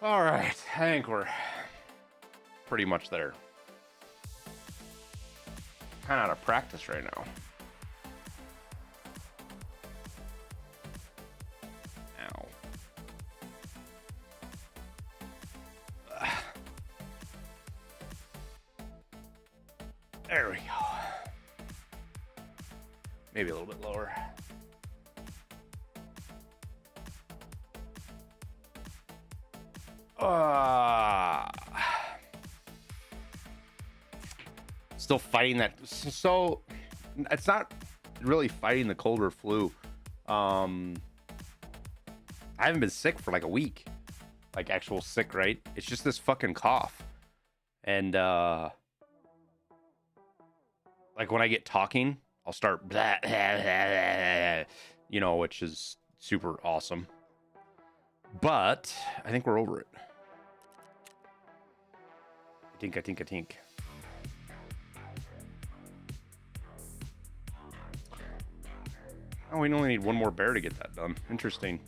All right, I think we're pretty much there. Kind of out of practice right now. Ow. There we go. Maybe a little bit lower. Still fighting that. So it's not really fighting the cold or flu. I haven't been sick for like a week, like actual sick, right? It's just this fucking cough. And like when I get talking, I'll start blah, blah, blah, blah, you know, which is super awesome. But I think we're over it. I think. Oh, we only need one more bear to get that done. Interesting.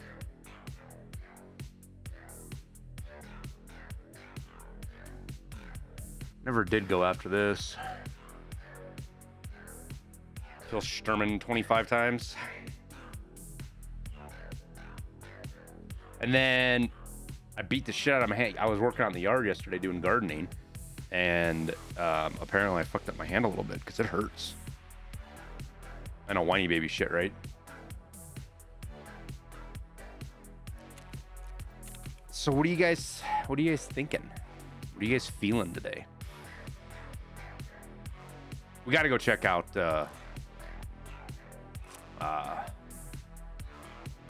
Never did go after this. Kill Sturman 25 times. And then I beat the shit out of my hand. I was working out in the yard yesterday doing gardening. And apparently I fucked up my hand a little bit because it hurts. I know, whiny baby shit, right? So what are you guys thinking? What are you guys feeling today? We got to go check out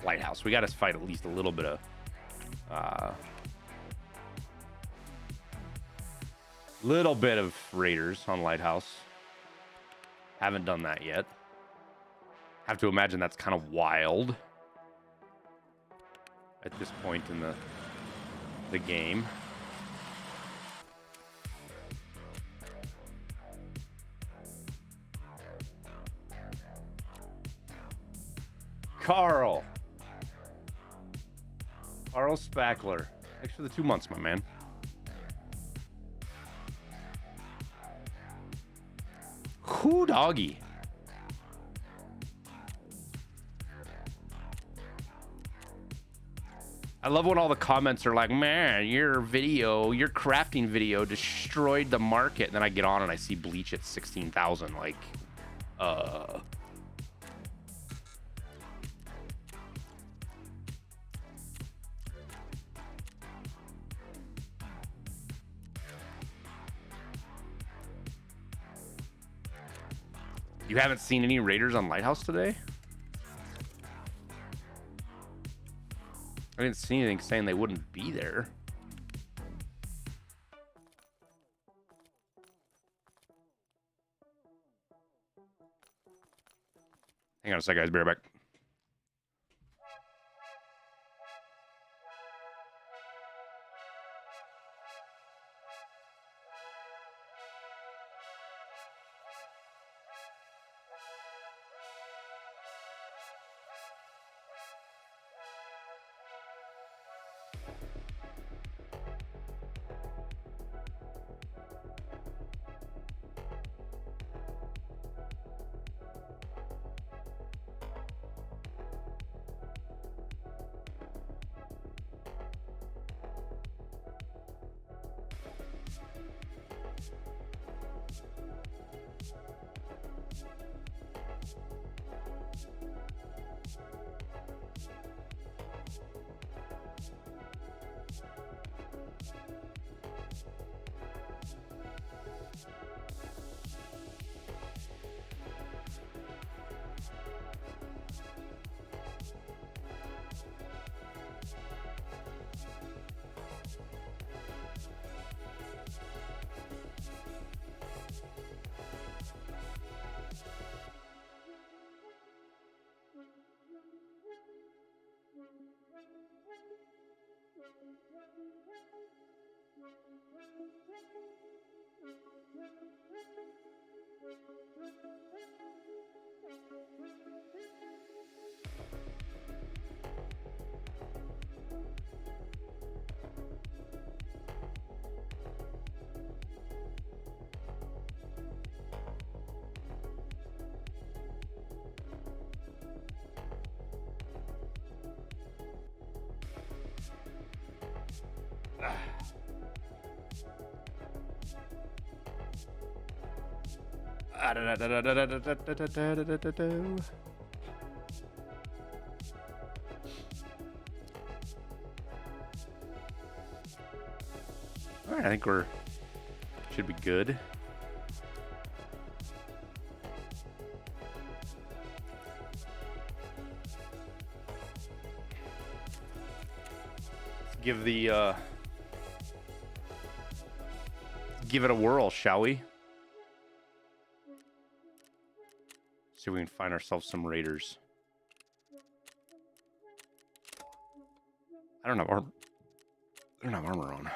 Lighthouse. We got to fight at least a little bit of raiders on Lighthouse. Haven't done that yet. Have to imagine that's kind of wild at this point in the game. Carl Spackler. Thanks for the 2 months, my man. Who doggy? I love when all the comments are like, man, your crafting video destroyed the market. And then I get on and I see Bleach at 16,000. Like, You haven't seen any raiders on Lighthouse today? I didn't see anything saying they wouldn't be there. Hang on a sec, guys. Be right back. All right, I think we're should be good. Let's give the give it a whirl, shall we? See if we can find ourselves some raiders. I don't have armor. I don't have armor on.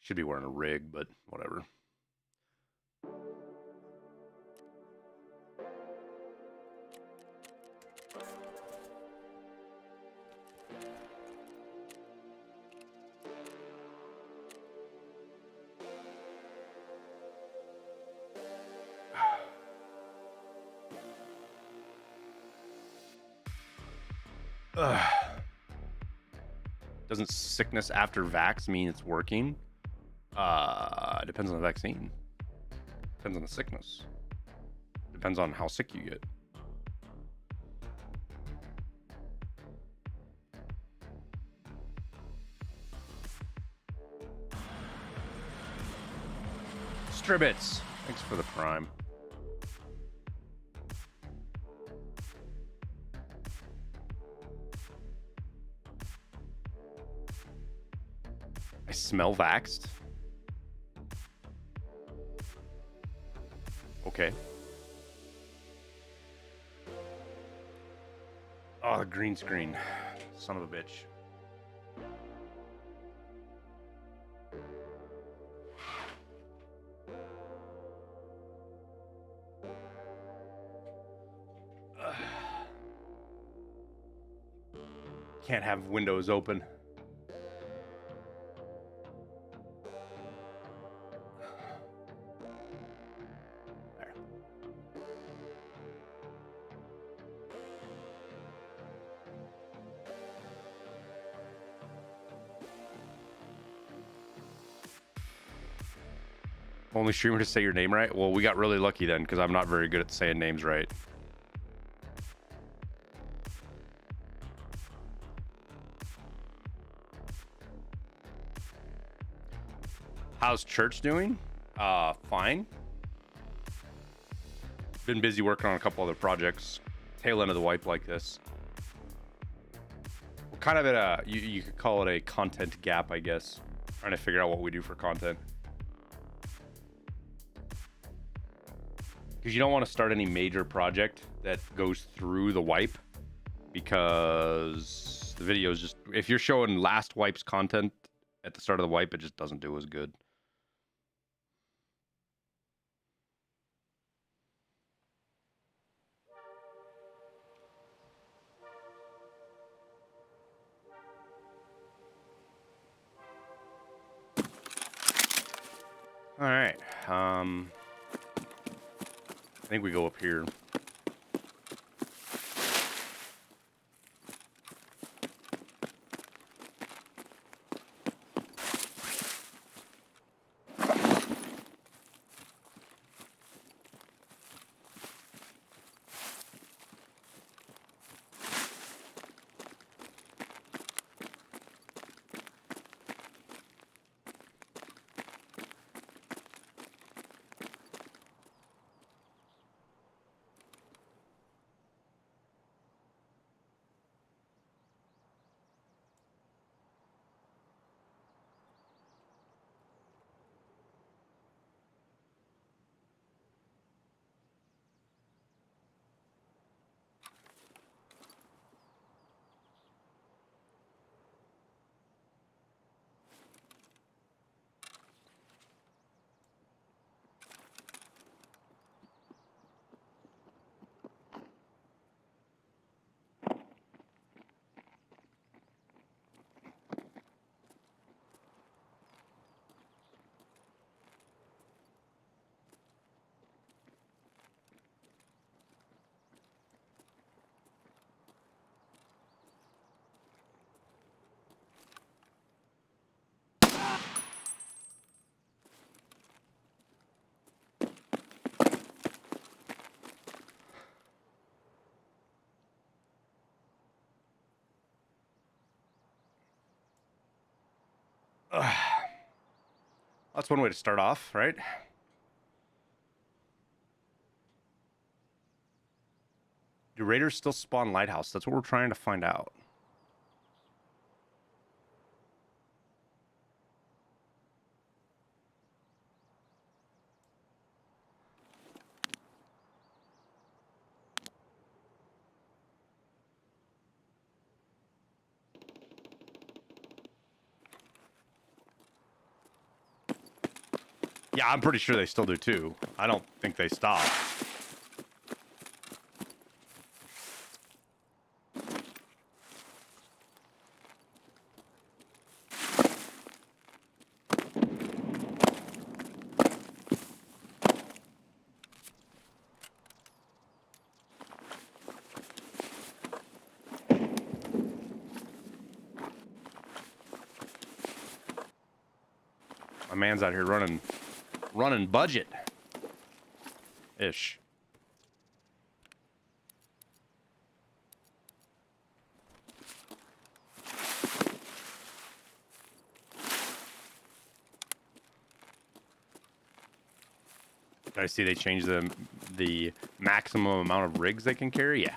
Should be wearing a rig, but whatever. Doesn't sickness after vax mean it's working? Depends on the vaccine. Depends on the sickness. Depends on how sick you get. Stribbits, thanks for the prime. I smell vaxxed. Okay. Oh, the green screen. Son of a bitch. Can't have windows open. Only streamer to say your name right? Well, we got really lucky then, because I'm not very good at saying names right. How's church doing? Fine. Been busy working on a couple other projects. Tail end of the wipe like this. We're kind of at a, you could call it a content gap, I guess. Trying to figure out what we do for content. Because you don't want to start any major project that goes through the wipe, because the videos just, if you're showing last wipe's content at the start of the wipe, it just doesn't do as good. All right. I think we go up here. That's one way to start off, right? Do raiders still spawn lighthouse? That's what we're trying to find out. Yeah, I'm pretty sure they still do too. I don't think they stop. My man's out here running budget ish. I see they changed the maximum amount of rigs they can carry. Yeah.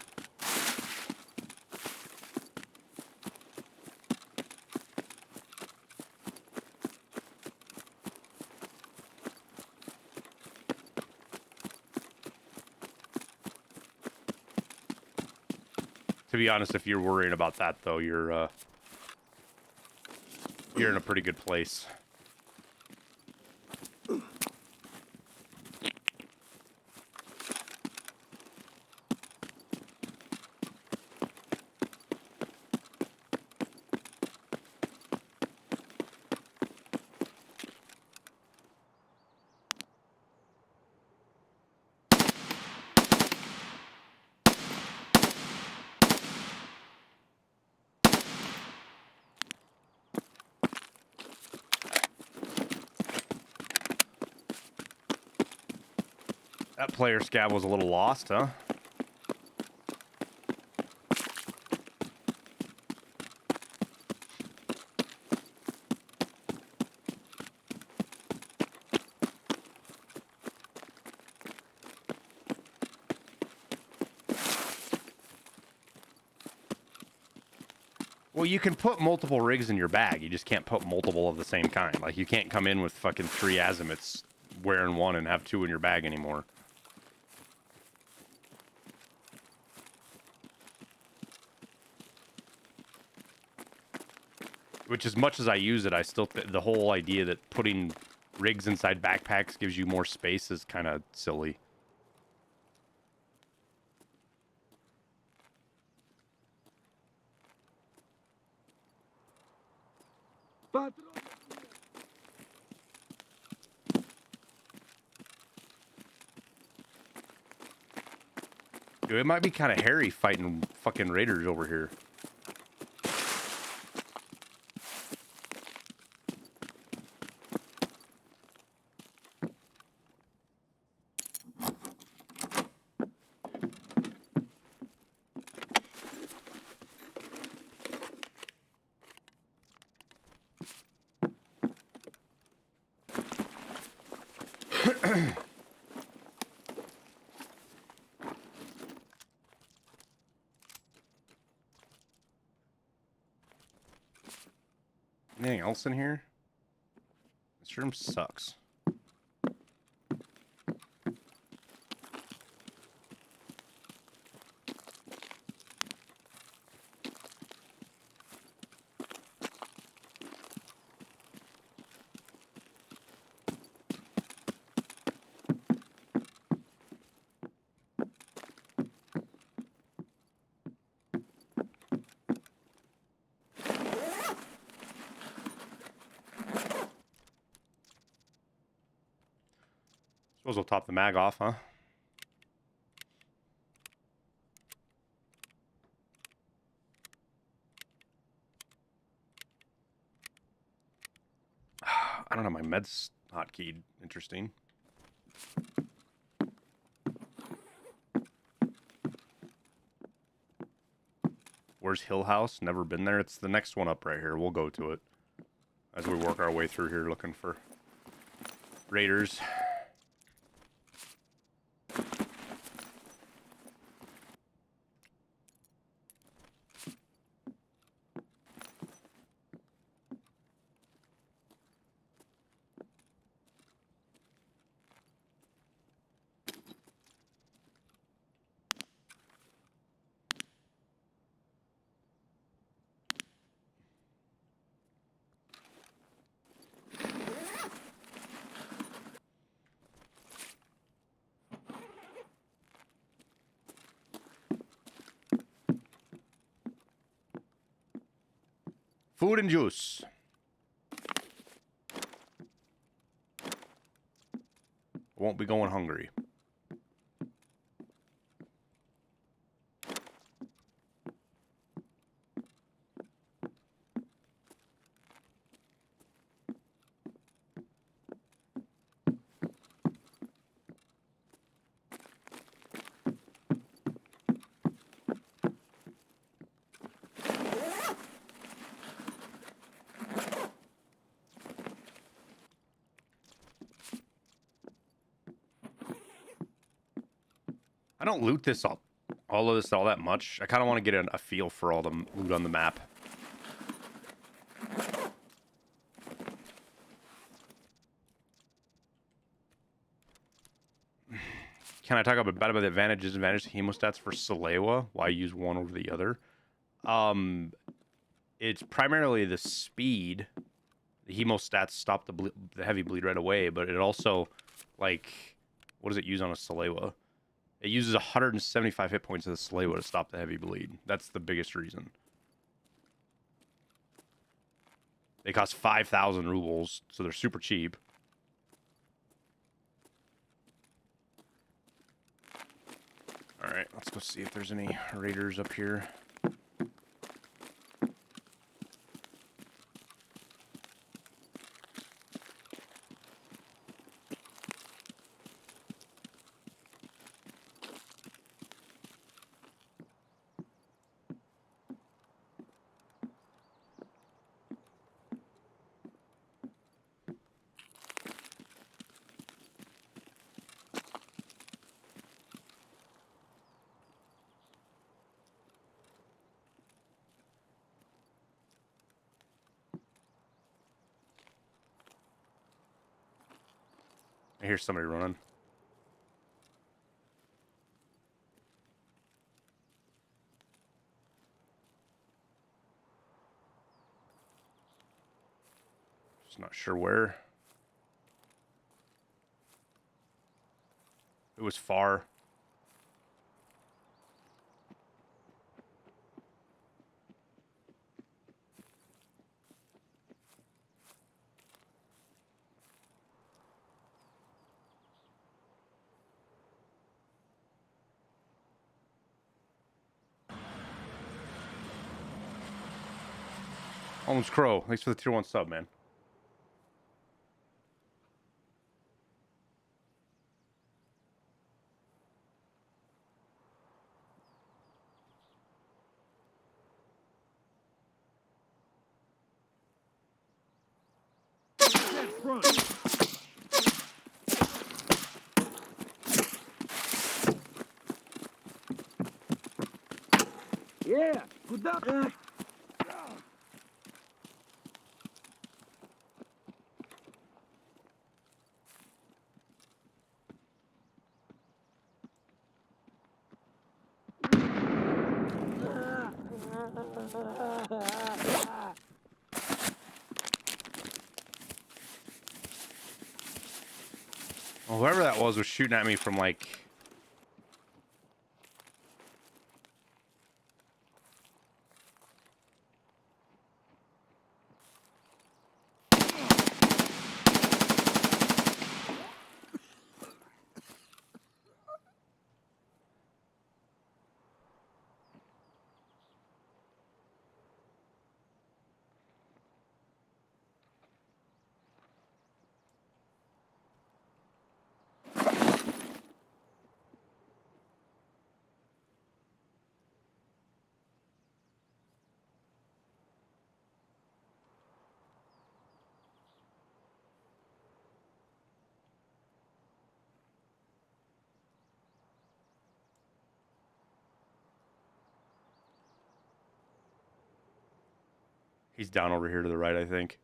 To be honest, if you're worrying about that though, you're in a pretty good place. That player scab was a little lost, huh? Well, you can put multiple rigs in your bag. You just can't put multiple of the same kind. Like, you can't come in with fucking 3 azimuths wearing one and have 2 in your bag anymore. Which, as much as I use it, I still the whole idea that putting rigs inside backpacks gives you more space is kind of silly. Dude, it might be kind of hairy fighting fucking raiders over here. Anything else in here? This room sucks. Suppose we'll top the mag off, huh? I don't know, my meds hotkeyed. Interesting. Where's Hill House? Never been there. It's the next one up right here. We'll go to it. as we work our way through here looking for raiders. Food and juice. Won't be going hungry. I don't loot this all of this all that much. I kind of want to get a feel for all the loot on the map. Can I talk about the advantages and disadvantages of hemostats for Salewa? Why use one over the other? It's primarily the speed. The hemostats stop the heavy bleed right away, but it also, like, what does it use on a Salewa? It uses 175 hit points of the Salewa to stop the heavy bleed. That's the biggest reason. They cost 5,000 rubles, so they're super cheap. Alright, let's go see if there's any raiders up here. I hear somebody running. Just not sure where. It was far. Holmes Crow, thanks for the tier 1 sub, man. Yeah, куда? Well, whoever that was shooting at me from, like... He's down over here to the right, I think.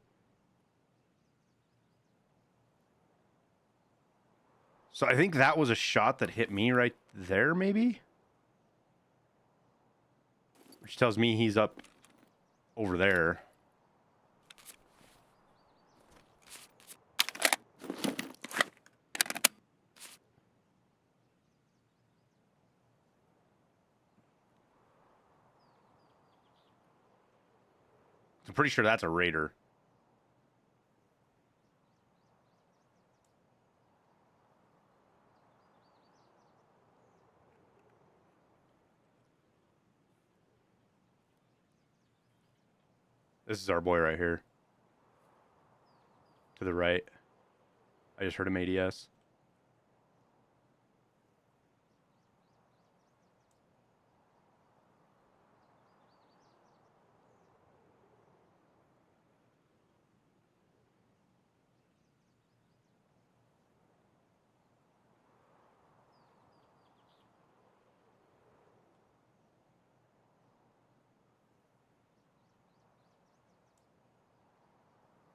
So I think that was a shot that hit me right there, maybe? Which tells me he's up over there. I'm pretty sure that's a raider. This is our boy right here. To the right. I just heard him ADS.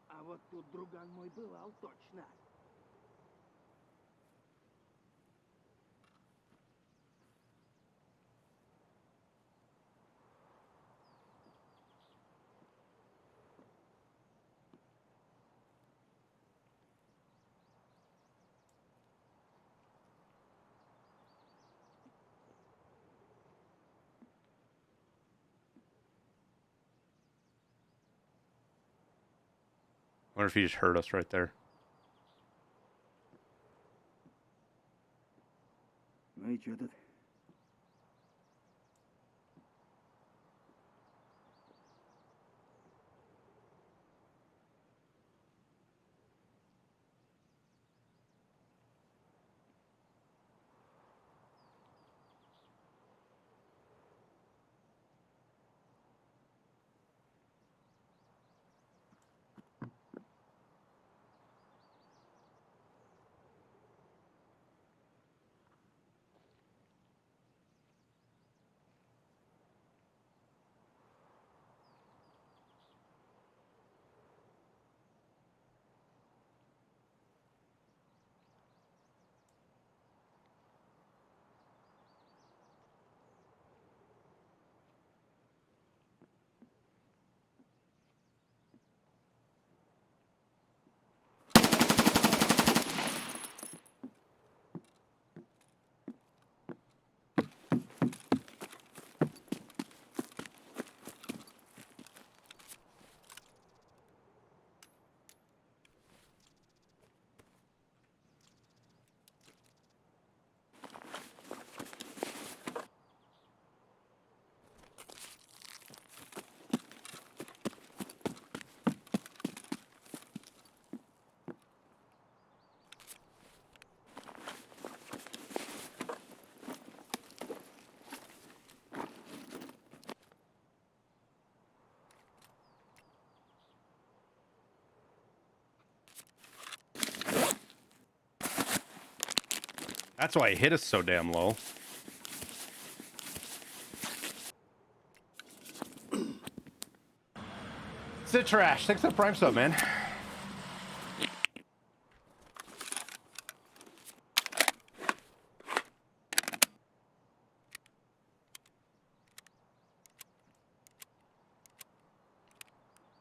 А вот тут друган мой бывал точно. I wonder if he just heard us right there. Ну и чё тут? That's why he hit us so damn low. Sit trash. Thanks for the prime sub, man.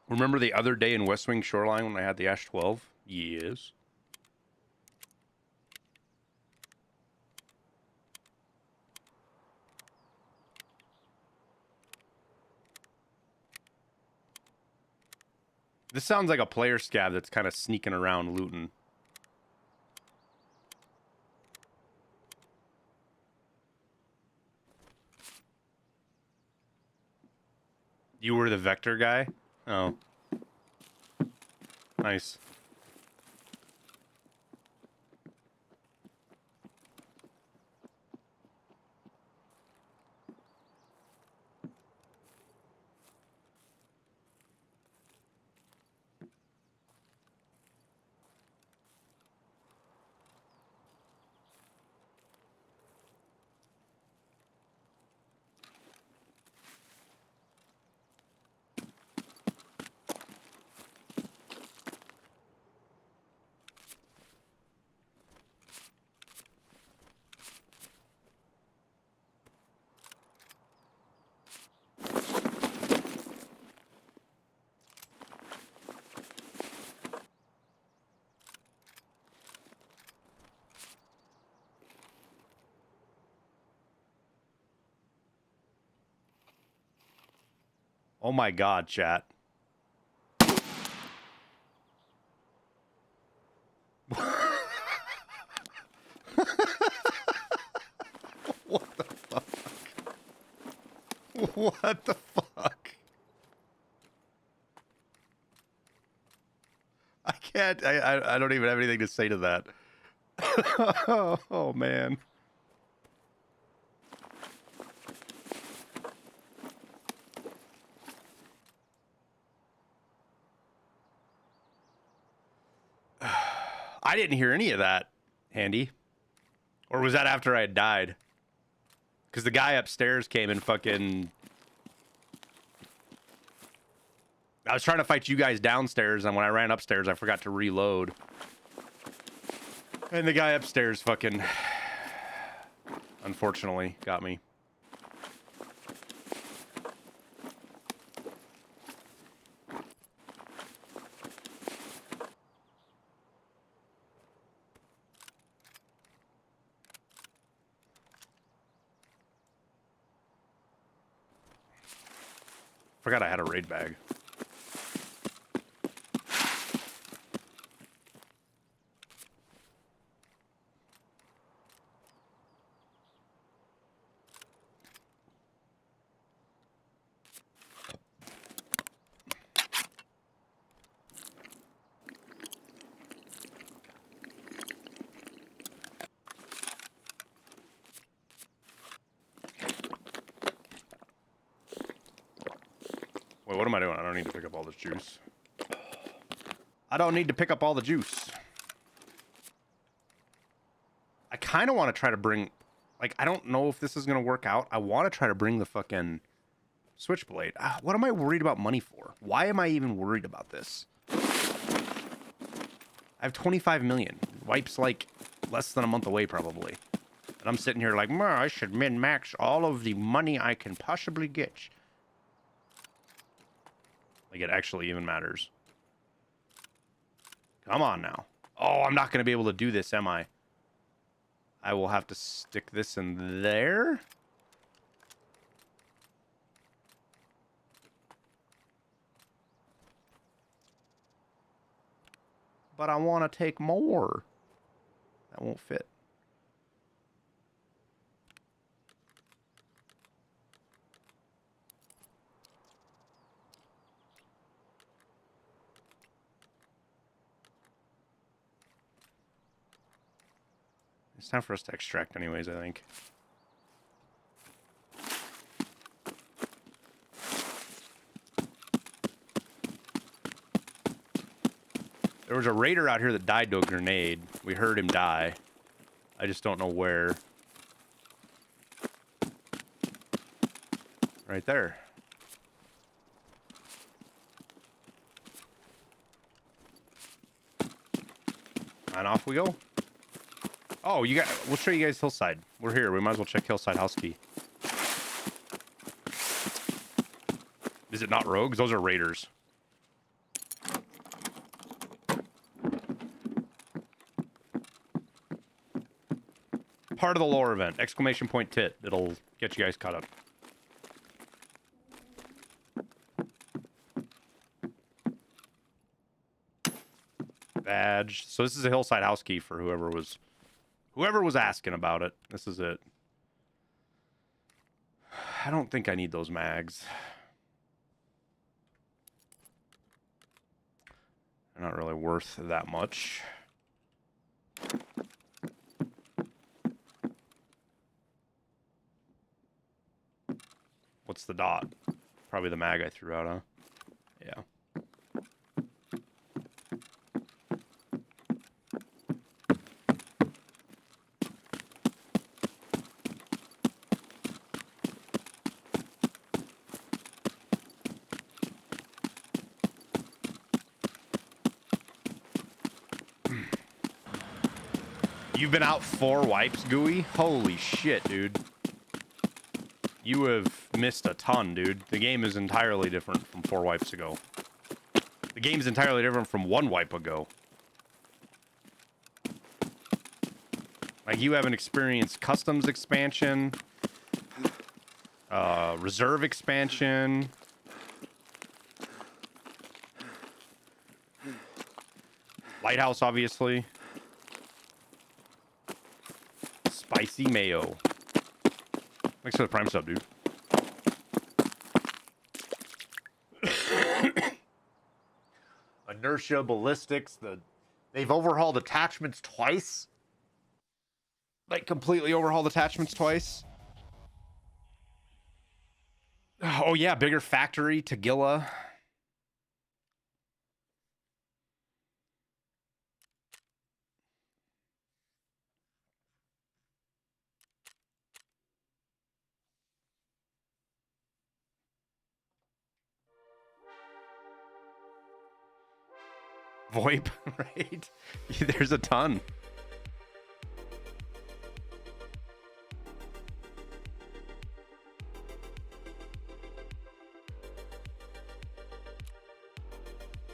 Remember the other day in West Wing Shoreline when I had the Ash 12? Yes. This sounds like a player scab that's kind of sneaking around looting. You were the vector guy? Oh. Nice. Oh my god, chat. What the fuck? What the fuck? I can't. I don't even have anything to say to that. Oh man. I didn't hear any of that, Handy. Or was that after I had died? Because the guy upstairs came and fucking... I was trying to fight you guys downstairs, and when I ran upstairs, I forgot to reload. And the guy upstairs fucking... unfortunately, got me. Forgot I had a raid bag. Wait, what am I doing? I don't need to pick up all this juice. I don't need to pick up all the juice. I kind of want to try to bring... Like, I don't know if this is going to work out. I want to try to bring the fucking switchblade. What am I worried about money for? Why am I even worried about this? I have 25 million. Wipe's like less than a month away, probably. And I'm sitting here like, I should min-max all of the money I can possibly get. Like, it actually even matters. Come on now. Oh, I'm not going to be able to do this, am I? I will have to stick this in there. But I want to take more. That won't fit. It's time for us to extract anyways, I think. There was a raider out here that died to a grenade. We heard him die. I just don't know where. Right there. And off we go. Oh, you got... We'll show you guys Hillside. We're here. We might as well check Hillside house key. Is it not rogues? Those are raiders. Part of the lore event. Exclamation point TiT. It'll get you guys caught up. Badge. So this is a Hillside house key for whoever was asking about it. This is it. I don't think I need those mags. They're not really worth that much. What's the dot? Probably the mag I threw out, huh? Yeah. You've been out 4 wipes, Gooey? Holy shit, dude. You have missed a ton, dude. The game is entirely different from 4 wipes ago. The game's entirely different from 1 wipe ago. Like, you haven't experienced customs expansion, reserve expansion, Lighthouse, obviously. Spicy mayo. Thanks for the prime sub, dude. Inertia, ballistics, they've overhauled attachments twice. Like completely overhauled attachments twice. Oh yeah, bigger factory, Tagilla. VoIP, right? There's a ton.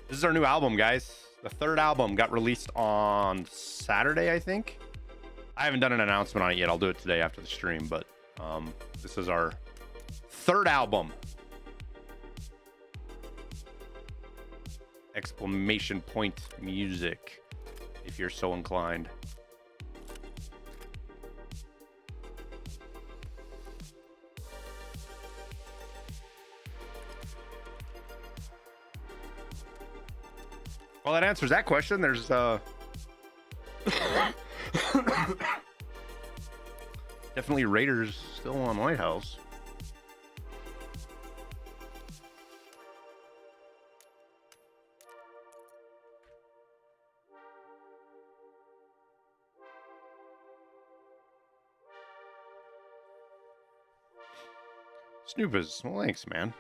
This is our new album, guys. The third album got released on Saturday, I think. I haven't done an announcement on it yet. I'll do it today after the stream, but this is our third album. Exclamation point music, if you're so inclined. Well, that answers that question. There's definitely Raiders still on White House. Snoopers, well, thanks, man.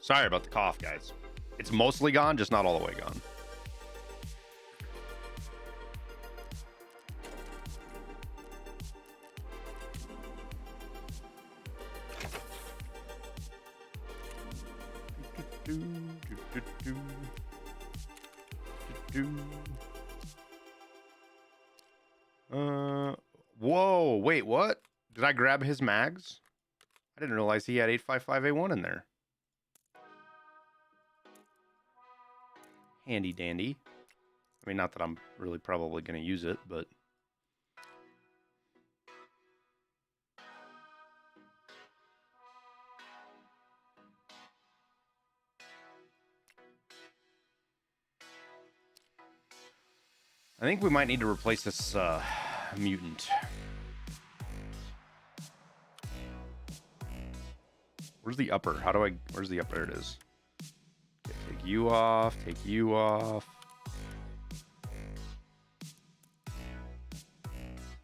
Sorry about the cough, guys. It's mostly gone, just not all the way gone. Whoa, wait, what? Did I grab his mags? I didn't realize he had 855A1 in there. Handy dandy. I mean, not that I'm really probably going to use it, but... I think we might need to replace this mutant. Where's the upper? Where's the upper? There it is. Okay, take you off, take you off.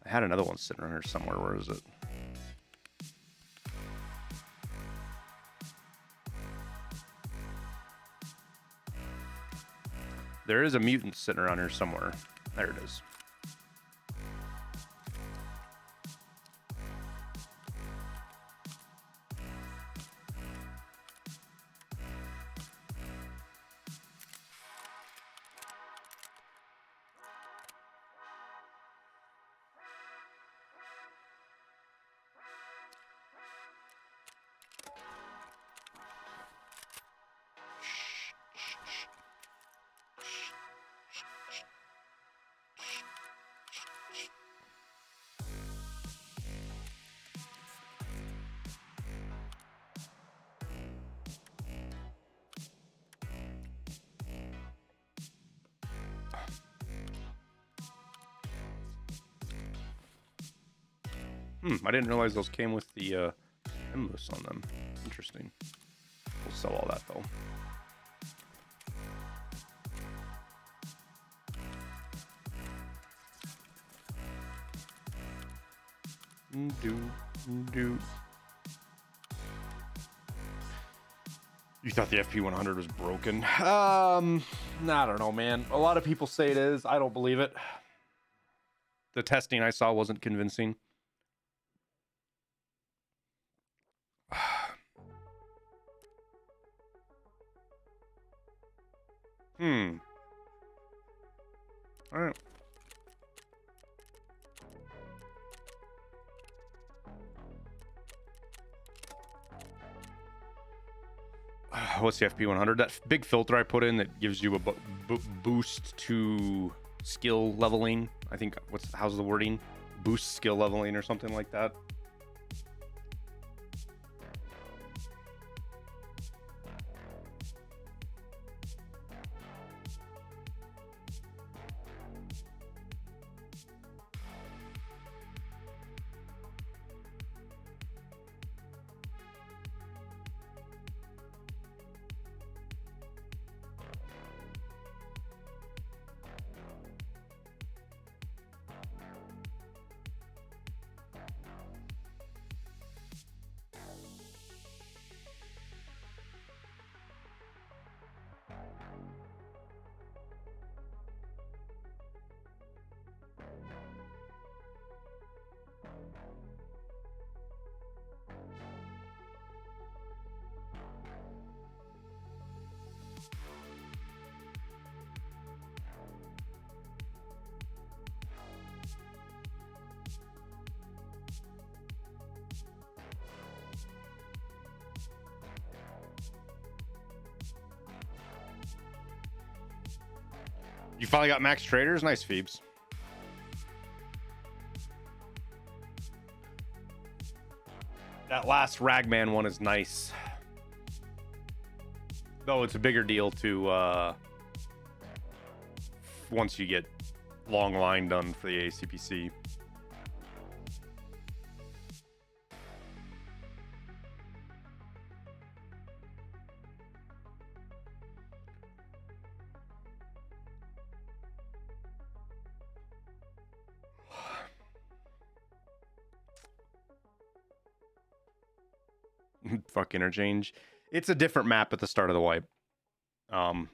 I had another one sitting around here somewhere. Where is it? There is a mutant sitting around here somewhere. There it is. I didn't realize those came with the embless on them. Interesting. We'll sell all that though. Do. You thought the FP100 was broken? I don't know, man. A lot of people say it is. I don't believe it. The testing I saw wasn't convincing. All right. What's the FP100? That big filter I put in that gives you a boost to skill leveling. I think, how's the wording? Boost skill leveling or something like that. You finally got max traders? Nice, Phoebes. That last Ragman one is nice. Though it's a bigger deal to, once you get long line done for the ACPC. Fuck interchange. It's a different map at the start of the wipe.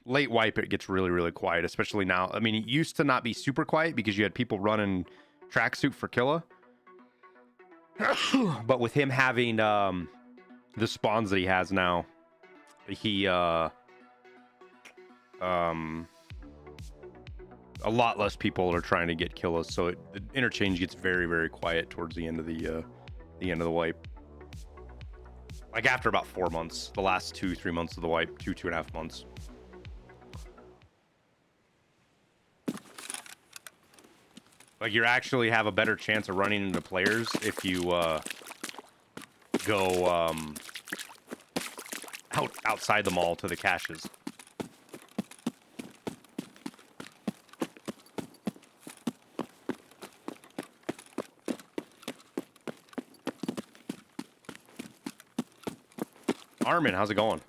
Late wipe, it gets really, really quiet, especially now. I mean, it used to not be super quiet because you had people running tracksuit for Killa. But with him having the spawns that he has now, he a lot less people are trying to get Killas, so the interchange gets very, very quiet towards the end of the wipe. Like after about 4 months, the last 2-3 months of the wipe, 2.5 months. Like you actually have a better chance of running into players if you go outside the mall to the caches. Armin, how's it going?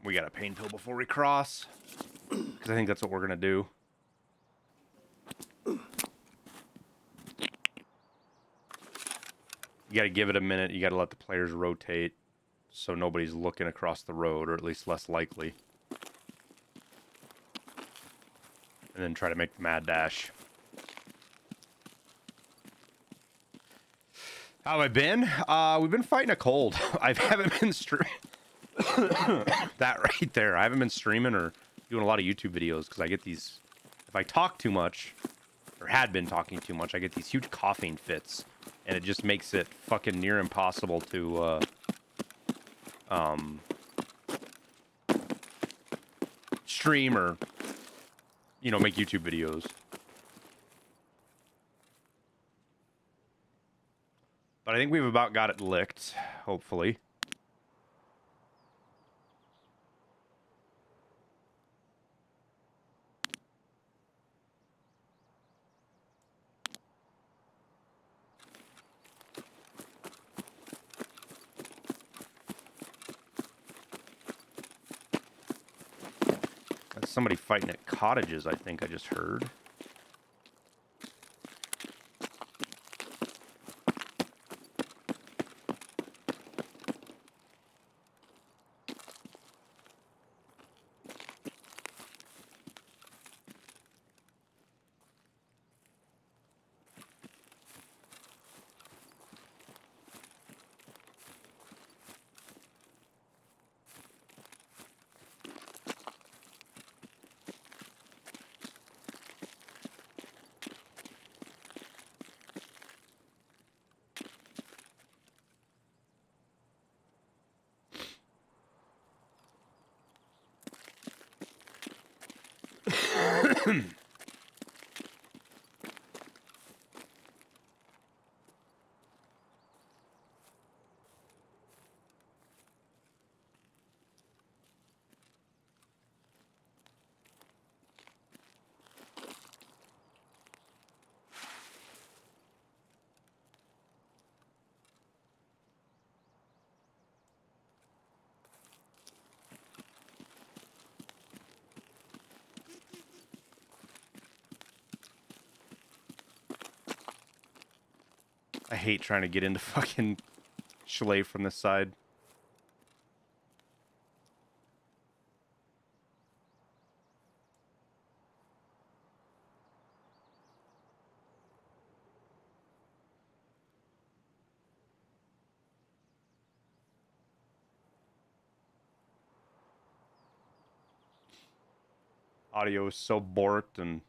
We got a pain pill before we cross, because I think that's what we're gonna do. You got to give it a minute. You got to let the players rotate so nobody's looking across the road, or at least less likely. And then try to make the mad dash. How have I been? We've been fighting a cold. I haven't been streaming. That right there. I haven't been streaming or doing a lot of YouTube videos because I get these... If I talk too much, or had been talking too much, I get these huge coughing fits. And it just makes it fucking near impossible to, stream or, you know, make YouTube videos. But I think we've about got it licked, hopefully. That's somebody fighting at cottages, I think I just heard. I hate trying to get into fucking Chalet from this side. Audio is so borked and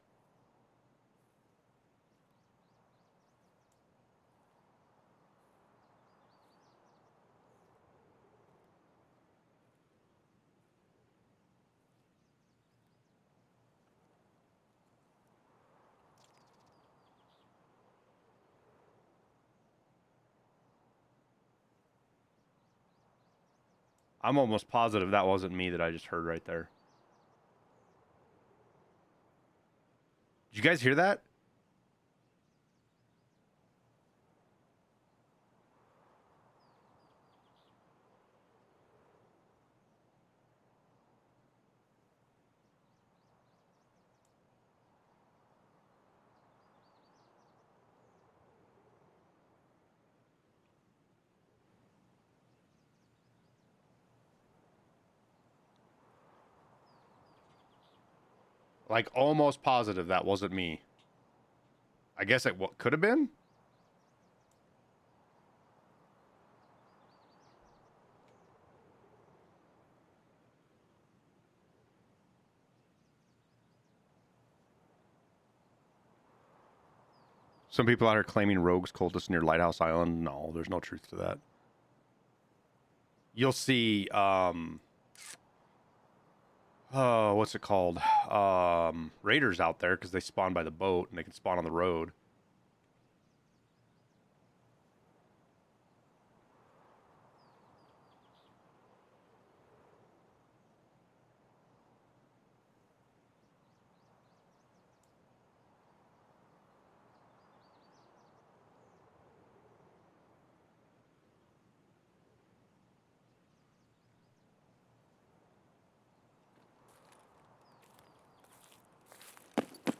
I'm almost positive that wasn't me that I just heard right there. Did you guys hear that? Like almost positive that wasn't me. I guess it what could have been. Some people out here claiming rogues cultists near Lighthouse Island. No, there's no truth to that. You'll see oh, what's it called? Raiders out there because they spawn by the boat and they can spawn on the road.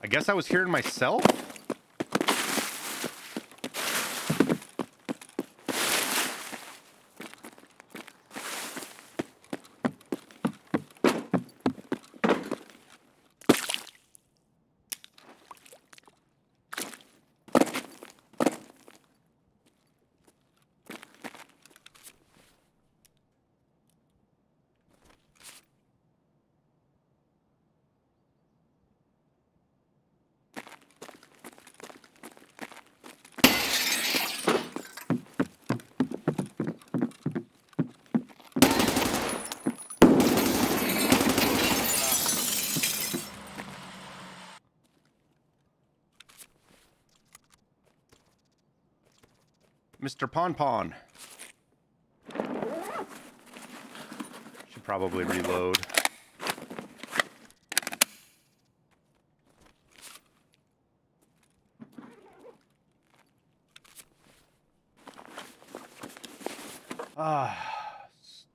I guess I was hearing myself. Mr. Pon Pon. Should probably reload.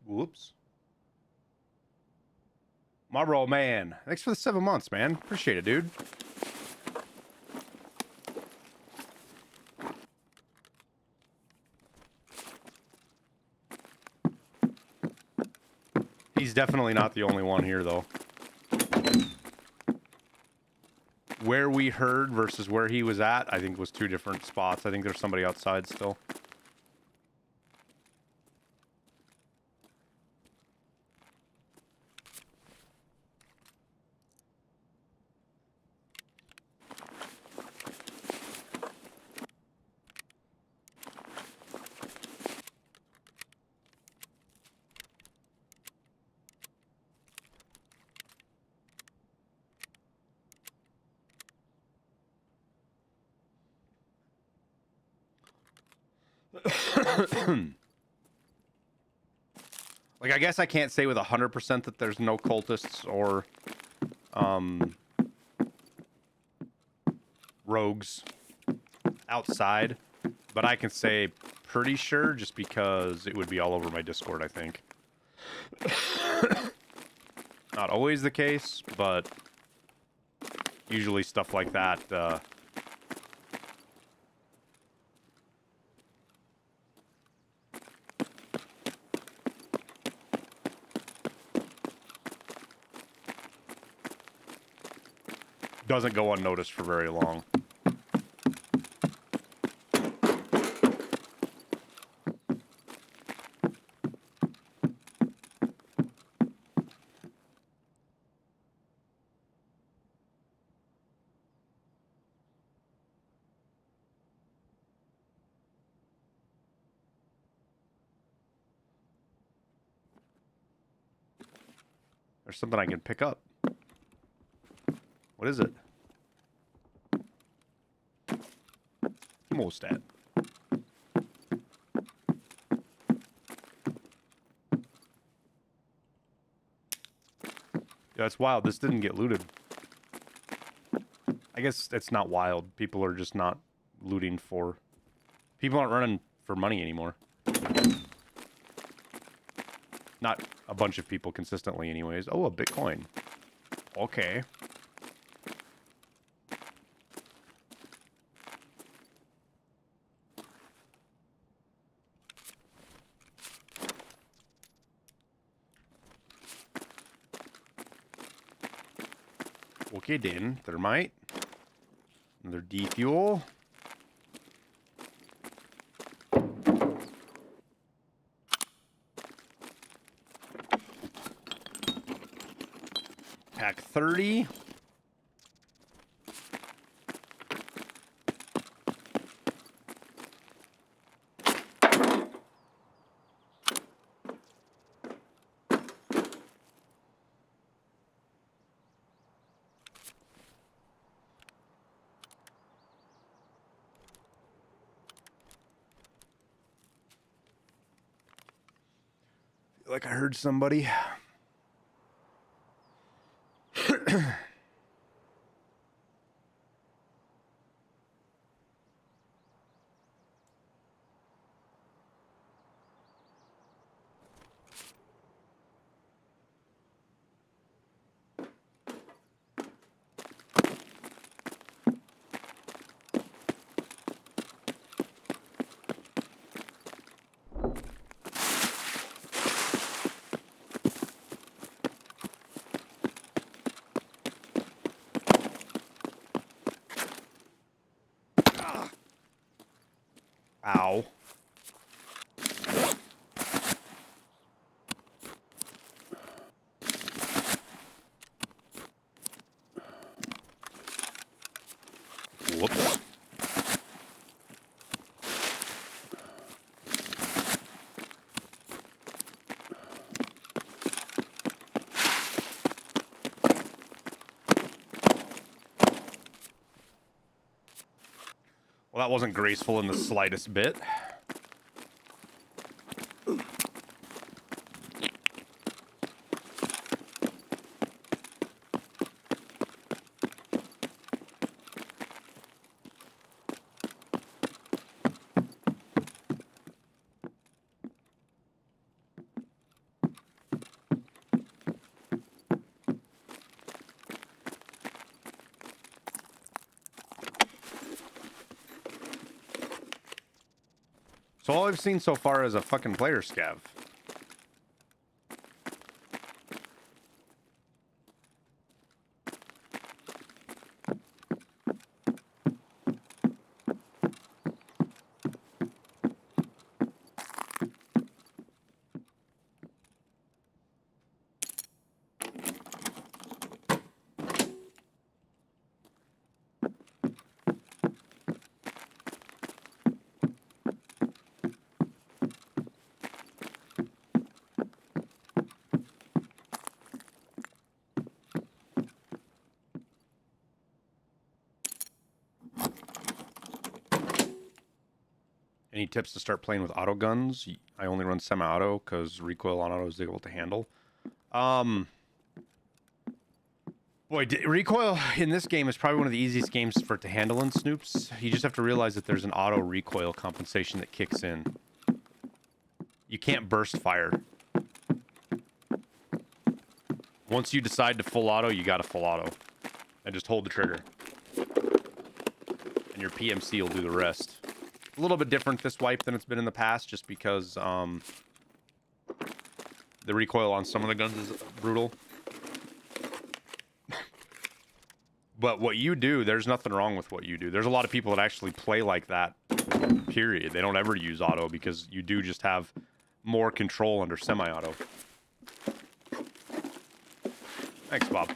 Whoops. Marlboro Man. Thanks for the 7 months, man. Appreciate it, dude. He's definitely not the only one here, though. Where we heard versus where he was at, I think was 2 different spots. I think there's somebody outside still. Like, I guess I can't say with 100% that there's no cultists or rogues outside, but I can say pretty sure just because it would be all over my Discord, I think. Not always the case, but usually stuff like that, doesn't go unnoticed for very long. There's something I can pick up. What is it? Hemostat. Yeah, it's wild. This didn't get looted. I guess it's not wild. People are just not looting for... People aren't running for money anymore. Not a bunch of people consistently anyways. Oh, a Bitcoin. Okay. Okay, then. Thermite. Another defuel. Pack 30. Feel like I heard somebody. Ow. Whoops. Well, that wasn't graceful in the slightest bit. So all I've seen so far is a fucking player scav. Any tips to start playing with auto guns? I only run semi-auto because recoil on auto is difficult to handle. Boy, recoil in this game is probably one of the easiest games for it to handle in Snoops. You just have to realize that there's an auto recoil compensation that kicks in. You can't burst fire. Once you decide to full auto, you got to full auto. And just hold the trigger. And your PMC will do the rest. A little bit different this wipe than it's been in the past, just because the recoil on some of the guns is brutal. But what you do, there's nothing wrong with what you do. There's a lot of people that actually play like that, period. They don't ever use auto because you do just have more control under semi-auto. Thanks, Bob.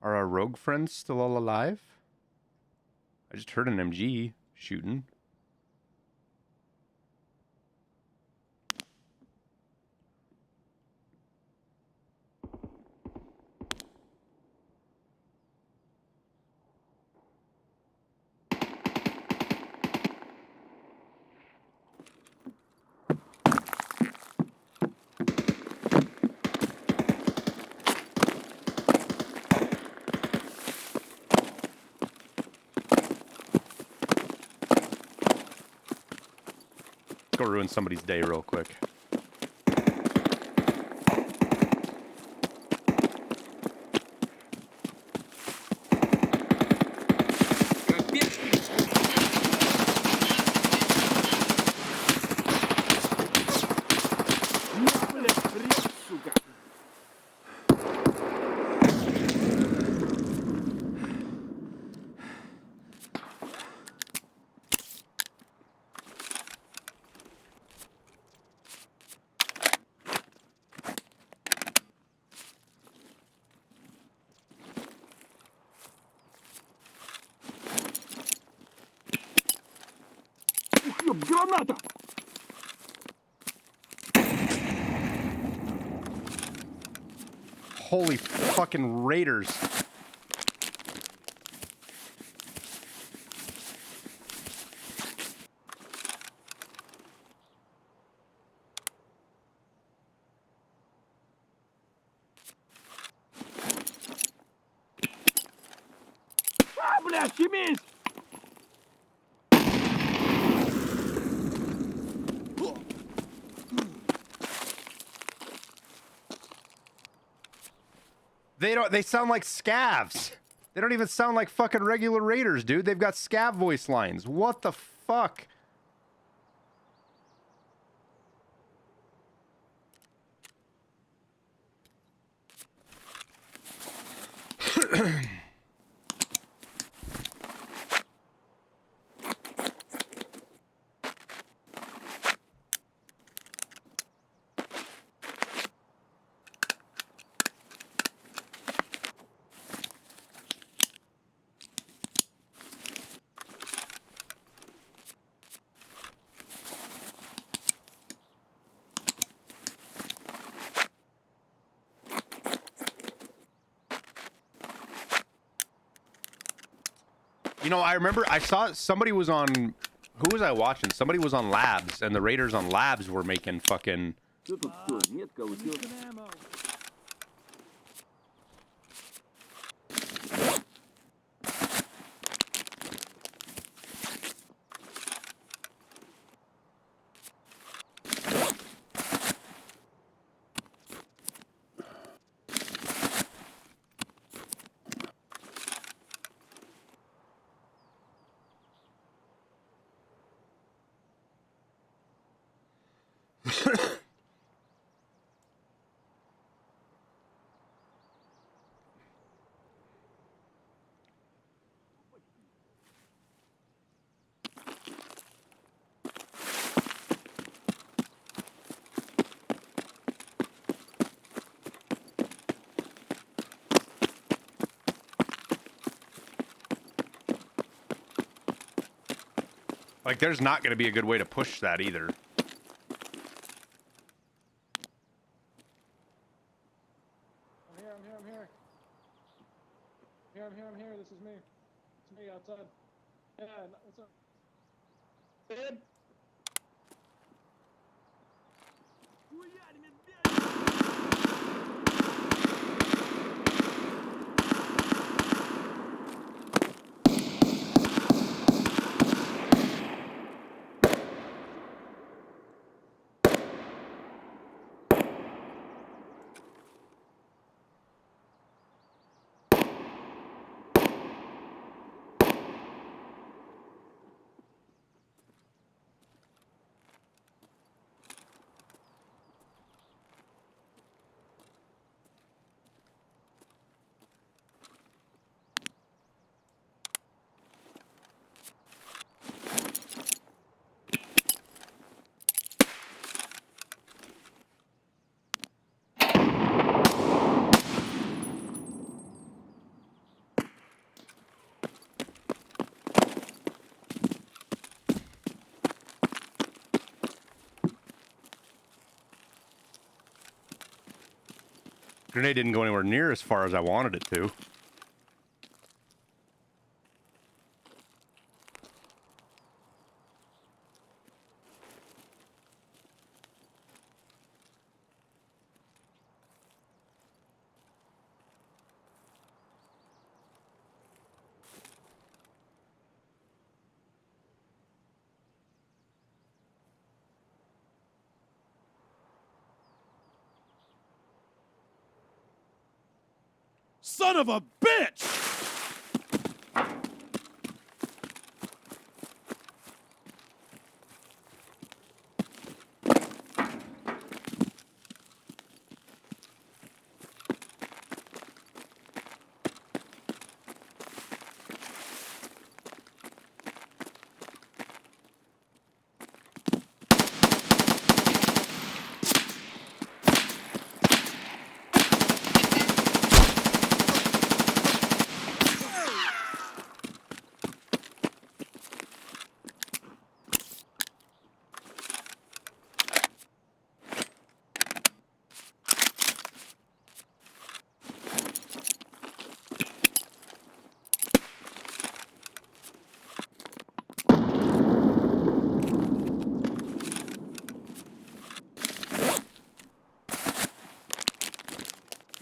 Are our rogue friends still all alive? I just heard an MG shooting. Go ruin somebody's day real quick. Граната! Holy fucking raiders. А, блядь, щемись! They sound like scavs. They don't even sound like fucking regular raiders, dude. They've got scav voice lines. What the fuck? You know, I remember I saw somebody was on, who was I watching? Somebody was on Labs, and the raiders on Labs were making fucking... Что тут что? Нет кого-то? Like, there's not going to be a good way to push that either. I'm here, I'm here, I'm here. I'm here, this is me. It's me outside. Yeah, what's up? Babe? Grenade didn't go anywhere near as far as I wanted it to. Son of a bitch!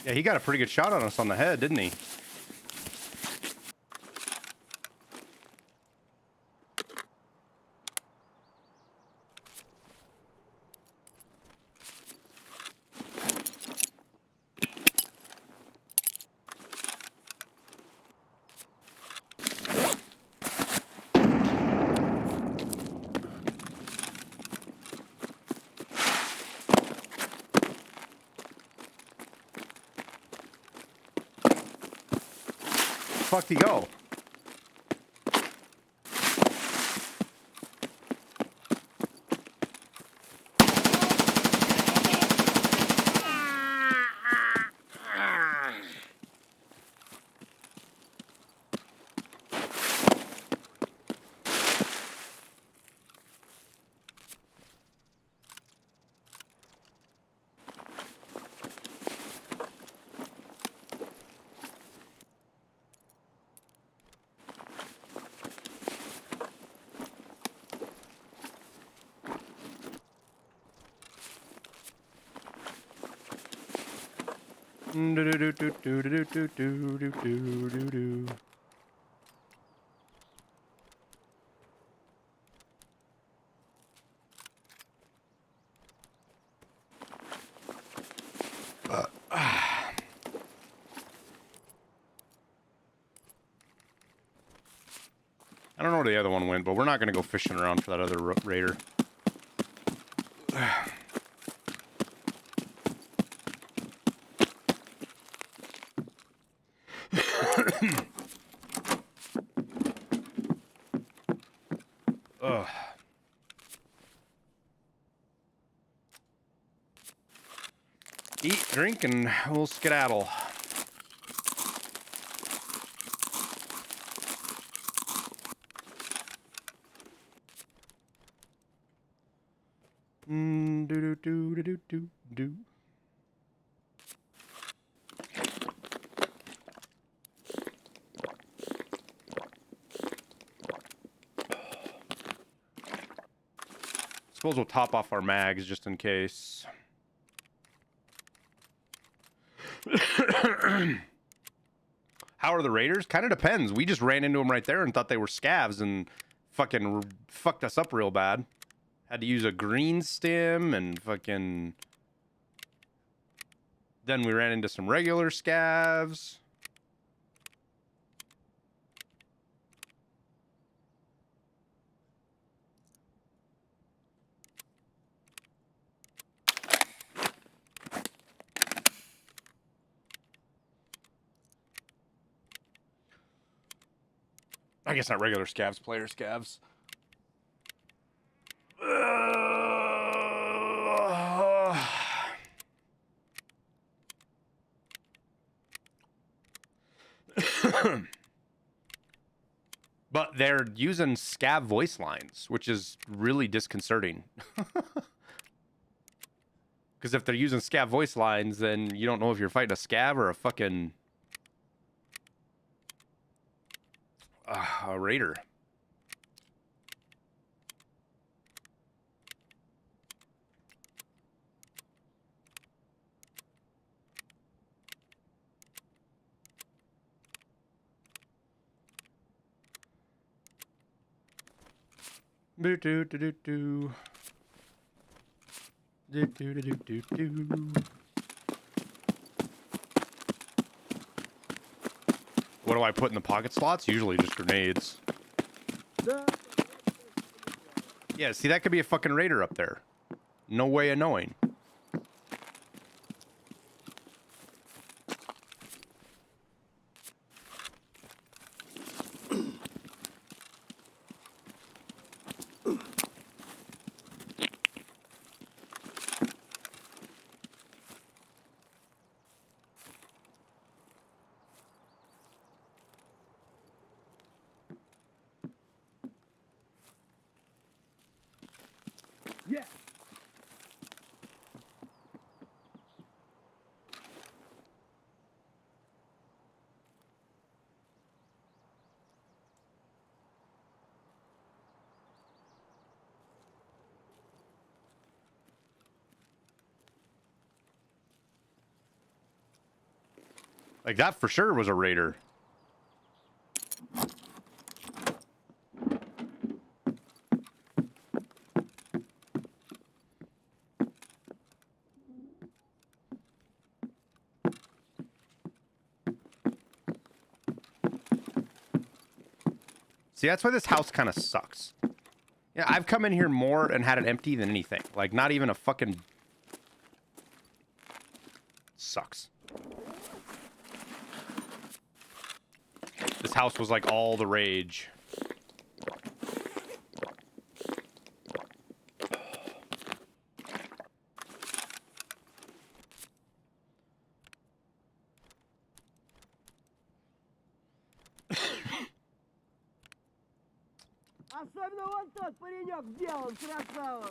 Yeah, he got a pretty good shot on us on the head, didn't he? Fuck he go? I don't know where the other one went, but we're not going to go fishing around for that other raider. Ugh. Eat, drink, and we'll skedaddle. Do do do do do do do. Suppose we'll top off our mags just in case. How are the raiders? Kind of depends. We just ran into them right there and thought they were scavs and fucking fucked us up real bad. Had to use a green stem and fucking... Then we ran into some regular scavs. I guess not regular scavs, player scavs. But they're using scav voice lines, which is really disconcerting. Because if they're using scav voice lines, then you don't know if you're fighting a scav or a fucking... a raider. Do do do do do. Do do do do do do. What do I put in the pocket slots? Usually just grenades. Yeah, see, that could be a fucking raider up there. No way of knowing. Yeah. Like, that for sure was a raider. See, that's why this house kind of sucks. Yeah, I've come in here more and had it empty than anything. Like, not even a fucking... Sucks. This house was like all the rage. Особенно вон тот паренек в белом, красава.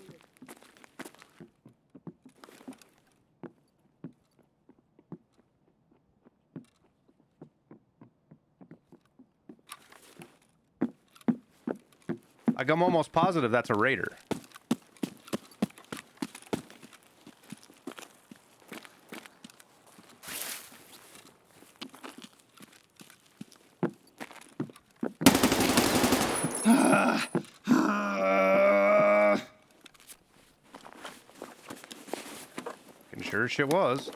Like, I'm almost positive that's a raider. Fucking sure as shit was.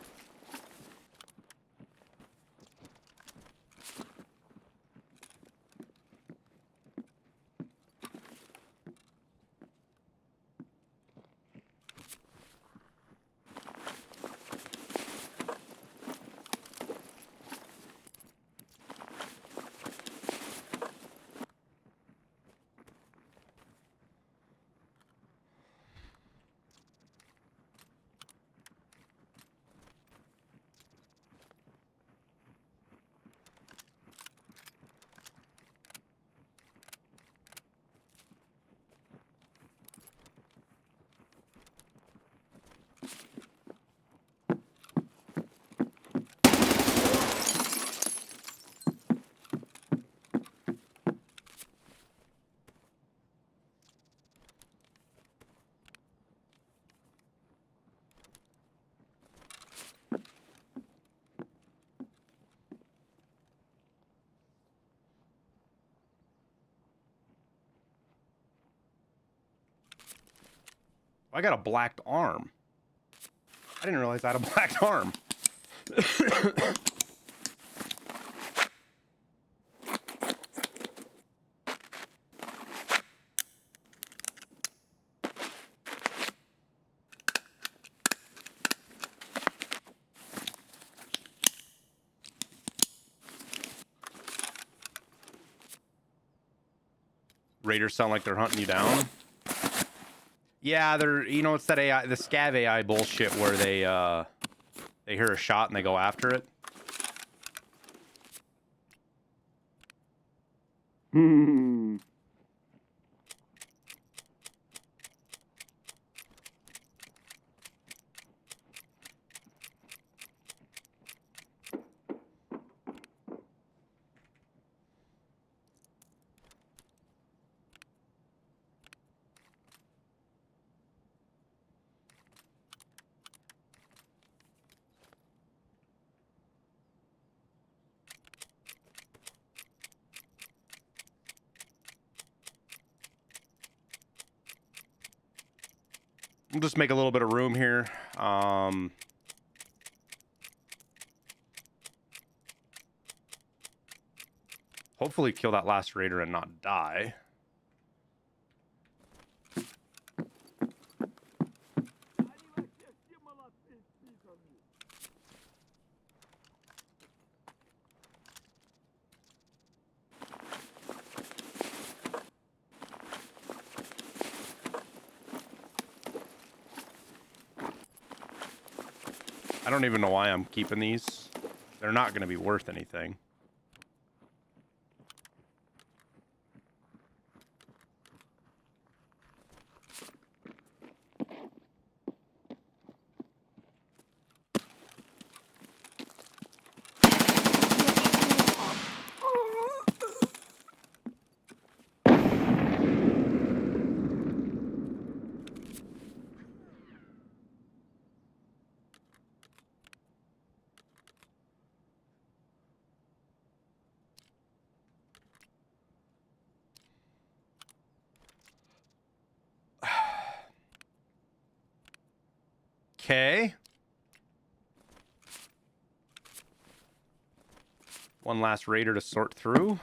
I got a blacked arm. I didn't realize I had a blacked arm. Raiders sound like they're hunting you down. Yeah, they're, you know, it's that AI, the scav AI bullshit where they hear a shot and they go after it. Hmm. We'll just make a little bit of room here. Hopefully kill that last raider and not die. I don't even know why I'm keeping these. They're not going to be worth anything. Okay. One last raider to sort through.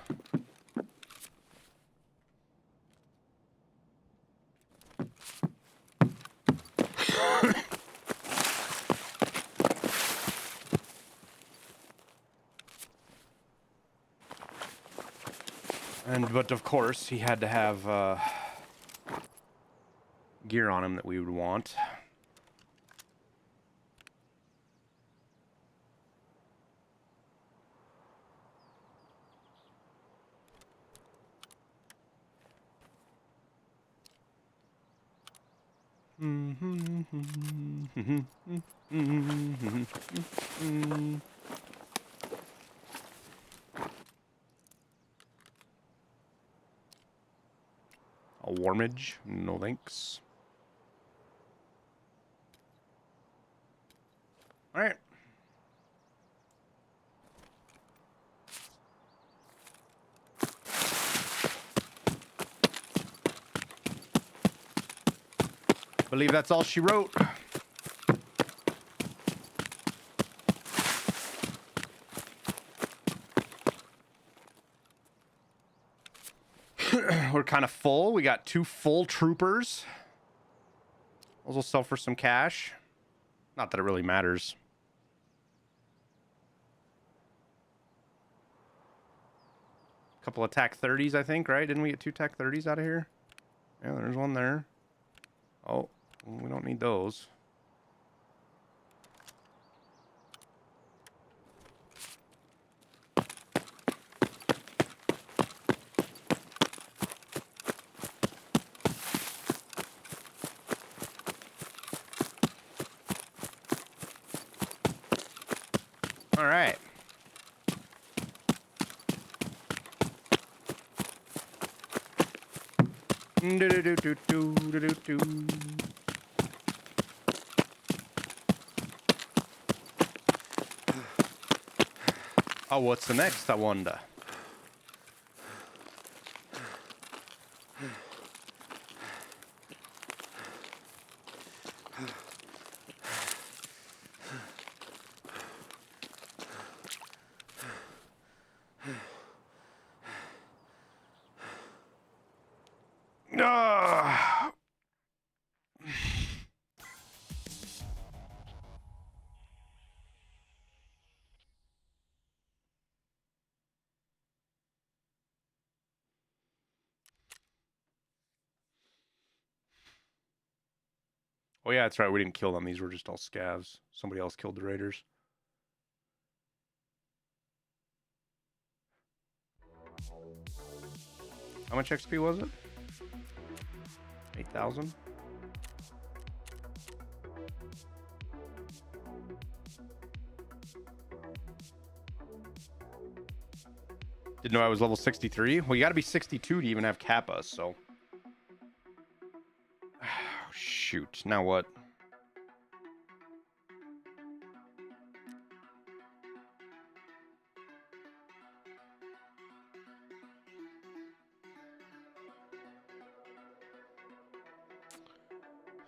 But of course, he had to have gear on him that we would want. A warmage? No thanks. All right. Believe that's all she wrote. We're kind of full. We got 2 full troopers. Those will sell for some cash. Not that it really matters. Couple of TAC 30s, I think, right? Didn't we get 2 TAC 30s out of here? Yeah, there's one there. Oh, we don't need those. All right. Oh, what's the next, I wonder? Ah. Oh yeah, that's right. We didn't kill them. These were just all scavs. Somebody else killed the raiders. How much XP was it? 8,000? Didn't know I was level 63. Well, you got to be 62 to even have Kappa, so. Shoot. Now what?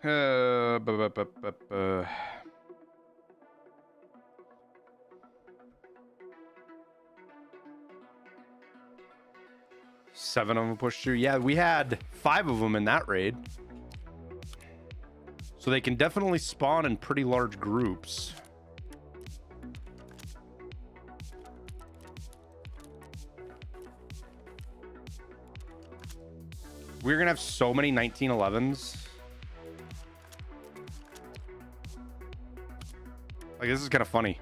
Uh, bu- bu- bu- bu- bu- 7 of them pushed through. Yeah, we had 5 of them in that raid. So they can definitely spawn in pretty large groups. We're going to have so many 1911s. Like, this is kind of funny.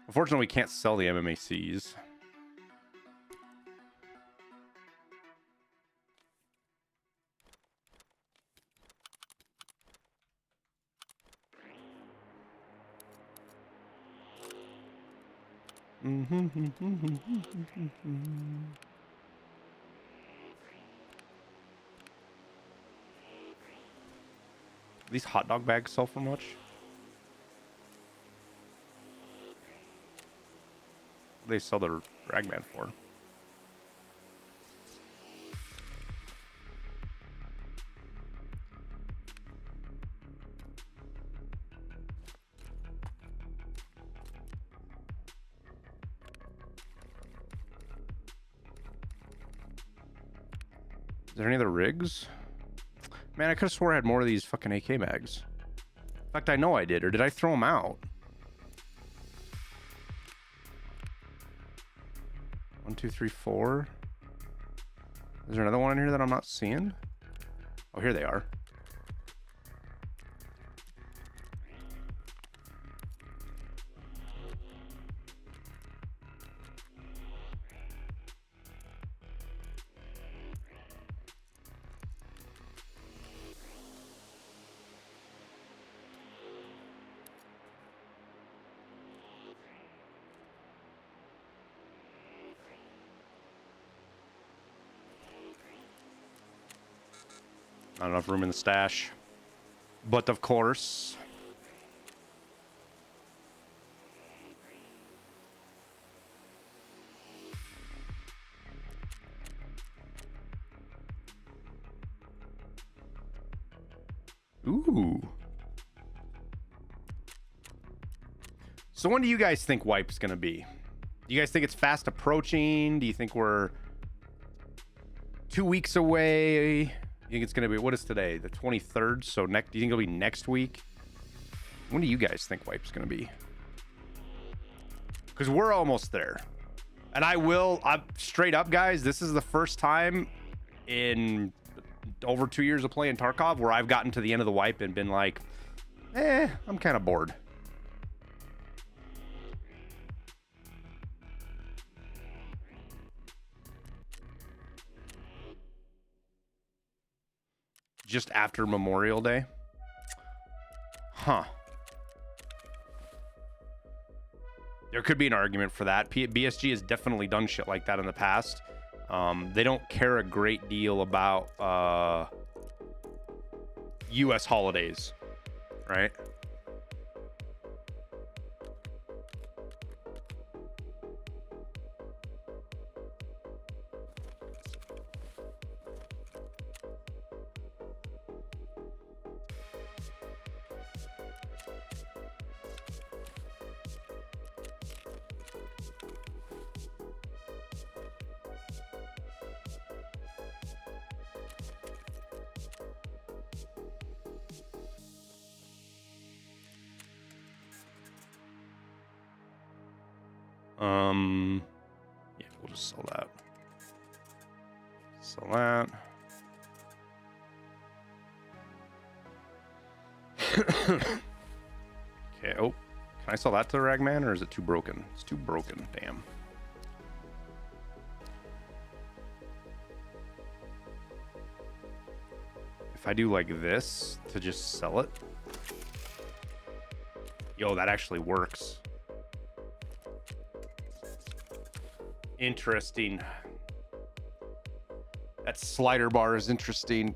Unfortunately, we can't sell the MMACs. These hot dog bags sell for much? What do they sell the Ragman for? Is there any other rigs? Man, I could have swore I had more of these fucking AK bags. In fact, I know I did. Or did I throw them out? 1, 2, 3, 4. Is there another one in here that I'm not seeing? Oh, here they are. Not enough room in the stash. But of course. Ooh. So when do you guys think wipe's gonna be? Do you guys think it's fast approaching? Do you think we're 2 weeks away? You think it's gonna be, what is today? The 23rd. So next, do you think it'll be next week? When do you guys think wipe's gonna be? Because we're almost there. And I'm straight up, guys. This is the first time in over 2 years of playing Tarkov where I've gotten to the end of the wipe and been like, I'm kind of bored. Just after Memorial Day? Huh. There could be an argument for that. BSG has definitely done shit like that in the past. They don't care a great deal about U.S. holidays, right? Yeah, we'll just sell that. Sell that. Okay. Oh, can I sell that to Ragman, or is it too broken? It's too broken. Damn. If I do like this to just sell it. Yo, that actually works. Interesting. That slider bar is interesting.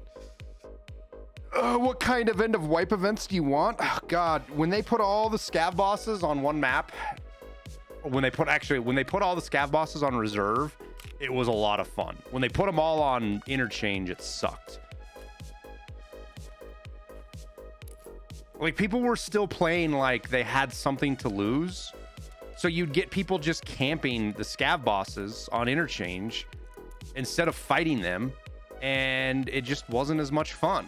What kind of end of wipe events do you want? Oh, God, when they put all the scav bosses on one map, when they put all the scav bosses on reserve, it was a lot of fun. When they put them all on interchange, it sucked. Like, people were still playing like they had something to lose. So you'd get people just camping the scav bosses on interchange instead of fighting them, and it just wasn't as much fun.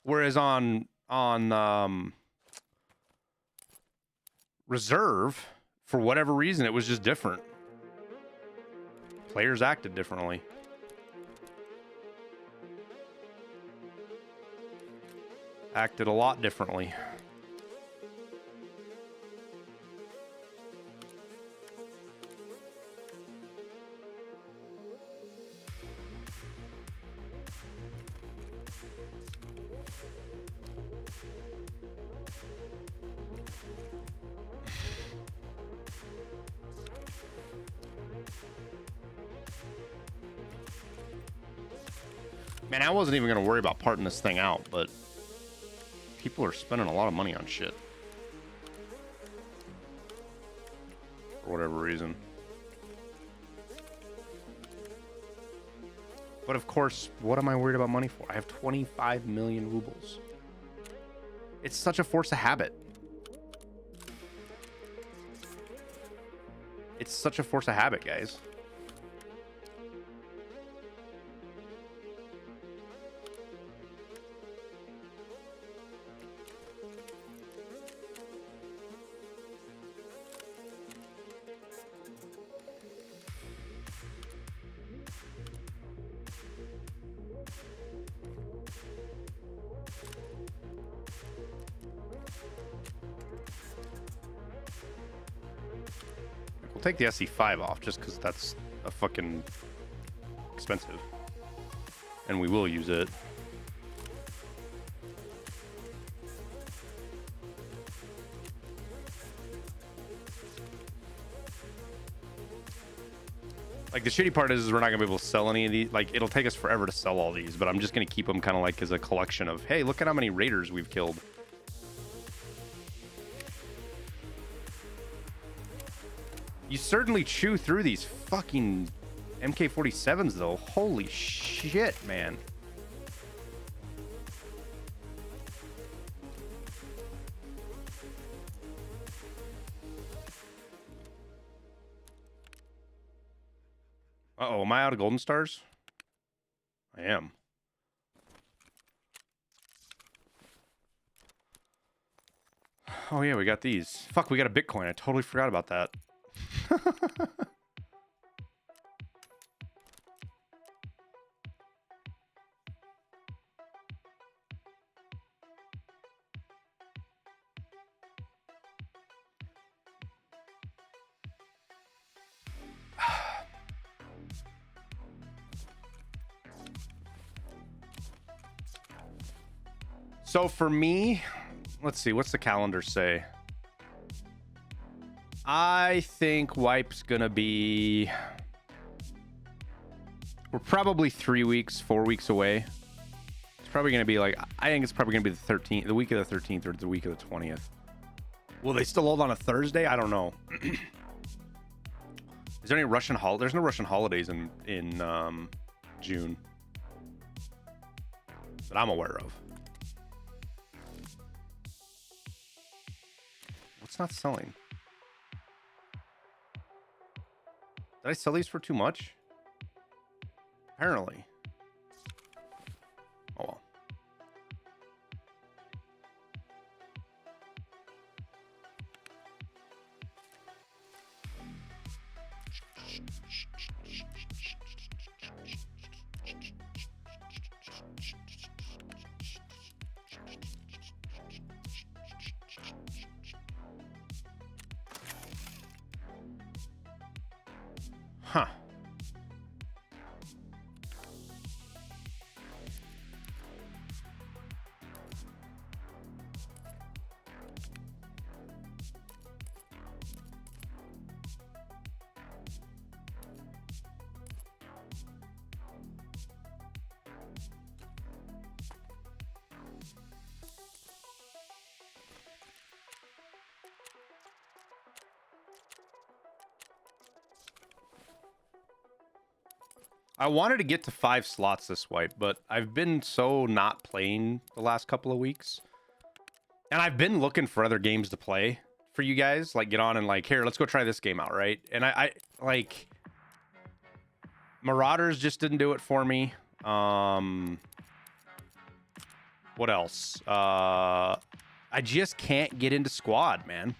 Whereas on reserve, for whatever reason, it was just different. Players acted differently. Acted a lot differently. Man, I wasn't even going to worry about parting this thing out, but people are spending a lot of money on shit. For whatever reason. But of course, what am I worried about money for? I have 25 million rubles. It's such a force of habit. It's such a force of habit, guys. We'll take the SC5 off just because that's a fucking expensive. And we will use it. Like, the shitty part is we're not gonna be able to sell any of these. Like, it'll take us forever to sell all these, but I'm just gonna keep them kind of like as a collection of, hey, look at how many raiders we've killed. You certainly chew through these fucking MK47s, though. Holy shit, man. Uh-oh, am I out of golden stars? I am. Oh, yeah, we got these. Fuck, we got a Bitcoin. I totally forgot about that. So for me, let's see, what's the calendar say? I think wipe's gonna be, we're probably 3 weeks, 4 weeks away. It's probably gonna be like, I think it's probably gonna be the 13th, the week of the 13th or the week of the 20th. Will they still hold on a Thursday? I don't know. Is there any Russian there's no Russian holidays in June that I'm aware of. What's not selling? Did I sell these for too much? Apparently. Oh well. Huh. I wanted to get to 5 slots this wipe, but I've been so not playing the last couple of weeks. And I've been looking for other games to play for you guys. Like, get on and like, here, let's go try this game out, right? And I like... Marauders just didn't do it for me. What else? I just can't get into squad, man.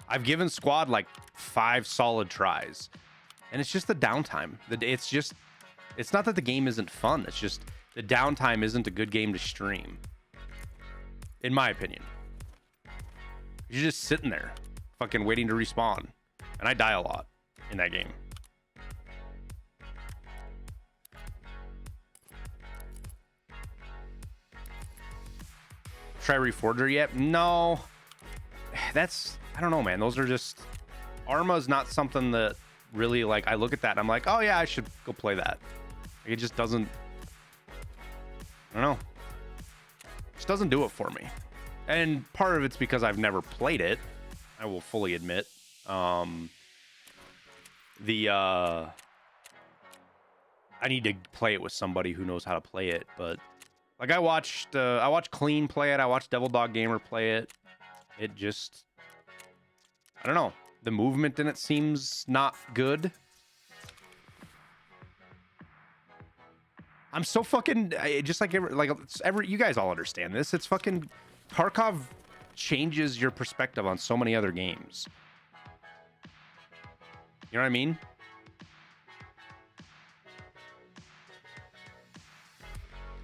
I've given squad like 5 solid tries. And it's just the downtime. It's just... It's not that the game isn't fun. It's just the downtime isn't a good game to stream. In my opinion. You're just sitting there, fucking waiting to respawn. And I die a lot in that game. Try Reforger yet? No. That's... I don't know, man. Those are just... Arma's not something that really, like, I look at that and I'm like, oh yeah, I should go play that. It just doesn't... I don't know. It just doesn't do it for me. And part of it's because I've never played it. I will fully admit. I need to play it with somebody who knows how to play it, but... Like, I watched Clean play it. I watched Devil Dog Gamer play it. It just... I don't know. The movement in it seems not good. I'm so fucking... Just like you guys all understand this. It's fucking... Tarkov changes your perspective on so many other games. You know what I mean?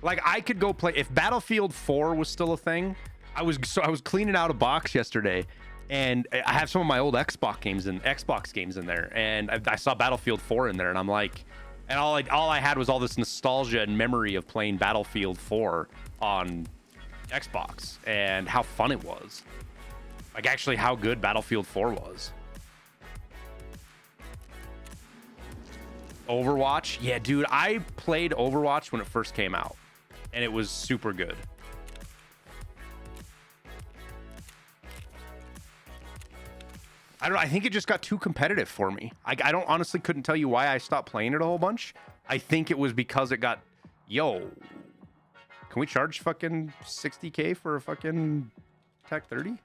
Like, I could go play... If Battlefield 4 was still a thing, I was cleaning out a box yesterday, and I have some of my old Xbox games in there, and I saw Battlefield 4 in there, and I'm like... And all I had was all this nostalgia and memory of playing Battlefield 4 on Xbox, and how fun it was. Like, actually how good Battlefield 4 was. Overwatch? Yeah, dude, I played Overwatch when it first came out, and it was super good. I don't know, I think it just got too competitive for me. I don't honestly couldn't tell you why I stopped playing it a whole bunch. I think it was because it got, yo, can we charge fucking 60K for a fucking Tech 30?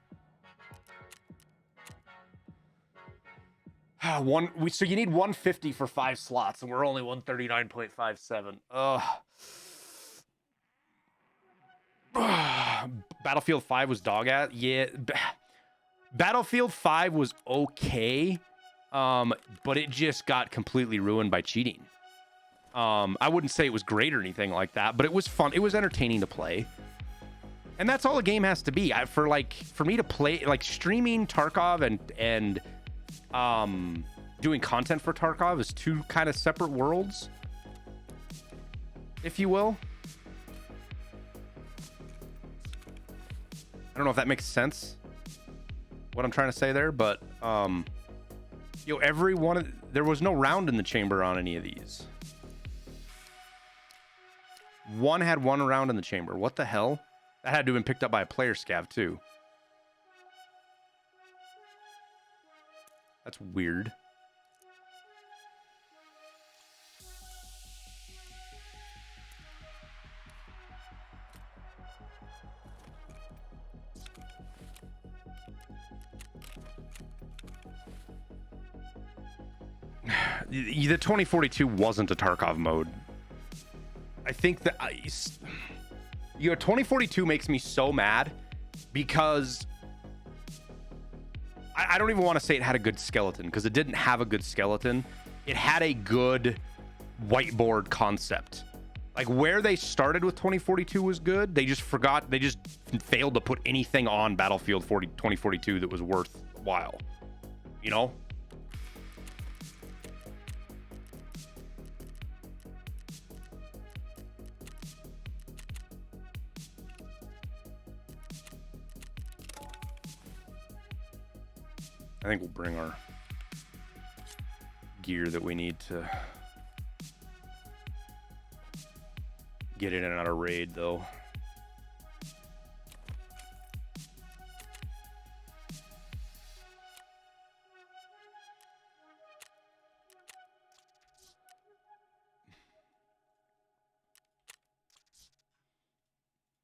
So you need 150 for 5 slots, and we're only 139.57. Battlefield 5 was dog ass. Yeah. Battlefield 5 was okay, but it just got completely ruined by cheating. I wouldn't say it was great or anything like that, but it was fun. It was entertaining to play. And that's all a game has to be. For me to play, like, streaming Tarkov and doing content for Tarkov is 2 kind of separate worlds, if you will. I don't know if that makes sense, what I'm trying to say there, but there was no round in the chamber on any of these. One had 1 round in the chamber. What the hell? That had to have been picked up by a player scav too. That's weird. The 2042 wasn't a Tarkov mode. I think that 2042 makes me so mad because I don't even want to say it had a good skeleton, because it didn't have a good skeleton. it had a good whiteboard concept. Like where they started with 2042 was good. They just failed to put anything on Battlefield 2042 that was worthwhile, you know? I think we'll bring our gear that we need to get in and out of raid, though.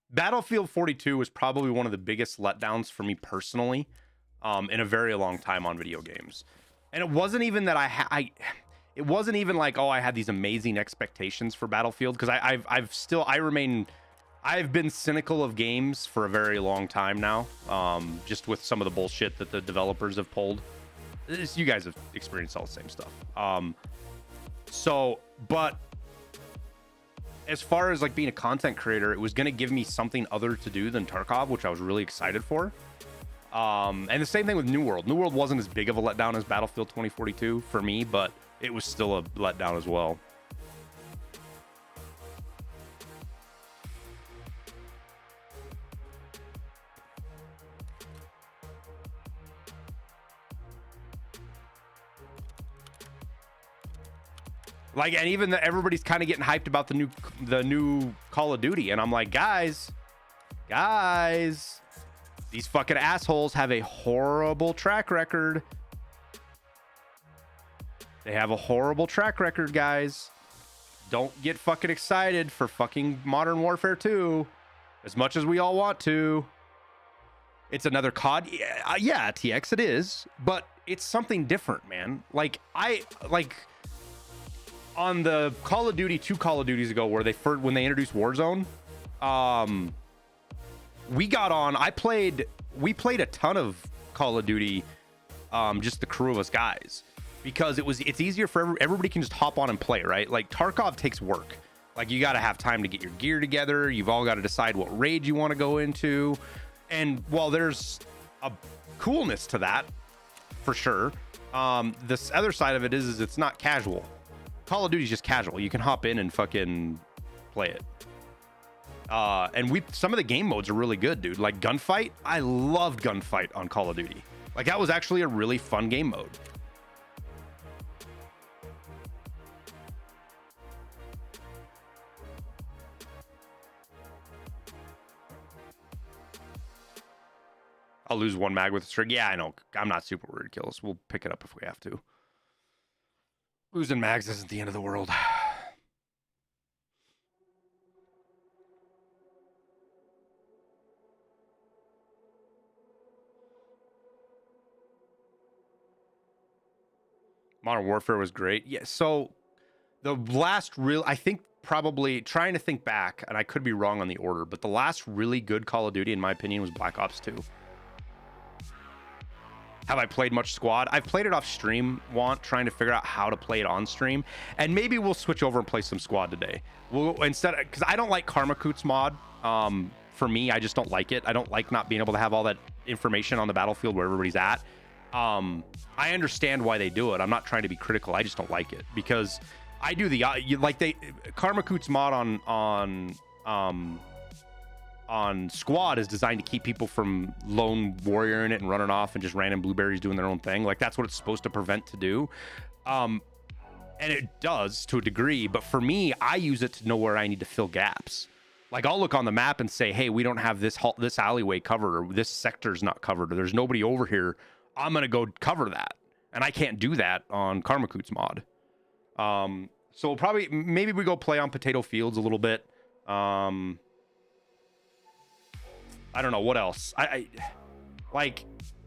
Battlefield 42 was probably one of the biggest letdowns for me personally in a very long time on video games. And it wasn't even that it wasn't even like, oh, I had these amazing expectations for Battlefield, because I've been cynical of games for a very long time now, just with some of the bullshit that the developers have pulled. You guys have experienced all the same stuff. But as far as like being a content creator, it was going to give me something other to do than Tarkov, which I was really excited for. And the same thing with New World. New World wasn't as big of a letdown as Battlefield 2042 for me, but it was still a letdown as well. Like, and even everybody's kind of getting hyped about the new Call of Duty, and I'm like, guys, these fucking assholes have a horrible track record. They have a horrible track record, guys. Don't get fucking excited for fucking Modern Warfare 2 as much as we all want to. It's another COD. Yeah, TX, it is, but it's something different, man. Like, on the Call of Duty, 2 Call of Duties ago, when they introduced Warzone, we played a ton of Call of Duty, just the crew of us guys, because it's easier for everybody can just hop on and play, right? Like Tarkov takes work. Like you got to have time to get your gear together. You've all got to decide what raid you want to go into. And while there's a coolness to that, for sure, this other side of it is it's not casual. Call of Duty is just casual. You can hop in and fucking play it. And some of the game modes are really good, dude. Like Gunfight. I love Gunfight on Call of Duty. Like that was actually a really fun game mode. I'll lose 1 mag with a string. Yeah, I know. I'm not super worried to kill us. We'll pick it up if we have to. Losing mags isn't the end of the world. Modern Warfare was great. Yeah, so the last I think probably trying to think back, and I could be wrong on the order, but the last really good Call of Duty, in my opinion, was Black Ops 2. Have I played much Squad? I've played it off stream, trying to figure out how to play it on stream, and maybe we'll switch over and play some Squad today. Because I don't like Karmakoot's mod. For me, I just don't like it. I don't like not being able to have all that information on the battlefield where everybody's at. I understand why they do it. I'm not trying to be critical. I just don't like it because I do Karmakoot's mod on Squad is designed to keep people from lone warrior in it and running off and just random blueberries doing their own thing. Like that's what it's supposed to prevent to do. And it does to a degree, but for me, I use it to know where I need to fill gaps. Like I'll look on the map and say, hey, we don't have this alleyway covered, or this sector's not covered, or there's nobody over here. I'm going to go cover that. And I can't do that on Karmakoot's mod. So maybe we go play on Potato Fields a little bit. I don't know what else. I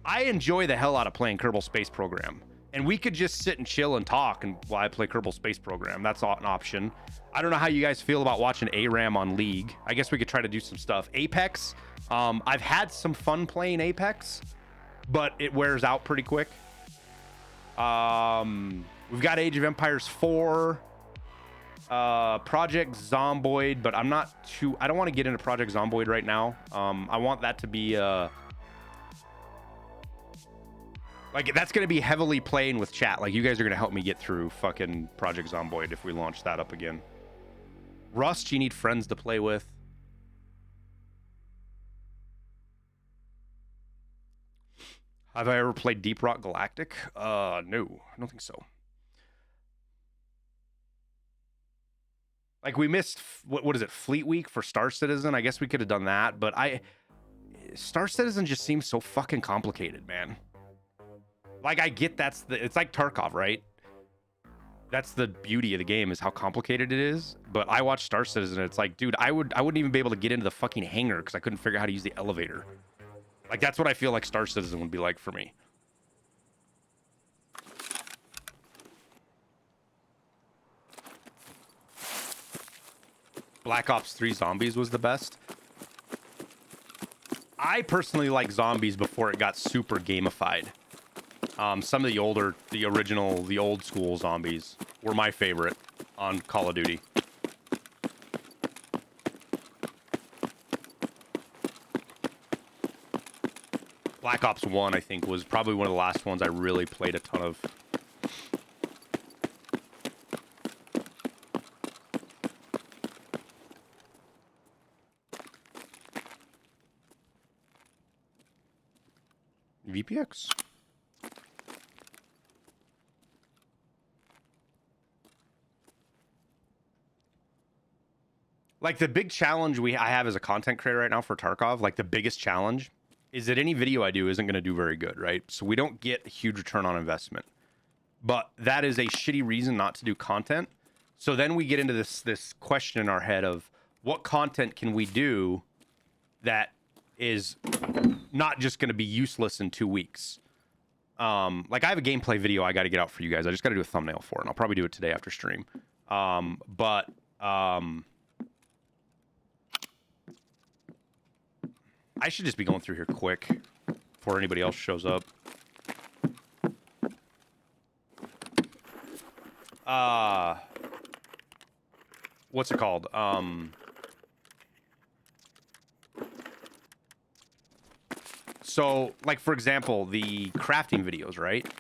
enjoy the hell out of playing Kerbal Space Program, and we could just sit and chill and talk and while I play Kerbal Space Program. That's an option. I don't know how you guys feel about watching ARAM on League. I guess we could try to do some stuff. Apex. I've had some fun playing Apex, but it wears out pretty quick. We've got Age of Empires 4, Project Zomboid, but I don't want to get into Project Zomboid right now. I want that to be like, that's going to be heavily playing with chat. Like, you guys are going to help me get through fucking Project Zomboid if we launch that up again. Rust, you need friends to play with. Have I ever played Deep Rock Galactic? No, I don't think so. Like, we missed, what is it, Fleet Week for Star Citizen? I guess we could have done that, but Star Citizen just seems so fucking complicated, man. Like, I get it's like Tarkov, right? That's the beauty of the game, is how complicated it is. But I watched Star Citizen, and it's like, dude, I wouldn't even be able to get into the fucking hangar because I couldn't figure out how to use the elevator. Like, that's what I feel like Star Citizen would be like for me. Black Ops 3 Zombies was the best. I personally like Zombies before it got super gamified. Some of the old school Zombies were my favorite on Call of Duty. Black Ops 1, I think, was probably one of the last ones I really played a ton of. VPX. Like, the big challenge I have as a content creator right now for Tarkov, like the biggest challenge is that any video I do isn't going to do very good, right? So we don't get a huge return on investment. But that is a shitty reason not to do content. So then we get into this question in our head of what content can we do that is not just going to be useless in 2 weeks. Like, I have a gameplay video I got to get out for you guys. I just got to do a thumbnail for it, and I'll probably do it today after stream. I should just be going through here quick before anybody else shows up. What's it called? So, like, for example, the crafting videos, right?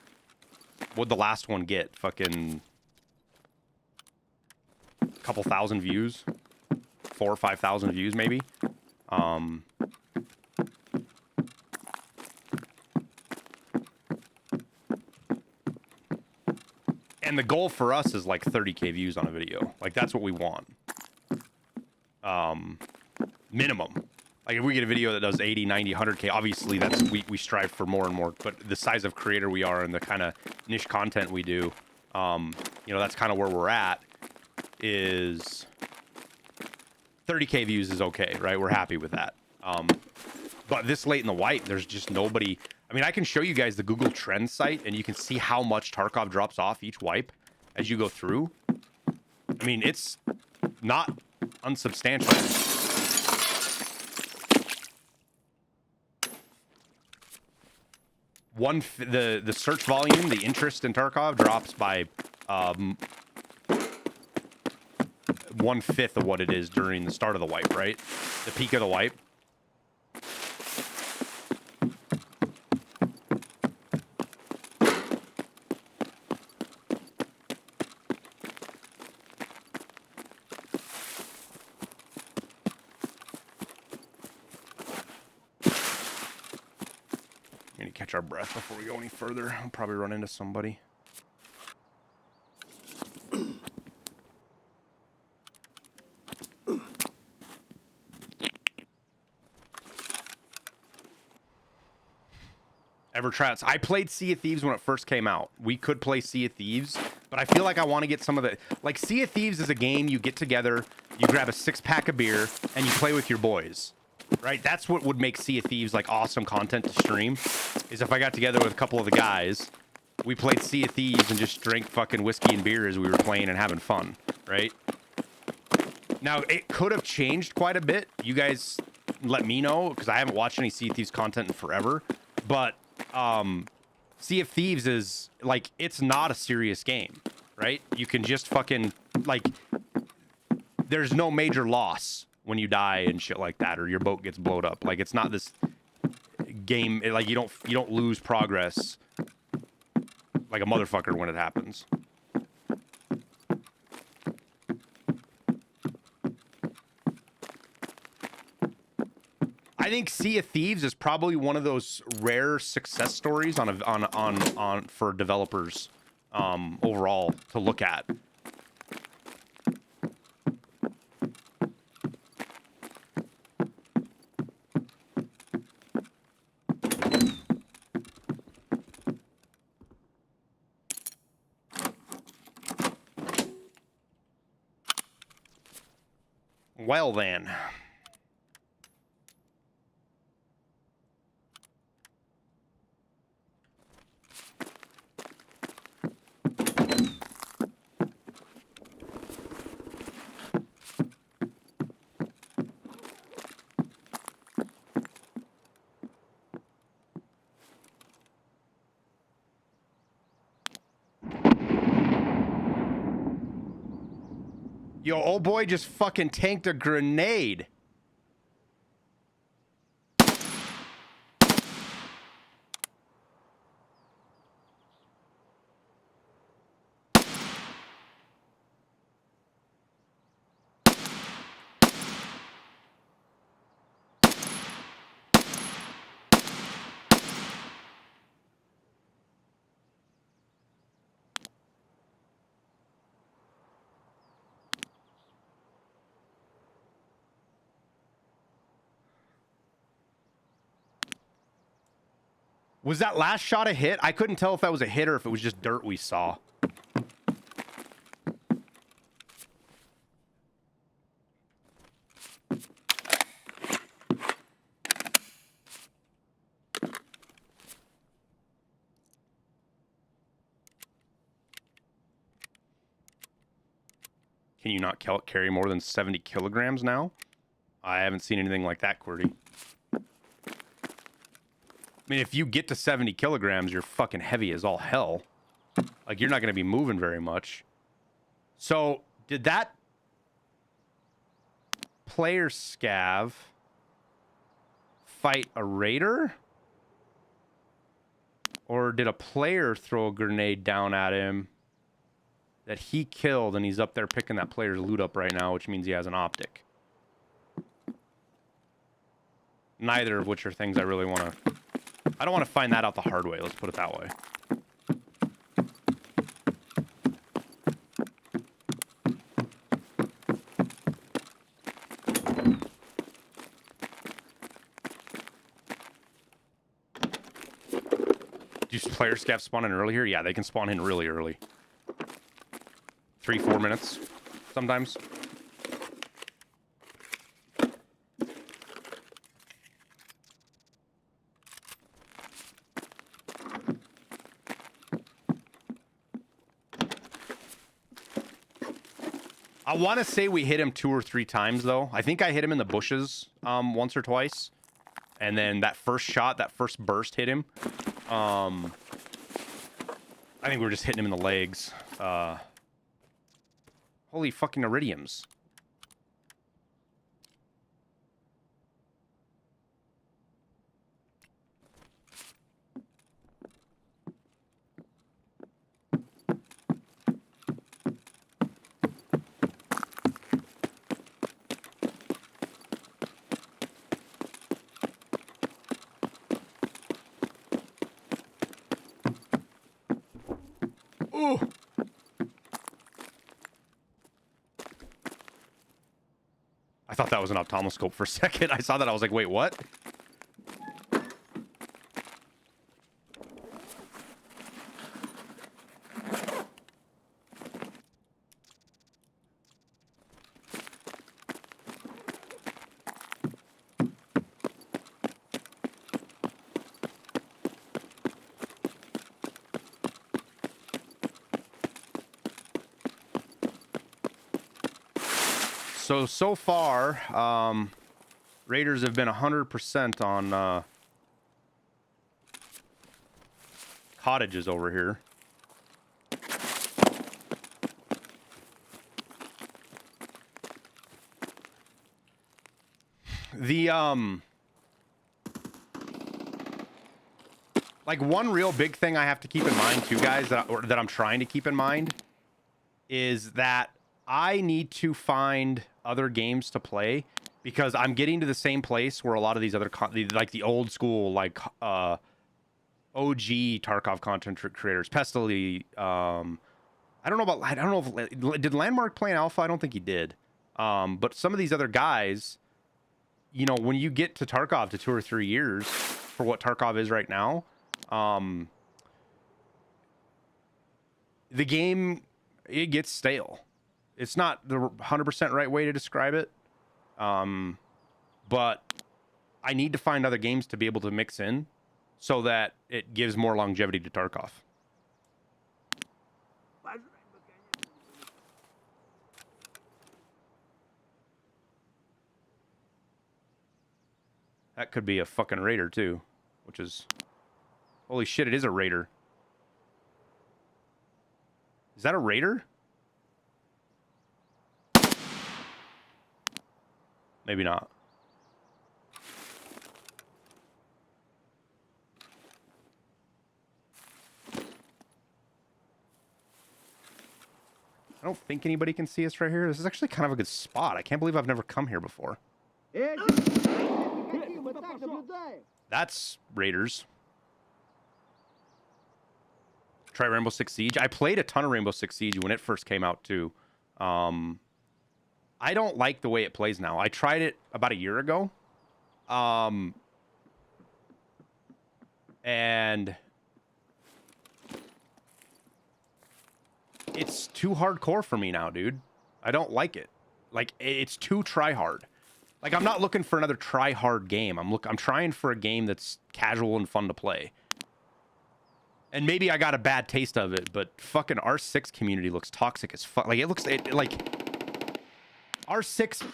What'd the last one get? Fucking a couple thousand views? 4,000 or 5,000 views, maybe? And the goal for us is like 30K views on a video. Like, that's what we want. Minimum. Like, if we get a video that does 80, 90, 100K, obviously that's we strive for more and more. But the size of creator we are and the kind of niche content we do, you know, that's kind of where we're at. Is 30K views is okay, right? We're happy with that. But this late in the wipe, there's just nobody. I mean, I can show you guys the Google Trends site, and you can see how much Tarkov drops off each wipe as you go through. I mean, it's not unsubstantial. The search volume, the interest in Tarkov drops by 1/5 of what it is during the start of the wipe, right? The peak of the wipe. Catch our breath before we go any further. I'll probably run into somebody. Ever tried? I played Sea of Thieves when it first came out. We could play Sea of Thieves, but I feel like I want to get some of the... Like, Sea of Thieves is a game you get together, you grab a 6-pack of beer, and you play with your boys. Right? That's what would make Sea of Thieves, like, awesome content to stream, is if I got together with a couple of the guys, we played Sea of Thieves and just drank fucking whiskey and beer as we were playing and having fun, right? Now, it could have changed quite a bit. You guys let me know, because I haven't watched any Sea of Thieves content in forever, but Sea of Thieves is like, it's not a serious game, right? You can just fucking like, there's no major loss when you die and shit like that, or your boat gets blown up. Like, it's not this game, like you don't lose progress like a motherfucker when it happens. I think Sea of Thieves is probably one of those rare success stories on for developers overall to look at. Well then. Yo, old boy just fucking tanked a grenade. Was that last shot a hit? I couldn't tell if that was a hit or if it was just dirt we saw. Can you not carry more than 70 kilograms now? I haven't seen anything like that, QWERTY. I mean, if you get to 70 kilograms, you're fucking heavy as all hell. Like, you're not going to be moving very much. So, did that player scav fight a raider? Or did a player throw a grenade down at him that he killed, and he's up there picking that player's loot up right now, which means he has an optic? Neither of which are things I really want to... I don't want to find that out the hard way, let's put it that way. Do player scavs spawn in early here? Yeah, they can spawn in really early. 3-4 minutes, sometimes. I want to say we hit him 2 or 3 times, though. I think I hit him in the bushes once or twice. And then that first shot, that first burst hit him. I think we were just hitting him in the legs. Holy fucking iridiums. Ooh. I thought that was an ophthalmoscope for a second. I saw that. I was like, wait, what? So far, Raiders have been 100% on cottages over here. The like one real big thing I have to keep in mind too, guys, that I'm trying to keep in mind is that I need to find other games to play because I'm getting to the same place where a lot of these other like the old school like OG Tarkov content creators, Pestily, I don't know if did Landmark play an alpha? I don't think he did. But some of these other guys, you know, when you get to Tarkov to 2 or 3 years for what Tarkov is right now, the game, it gets stale. It's not the 100% right way to describe it. But I need to find other games to be able to mix in so that it gives more longevity to Tarkov. That could be a fucking raider too, which is... Holy shit, it is a raider. Is that a raider? Maybe not. I don't think anybody can see us right here. This is actually kind of a good spot. I can't believe I've never come here before. That's raiders. Try Rainbow Six Siege. I played a ton of Rainbow Six Siege when it first came out too. I don't like the way it plays now. I tried it about a year ago. And it's too hardcore for me now, dude. I don't like it. Like, it's too try hard. Like, I'm not looking for another try hard game. I'm trying for a game that's casual and fun to play. And maybe I got a bad taste of it, but fucking R6 community looks toxic as fuck. Like, like R6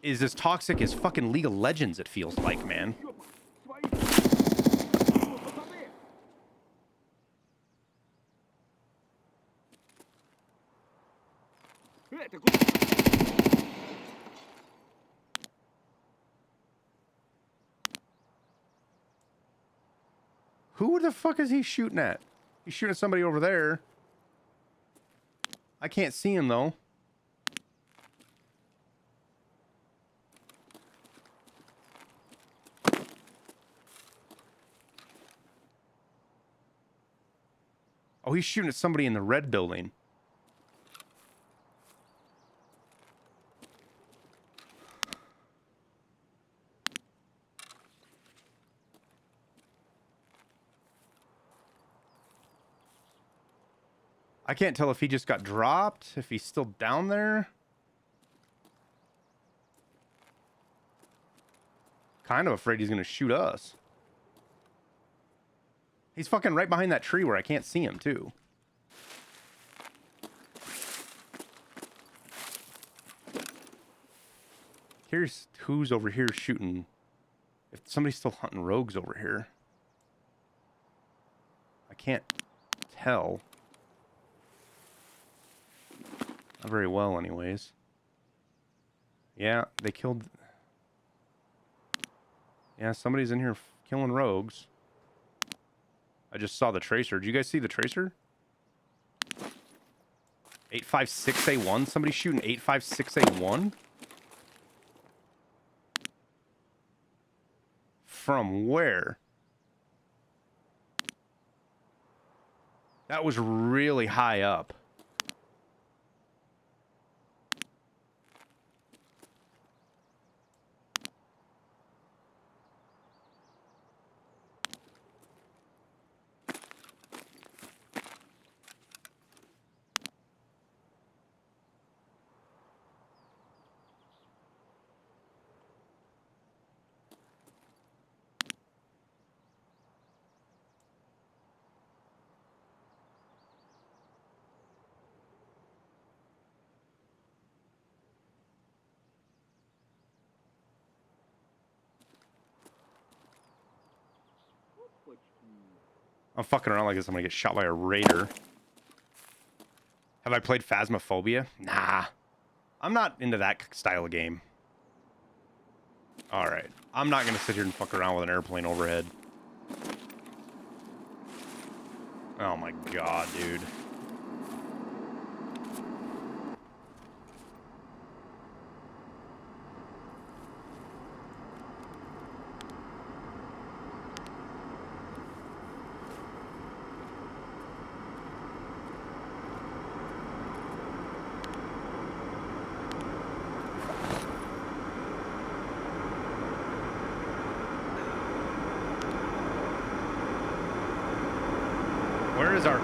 is as toxic as fucking League of Legends, it feels like, man. Who the fuck is he shooting at? He's shooting at somebody over there. I can't see him, though. Oh, he's shooting at somebody in the red building. I can't tell if he just got dropped, if he's still down there. Kind of afraid he's going to shoot us. He's fucking right behind that tree where I can't see him, too. Here's who's over here shooting. If somebody's still hunting rogues over here. I can't tell. Not very well, anyways. Yeah, they killed... Yeah, somebody's in here killing rogues. I just saw the tracer. Did you guys see the tracer? 856A1? Somebody shooting 856A1? From where? That was really high up. I'm fucking around like this, I'm gonna get shot by a raider. Have I played Phasmophobia? Nah. I'm not into that style of game. Alright. I'm not gonna sit here and fuck around with an airplane overhead. Oh my god, dude. Where is our...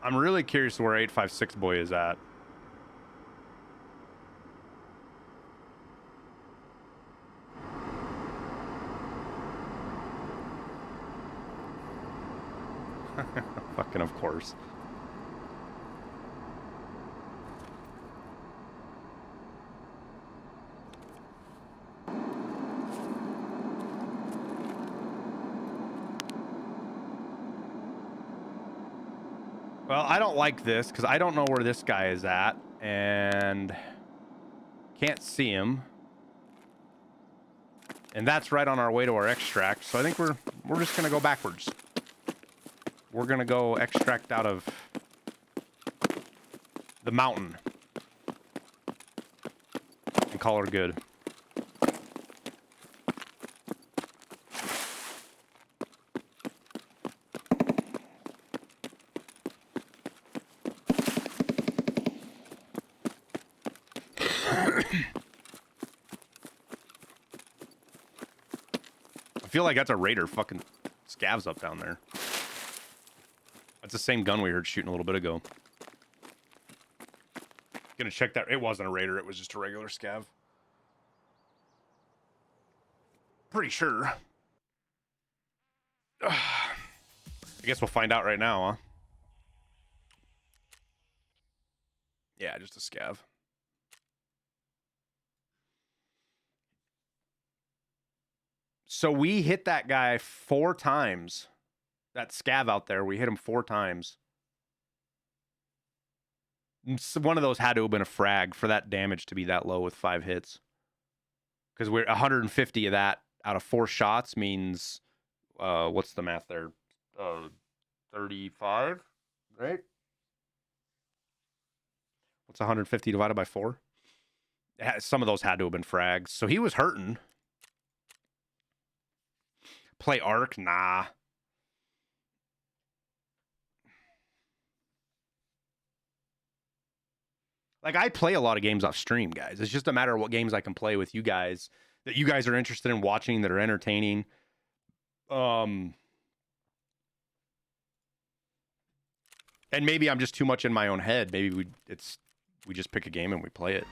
I'm really curious where 856 boy is at. Fucking of course. Well, I don't like this because I don't know where this guy is at and can't see him. And that's right on our way to our extract. So I think we're just gonna go backwards. We're gonna go extract out of the mountain and call her good. I feel like that's a raider fucking scavs up down there. That's the same gun we heard shooting a little bit ago. Gonna check that. It wasn't a raider, it was just a regular scav. Pretty sure. I guess we'll find out right now, huh? Yeah, just a scav. So we hit that guy 4 times. That scav out there, we hit him 4 times. So one of those had to have been a frag for that damage to be that low with 5 hits. Because we're 150 of that out of 4 shots means, what's the math there? 35, right? What's 150 divided by 4? Some of those had to have been frags. So he was hurting. Play arc? Nah. Like, I play a lot of games off stream, guys. It's just a matter of what games I can play with you guys that you guys are interested in watching, that are entertaining. And maybe I'm just too much in my own head. Maybe we just pick a game and we play it.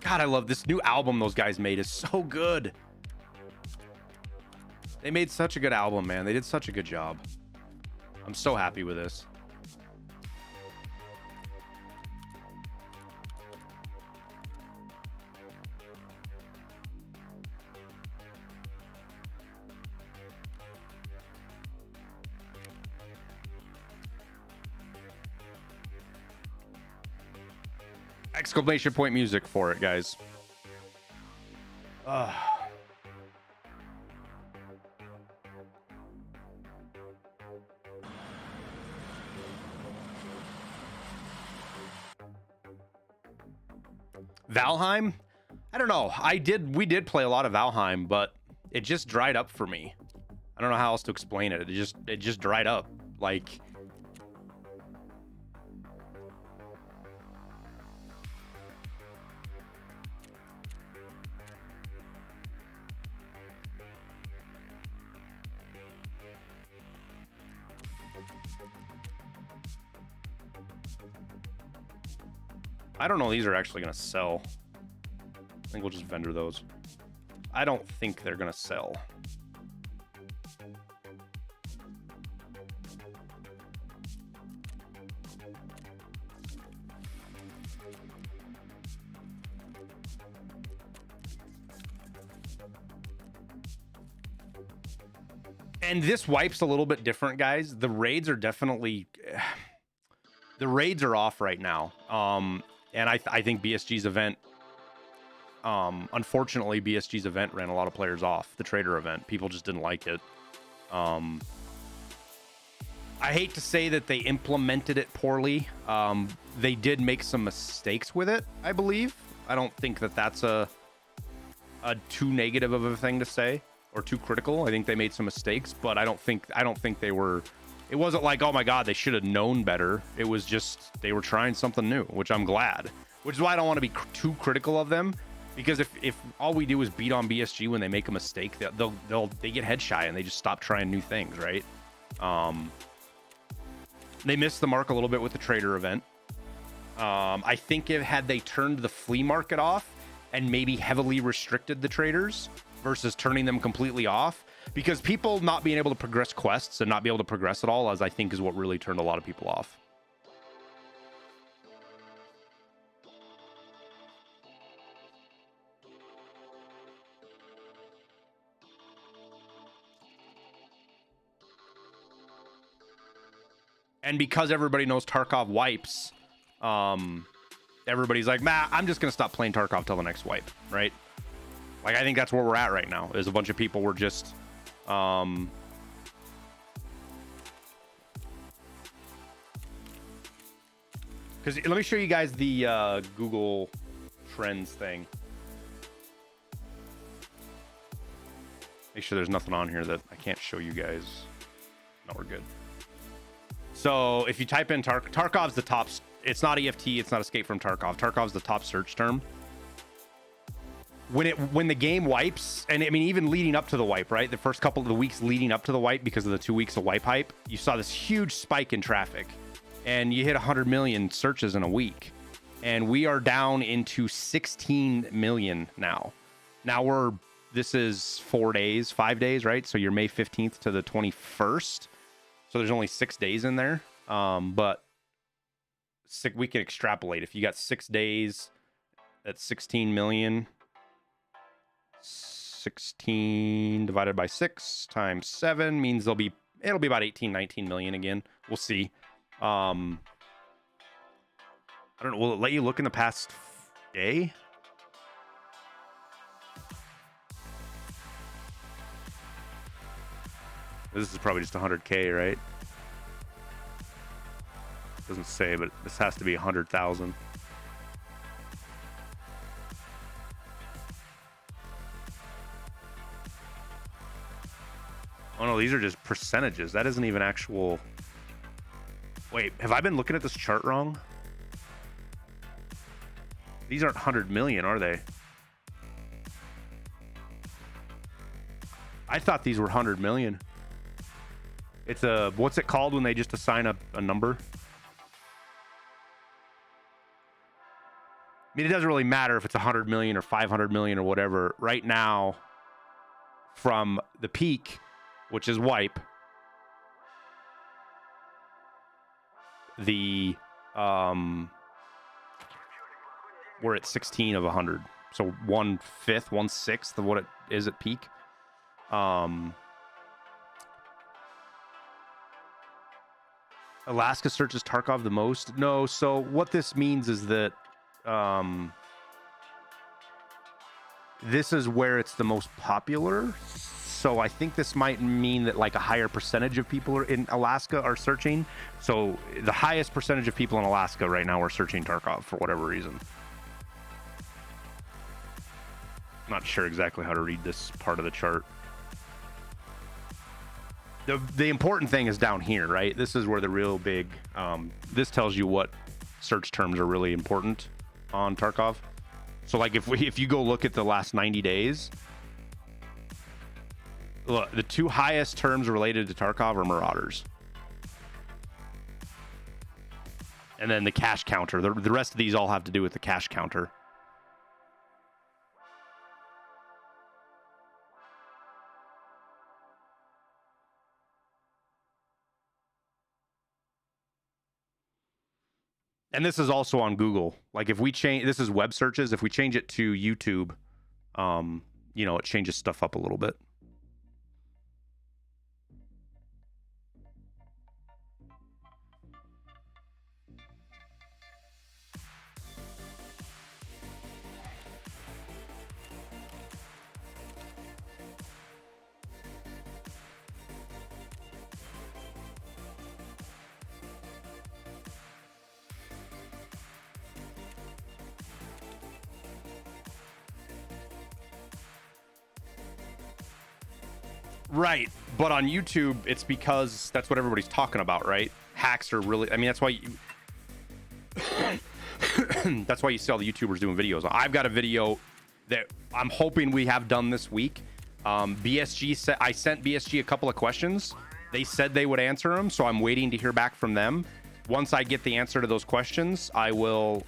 God, I love this new album those guys made. Is so good. They made such a good album, man. They did such a good job. I'm so happy with this. Exclamation point music for it, guys. Valheim? I don't know. We did play a lot of Valheim, but it just dried up for me. I don't know how else to explain it. It just dried up. Like, I don't know these are actually going to sell. I think we'll just vendor those. I don't think they're going to sell. And this wipe's a little bit different, guys. The raids are definitely the raids are off right now. And I think BSG's event, unfortunately, BSG's event ran a lot of players off. The trader event, people just didn't like it. I hate to say that they implemented it poorly. They did make some mistakes with it, I believe. I don't think that that's a too negative of a thing to say or too critical. I think they made some mistakes, but I don't think they were. It wasn't like, oh my god, they should have known better. It was just they were trying something new, which I'm glad. Which is why I don't want to be too critical of them, because if all we do is beat on BSG when they make a mistake, they get head shy and they just stop trying new things, right? They missed the mark a little bit with the trader event. I think had they turned the flea market off and maybe heavily restricted the traders versus turning them completely off, because people not being able to progress quests and not be able to progress at all, as I think is what really turned a lot of people off. And because everybody knows Tarkov wipes, everybody's like, nah, I'm just going to stop playing Tarkov till the next wipe, right? Like, I think that's where we're at right now, is a bunch of people were just... because let me show you guys the Google Trends thing. Make sure there's nothing on here that I can't show you guys. No, we're good. So if you type in Tarkov's the top, it's not EFT, it's not Escape from Tarkov. Tarkov's the top search term. When the game wipes, and I mean even leading up to the wipe, right? The first couple of the weeks leading up to the wipe, because of the 2 weeks of wipe hype, you saw this huge spike in traffic, and you hit 100 million searches in a week, and we are down into 16 million now. Now this is 5 days, right? So you're May 15th to the 21st. So there's only 6 days in there. But we can extrapolate. If you got 6 days, that's 16 million. 16 divided by 6 times 7 means it'll be about 18, 19 million again. We'll see. I don't know. Will it let you look in the past day? This is probably just 100K, right? Doesn't say, but this has to be 100,000. Oh no, these are just percentages. That isn't even actual... Wait, have I been looking at this chart wrong? These aren't 100 million, are they? I thought these were 100 million. It's a... What's it called when they just assign a number? I mean, it doesn't really matter if it's 100 million or 500 million or whatever. Right now, from the peak, which is wipe, we're at 16 of 100. So 1/5, 1/6 of what it is at peak. Alaska searches Tarkov the most. No, so what this means is that this is where it's the most popular. So I think this might mean that like a higher percentage of people in Alaska are searching. So the highest percentage of people in Alaska right now are searching Tarkov for whatever reason. Not sure exactly how to read this part of the chart. The important thing is down here, right? This is where the real big, this tells you what search terms are really important on Tarkov. So like if you go look at the last 90 days, look, the 2 highest terms related to Tarkov are Marauders. And then the cash counter. The rest of these all have to do with the cash counter. And this is also on Google. Like if we change, this is web searches. If we change it to YouTube, you know, it changes stuff up a little bit. Right. But on YouTube, it's because that's what everybody's talking about, right? Hacks are really, I mean, that's why that's why you see all the YouTubers doing videos. I've got a video that I'm hoping we have done this week. BSG said, I sent BSG a couple of questions. They said they would answer them, so I'm waiting to hear back from them. Once I get the answer to those questions, I will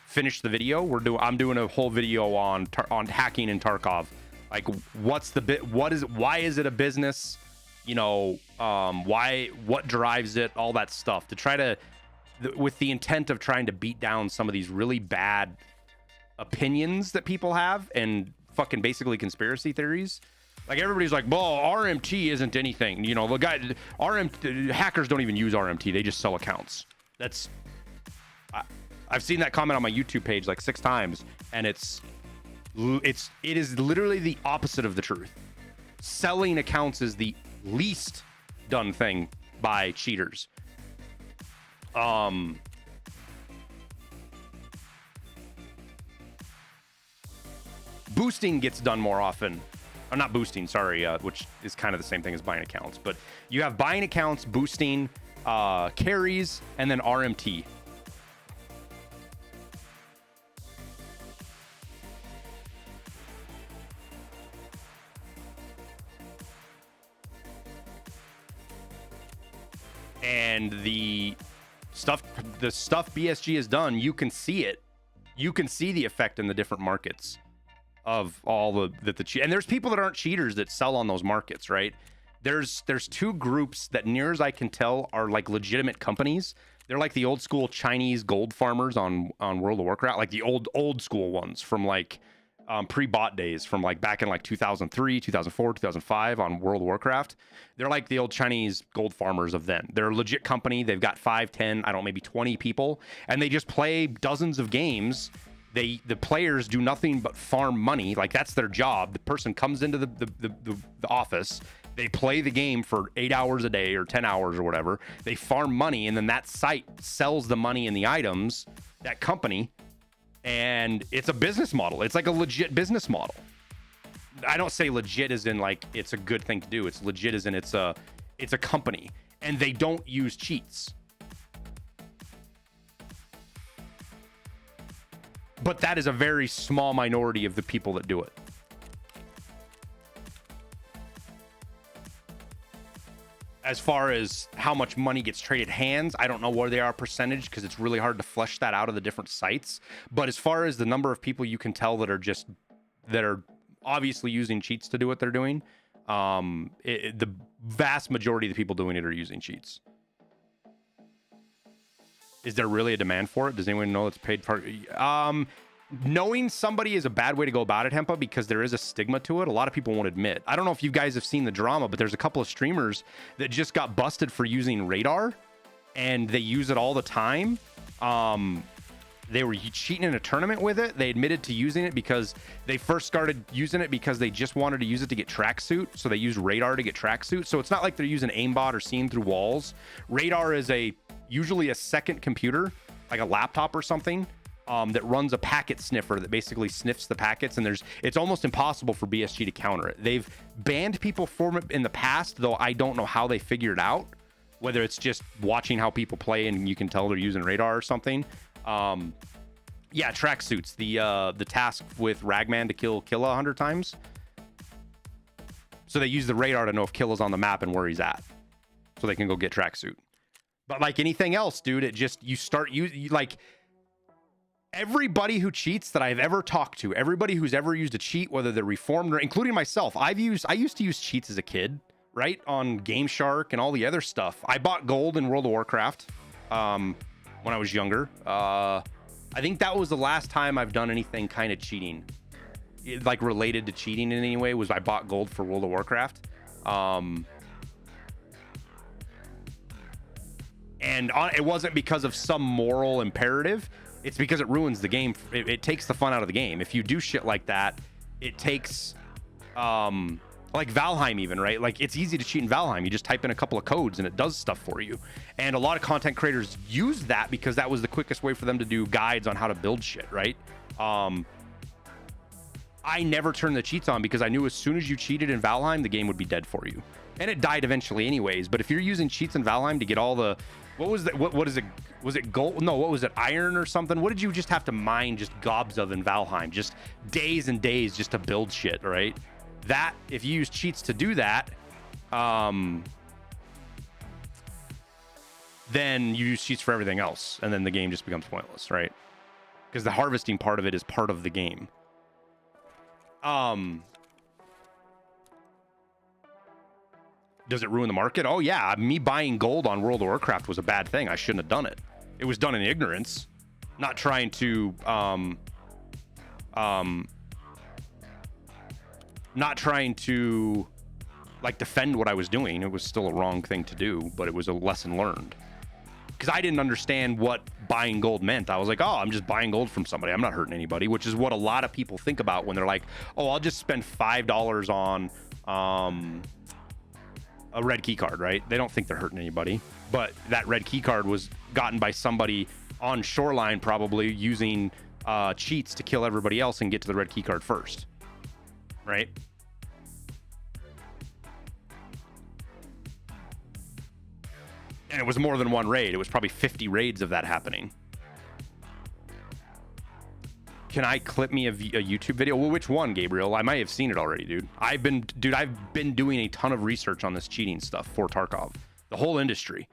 finish the video. I'm doing a whole video on hacking in Tarkov. Like, why is it a business? You know, what drives it? All that stuff to try to, with the intent of trying to beat down some of these really bad opinions that people have and fucking basically conspiracy theories. Like, everybody's like, well, RMT isn't anything. You know, the guy, hackers don't even use RMT. They just sell accounts. I've seen that comment on my YouTube page like 6 times, and it is literally the opposite of the truth. Selling accounts is the least done thing by cheaters. Boosting gets done more often. Or not boosting, sorry, which is kind of the same thing as buying accounts. But you have buying accounts, boosting, carries, and then RMT. And the stuff BSG has done, you can see it. You can see the effect in the different markets of all the cheat. And there's people that aren't cheaters that sell on those markets, right? There's 2 groups that, near as I can tell, are like legitimate companies. They're like the old school Chinese gold farmers on World of Warcraft, like the old school ones from like pre-bot days, from like back in like 2003, 2004, 2005 on World of Warcraft. They're like the old Chinese gold farmers of then. They're a legit company. They've got 5, 10, I don't know, maybe 20 people, and they just play dozens of games. The players do nothing but farm money. Like, that's their job. The person comes into the office. They play the game for 8 hours a day or 10 hours or whatever. They farm money, and then that site sells the money and the items, that company, and it's a business model. It's like a legit business model. I don't say legit as in like it's a good thing to do. It's legit as in it's a company, and they don't use cheats. But that is a very small minority of the people that do it. As far as how much money gets traded hands, I don't know where they are percentage, because it's really hard to flesh that out of the different sites. But as far as the number of people you can tell that are obviously using cheats to do what they're doing, the vast majority of the people doing it are using cheats. Is there really a demand for it? Does anyone know it's paid for? Knowing somebody is a bad way to go about it, Hempa, because there is a stigma to it. A lot of people won't admit. I don't know if you guys have seen the drama, but there's a couple of streamers that just got busted for using radar, and they use it all the time. They were cheating in a tournament with it. They admitted to using it because they first started using it because they just wanted to use it to get tracksuit. So they used radar to get tracksuit. So it's not like they're using aimbot or seeing through walls. Radar is usually a second computer, like a laptop or something, that runs a packet sniffer that basically sniffs the packets. And it's almost impossible for BSG to counter it. They've banned people from it in the past, though I don't know how they figured it out, whether it's just watching how people play and you can tell they're using radar or something. Yeah, tracksuits. The task with Ragman to kill Killa 100 times. So they use the radar to know if Killa's on the map and where he's at, so they can go get tracksuit. But like anything else, dude, like everybody who cheats that I've ever talked to, everybody who's ever used a cheat, whether they're reformed or including myself, I used to use cheats as a kid, right? On Game Shark and all the other stuff. I bought gold in World of Warcraft when I was younger. I think that was the last time I've done anything kind of cheating, like related to cheating in any way, was I bought gold for World of Warcraft. It wasn't because of some moral imperative. It's because it ruins the game. It takes the fun out of the game. If you do shit like that, it takes, like Valheim even, right? Like, it's easy to cheat in Valheim. You just type in a couple of codes and it does stuff for you. And a lot of content creators use that because that was the quickest way for them to do guides on how to build shit, right? I never turned the cheats on because I knew as soon as you cheated in Valheim, the game would be dead for you. And it died eventually anyways. But if you're using cheats in Valheim to get all the, what was that? What is it? Was it gold? No, what was it? Iron or something? What did you just have to mine just gobs of in Valheim? Just days and days just to build shit, right? That, if you use cheats to do that, then you use cheats for everything else. And then the game just becomes pointless, right? Because the harvesting part of it is part of the game. Does it ruin the market? Oh yeah, me buying gold on World of Warcraft was a bad thing. I shouldn't have done it. It was done in ignorance, not trying to not trying to like defend what I was doing. It was still a wrong thing to do, but it was a lesson learned. Because I didn't understand what buying gold meant. I was like, oh, I'm just buying gold from somebody. I'm not hurting anybody, which is what a lot of people think about when they're like, oh, I'll just spend $5 on a red key card, right? They don't think they're hurting anybody. But that red key card was gotten by somebody on Shoreline, probably using cheats to kill everybody else and get to the red key card first, right? And it was more than one raid. It was probably 50 raids of that happening. Can I clip me a YouTube video? Well, which one, Gabriel? I might have seen it already, dude. I've been doing a ton of research on this cheating stuff for Tarkov. The whole industry.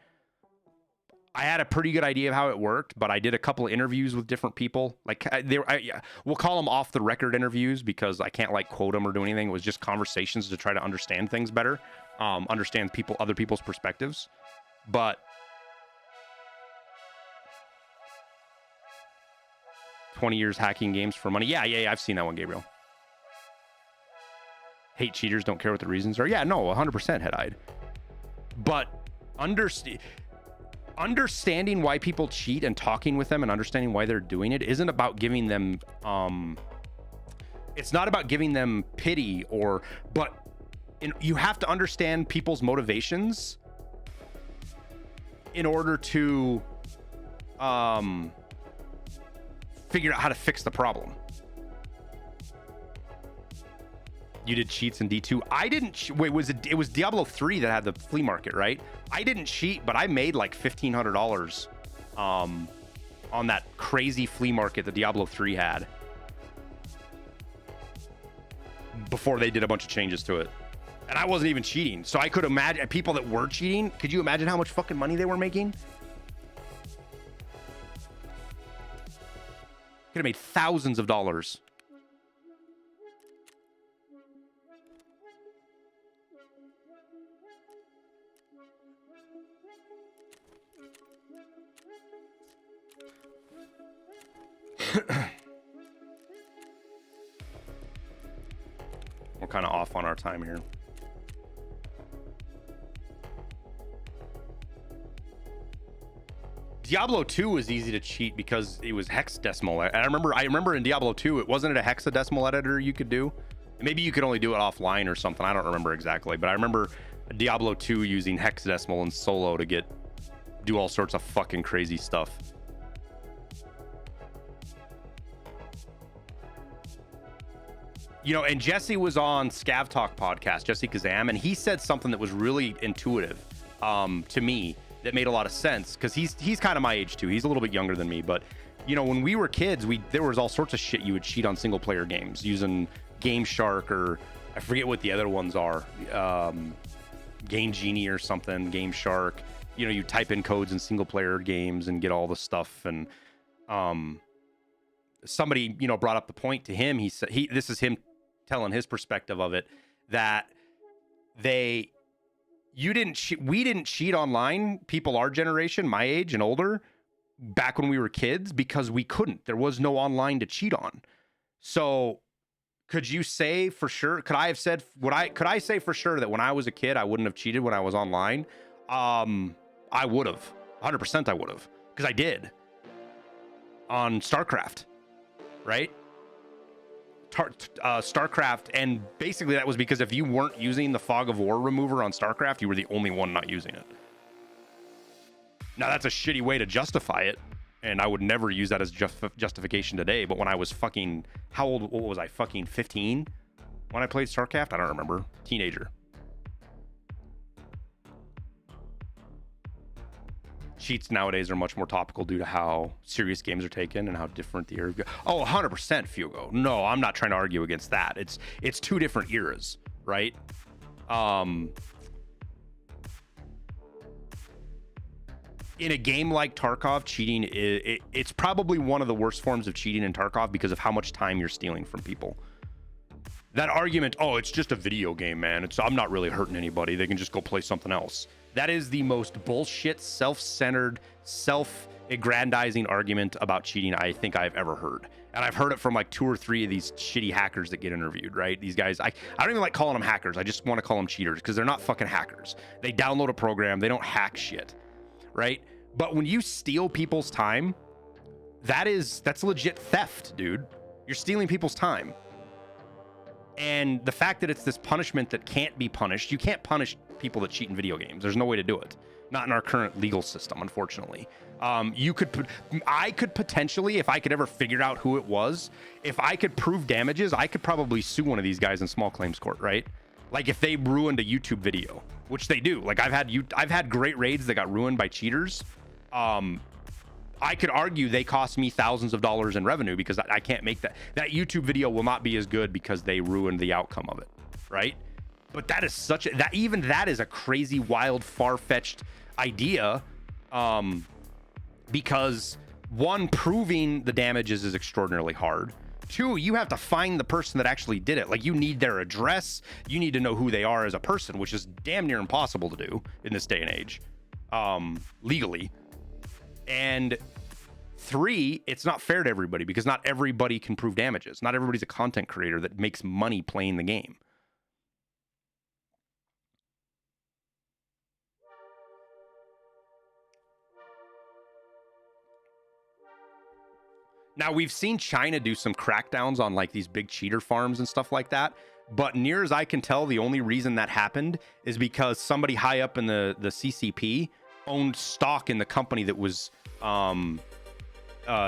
I had a pretty good idea of how it worked, but I did a couple of interviews with different people. Like we'll call them off the record interviews because I can't like quote them or do anything. It was just conversations to try to understand things better, understand other people's perspectives. But 20 years hacking games for money. Yeah, I've seen that one, Gabriel. Hate cheaters, don't care what the reasons are. Yeah, no, 100% head-eyed. But understanding why people cheat and talking with them and understanding why they're doing it isn't about giving them it's not about giving them pity but you have to understand people's motivations in order to figure out how to fix the problem. You did cheats in D2. I didn't wait, it was Diablo 3 that had the flea market, right? I didn't cheat, but I made like $1,500 on that crazy flea market that Diablo 3 had before they did a bunch of changes to it. And I wasn't even cheating. So I could imagine people that were cheating. Could you imagine how much fucking money they were making? Could have made thousands of dollars. We're kind of off on our time here. Diablo 2 was easy to cheat because it was hexadecimal. I remember in Diablo 2, wasn't it a hexadecimal editor you could do? Maybe you could only do it offline or something. I don't remember exactly, but I remember Diablo 2 using hexadecimal and solo to do all sorts of fucking crazy stuff. You know, and Jesse was on Scav Talk podcast, Jesse Kazam, and he said something that was really intuitive to me that made a lot of sense, because he's kind of my age too. He's a little bit younger than me, but you know, when we were kids, there was all sorts of shit you would cheat on single player games using Game Shark, or I forget what the other ones are, Game Genie or something, Game Shark. You know, you type in codes in single player games and get all the stuff. And somebody, you know, brought up the point to him. He said this is him telling his perspective of it, that we didn't cheat online, people our generation, my age and older, back when we were kids, because we couldn't. There was no online to cheat on. So could you say for sure, could I say for sure that when I was a kid I wouldn't have cheated when I was online? I would have. 100% I would have, because I did on StarCraft, right? StarCraft, and basically that was because if you weren't using the Fog of War remover on StarCraft, you were the only one not using it. Now that's a shitty way to justify it, and I would never use that as justification today. But when I was fucking, how old? What was I? Fucking 15 when I played StarCraft. I don't remember. Teenager. Cheats nowadays are much more topical due to how serious games are taken and how different the era. Oh, 100% Fugo. No, I'm not trying to argue against that. It's two different eras, right? In a game like Tarkov, cheating it's probably one of the worst forms of cheating in Tarkov because of how much time you're stealing from people. That argument, oh, it's just a video game, man. I'm not really hurting anybody. They can just go play something else. That is the most bullshit, self-centered, self-aggrandizing argument about cheating I think I've ever heard. And I've heard it from like 2 or 3 of these shitty hackers that get interviewed, right? These guys, I don't even like calling them hackers. I just want to call them cheaters because they're not fucking hackers. They download a program. They don't hack shit, right? But when you steal people's time, that's legit theft, dude. You're stealing people's time. And the fact that it's this punishment that can't be punished, you can't punish people that cheat in video games. There's no way to do it. Not in our current legal system, unfortunately. I could potentially, if I could ever figure out who it was, if I could prove damages, I could probably sue one of these guys in small claims court, right? Like if they ruined a YouTube video, which they do. Like I've had great raids that got ruined by cheaters. I could argue they cost me thousands of dollars in revenue because I can't make that YouTube video will not be as good because they ruined the outcome of it, right? But that is that is a crazy, wild, far-fetched idea, because one, proving the damages is extraordinarily hard. 2, you have to find the person that actually did it. Like you need their address, you need to know who they are as a person, which is damn near impossible to do in this day and age, legally. And 3, it's not fair to everybody because not everybody can prove damages. Not everybody's a content creator that makes money playing the game. Now, we've seen China do some crackdowns on like these big cheater farms and stuff like that. But near as I can tell, the only reason that happened is because somebody high up in the CCP owned stock in the company that was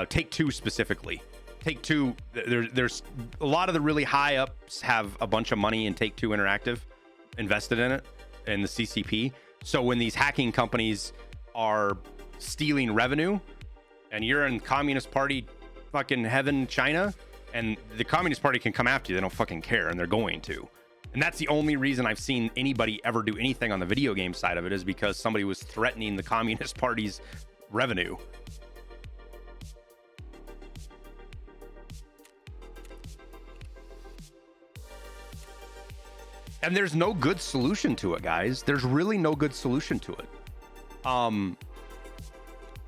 Take-Two specifically. Take-Two, there's a lot of the really high ups have a bunch of money in Take-Two Interactive invested in it, in the CCP. So when these hacking companies are stealing revenue and you're in Communist Party fucking heaven, China, and the Communist Party can come after you, they don't fucking care, and they're going to. And that's the only reason I've seen anybody ever do anything on the video game side of it, is because somebody was threatening the Communist Party's revenue. And there's no good solution to it, guys. There's really no good solution to it.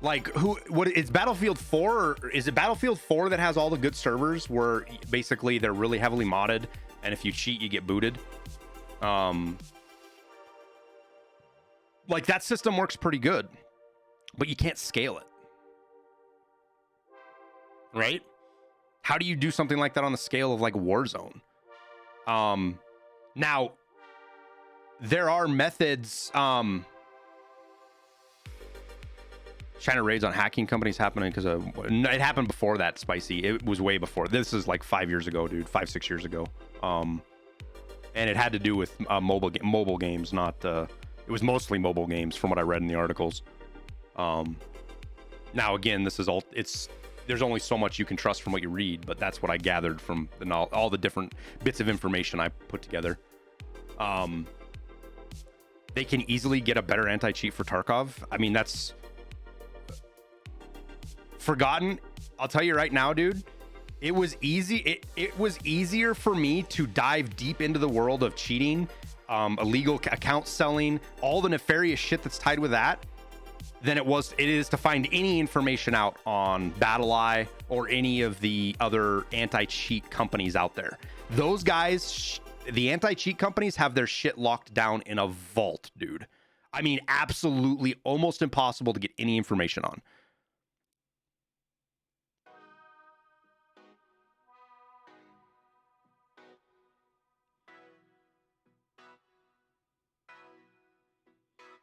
Like what is Battlefield 4, or is it Battlefield 4 that has all the good servers where basically they're really heavily modded, and if you cheat you get booted? Like that system works pretty good, but you can't scale it, right? How do you do something like that on the scale of like Warzone? Now there are methods. China raids on hacking companies happening because it happened before that, Spicy. It was way before. This is like 5 years ago, dude. 5-6 years ago. And it had to do with mobile games, not it was mostly mobile games from what I read in the articles. Now again, this is there's only so much you can trust from what you read, but that's what I gathered from all the different bits of information I put together. They can easily get a better anti-cheat for Tarkov. I mean, that's Forgotten. I'll tell you right now, dude, it was easy. It was easier for me to dive deep into the world of cheating, illegal account selling, all the nefarious shit that's tied with that, than it is to find any information out on BattleEye or any of the other anti-cheat companies out there. Those guys, the anti-cheat companies, have their shit locked down in a vault, dude. I mean, absolutely almost impossible to get any information on.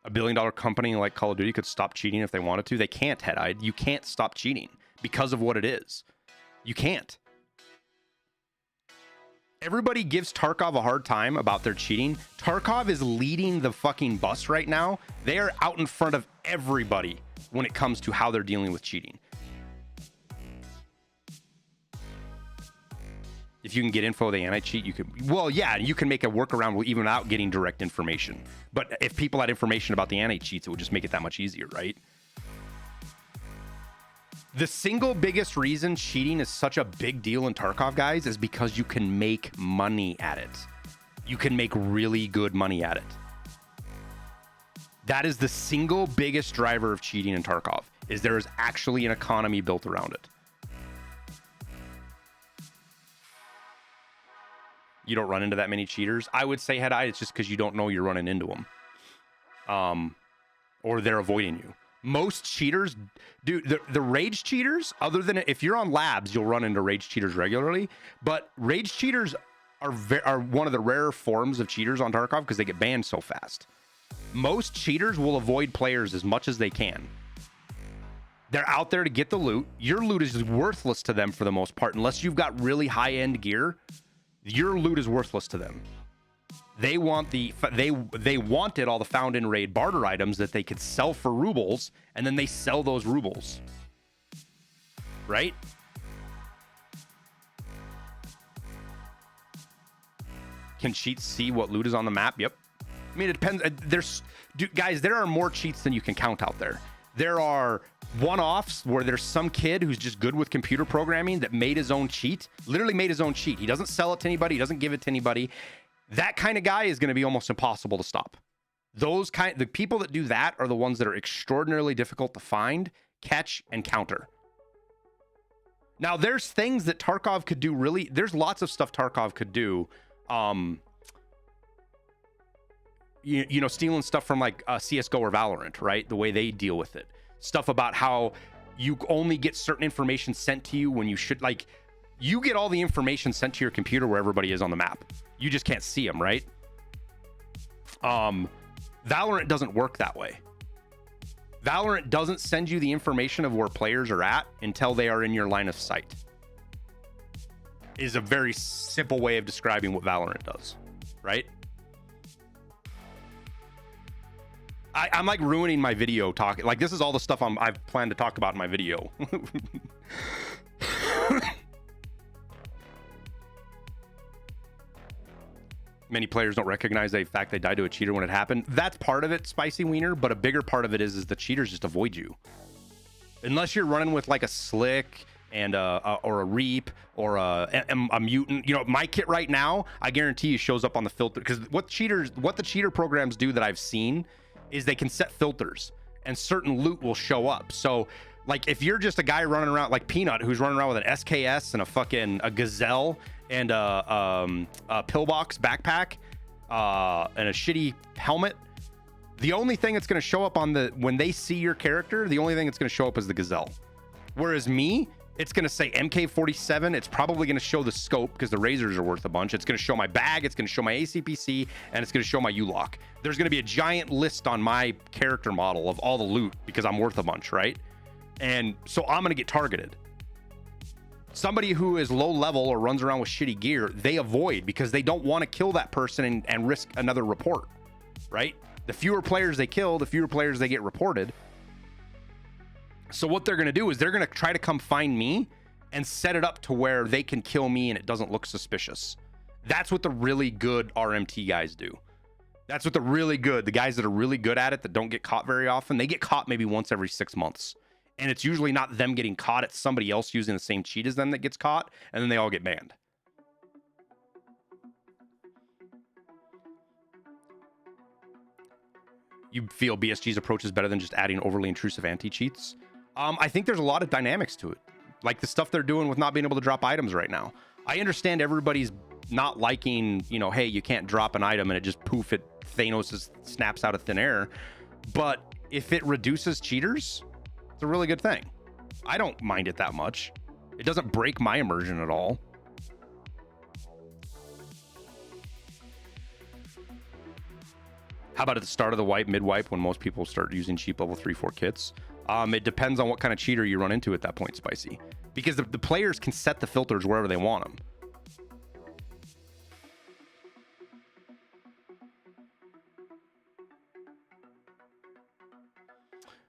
A billion-dollar company like Call of Duty could stop cheating if they wanted to. They can't, Head-Eyed. You can't stop cheating because of what it is. You can't. Everybody gives Tarkov a hard time about their cheating. Tarkov is leading the fucking bus right now. They are out in front of everybody when it comes to how they're dealing with cheating. If you can get info, they anti-cheat, you can, well, yeah, you can make a workaround even without getting direct information. But if people had information about the anti-cheats, it would just make it that much easier, right? The single biggest reason cheating is such a big deal in Tarkov, guys, is because you can make money at it. You can make really good money at it. That is the single biggest driver of cheating in Tarkov, is there is actually an economy built around it. You don't run into that many cheaters. I would say, Head-Eyed, it's just because you don't know you're running into them. Or they're avoiding you. Most cheaters, dude, the rage cheaters, other than if you're on labs, you'll run into rage cheaters regularly. But rage cheaters are one of the rarer forms of cheaters on Tarkov because they get banned so fast. Most cheaters will avoid players as much as they can. They're out there to get the loot. Your loot is worthless to them for the most part, unless you've got really high-end gear. Your loot is worthless to them. They want they wanted all the found in raid barter items that they could sell for rubles, and then they sell those rubles. Right? Can cheats see what loot is on the map? Yep. I mean, it depends. Guys, there are more cheats than you can count out there. There are one-offs where there's some kid who's just good with computer programming that made his own cheat, literally made his own cheat. He doesn't sell it to anybody. He doesn't give it to anybody. That kind of guy is going to be almost impossible to stop. The people that do that are the ones that are extraordinarily difficult to find, catch, and counter. Now, there's things that Tarkov could do really. There's lots of stuff Tarkov could do. You know, stealing stuff from like CSGO or Valorant, right? The way they deal with it. Stuff about how you only get certain information sent to you when you should, like, you get all the information sent to your computer where everybody is on the map. You just can't see them, right? Valorant doesn't work that way. Valorant doesn't send you the information of where players are at until they are in your line of sight. Is a very simple way of describing what Valorant does, right? I'm like ruining my video talking. Like, this is all the stuff I've planned to talk about in my video. Many players don't recognize the fact they died to a cheater when it happened. That's part of it, Spicy Wiener, but a bigger part of it is the cheaters just avoid you. Unless you're running with like a Slick and or a Reap or a Mutant. You know, my kit right now, I guarantee you shows up on the filter, because what the cheater programs do that I've seen is they can set filters and certain loot will show up. So like if you're just a guy running around like Peanut, who's running around with an SKS and a Gazelle and a pillbox backpack and a shitty helmet, the only thing that's going to show up when they see your character, the only thing that's going to show up is the Gazelle. Whereas me, it's going to say MK47. It's probably going to show the scope because the razors are worth a bunch. It's going to show my bag. It's going to show my ACPC, and it's going to show my U-lock. There's going to be a giant list on my character model of all the loot because I'm worth a bunch, right? And so I'm going to get targeted. Somebody who is low level or runs around with shitty gear, they avoid because they don't want to kill that person and risk another report, right? The fewer players they kill, the fewer players they get reported. So what they're going to do is they're going to try to come find me and set it up to where they can kill me and it doesn't look suspicious. That's what the really good RMT guys do. That's what the guys that are really good at it, that don't get caught very often, they get caught maybe once every 6 months. And it's usually not them getting caught, it's somebody else using the same cheat as them that gets caught, and then they all get banned. You feel BSG's approach is better than just adding overly intrusive anti-cheats? I think there's a lot of dynamics to it. Like the stuff they're doing with not being able to drop items right now. I understand everybody's not liking, you know, hey, you can't drop an item and it just poof, Thanos snaps out of thin air. But if it reduces cheaters, it's a really good thing. I don't mind it that much. It doesn't break my immersion at all. How about at the start of the wipe, mid-wipe, when most people start using cheap level 3, 4 kits? It depends on what kind of cheater you run into at that point, Spicy. Because the players can set the filters wherever they want them.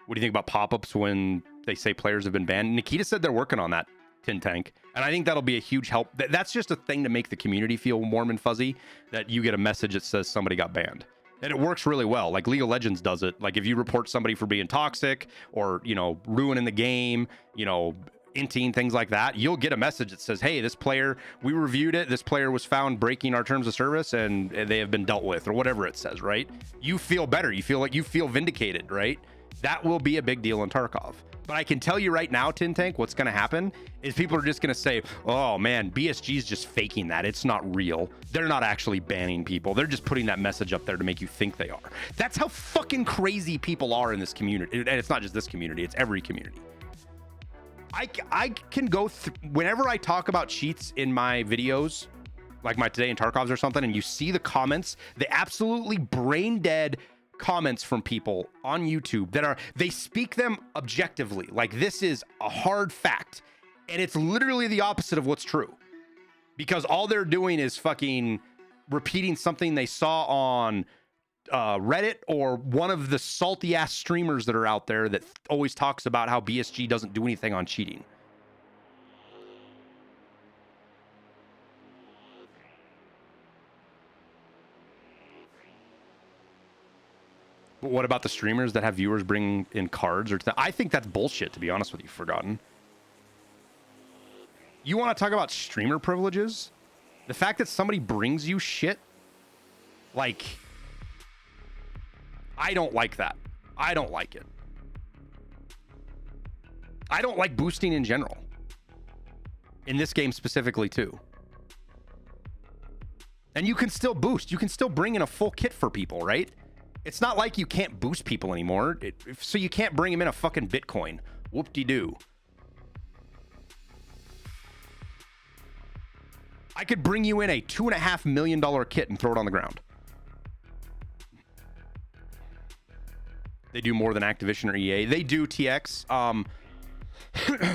What do you think about pop-ups when they say players have been banned? Nikita said they're working on that, Tin Tank. And I think that'll be a huge help. That's just a thing to make the community feel warm and fuzzy, that you get a message that says somebody got banned. And it works really well. Like League of Legends does it. Like if you report somebody for being toxic or, you know, ruining the game, you know, inting, things like that, you'll get a message that says, hey, this player, we reviewed it. This player was found breaking our terms of service and they have been dealt with, or whatever it says, right? You feel better. You feel like you feel vindicated, right? That will be a big deal in Tarkov. But I can tell you right now, Tin Tank, what's going to happen is people are just going to say, oh man, BSG's just faking that. It's not real. They're not actually banning people. They're just putting that message up there to make you think they are. That's how fucking crazy people are in this community. And it's not just this community, it's every community. I can go whenever I talk about cheats in my videos, like my Today in Tarkovs or something, and you see the comments, the absolutely brain dead comments from people on YouTube that they speak them objectively, like this is a hard fact, and it's literally the opposite of what's true, because all they're doing is fucking repeating something they saw on Reddit or one of the salty ass streamers that are out there that always talks about how BSG doesn't do anything on cheating. But what about the streamers that have viewers bring in cards? I think that's bullshit, to be honest with you, Forgotten. You want to talk about streamer privileges? The fact that somebody brings you shit? Like, I don't like that. I don't like it. I don't like boosting in general. In this game specifically, too. And you can still boost. You can still bring in a full kit for people, right? It's not like you can't boost people anymore. So you can't bring them in a fucking Bitcoin. Whoop-de-doo. I could bring you in a $2.5 million kit and throw it on the ground. They do more than Activision or EA. They do, TX.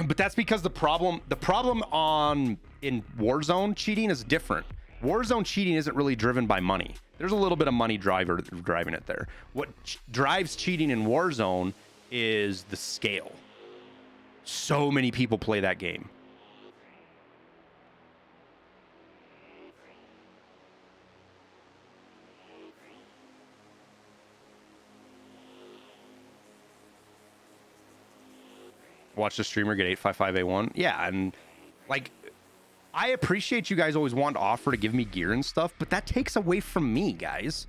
But that's because the problem in Warzone cheating is different. Warzone cheating isn't really driven by money. There's a little bit of money driving it there. What drives cheating in Warzone is the scale. So many people play that game. Watch the streamer get 855A1. Yeah, and like, I appreciate you guys always want to offer to give me gear and stuff, but that takes away from me, guys.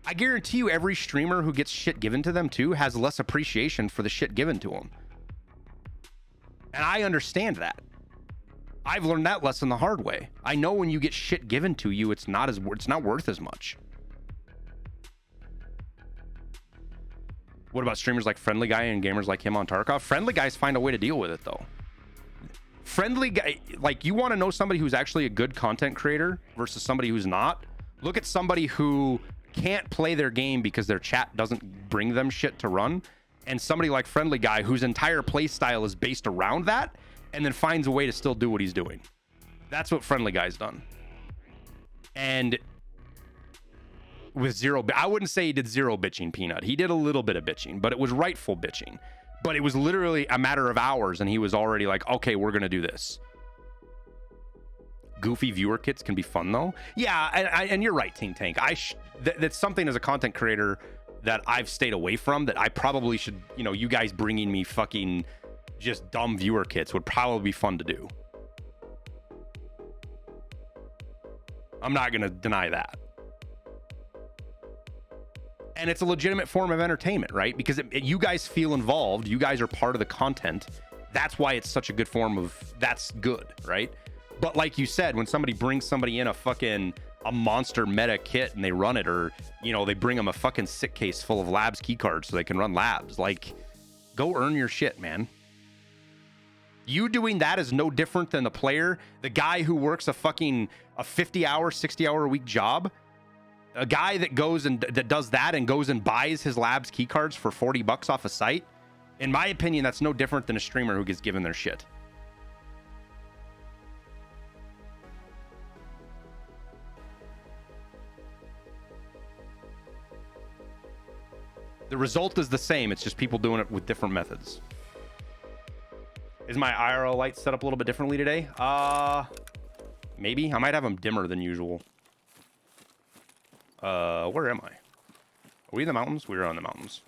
I guarantee you every streamer who gets shit given to them too has less appreciation for the shit given to them. And I understand that. I've learned that lesson the hard way. I know when you get shit given to you, it's not worth as much. What about streamers like Friendly Guy and gamers like him on Tarkov? Friendly Guys find a way to deal with it though. Friendly Guy, like, you want to know somebody who's actually a good content creator versus somebody who's not? Look at somebody who can't play their game because their chat doesn't bring them shit to run, and somebody like Friendly Guy whose entire play style is based around that and then finds a way to still do what he's doing. That's what Friendly Guy's done. And with zero, I wouldn't say he did zero bitching, Peanut. He did a little bit of bitching, but it was rightful bitching. But it was literally a matter of hours, and he was already like, okay, we're going to do this. Goofy viewer kits can be fun, though. Yeah, and you're right, Ting Tank. That's something as a content creator that I've stayed away from, that I probably should, you know, you guys bringing me fucking just dumb viewer kits would probably be fun to do. I'm not going to deny that. And it's a legitimate form of entertainment, right? Because you guys feel involved. You guys are part of the content. That's why it's such a good form of, that's good, right? But like you said, when somebody brings somebody in a monster meta kit and they run it, or, you know, they bring them a fucking sick case full of labs key cards so they can run labs, like, go earn your shit, man. You doing that is no different than the guy who works a 50-hour, 60-hour a week job, A guy that goes and that does that and goes and buys his labs key cards for 40 bucks off a site, in my opinion, that's no different than a streamer who gets given their shit. The result is the same. It's just people doing it with different methods. Is my IRL light set up a little bit differently today? Maybe. I might have them dimmer than usual. Where am I? Are we in the mountains? We're on the mountains.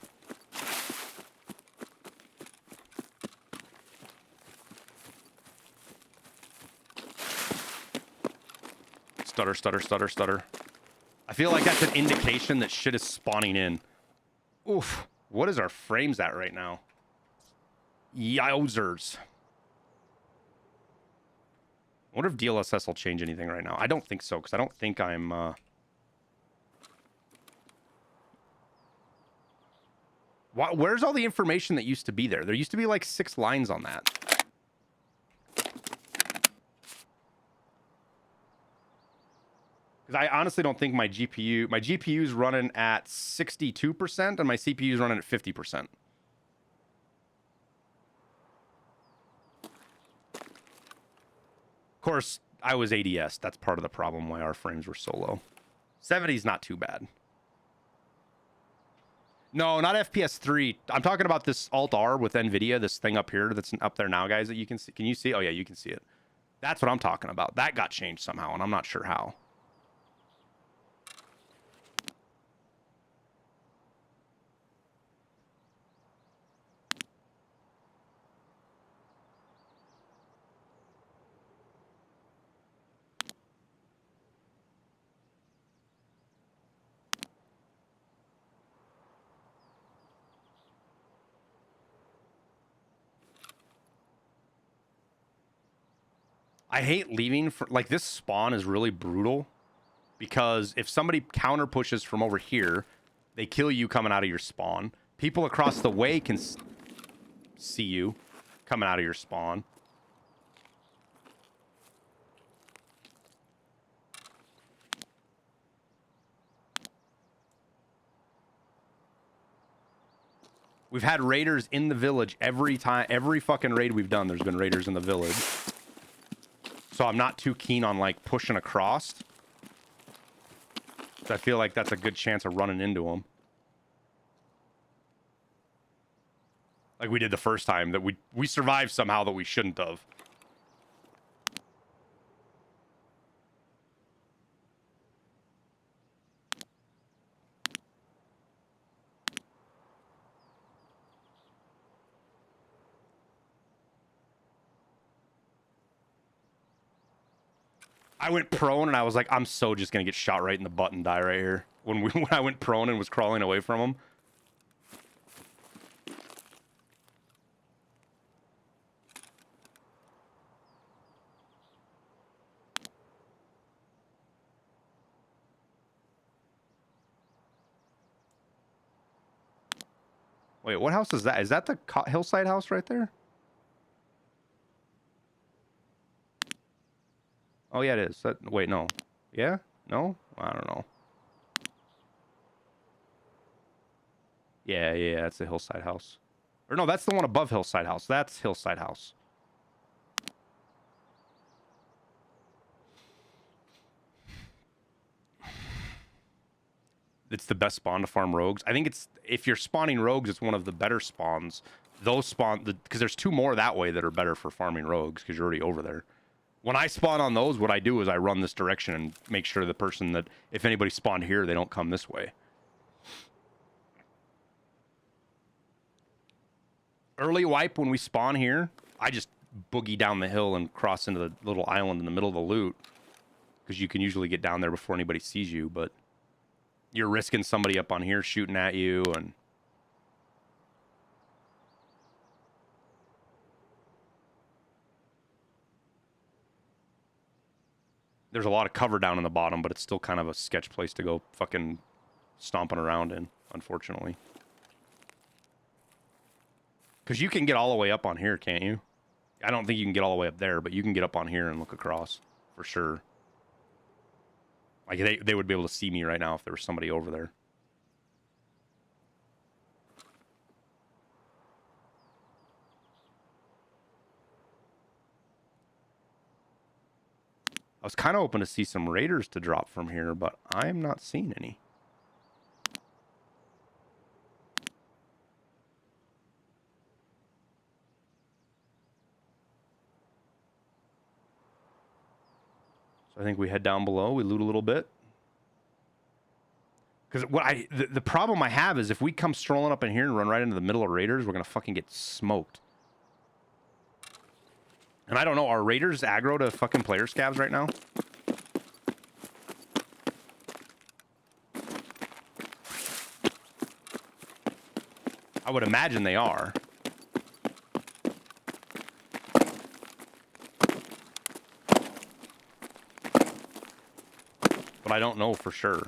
Stutter, stutter, stutter, stutter. I feel like that's an indication that shit is spawning in. Oof. What is our frames at right now? Yowzers. I wonder if DLSS will change anything right now. I don't think so, because I don't think I'm... Where's all the information that used to be there? There used to be like 6 lines on that. Because I honestly don't think my GPU's running at 62% and my CPU's running at 50%. Of course, I was ADS. That's part of the problem why our frames were so low. 70's not too bad. No, not FPS 3. I'm talking about this Alt-R with NVIDIA, this thing up here that's up there now, guys, that you can see. Can you see? Oh, yeah, you can see it. That's what I'm talking about. That got changed somehow, and I'm not sure how. I hate leaving for like this spawn is really brutal because if somebody counter pushes from over here, they kill you coming out of your spawn. People across the way can see you coming out of your spawn. We've had raiders in the village every time, every fucking raid we've done, there's been raiders in the village. So I'm not too keen on like pushing across. So I feel like that's a good chance of running into them. Like we did the first time that we survived somehow that we shouldn't have. I went prone and I was like, I'm so just gonna get shot right in the butt and die right here. When I went prone and was crawling away from him. Wait, what house is that? Is that the hillside house right there? Oh yeah, it is. Wait, no. Yeah? No? I don't know. Yeah, that's the hillside house. Or no, that's the one above hillside house. That's hillside house. It's the best spawn to farm rogues. I think it's, if you're spawning rogues, it's one of the better spawns. Those spawn, because there's 2 more that way that are better for farming rogues because you're already over there. When I spawn on those, what I do is I run this direction and make sure the person that, if anybody spawned here, they don't come this way. Early wipe, when we spawn here, I just boogie down the hill and cross into the little island in the middle of the loot. Because you can usually get down there before anybody sees you, but you're risking somebody up on here shooting at you and... There's a lot of cover down in the bottom, but it's still kind of a sketch place to go fucking stomping around in, unfortunately. Because you can get all the way up on here, can't you? I don't think you can get all the way up there, but you can get up on here and look across, for sure. Like they would be able to see me right now if there was somebody over there. I was kind of hoping to see some raiders to drop from here, but I am not seeing any. So I think we head down below, we loot a little bit. Because the problem I have is if we come strolling up in here and run right into the middle of raiders, we're gonna fucking get smoked. And I don't know, are raiders aggro to fucking player scavs right now? I would imagine they are. But I don't know for sure.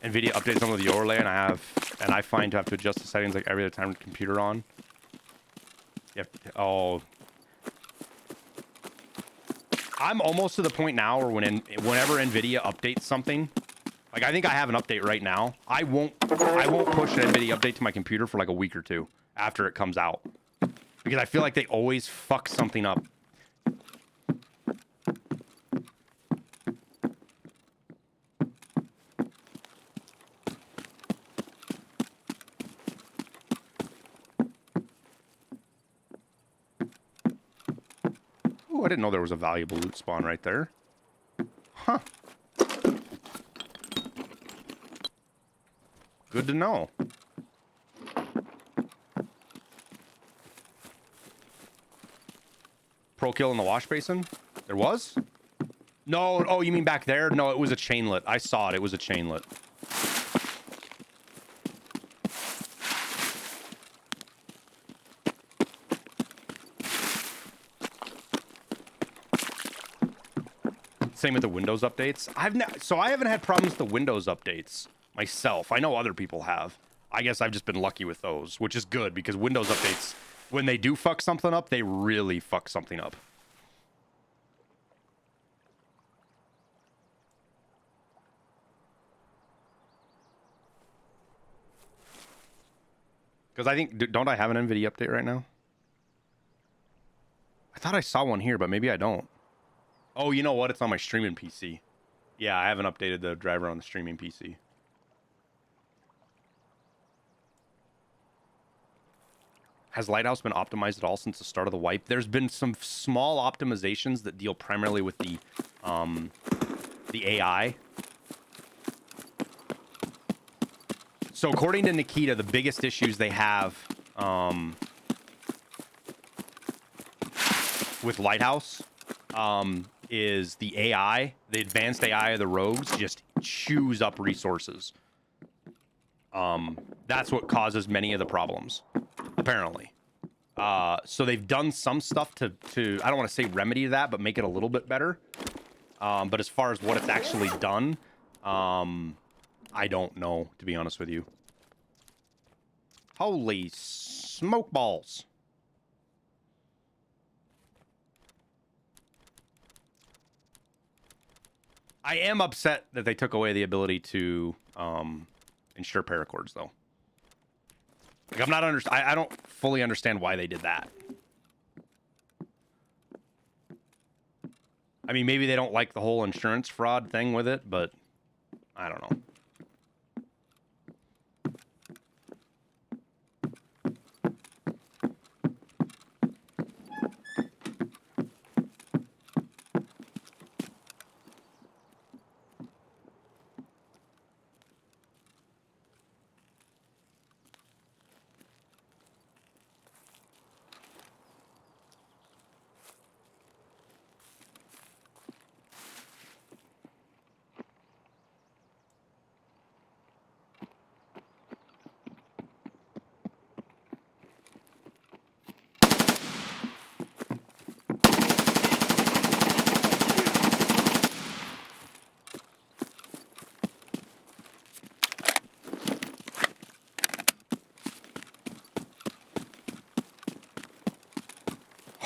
NVIDIA updates some of the overlay, and I find to have to adjust the settings like every other time with the computer on. Yep. Oh. I'm almost to the point now where whenever NVIDIA updates something, like I think I have an update right now. I won't push an NVIDIA update to my computer for like a week or two after it comes out, because I feel like they always fuck something up. Ooh, I didn't know there was a valuable loot spawn right there. Huh. Good to know. Pro kill in the wash basin? There was? No, oh, you mean back there? No, it was a chainlet. I saw it. It was a chainlet. Same with the Windows updates. So I haven't had problems with the Windows updates myself. I know other people have. I guess I've just been lucky with those, which is good because Windows updates, when they do fuck something up, they really fuck something up. Because I think, don't I have an NVIDIA update right now? I thought I saw one here, but maybe I don't. Oh, you know what? It's on my streaming PC. Yeah, I haven't updated the driver on the streaming PC. Has Lighthouse been optimized at all since the start of the wipe? There's been some small optimizations that deal primarily with the AI. So according to Nikita, the biggest issues they have with Lighthouse is the AI, the advanced AI of the rogues just chews up resources. That's what causes many of the problems, apparently. So they've done some stuff to I don't want to say remedy that, but make it a little bit better. But as far as what it's actually done, I don't know, to be honest with you. Holy smoke balls. I am upset that they took away the ability to ensure paracords, though. Like, I don't fully understand why they did that. I mean, maybe they don't like the whole insurance fraud thing with it, but I don't know.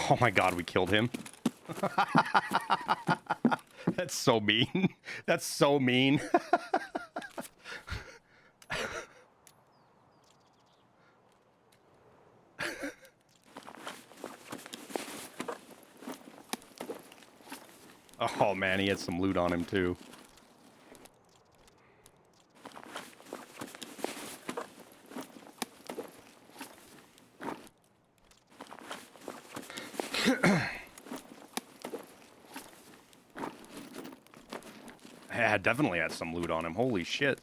Oh my god, we killed him. That's so mean. That's so mean. Oh man, he had some loot on him too. Yeah, definitely had some loot on him. Holy shit.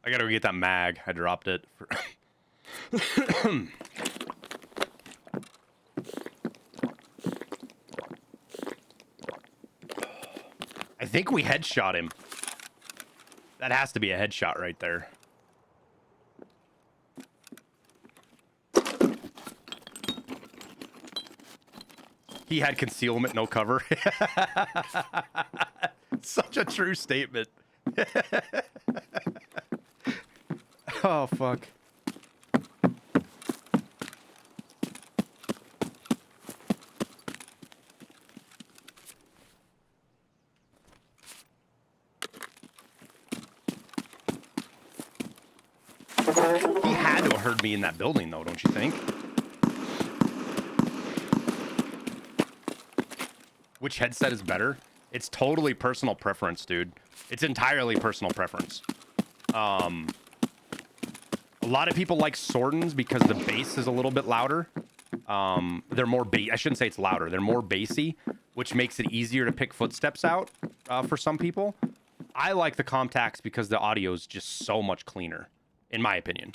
I gotta go get that mag. I dropped it. I think we headshot him. That has to be a headshot right there. He had concealment, no cover. Such a true statement. Oh, fuck. He had to have heard me in that building, though, don't you think? Which headset is better? It's totally personal preference, dude. It's entirely personal preference. A lot of people like Sordens because the bass is a little bit louder. They're more I shouldn't say it's louder. They're more bassy, which makes it easier to pick footsteps out for some people. I like the Comtacs because the audio is just so much cleaner, in my opinion.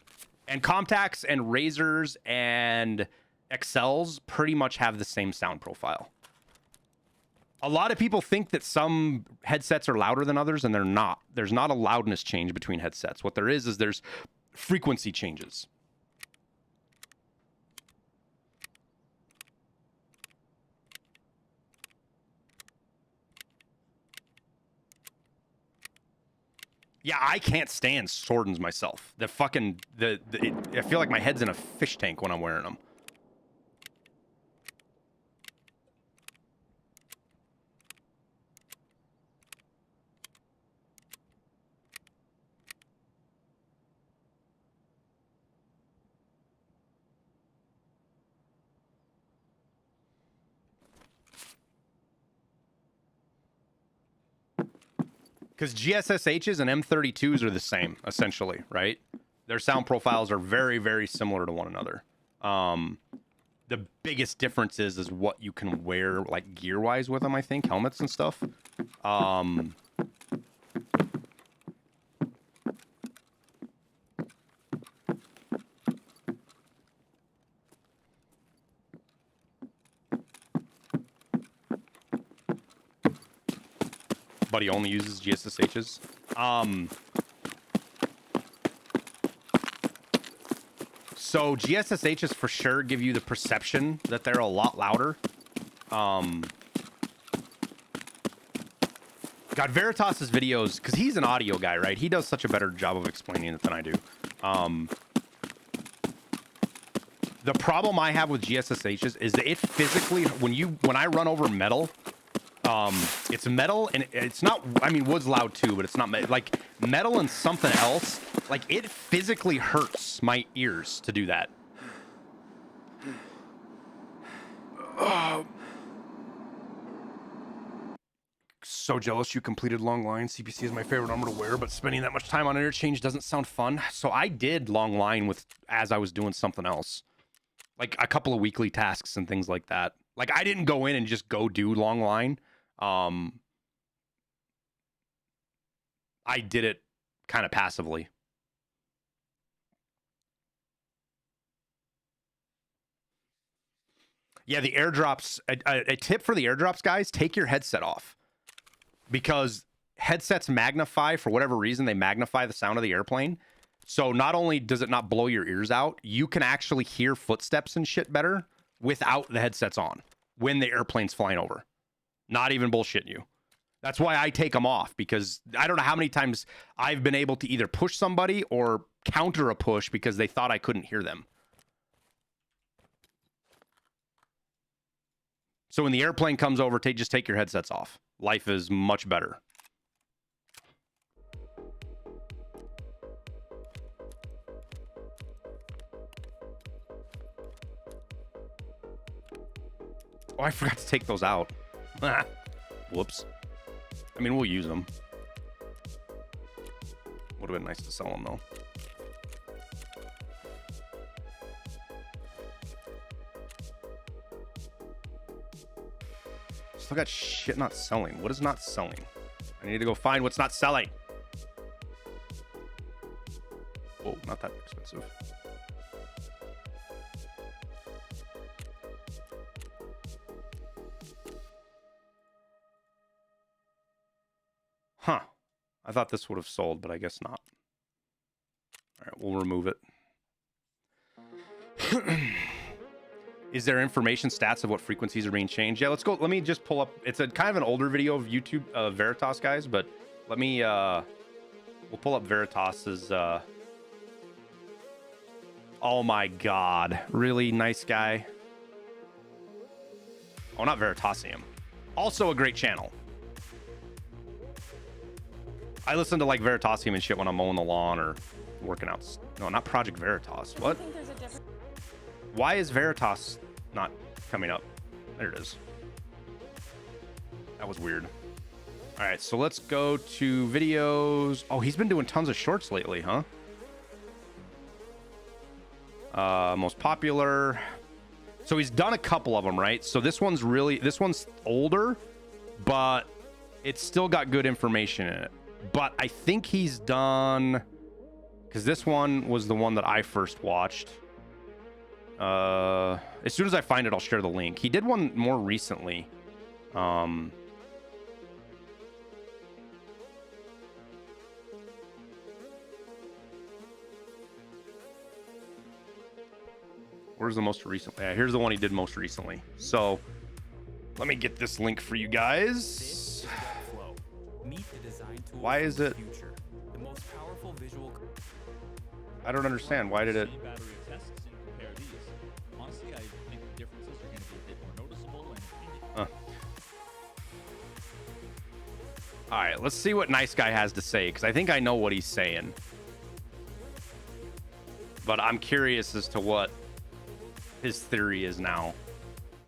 And Comtacs and Razors and XLs pretty much have the same sound profile. A lot of people think that some headsets are louder than others, and they're not. There's not a loudness change between headsets. What there is there's frequency changes. Yeah, I can't stand Sordens myself. I feel like my head's in a fish tank when I'm wearing them. Because GSSHs and M32s are the same, essentially, right? Their sound profiles are very, very similar to one another. The biggest difference is what you can wear, like, gear-wise with them, I think. Helmets and stuff. But he only uses GSSHs. So GSSHs for sure give you the perception that they're a lot louder. God, Veritas's videos, because he's an audio guy, right? He does such a better job of explaining it than I do. The problem I have with GSSHs is that it physically, when I run over metal, it's metal and it's not, I mean, wood's loud too, but it's not like metal and something else. Like it physically hurts my ears to do that. So jealous you completed long line. CPC is my favorite armor to wear, but spending that much time on interchange doesn't sound fun. So I did long line as I was doing something else, like a couple of weekly tasks and things like that. Like I didn't go in and just go do long line. I did it kind of passively. Yeah, the airdrops, a tip for the airdrops, guys, take your headset off. Because headsets magnify, for whatever reason, they magnify the sound of the airplane. So not only does it not blow your ears out, you can actually hear footsteps and shit better without the headsets on when the airplane's flying over. Not even bullshitting you. That's why I take them off, because I don't know how many times I've been able to either push somebody or counter a push because they thought I couldn't hear them. So when the airplane comes over, just take your headsets off. Life is much better. Oh, I forgot to take those out. Whoops. I mean, we'll use them. Would have been nice to sell them, though. Still got shit not selling. What is not selling? I need to go find what's not selling. Whoa, not that expensive. Huh. I thought this would have sold, but I guess not. All right, we'll remove it. Is there information stats of what frequencies are being changed? Yeah, let's go. Let me just pull up. It's a kind of an older video of YouTube Veritas guys, but let me we'll pull up Veritas's oh my god. Really nice guy. Oh, not Veritasium. Also a great channel. I listen to like Veritasium and shit when I'm mowing the lawn or working out. No, not Project Veritas. What? Why is Veritas not coming up? There it is. That was weird. All right, so let's go to videos. Oh, he's been doing tons of shorts lately, huh? Most popular. So he's done a couple of them, right? So this one's older, but it's still got good information in it. But I think he's done, because this one was the one that I first watched. As soon as I find it, I'll share the link. He did one more recently. Where's the most recent? Yeah, here's the one he did most recently. So let me get this link for you guys. Why is it? I don't understand. Why did it? All right, let's see what Nice Guy has to say, because I think I know what he's saying. But I'm curious as to what his theory is now.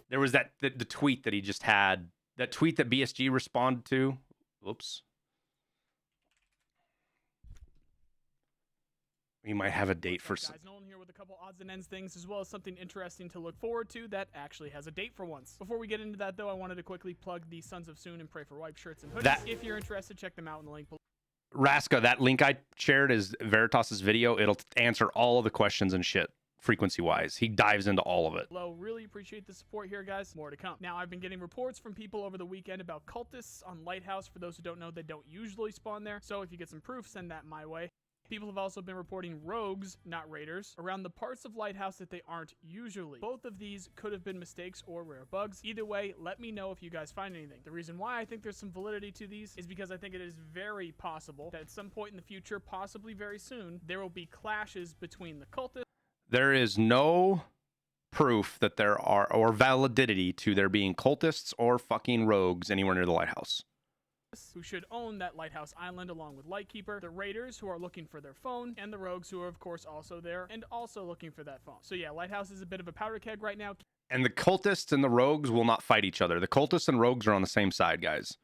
There was the tweet that he just had. That tweet that BSG responded to. Whoops. We might have a date for some. Guys, Nolan here with a couple odds and ends things, as well as something interesting to look forward to that actually has a date for once. Before we get into that, though, I wanted to quickly plug the Sons of Soon and Pray for Wipe shirts and hoodies. If you're interested, check them out in the link below. Raska, that link I shared is Veritas's video. It'll answer all of the questions and shit, frequency-wise. He dives into all of it. Really appreciate the support here, guys. More to come. Now, I've been getting reports from people over the weekend about cultists on Lighthouse. For those who don't know, they don't usually spawn there. So if you get some proof, send that my way. People have also been reporting rogues, not raiders, around the parts of Lighthouse that they aren't usually. Both of these could have been mistakes or rare bugs. Either way, let me know if you guys find anything. The reason why I think there's some validity to these is because I think it is very possible that at some point in the future, possibly very soon, there will be clashes between the cultists. There is no proof that there are, or validity to there being cultists or fucking rogues anywhere near the lighthouse. Who should own that lighthouse island along with Lightkeeper, the raiders who are looking for their phone, and the rogues who are of course also there and also looking for that phone. So yeah, Lighthouse is a bit of a powder keg right now. And the cultists and the rogues will not fight each other. The cultists and rogues are on the same side, guys.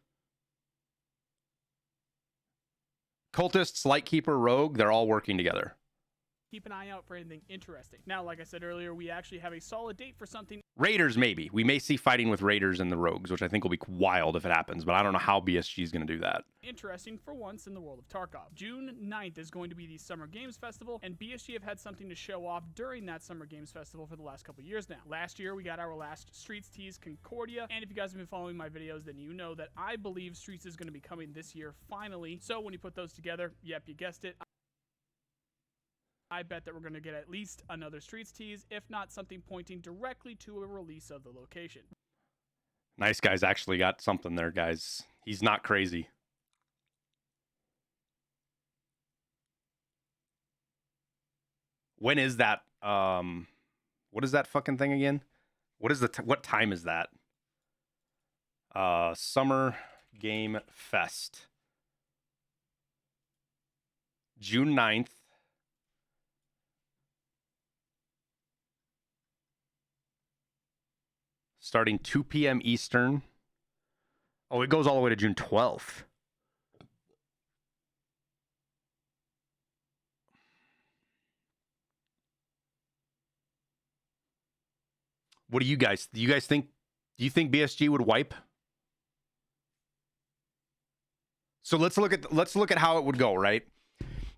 Cultists, Lightkeeper, Rogue, they're all working together. Keep an eye out for anything interesting. Now, like I said earlier, we actually have a solid date for something. Raiders, maybe. We may see fighting with Raiders and the Rogues, which I think will be wild if it happens, but I don't know how BSG is going to do that. Interesting for once in the world of Tarkov. June 9th is going to be the Summer Games Festival, and BSG have had something to show off during that Summer Games Festival for the last couple years now. Last year, we got our last Streets Tease Concordia, and if you guys have been following my videos, then you know that I believe Streets is going to be coming this year finally. So when you put those together, yep, you guessed it, I bet that we're going to get at least another Streets tease, if not something pointing directly to a release of the location. Nice guy's actually got something there, guys. He's not crazy. When is that? What is that fucking thing again? What is what time is that? Summer Game Fest. June 9th. Starting 2 p.m. Eastern. Oh, it goes all the way to June 12th. What do you guys think? Do you think BSG would wipe? So let's look at how it would go, right?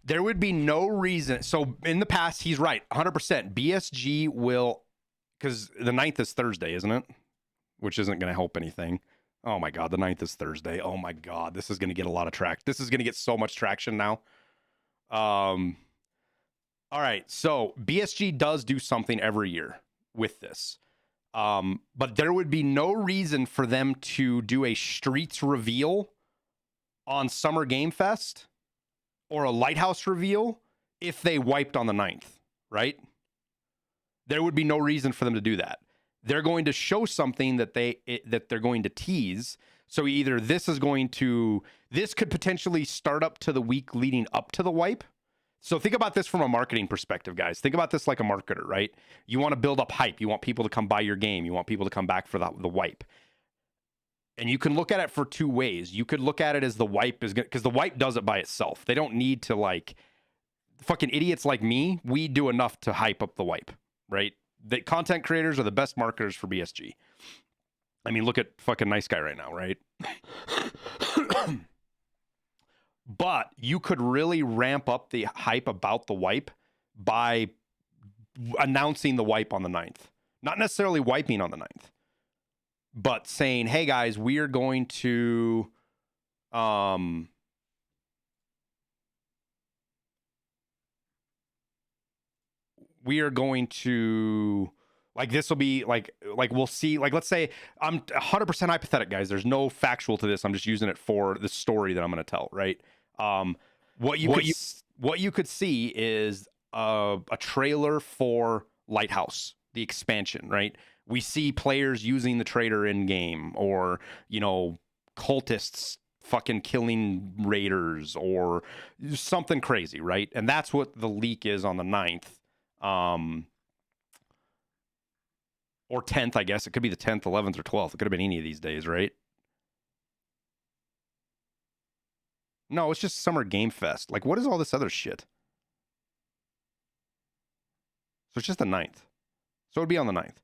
There would be no reason. So in the past, he's right, 100%. BSG will, because the 9th is Thursday, isn't it? Which isn't going to help anything. Oh my God, the 9th is Thursday. Oh my God, this is going to get a lot of traction. This is going to get so much traction now. All right, so BSG does do something every year with this. But there would be no reason for them to do a Streets reveal on Summer Game Fest or a Lighthouse reveal if they wiped on the 9th, right? There would be no reason for them to do that. They're going to show something that they're going to tease. So either this could potentially start up to the week leading up to the wipe. So think about this from a marketing perspective, guys. Think about this like a marketer, right? You want to build up hype. You want people to come buy your game. You want people to come back for the wipe. And you can look at it for two ways. You could look at it as the wipe is good, because the wipe does it by itself. They don't need to, like, fucking idiots like me. We do enough to hype up the wipe, right? The content creators are the best marketers for BSG. I mean, look at fucking Nice Guy right now, right? But you could really ramp up the hype about the wipe by announcing the wipe on the 9th. Not necessarily wiping on the 9th, but saying, hey guys, we are going to like, this will be like we'll see, like, let's say, I'm 100% hypothetical, guys. There's no factual to this. I'm just using it for the story that I'm going to tell, right? What you could see is a trailer for Lighthouse, the expansion, right? We see players using the trader in game, or, you know, cultists fucking killing raiders or something crazy, right? And that's what the leak is on the 9th. Or 10th, I guess. It could be the 10th, 11th, or 12th. It could have been any of these days, right? No, it's just Summer Game Fest. Like, what is all this other shit? So it's just the 9th. So it would be on the 9th.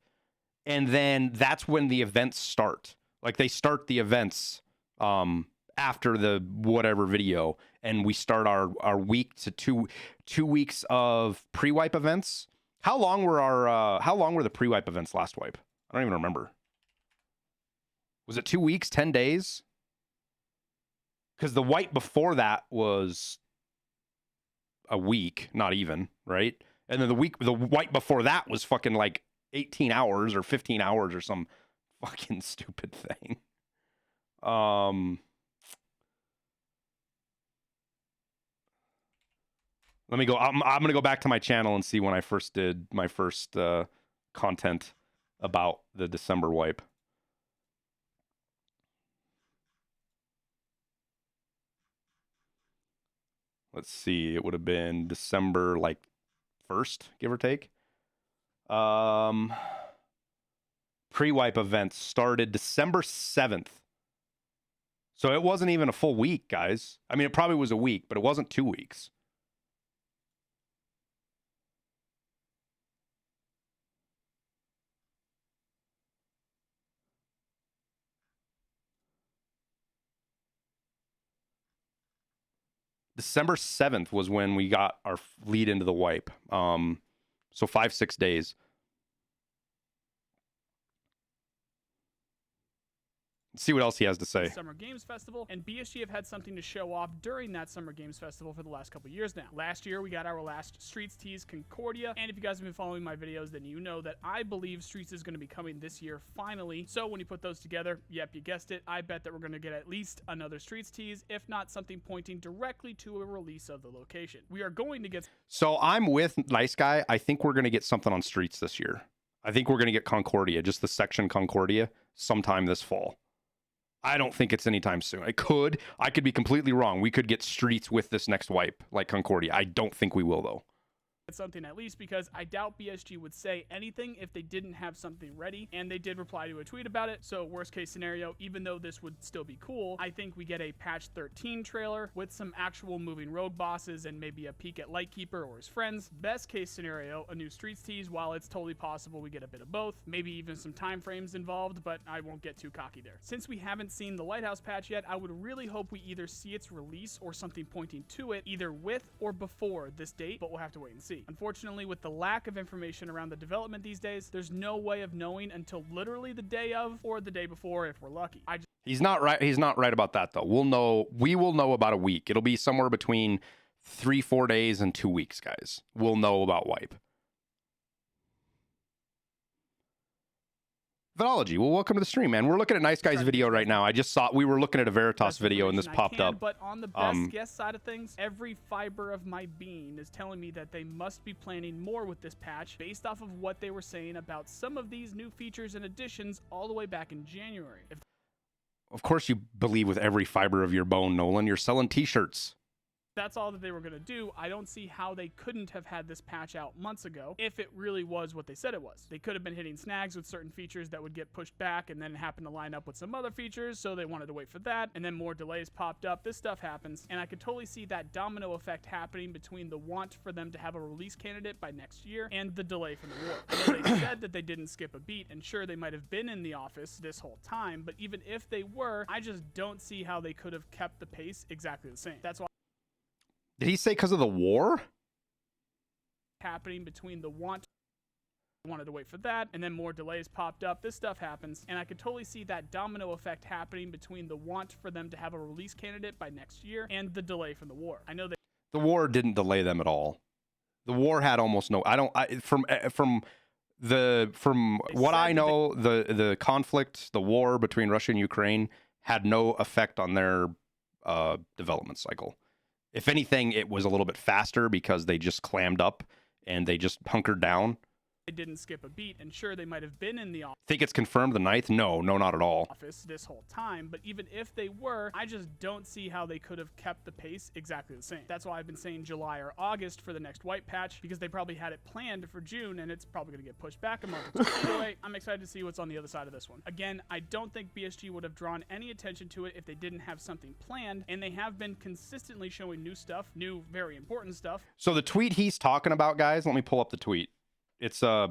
And then that's when the events start. Like, they start the events after the whatever video, and we start our week to two weeks of pre-wipe events. How long were the pre-wipe events last wipe? I don't even remember. Was it 2 weeks, 10 days? Because the wipe before that was a week, not even, right? And then the wipe before that was fucking like 18 hours or 15 hours or some fucking stupid thing. Let me go. I'm going to go back to my channel and see when I first did my first content about the December wipe. Let's see. It would have been December, like, 1st, give or take. Pre-wipe events started December 7th. So it wasn't even a full week, guys. I mean, it probably was a week, but it wasn't 2 weeks. December 7th was when we got our lead into the wipe. So 5-6 days. See what else he has to say. Summer Games Festival, and BSG have had something to show off during that Summer Games Festival for the last couple years now. Last year, we got our last Streets tease, Concordia, and if you guys have been following my videos, then you know that I believe Streets is going to be coming this year finally. So when you put those together, yep, you guessed it, I bet that we're going to get at least another Streets tease, if not something pointing directly to a release of the location. We are going to get... So I'm with Nice Guy. I think we're going to get something on Streets this year. I think we're going to get Concordia, just the section Concordia, sometime this fall. I don't think it's anytime soon. I could be completely wrong. We could get Streets with this next wipe, like Concordia. I don't think we will, though. Something at least, because I doubt BSG would say anything if they didn't have something ready, and they did reply to a tweet about it. So worst case scenario, even though this would still be cool, I think we get a patch 13 trailer with some actual moving rogue bosses and maybe a peek at Lightkeeper or his friends. Best case scenario, a new Streets tease, while it's totally possible we get a bit of both, maybe even some time frames involved, but I won't get too cocky there. Since we haven't seen the Lighthouse patch yet, I would really hope we either see its release or something pointing to it, either with or before this date, but we'll have to wait and see. Unfortunately, with the lack of information around the development these days, there's no way of knowing until literally the day of or the day before if we're lucky. He's not right. He's not right about that, though. We will know about a week. It'll be somewhere between 3-4 days and 2 weeks, guys. We'll know about wipe. Vidology, well, welcome to the stream, man. We're looking at Nice Guy's video right now. I just saw, we were looking at a Veritas video and this popped up. But on the best guess side of things, every fiber of my being is telling me that they must be planning more with this patch based off of what they were saying about some of these new features and additions all the way back in January. Of course you believe with every fiber of your bone, Nolan. You're selling t-shirts. That's all that they were going to do. I don't see how they couldn't have had this patch out months ago if it really was what they said it was. They could have been hitting snags with certain features that would get pushed back and then happen to line up with some other features, so they wanted to wait for that, and then more delays popped up. This stuff happens, and I could totally see that domino effect happening between the want for them to have a release candidate by next year and the delay from the war. I know they said that they didn't skip a beat, and sure, they might have been in the office this whole time, but even if they were, I just don't see how they could have kept the pace exactly the same. That's why Did he say because of the war? Happening between the wanted to wait for that, and then more delays popped up. This stuff happens, and I could totally see that domino effect happening between the want for them to have a release candidate by next year and the delay from the war. I know that the war didn't delay them at all. The war had almost no. From what I know, the conflict, the war between Russia and Ukraine had no effect on their development cycle. If anything, it was a little bit faster because they just clammed up and they just hunkered down. they didn't skip a beat, and sure, they might have been in the Think it's confirmed the 9th? No, not at all. office this whole time, but even if they were, I just don't see how they could have kept the pace exactly the same. That's why I've been saying July or August for the next white patch, because they probably had it planned for June, and it's probably going to get pushed back a month or two. Anyway, I'm excited to see what's on the other side of this one. Again, I don't think BSG would have drawn any attention to it if they didn't have something planned, and they have been consistently showing new stuff, new, very important stuff. So the tweet he's talking about, guys, let me pull up the tweet. It's I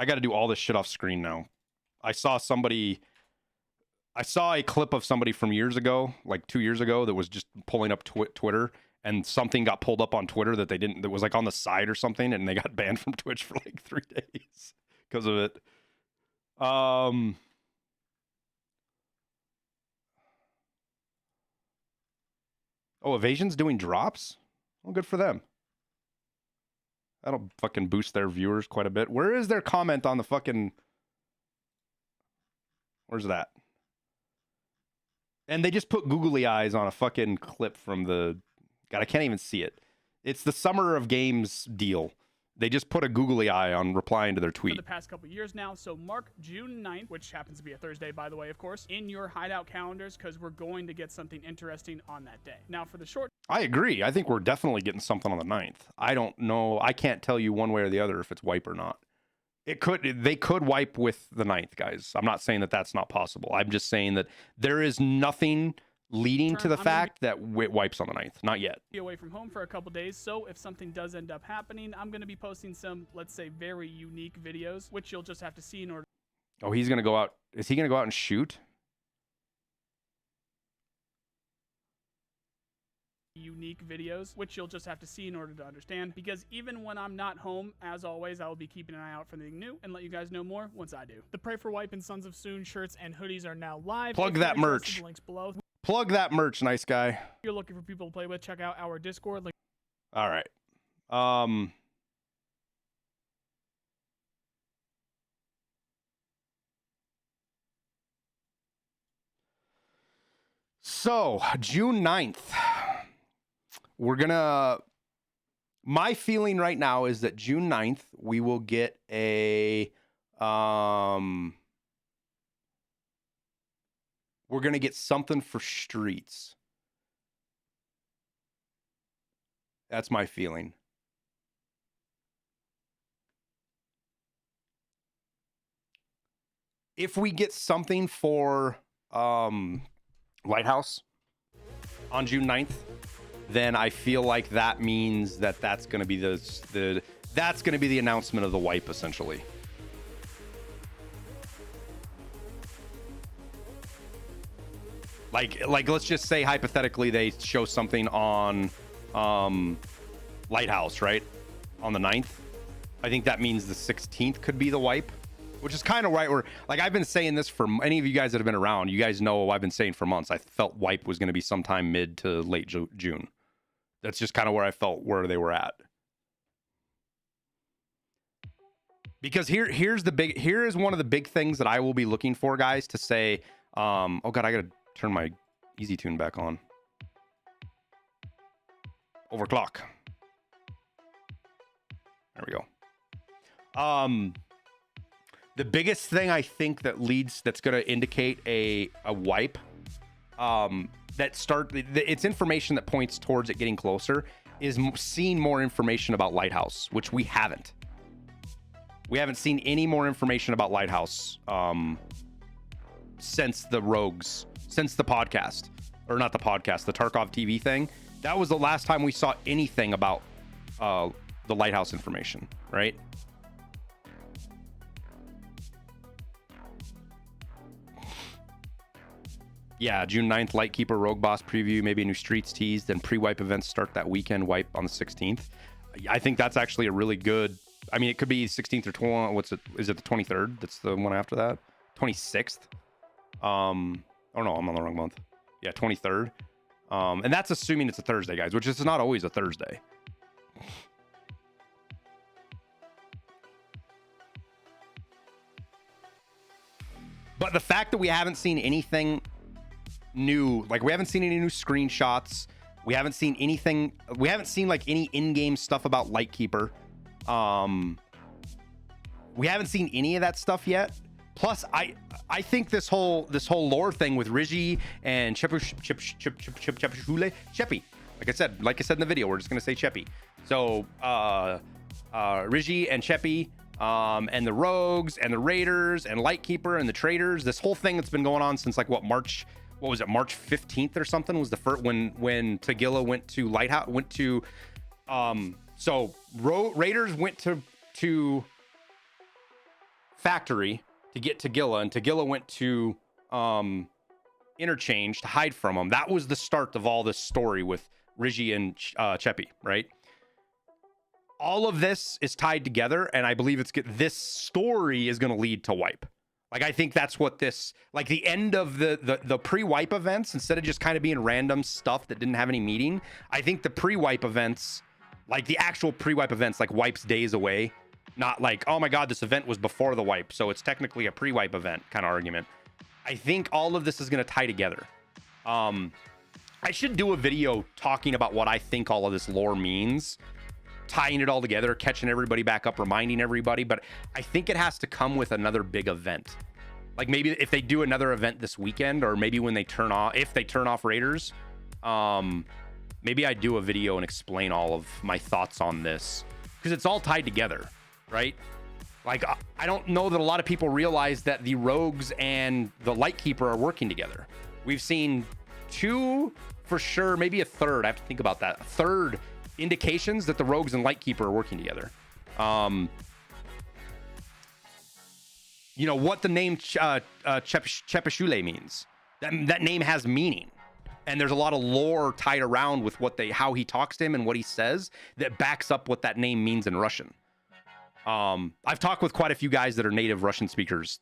got to do all this shit off screen now. I saw a clip of somebody from years ago, like 2 years ago, that was just pulling up Twitter, and something got pulled up on Twitter that was like on the side or something, and they got banned from Twitch for like 3 days because of it. Oh, Evasion's doing drops? Well, good for them. That'll fucking boost their viewers quite a bit. Where is their comment on the fucking... Where's that? And they just put googly eyes on a fucking clip from the... God, I can't even see it. It's the Summer of Games deal. They just put a googly eye on replying to their tweet. For the past couple years now, so mark June 9th, which happens to be a Thursday, by the way, of course, in your hideout calendars, because we're going to get something interesting on that day. Now, for the short... I agree. I think we're definitely getting something on the 9th. I don't know. I can't tell you one way or the other if it's wipe or not. They could wipe with the 9th, guys. I'm not saying that that's not possible. I'm just saying that there is nothing leading to the fact that it wipes on the 9th. Not yet. Be away from home for a couple days, so if something does end up happening, I'm going to be posting some, let's say, very unique videos, which you'll just have to see in order... Oh, he's going to go out. Is he going to go out and shoot? unique videos, which you'll just have to see in order to understand, because even when I'm not home, as always, I will be keeping an eye out for anything new and let you guys know more once I do. The Pray for Wipe and Sons of Soon shirts and hoodies are now live. Plug If you're that interested, merch. the links below. Plug that merch, nice guy. If you're looking for people to play with, check out our Discord. Link All right. So, June 9th. My feeling right now is that June 9th, we will get a, we're going to get something for streets. That's my feeling. If we get something for Lighthouse on June 9th, then I feel like that means that that's going to be that's going to be the announcement of the wipe, essentially. Like let's just say hypothetically they show something on Lighthouse, right? On the 9th. I think that means the 16th could be the wipe, which is kind of right where, like, I've been saying this for any of you guys that have been around. You guys know I've been saying for months. I felt wipe was going to be sometime mid to late June. That's just kind of where I felt where they were at. Because here is one of the big things that I will be looking for, guys, to say, oh God, I got to turn my Easy Tune back on. Overclock. There we go. The biggest thing I think that's going to indicate a wipe, it's information that points towards it getting closer, is seeing more information about Lighthouse, which we haven't. We haven't seen any more information about Lighthouse since the podcast, or not the podcast, the Tarkov TV thing. That was the last time we saw anything about the Lighthouse information, right? Yeah, June 9th, Lightkeeper, Rogue Boss preview, maybe a new Streets tease, then pre-wipe events start that weekend, wipe on the 16th. I think that's actually a really good, I mean, it could be 16th or 20, is it the 23rd? That's the one after that? 26th? Oh no, I'm on the wrong month. Yeah, 23rd. And that's assuming it's a Thursday, guys, which is not always a Thursday. But the fact that we haven't seen anything new, like we haven't seen any new screenshots, we haven't seen anything, we haven't seen like any in-game stuff about Lightkeeper. We haven't seen any of that stuff yet. Plus, I think this whole lore thing with Rigi and Cheppy, like I said in the video, we're just gonna say Cheppy. So Rigi and Cheppy, and the Rogues and the Raiders and Lightkeeper and the Traders, this whole thing that's been going on since like March 15th or something was the first when Tagilla went to Lighthouse, Raiders went to Factory to get Tagilla, and Tagilla went to Interchange to hide from him. That was the start of all this story with Rigi and Cheppy, right? All of this is tied together, and I believe this story is going to lead to wipe. Like, I think that's what this, like the end of the pre-wipe events, instead of just kind of being random stuff that didn't have any meaning, I think the pre-wipe events, like the actual pre-wipe events, like wipes days away, not like, oh my God, this event was before the wipe, so it's technically a pre-wipe event kind of argument. I think all of this is going to tie together. I should do a video talking about what I think all of this lore means, tying it all together, catching everybody back up, reminding everybody, but I think it has to come with another big event. Like maybe if they do another event this weekend, or maybe when they turn off Raiders, maybe I do a video and explain all of my thoughts on this, because it's all tied together, right? Like, I don't know that a lot of people realize that the Rogues and the Lightkeeper are working together. We've seen two, for sure, maybe a third, I have to think about that, a third indications that the Rogues and Lightkeeper are working together. You know what the name Chepashule means. That name has meaning. And there's a lot of lore tied around with how he talks to him and what he says that backs up what that name means in Russian. I've talked with quite a few guys that are native Russian speakers,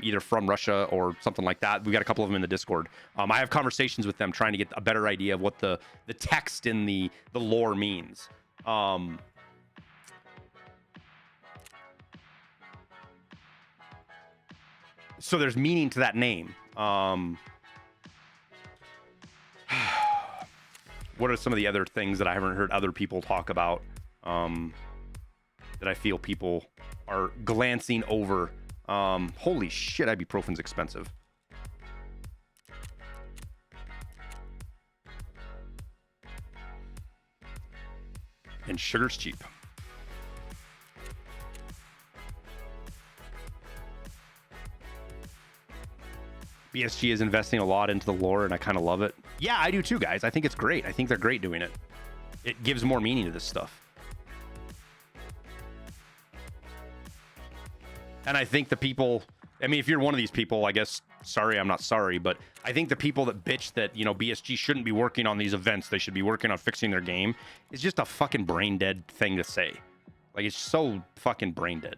either from Russia or something like that. We got a couple of them in the Discord. I have conversations with them trying to get a better idea of what the text in the lore means. So there's meaning to that name. What are some of the other things that I haven't heard other people talk about that I feel people are glancing over? Holy shit, ibuprofen's expensive. And sugar's cheap. BSG is investing a lot into the lore, and I kind of love it. Yeah, I do too, guys. I think it's great. I think they're great doing it. It gives more meaning to this stuff. And I think the people, I mean, if you're one of these people, I guess, sorry, I'm not sorry, but I think the people that bitch that, you know, BSG shouldn't be working on these events, they should be working on fixing their game, is just a fucking brain dead thing to say. Like, it's so fucking brain dead.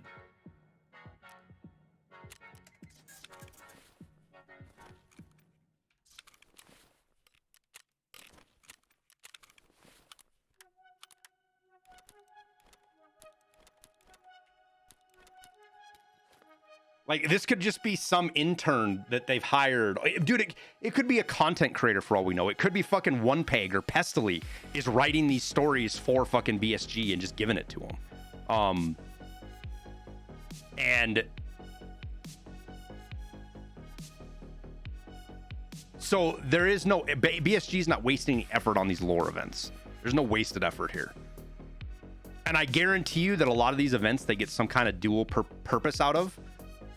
Like, this could just be some intern that they've hired. Dude, it could be a content creator for all we know. It could be fucking OnePeg or Pestily is writing these stories for fucking BSG and just giving it to them. And so there is no, BSG is not wasting any effort on these lore events. There's no wasted effort here. And I guarantee you that a lot of these events, they get some kind of dual purpose out of.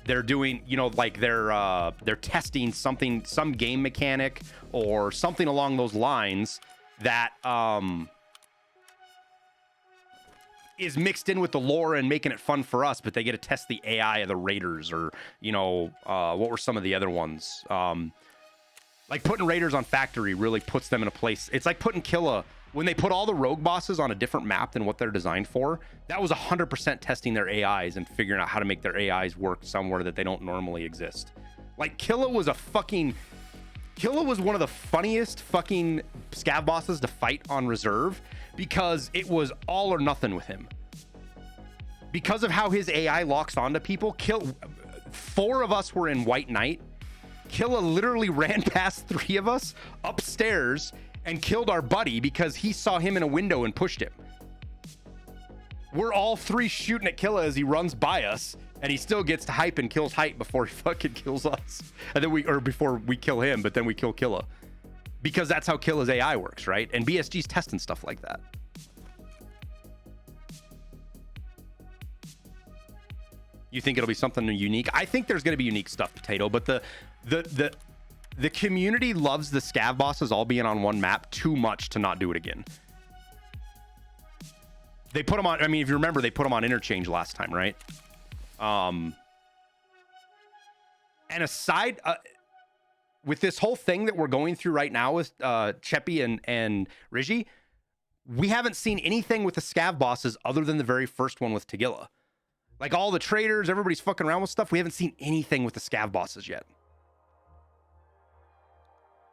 They're doing, you know, like they're testing something, some game mechanic or something along those lines that is mixed in with the lore and making it fun for us, but they get to test the AI of the raiders, or, you know, what were some of the other ones? Like putting raiders on factory really puts them in a place. It's like putting Killa, when they put all the rogue bosses on a different map than what they're designed for, that was 100% testing their AIs and figuring out how to make their AIs work somewhere that they don't normally exist. Like, Killa was one of the funniest fucking scav bosses to fight on reserve, because it was all or nothing with him. Because of how his AI locks onto people, 4 of us were in White Knight. Killa literally ran past 3 of us upstairs and killed our buddy because he saw him in a window and pushed him. We're all 3 shooting at Killa as he runs by us, and he still gets to hype and kills hype before he fucking kills us. And then before we kill him, but then we kill Killa. Because that's how Killa's AI works, right? And BSG's testing stuff like that. You think it'll be something unique? I think there's going to be unique stuff, Potato, but the community loves the scav bosses all being on one map too much to not do it again. They put them on, I mean, if you remember, they put them on interchange last time, right? And aside, with this whole thing that we're going through right now with Cheppy and Rigi, we haven't seen anything with the scav bosses other than the very first one with Tagilla. Like, all the traders, everybody's fucking around with stuff. We haven't seen anything with the scav bosses yet.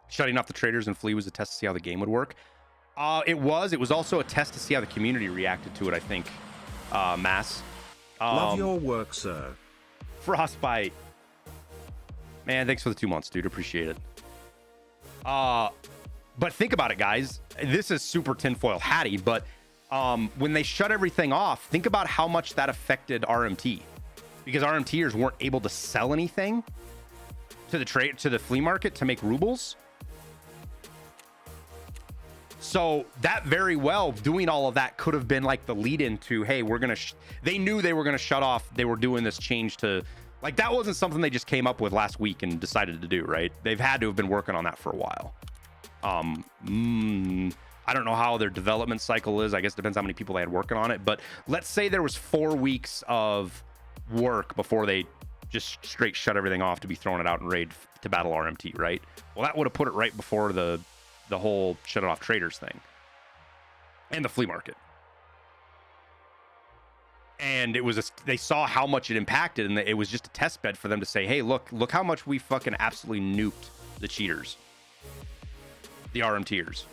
Shutting off the traders and Flea was a test to see how the game would work. It was also a test to see how the community reacted to it, I think. Mass. Love your work, sir. Frostbite. Man, thanks for the 2 months, dude. Appreciate it. But think about it, guys. This is super tinfoil hatty, but when they shut everything off, think about how much that affected RMT. Because RMTers weren't able to sell anything to the flea market to make rubles. So that very well, doing all of that could have been like the lead into, hey, we're going to, they knew they were going to shut off. They were doing this change to, like, that wasn't something they just came up with last week and decided to do, right? They've had to have been working on that for a while. I don't know how their development cycle is. I guess it depends how many people they had working on it. But let's say there was 4 weeks of work before they just straight shut everything off to be throwing it out in raid to battle RMT, right? Well, that would have put it right before the the whole shut it off traders thing and the flea market. And they saw how much it impacted, and it was just a test bed for them to say, hey, look how much we fucking absolutely nuked the cheaters, the RMTers.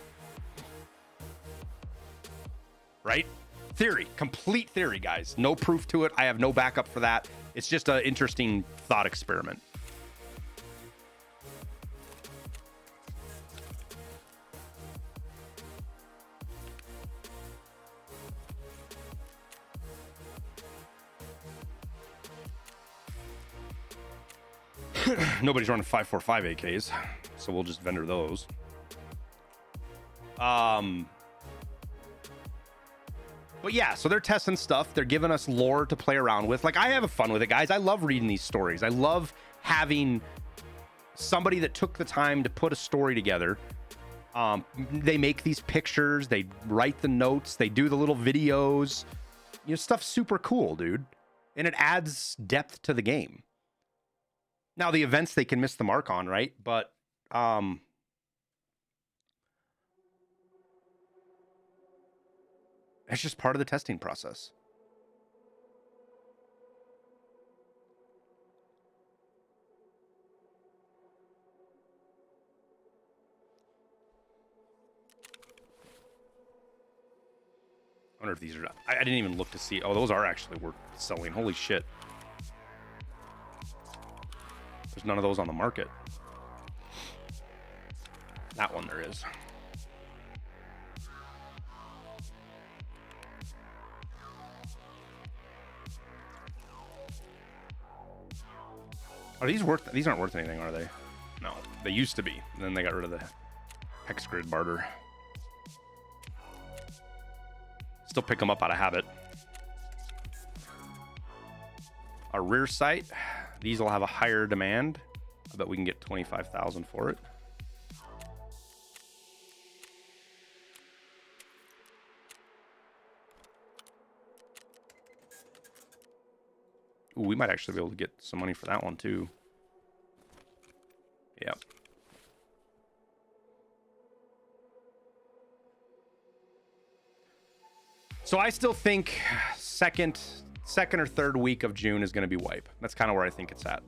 Right? Theory, complete theory, guys. No proof to it. I have no backup for that. It's just an interesting thought experiment. Nobody's running 545 AKs, so we'll just vendor those. But yeah, so they're testing stuff. They're giving us lore to play around with. Like, I have fun with it, guys. I love reading these stories. I love having somebody that took the time to put a story together. They make these pictures. They write the notes. They do the little videos. You know, stuff's super cool, dude. And it adds depth to the game. Now, the events they can miss the mark on, right? But it's just part of the testing process. I wonder if these are... I didn't even look to see. Oh, those are actually worth selling. Holy shit. There's none of those on the market. That one there is. Are these worth... These aren't worth anything, are they? No. They used to be. And then they got rid of the hex grid barter. Still pick them up out of habit. Our rear sight. These will have a higher demand. I bet we can get 25,000 for it. Ooh, we might actually be able to get some money for that one too. Yep. So I still think second or third week of June is going to be wipe. That's kind of where I think it's at.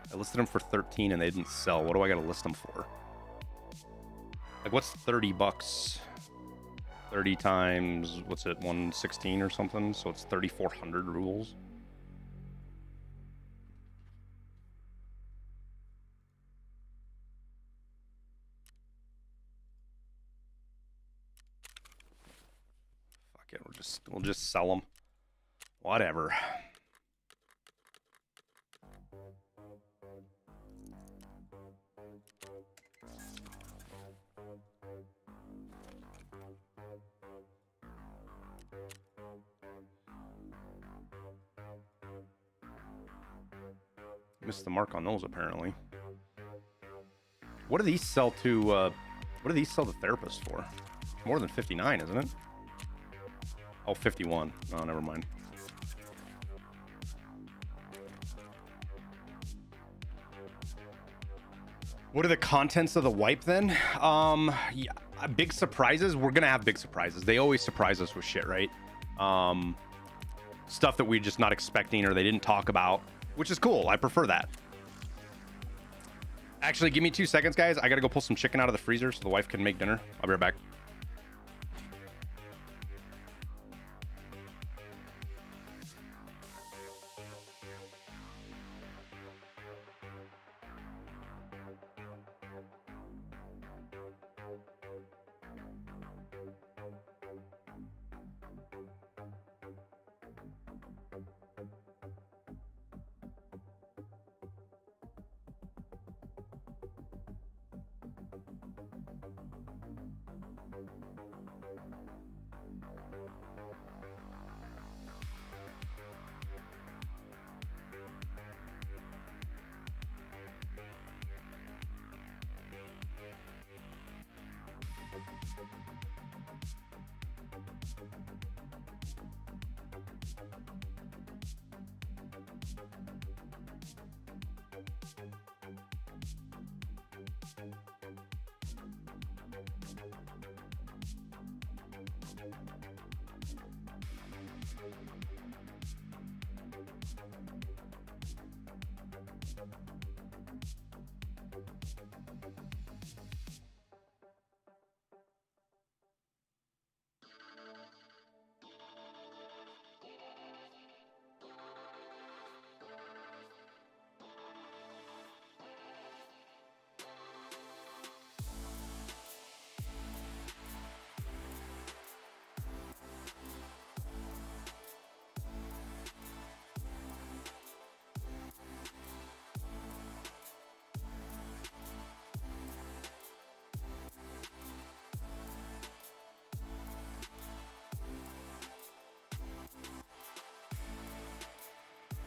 I listed them for 13 and they didn't sell. What do I got to list them for? Like, what's 30 bucks? 30 times, what's it, 116 or something? So it's 3,400 rubles. Fuck it, we'll just sell them. Whatever. Missed the mark on those apparently. What do these sell to what do these sell to therapists for? More than 59, isn't it? Oh, 51. Oh, never mind. What are the contents of the wipe then? Yeah, big surprises. We're gonna have big surprises. They always surprise us with shit, right? Stuff that we're just not expecting or they didn't talk about, which is cool. I prefer that. Actually, give me 2 seconds, guys. I gotta go pull some chicken out of the freezer so the wife can make dinner. I'll be right back.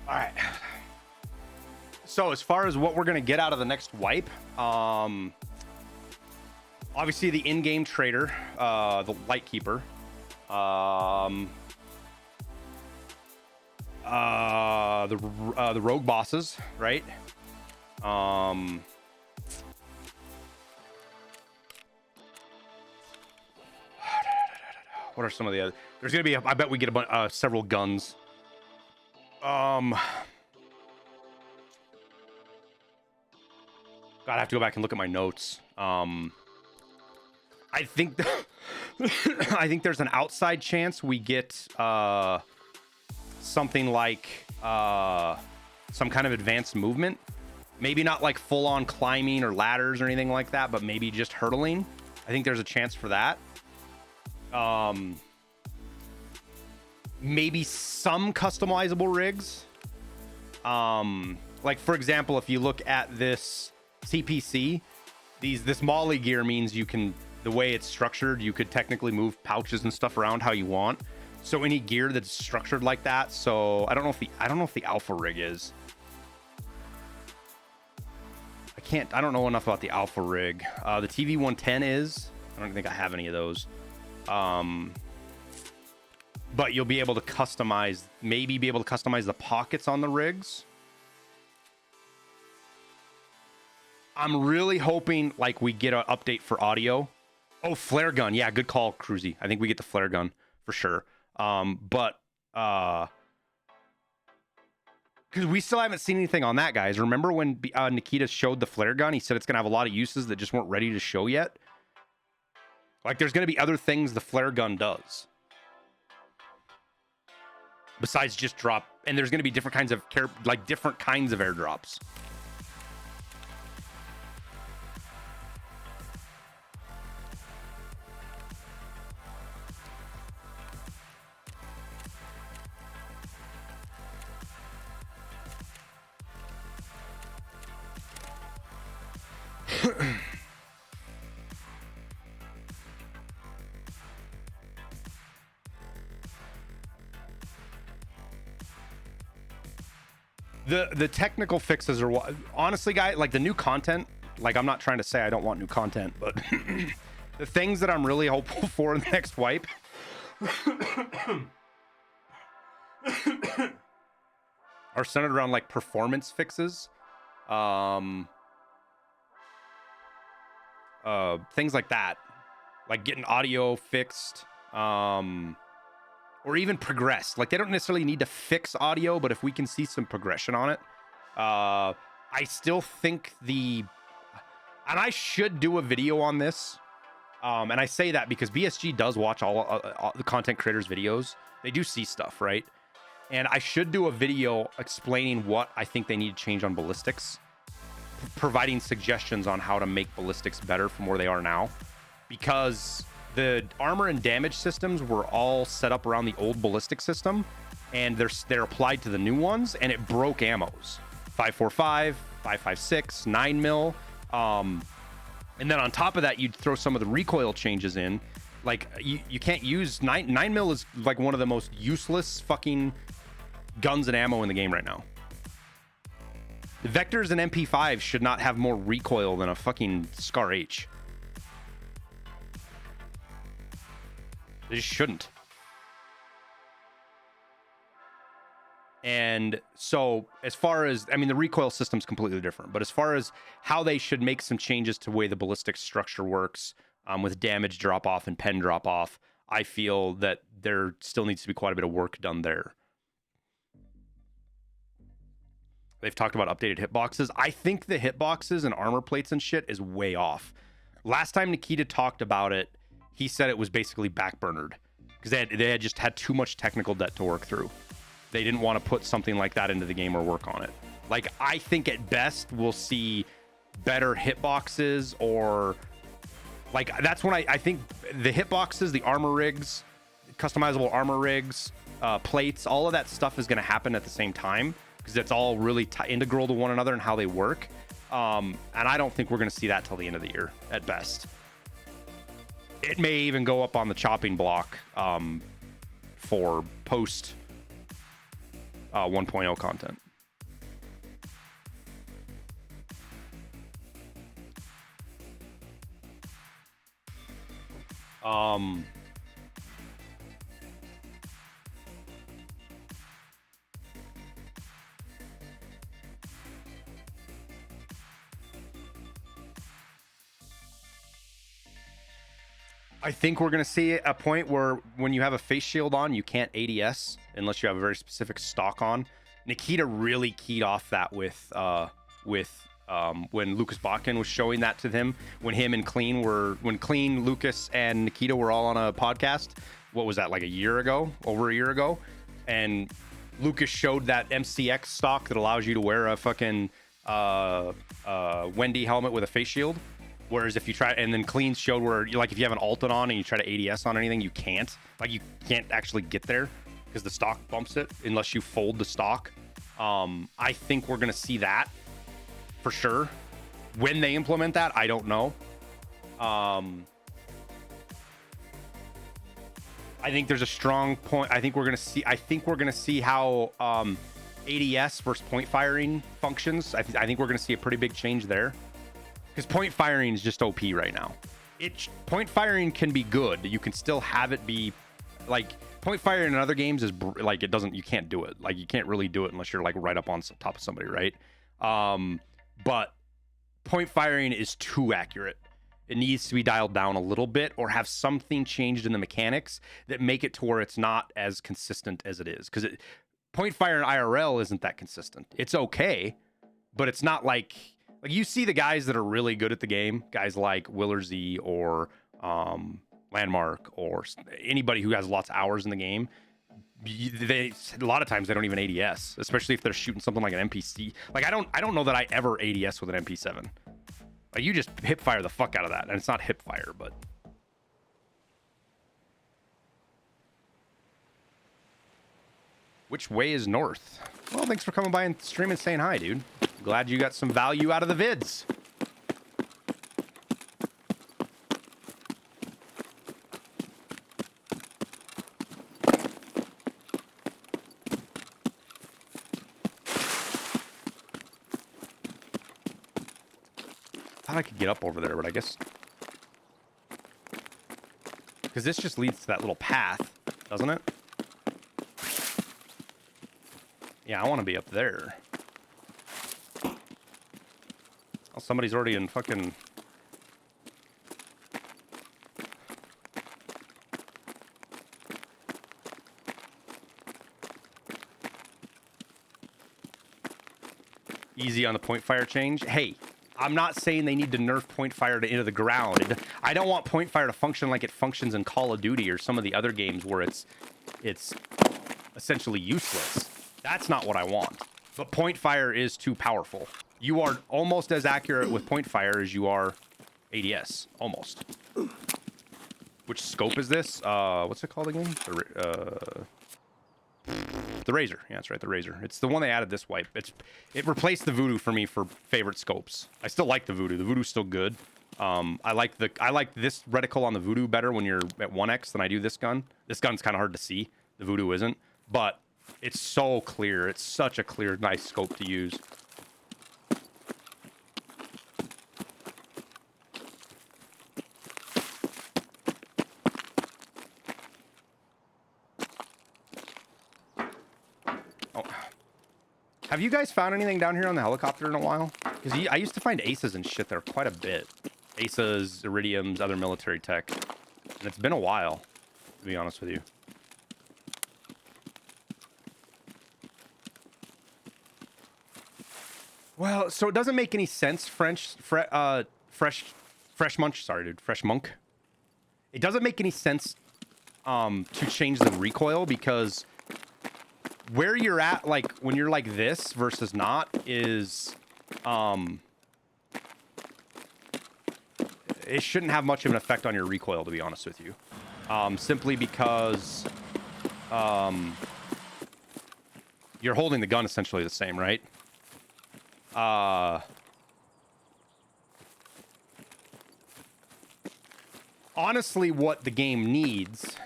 All right. So as far as what we're gonna get out of the next wipe, obviously the in-game trader, the Lightkeeper, the rogue bosses, right? What are some of the other? There's gonna be, I bet we get several guns. God, I have to go back and look at my notes. I think I think there's an outside chance we get something like some kind of advanced movement. Maybe not like full-on climbing or ladders or anything like that, but maybe just hurdling. I think there's a chance for that. Maybe some customizable rigs. Like for example, if you look at this CPC, this Molly gear means you can, the way it's structured, you could technically move pouches and stuff around how you want. So any gear that's structured like that. So I don't know if the alpha rig is. I don't know enough about the alpha rig. The TV 110 is. I don't think I have any of those. But you'll be able to customize, maybe be able to customize the pockets on the rigs. I'm really hoping like we get an update for audio. Oh, flare gun. Yeah, good call, Cruzy. I think we get the flare gun for sure. But because we still haven't seen anything on that, guys. Remember when Nikita showed the flare gun? He said it's going to have a lot of uses that just weren't ready to show yet. Like there's going to be other things the flare gun does besides just drop, and there's going to be different kinds of different kinds of airdrops. The technical fixes are what, honestly, guys, like the new content, like I'm not trying to say I don't want new content, but the things that I'm really hopeful for in the next wipe are centered around like performance fixes, things like that, like getting audio fixed, or even progressed. Like they don't necessarily need to fix audio, but if we can see some progression on it, I still think and I should do a video on this. And I say that because BSG does watch all the content creators' videos. They do see stuff, right? And I should do a video explaining what I think they need to change on ballistics, providing suggestions on how to make ballistics better from where they are now, because the armor and damage systems were all set up around the old ballistic system, and they're applied to the new ones, and it broke ammos. 545, 556, 9 mil. And then on top of that, you'd throw some of the recoil changes in. Like you can't use 9 mil is like one of the most useless fucking guns and ammo in the game right now. The Vectors and MP5 should not have more recoil than a fucking Scar H. They just shouldn't. And so as far as, I mean, the recoil system's completely different, but as far as how they should make some changes to the way the ballistic structure works, with damage drop off and pen drop off, I feel that there still needs to be quite a bit of work done there. They've talked about updated hitboxes. I think the hitboxes and armor plates and shit is way off. Last time Nikita talked about it, he said it was basically backburnered because they had just had too much technical debt to work through. They didn't want to put something like that into the game or work on it. Like, I think at best we'll see better hitboxes, or like, that's when I think the hitboxes, the armor rigs, customizable armor rigs, plates, all of that stuff is going to happen at the same time because it's all really integral to one another and how they work. And I don't think we're going to see that till the end of the year at best. It may even go up on the chopping block for post 1.0 content. I think we're going to see a point where when you have a face shield on, you can't ADS unless you have a very specific stock on. Nikita really keyed off that with when Lucas Botkin was showing that to him, when Clean, Lucas, and Nikita were all on a podcast. What was that, like a year ago? Over a year ago? And Lucas showed that MCX stock that allows you to wear a fucking Wendy helmet with a face shield. Whereas if you try, and then Clean showed where, like, if you have an Alton on and you try to ADS on anything, you can't. Like, you can't actually get there because the stock bumps it unless you fold the stock. I think we're going to see that for sure. When they implement that, I don't know. I think there's a strong point. I think we're going to see how ADS versus point firing functions. I think we're going to see a pretty big change there. Because point firing is just OP right now. Point firing can be good. You can still have it be like, point firing in other games is like, you can't do it. Like, you can't really do it unless you're like right up on top of somebody, right? But point firing is too accurate. It needs to be dialed down a little bit or have something changed in the mechanics that make it to where it's not as consistent as it is. Because point firing IRL isn't that consistent. It's okay, but it's not like you see the guys that are really good at the game, guys like Willersy or Landmark or anybody who has lots of hours in the game. A lot of times they don't even ADS, especially if they're shooting something like an NPC. Like, I don't know that I ever ADS with an MP7. Like, you just hip fire the fuck out of that, and it's not hip fire, but which way is north? Well, thanks for coming by and streaming and saying hi, dude. Glad you got some value out of the vids. Thought I could get up over there, but I guess because this just leads to that little path, doesn't it? Yeah, I want to be up there. Oh, somebody's already in fucking... Easy on the point fire change. Hey, I'm not saying they need to nerf point fire to into the ground. I don't want point fire to function like it functions in Call of Duty or some of the other games where it's essentially useless. That's not what I want. But point fire is too powerful. You are almost as accurate with point fire as you are ADS. Almost. Which scope is this? What's it called again? The Razor. Yeah, that's right, the Razor. It's the one they added this wipe. It replaced the Voodoo for me for favorite scopes. I still like the Voodoo. The Voodoo's still good. I like this reticle on the Voodoo better when you're at 1x than I do this gun. This gun's kind of hard to see. The Voodoo isn't. But it's so clear. It's such a clear, nice scope to use. Oh, Have you guys found anything down here on the helicopter in a while? Because I used to find aces and shit there quite a bit. Aces, iridiums, other military tech. And it's been a while, to be honest with you. Well, so it doesn't make any sense, fresh munch. Sorry, dude, fresh monk. It doesn't make any sense to change the recoil because where you're at, like when you're like this versus not, is it shouldn't have much of an effect on your recoil, to be honest with you. Simply because you're holding the gun essentially the same, right? Honestly, what the game needs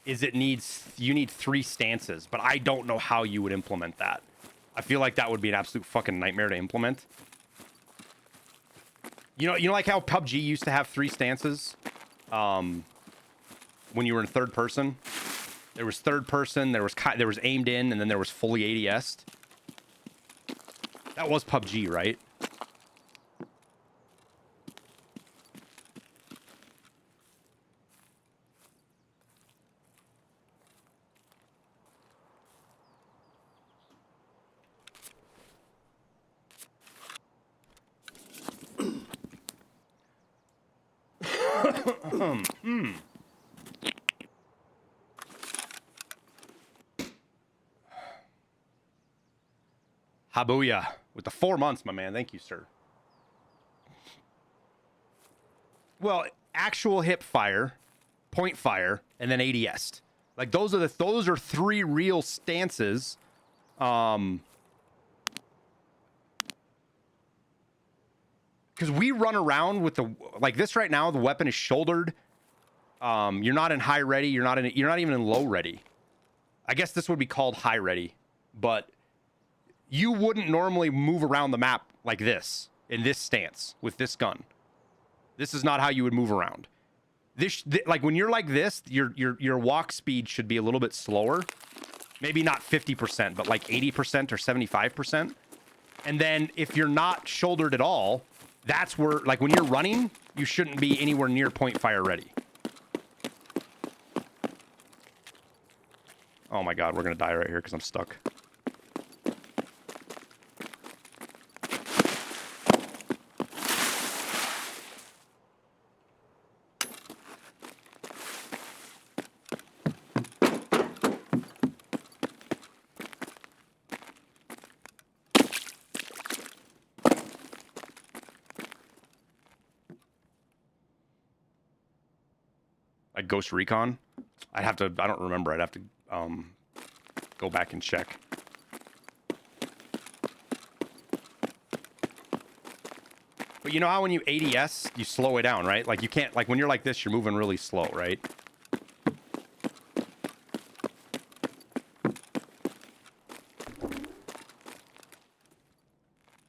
is you need 3 stances, but I don't know how you would implement that. I feel like that would be an absolute fucking nightmare to implement. You know like how PUBG used to have 3 stances when you were in third person? There was third person, there was aimed in, and then there was fully ADS'd. That was PUBG, right? Habuya with the 4 months, my man. Thank you, sir. Well, actual hip fire, point fire, and then ADS. Like those are 3 real stances. Because we run around with like this right now. The weapon is shouldered. You're not in high ready. You're not even in low ready. I guess this would be called high ready, but you wouldn't normally move around the map like this in this stance with this gun. This is not how you would move around. Like when you're like this, your walk speed should be a little bit slower. Maybe not 50%, but like 80% or 75%. And then if you're not shouldered at all, that's where, like when you're running, you shouldn't be anywhere near point fire ready. Oh my God, we're gonna die right here because I'm stuck. Like Ghost Recon? I don't remember. I'd have to go back and check. But you know how when you ADS, you slow it down, right? Like you can't, like when you're like this, you're moving really slow, right?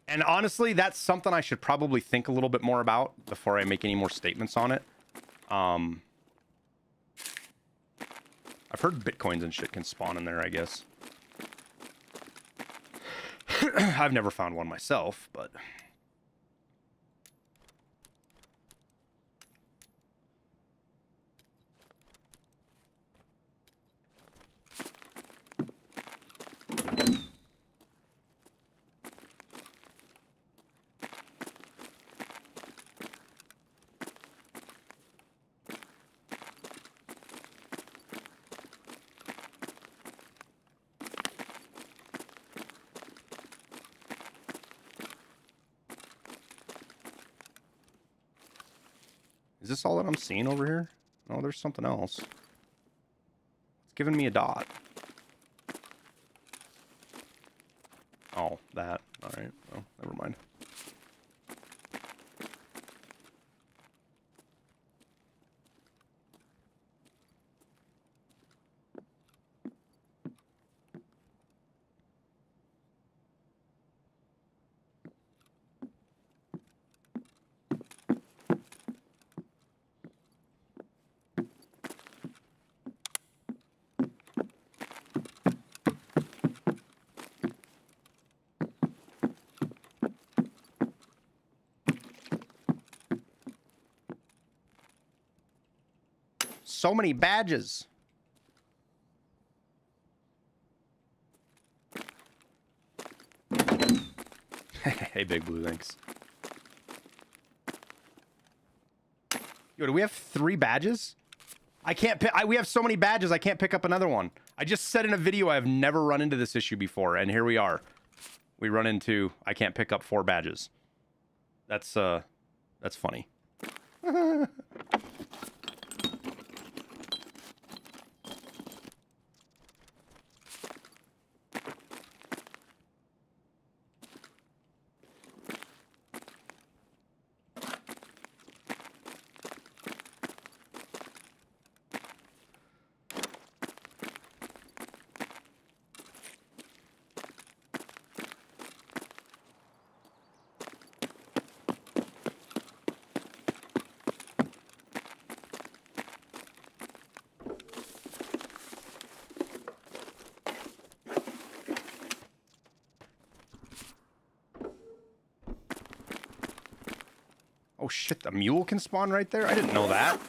And honestly, that's something I should probably think a little bit more about before I make any more statements on it. I've heard bitcoins and shit can spawn in there, I guess. I've never found one myself, but... Is this all that I'm seeing over here? No, there's something else. It's giving me a dot. Oh, that. Alright. Well, never mind. so many badges. Hey, Big Blue, thanks. Yo, do we have 3 badges? I can't pick. We have so many badges, I can't pick up another one. I just said in a video I've never run into this issue before, and here we are. We run into, I can't pick up 4 badges. That's funny. Oh shit, the mule can spawn right there? I didn't know that.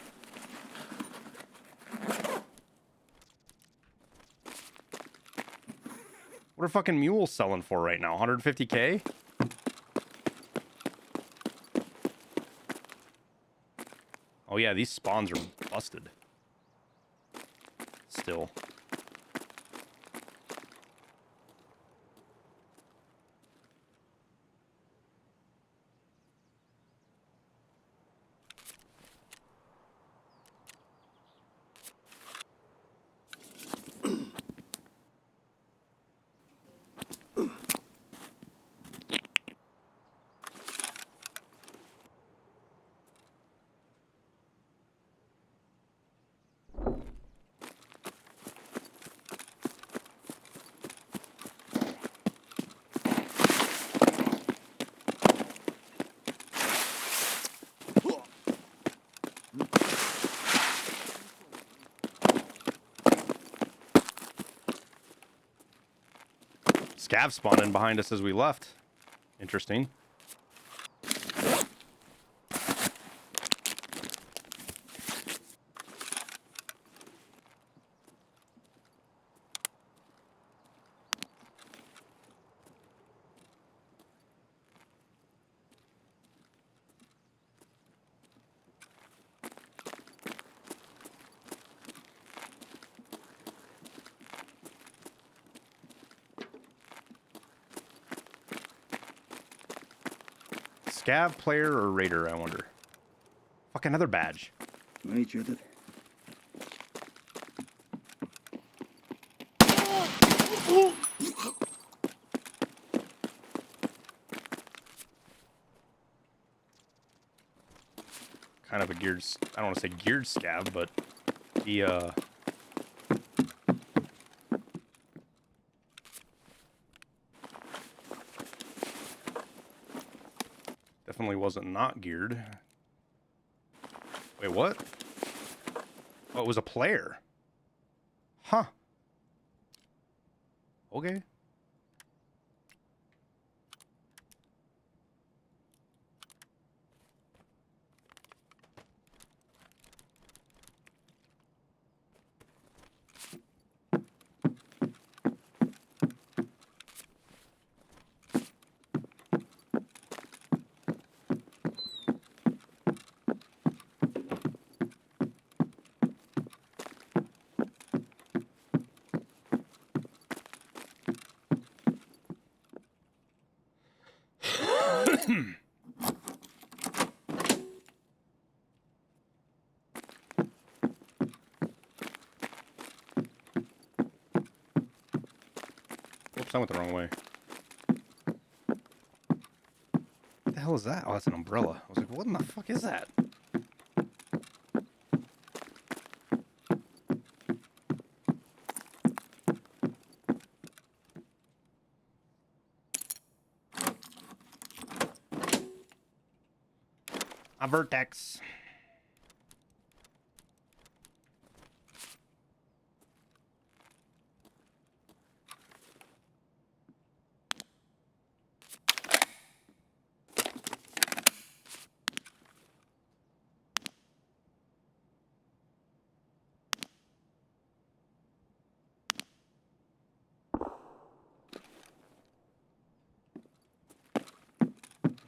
What are fucking mules selling for right now? 150K? Oh yeah, these spawns are busted. Still. Scav spawned in behind us as we left. Interesting. Scav, player, or raider, I wonder. Fuck, another badge. Kind of a geared, I don't want to say geared scav, but the, definitely wasn't not geared. Wait, what? Oh, it was a player. Huh. Okay. Oops, I went the wrong way. What the hell is that? Oh, that's an umbrella. I was like, what in the fuck is that? A vertex.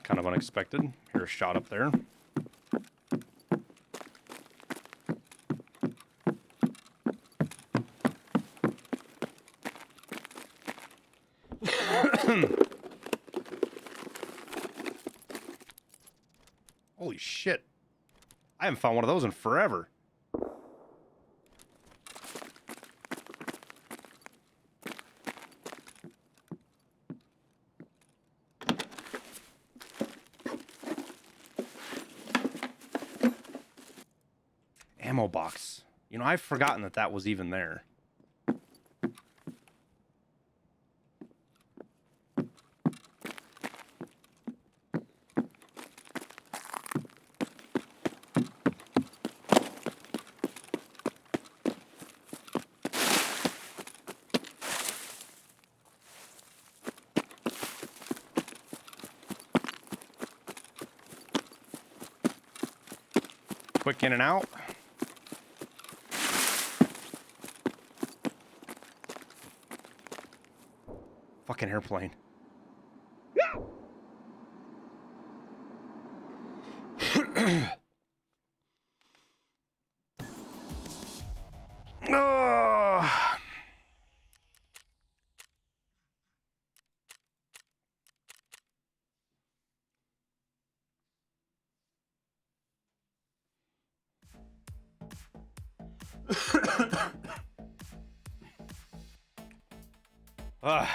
kind of unexpected. Hear a shot up there. Holy shit. I haven't found one of those in forever. Ammo box. You know, I've forgotten that that was even there. Quick in and out. Fucking airplane. Oh.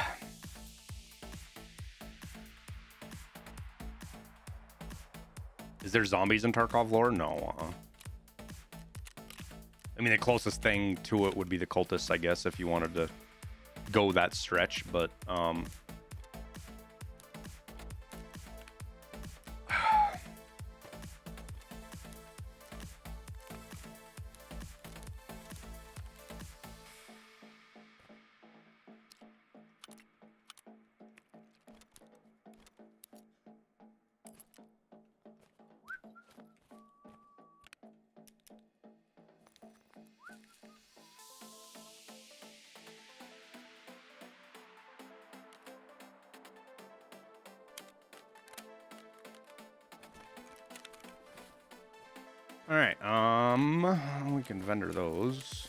Is there zombies in Tarkov lore? No. I mean, the closest thing to it would be the cultists, I guess, if you wanted to go that stretch, but all right, we can vendor those.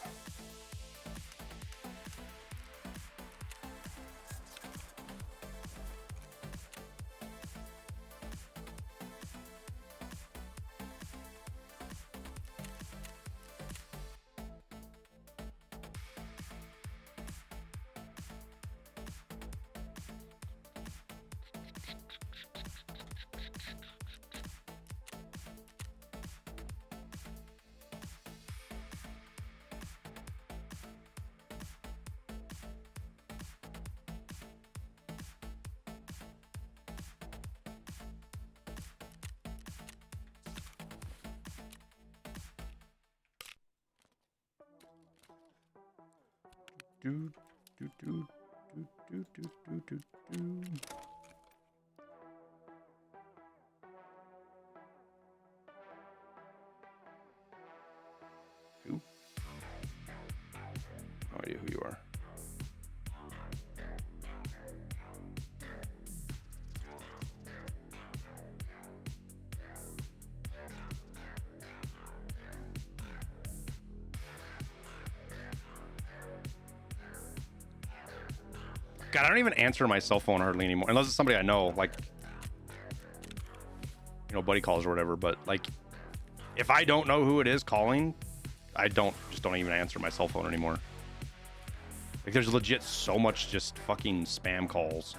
Do, do, do, do, do, do, do, do, do. Who? No idea who you are. God, I don't even answer my cell phone hardly anymore, unless it's somebody I know, like, you know, buddy calls or whatever. But like, if I don't know who it is calling, I don't even answer my cell phone anymore. Like, there's legit so much just fucking spam calls.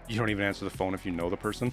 You don't even answer the phone if you know the person.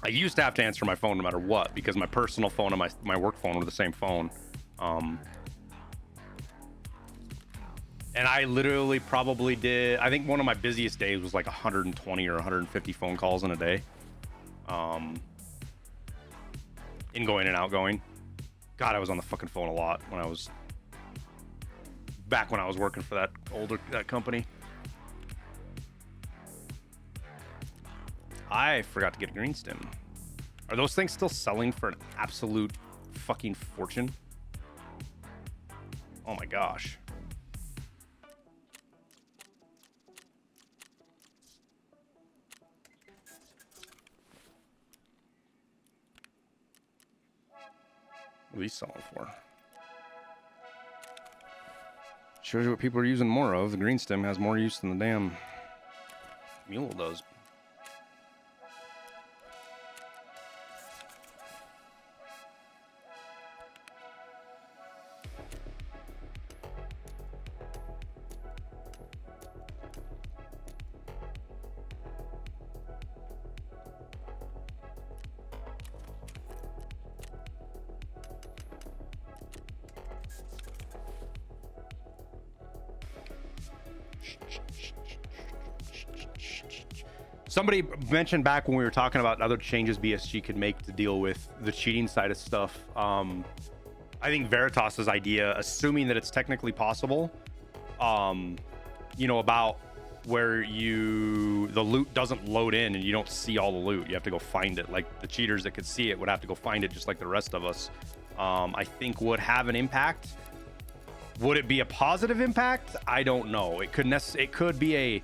I used to have to answer my phone no matter what because my personal phone and my work phone were the same phone. And I literally probably did, I think one of my busiest days was like 120 or 150 phone calls in a day. Ingoing and outgoing. God, I was on the fucking phone a lot when I was working for that company. I forgot to get a green stim. Are those things still selling for an absolute fucking fortune? Oh my gosh. What are these selling for? Shows you what people are using more of. The green stem has more use than the damn mule does. Somebody mentioned back when we were talking about other changes BSG could make to deal with the cheating side of stuff. I think Veritas's idea, assuming that it's technically possible, about where the loot doesn't load in and you don't see all the loot. You have to go find it. Like the cheaters that could see it would have to go find it just like the rest of us. I think would have an impact. Would it be a positive impact? I don't know. It could be a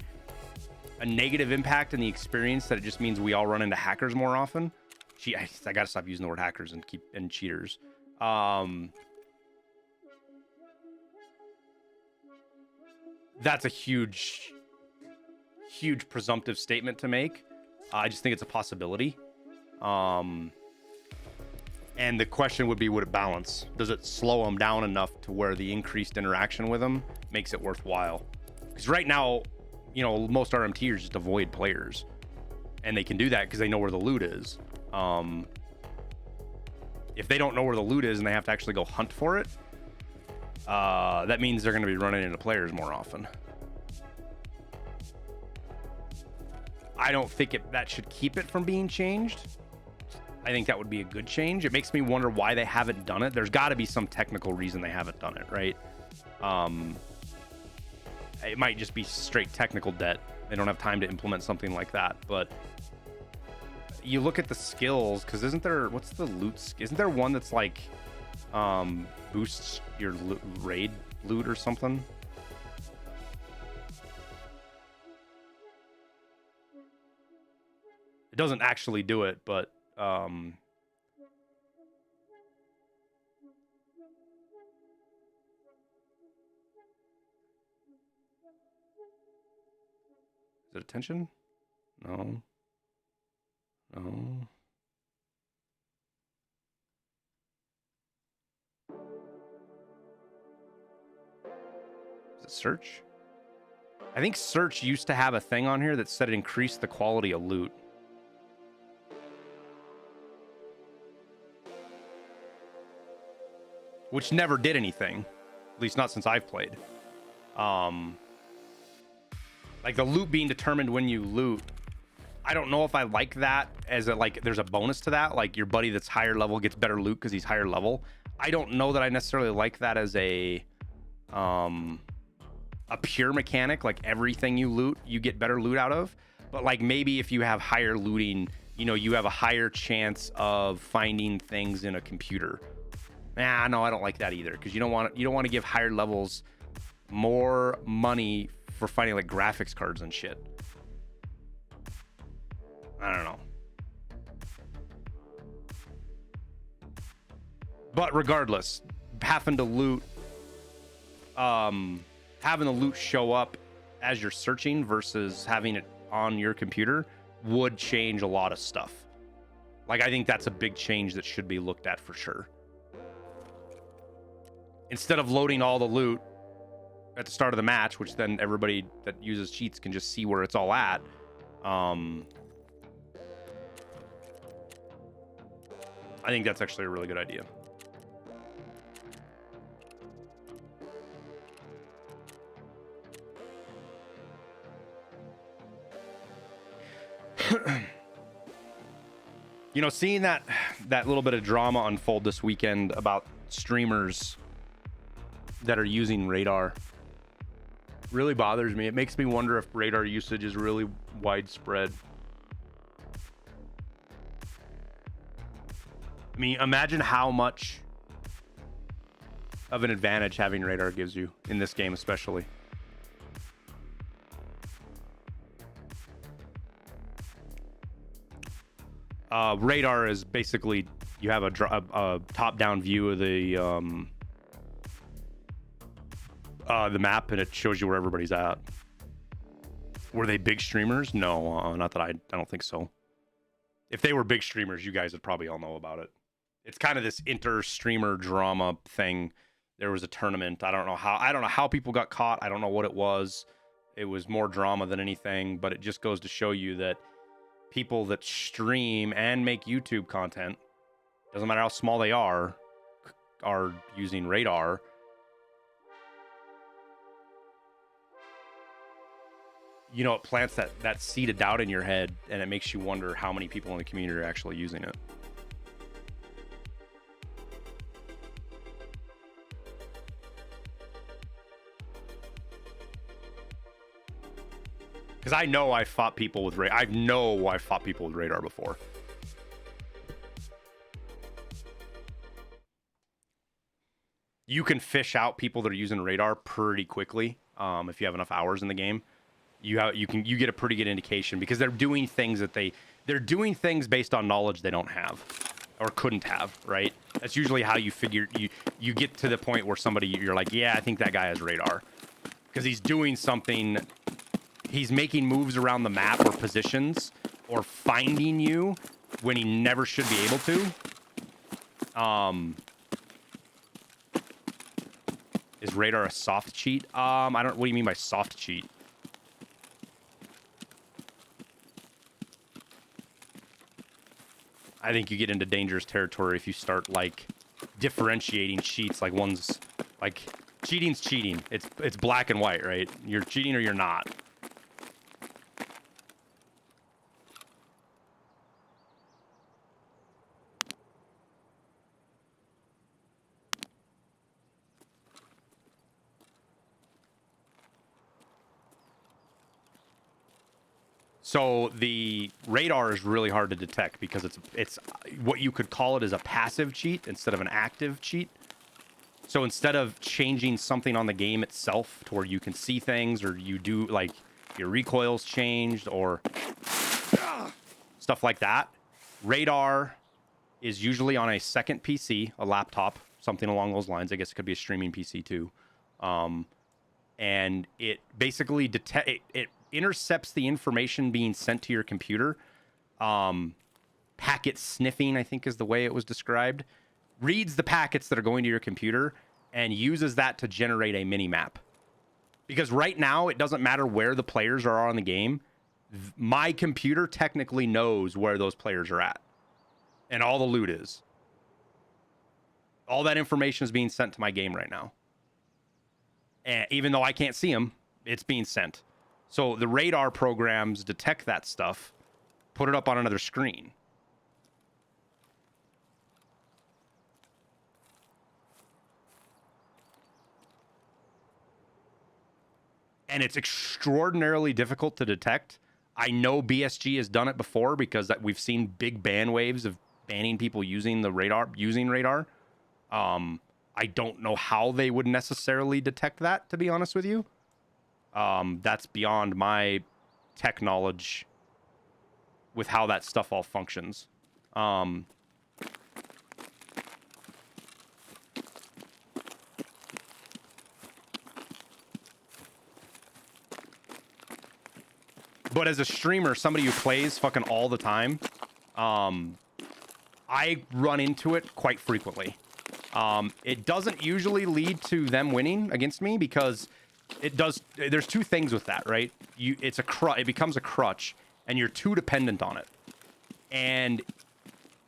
negative impact in the experience that it just means we all run into hackers more often. Gee, I gotta stop using the word hackers and cheaters. That's a huge presumptive statement to make. I just think it's a possibility. And the question would be, would it balance? Does it slow them down enough to where the increased interaction with them makes it worthwhile? Because right now, most RMTers just avoid players, and they can do that because they know where the loot is. If they don't know where the loot is and they have to actually go hunt for it, that means they're going to be running into players more often. I don't think that should keep it from being changed. I think that would be a good change. It makes me wonder why they haven't done it. There's got to be some technical reason they haven't done it, right? It might just be straight technical debt. They don't have time to implement something like that. But you look at the skills, because isn't there one that's like boosts your raid loot or something? It doesn't actually do it, but is it attention? No. Is it search? I think search used to have a thing on here that said it increased the quality of loot. Which never did anything. At least not since I've played. Like the loot being determined when you loot. I don't know if I like that as there's a bonus to that. Like your buddy that's higher level gets better loot because he's higher level. I don't know that I necessarily like that as a pure mechanic. Like everything you loot, you get better loot out of. But like maybe if you have higher looting, you have a higher chance of finding things in a computer. No, I don't like that either, because you don't want to give higher levels more money for finding like graphics cards and shit. I don't know. But regardless, having to loot, having the loot show up as you're searching versus having it on your computer would change a lot of stuff. Like I think that's a big change that should be looked at for sure. Instead of loading all the loot at the start of the match, which then everybody that uses cheats can just see where it's all at. I think that's actually a really good idea. You know, seeing that little bit of drama unfold this weekend about streamers that are using radar really bothers me. It makes me wonder if radar usage is really widespread. I mean, imagine how much of an advantage having radar gives you in this game, especially. Radar is basically you have a top-down view of the map, and it shows you where everybody's at. Were they big streamers? No, not that I don't think so. If they were big streamers, you guys would probably all know about it. It's kind of this inter-streamer drama thing. There was a tournament. I don't know how people got caught. I don't know what it was. It was more drama than anything, but it just goes to show you that people that stream and make YouTube content, doesn't matter how small they are using radar. You know, it plants that seed of doubt in your head, and it makes you wonder how many people in the community are actually using it. Because I know I've fought people with radar. I've fought people with radar before. You can fish out people that are using radar pretty quickly if you have enough hours in the game. You get a pretty good indication because they're doing things they're doing things based on knowledge they don't have or couldn't have, right? That's usually how you figure you get to the point where you're like, yeah, I think that guy has radar because he's doing something. He's making moves around the map or positions or finding you when he never should be able to. Is radar a soft cheat? What do you mean by soft cheat? I think you get into dangerous territory if you start like differentiating cheats. Like one's like cheating's cheating. It's black and white, right? You're cheating or you're not. So the radar is really hard to detect because it's what you could call it is a passive cheat instead of an active cheat. So instead of changing something on the game itself to where you can see things or you do like your recoil's changed or stuff like that, radar is usually on a second PC, a laptop, something along those lines. I guess it could be a streaming PC too. And it basically it intercepts the information being sent to your computer. Packet sniffing, I think is the way it was described. Reads the packets that are going to your computer and uses that to generate a mini map. Because right now, it doesn't matter where the players are on the game. My computer technically knows where those players are at. And all the loot is. All that information is being sent to my game right now. And even though I can't see them, it's being sent. So the radar programs detect that stuff, put it up on another screen. And it's extraordinarily difficult to detect. I know BSG has done it before because we've seen big ban waves of banning people using radar. I don't know how they would necessarily detect that, to be honest with you. That's beyond my tech knowledge with how that stuff all functions. But as a streamer, somebody who plays fucking all the time, I run into it quite frequently. It doesn't usually lead to them winning against me because it does. There's two things with that, right? It becomes a crutch, and you're too dependent on it. And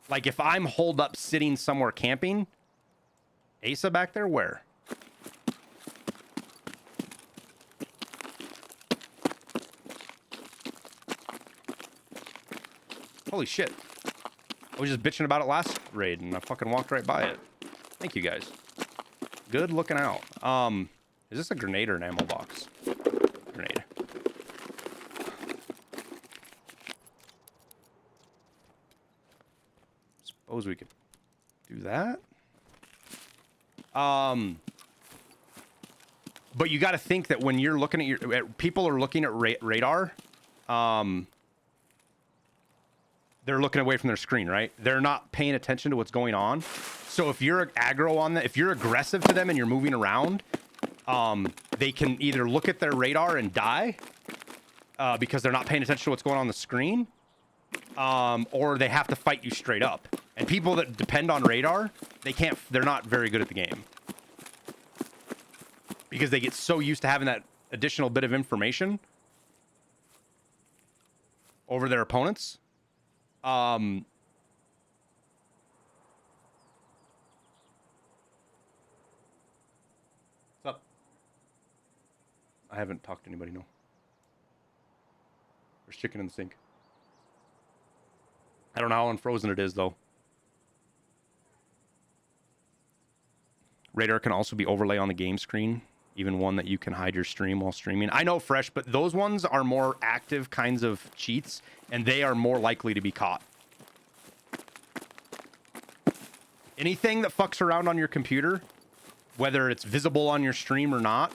Like if I'm holed up sitting somewhere camping, Asa back there, where? Holy shit. I was just bitching about it last raid and I fucking walked right by it. Thank you guys. Good looking out. Is this a grenade or an ammo box? Grenade. Suppose we could do that. But you got to think that when you're looking at your people are looking at radar, they're looking away from their screen, right? They're not paying attention to what's going on. So if you're aggro on them, if you're aggressive to them and you're moving around, they can either look at their radar and die because they're not paying attention to what's going on the screen, or they have to fight you straight up. And people that depend on radar, they're not very good at the game because they get so used to having that additional bit of information over their opponents. What's up? I haven't talked to anybody, no. There's chicken in the sink. I don't know how unfrozen it is, though. Radar can also be overlay on the game screen, even one that you can hide your stream while streaming. I know, Fresh, but those ones are more active kinds of cheats, and they are more likely to be caught. Anything that fucks around on your computer, whether it's visible on your stream or not,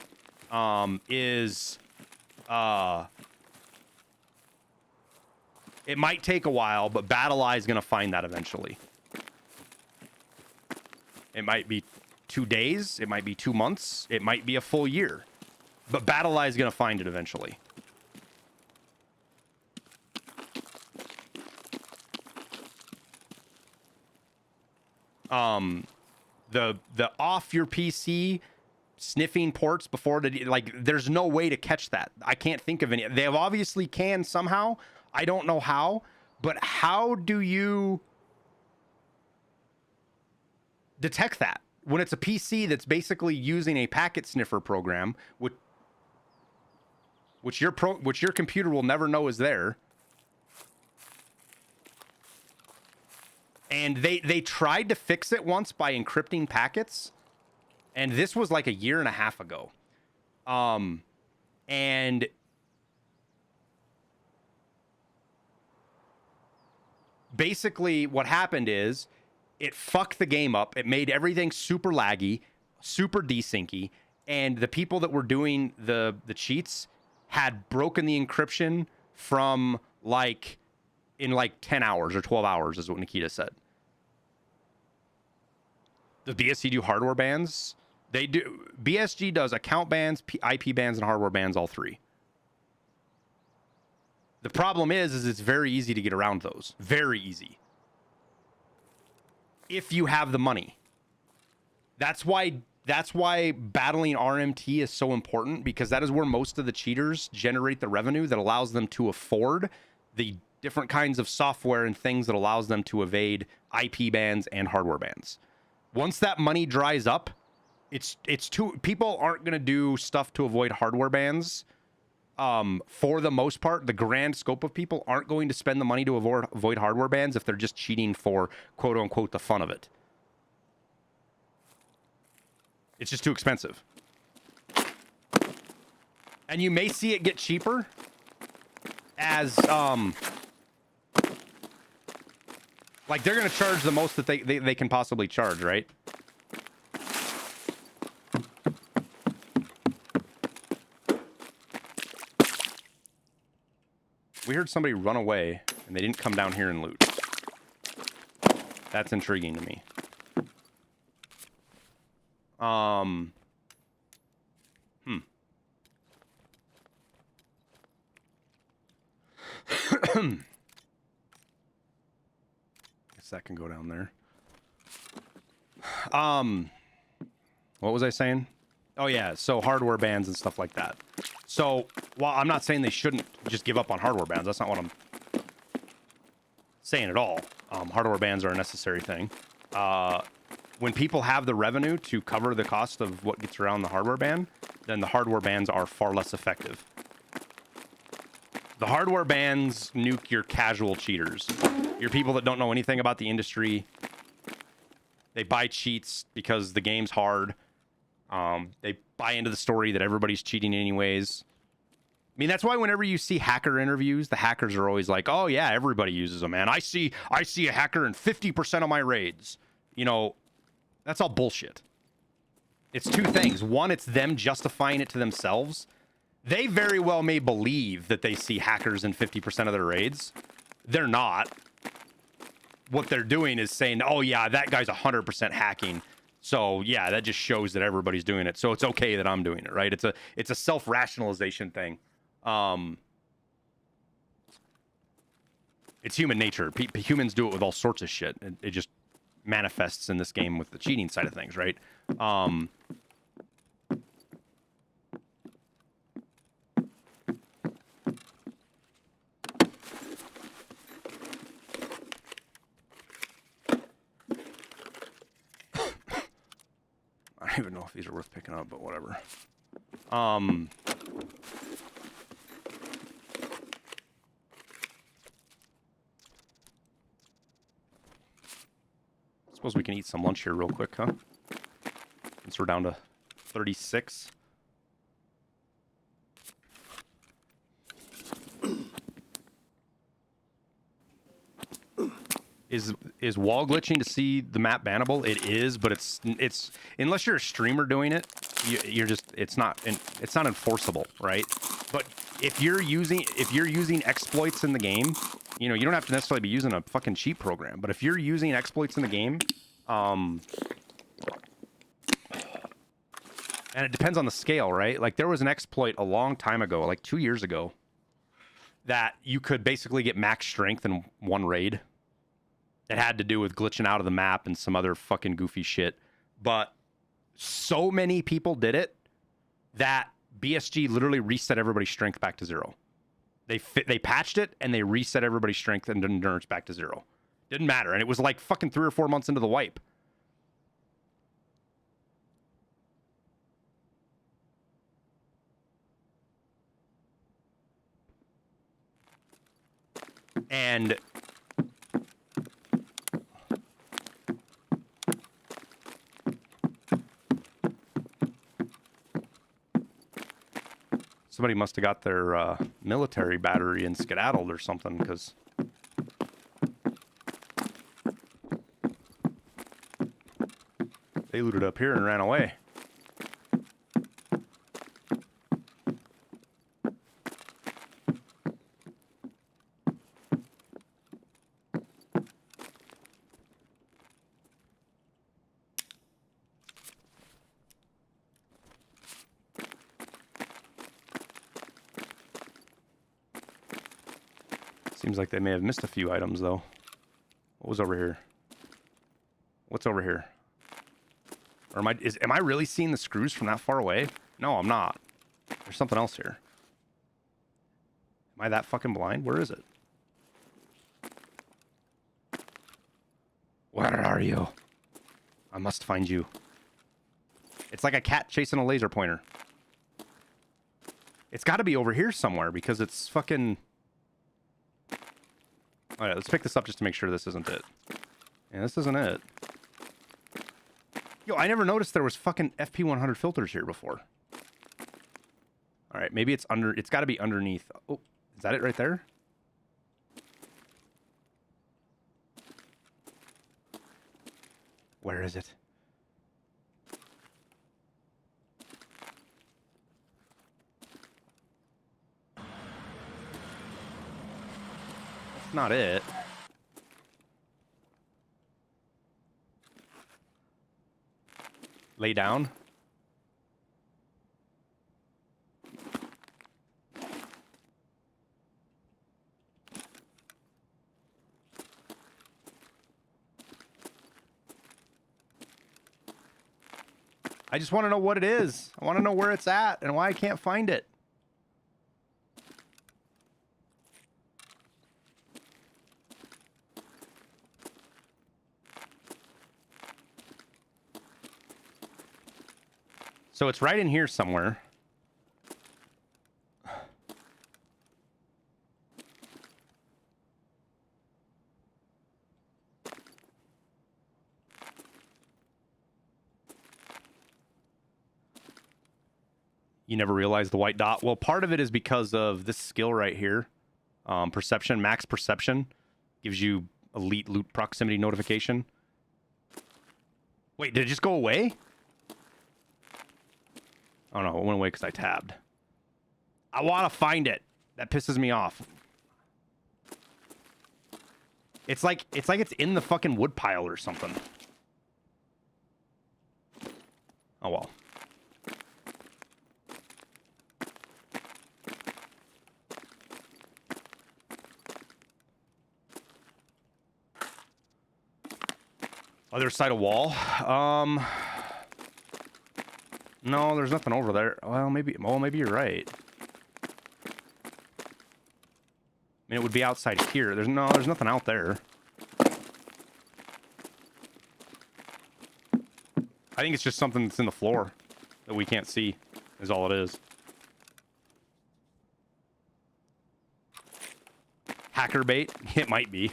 it might take a while, but BattleEye is going to find that eventually. It might be 2 days, it might be 2 months, it might be a full year, but BattleEye is going to find it eventually. The off your PC sniffing ports before the, like, there's no way to catch that. I can't think of any. They obviously can somehow. I don't know how, but how do you detect that when it's a PC that's basically using a packet sniffer program, which your computer will never know is there? And they tried to fix it once by encrypting packets, and this was like 1.5 years ago. And basically what happened is it fucked the game up. It made everything super laggy, super desyncy, and the people that were doing the cheats had broken the encryption from in 10 hours or 12 hours is what Nikita said. Does BSG do hardware bans? They do. BSG does account bans, IP bans, and hardware bans, all three. The problem is it's very easy to get around those. Very easy. If you have the money. That's why battling RMT is so important, because that is where most of the cheaters generate the revenue that allows them to afford the different kinds of software and things that allows them to evade IP bans and hardware bans. Once that money dries up, people aren't going to do stuff to avoid hardware bans. For the most part, the grand scope of people aren't going to spend the money to avoid hardware bans if they're just cheating for quote unquote the fun of it. It's just too expensive. And you may see it get cheaper as like they're going to charge the most that they can possibly charge, right? We heard somebody run away and they didn't come down here and loot. That's intriguing to me. Guess that can go down there. What was I saying? Oh yeah, so hardware bans and stuff like that. So while I'm not saying they shouldn't just give up on hardware bans, that's not what I'm saying at all. Hardware bans are a necessary thing. When people have the revenue to cover the cost of what gets around the hardware ban, then the hardware bans are far less effective. The hardware bans nuke your casual cheaters, your people that don't know anything about the industry. They buy cheats because the game's hard. They buy into the story that everybody's cheating anyways. I mean, that's why whenever you see hacker interviews, the hackers are always like, "Oh yeah, everybody uses them, man. I see a hacker in 50% of my raids." You know, that's all bullshit. It's two things. One, it's them justifying it to themselves. They very well may believe that they see hackers in 50% of their raids. They're not. What they're doing is saying, "Oh yeah, that guy's 100% hacking. So yeah, that just shows that everybody's doing it. So it's okay that I'm doing it, right?" It's a self-rationalization thing. It's human nature. Humans do it with all sorts of shit. It just manifests in this game with the cheating side of things, right? I don't even know if these are worth picking up, but whatever. Suppose we can eat some lunch here real quick, huh? Since we're down to 36. Is wall glitching to see the map bannable? It is, but it's unless you're a streamer doing it, you're just it's not enforceable, right? But if you're using exploits in the game, you know, you don't have to necessarily be using a fucking cheat program, but if you're using exploits in the game, and it depends on the scale, right? Like there was an exploit a long time ago, like 2 years ago, that you could basically get max strength in one raid. It had to do with glitching out of the map and some other fucking goofy shit. But so many people did it that BSG literally reset everybody's strength back to 0. They patched it and they reset everybody's strength and endurance back to 0. Didn't matter. And it was like fucking 3 or 4 months into the wipe. And somebody must have got their military battery and skedaddled or something, because they looted up here and ran away. Seems like they may have missed a few items, though. What was over here? What's over here? Or am I really seeing the screws from that far away? No, I'm not. There's something else here. Am I that fucking blind? Where is it? Where are you? I must find you. It's like a cat chasing a laser pointer. It's got to be over here somewhere because it's fucking... All right, let's pick this up just to make sure this isn't it. Yeah, this isn't it. Yo, I never noticed there was fucking FP100 filters here before. All right, maybe it's under... It's got to be underneath. Oh, is that it right there? Where is it? That's not it. Lay down. I just want to know what it is. I want to know where it's at and why I can't find it. So it's right in here somewhere. You never realize the white dot. Well, part of it is because of this skill right here. Perception, max perception. Gives you elite loot proximity notification. Wait, did it just go away? Oh no, it went away because I tabbed. I want to find it. That pisses me off. It's like it's in the fucking wood pile or something. Oh well. Other side of wall. No, there's nothing over there. Well, maybe you're right. I mean, it would be outside here. There's nothing out there. I think it's just something that's in the floor that we can't see, is all it is. Hacker bait? It might be.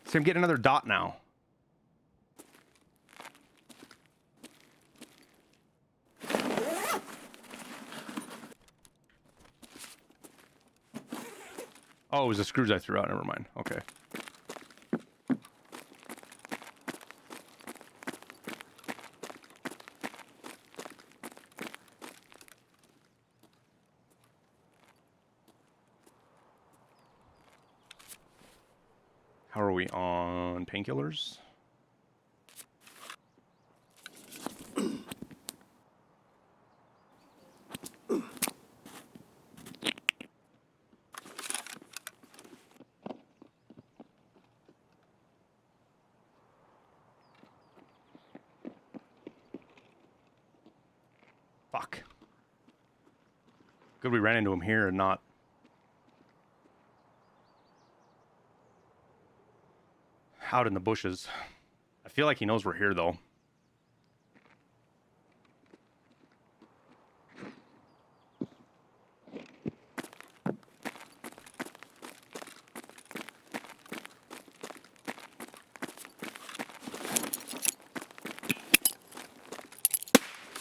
See, I'm getting another dot now. Oh, it was the screws I threw out. Never mind. Okay. How are we on painkillers? Fuck. Good we ran into him here and not out in the bushes. I feel like he knows we're here, though.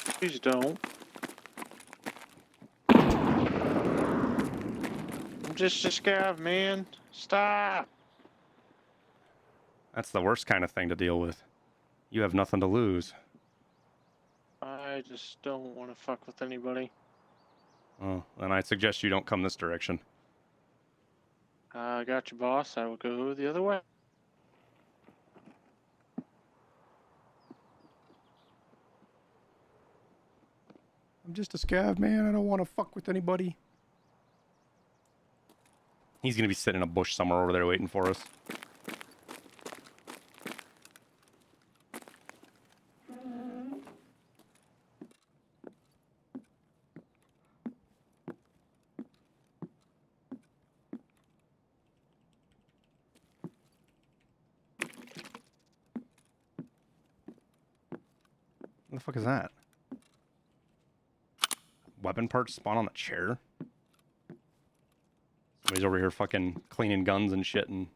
Please don't. I'm just a scav, man. Stop. That's the worst kind of thing to deal with. You have nothing to lose. I just don't want to fuck with anybody. Oh, then I suggest you don't come this direction. I got you, boss. I will go the other way. I'm just a scav, man. I don't want to fuck with anybody. He's going to be sitting in a bush somewhere over there waiting for us. What the fuck is that? Weapon parts spawn on the chair? Somebody's over here fucking cleaning guns and shit and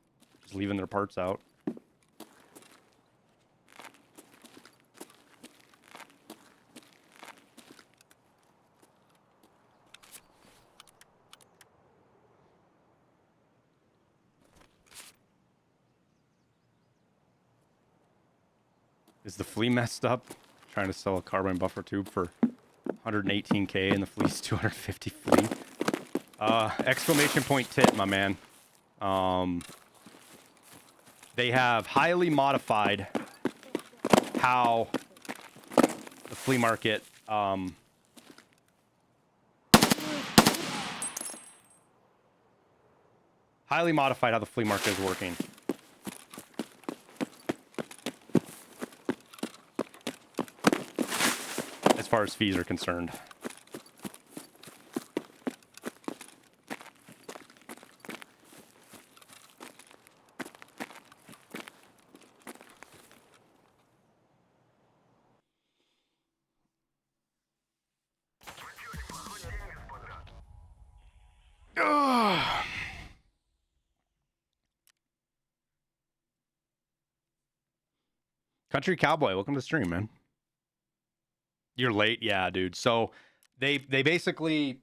just leaving their parts out. Is the flea messed up? Trying to sell a carbine buffer tube for 118k and the flea's 250 flea. Exclamation point TiT, my man. They have highly modified how the flea market Highly modified how the flea market is working. As far as fees are concerned. Ugh. Country Cowboy, welcome to the stream, man. You're late, yeah, dude. So they basically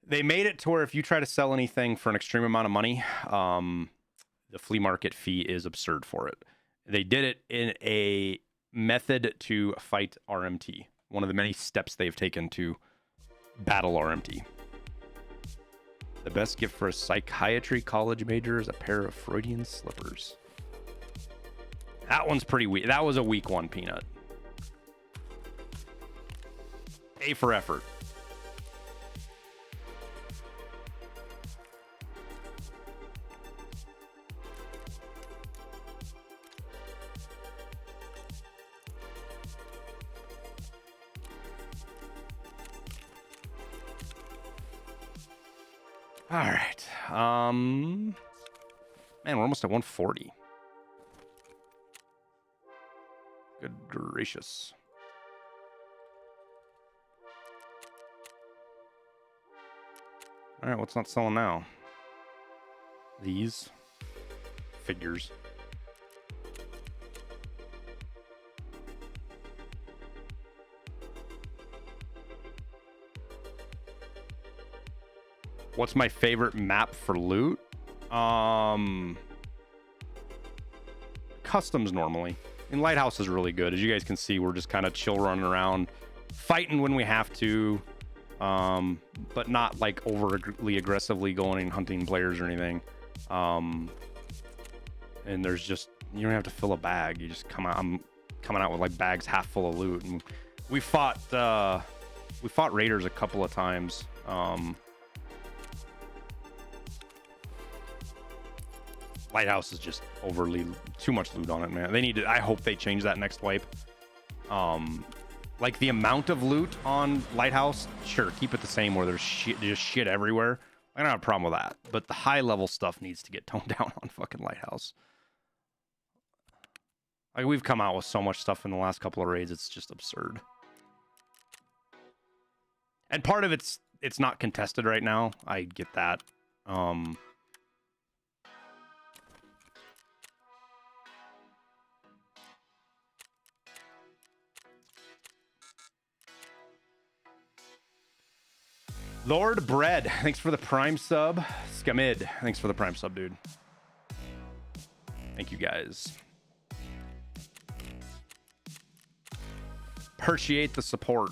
they made it to where if you try to sell anything for an extreme amount of money, the flea market fee is absurd for it. They did it in a method to fight RMT, one of the many steps they've taken to battle RMT. The best gift for a psychiatry college major is a pair of Freudian slippers. That one's pretty weak. That was a weak one, Peanut. A for effort. All right. Man, we're almost at 140. Good gracious. All right, what's not selling now? These figures. What's my favorite map for loot? Customs normally. And Lighthouse is really good. As you guys can see, we're just kind of chill running around, fighting when we have to, but not like overly aggressively going and hunting players or anything. And there's just, you don't have to fill a bag. You just come out. I'm coming out with like bags half full of loot. And we fought raiders a couple of times. Lighthouse is just overly too much loot on it, man. They need to, I hope they change that next wipe. Like the amount of loot on Lighthouse, sure, keep it the same where there's just shit everywhere. I don't have a problem with that, but the high level stuff needs to get toned down on fucking Lighthouse. Like we've come out with so much stuff in the last couple of raids, it's just absurd. And part of it's not contested right now. I get that. Lord Bread, thanks for the Prime sub. Scamid, thanks for the Prime sub, dude. Thank you, guys. Appreciate the support.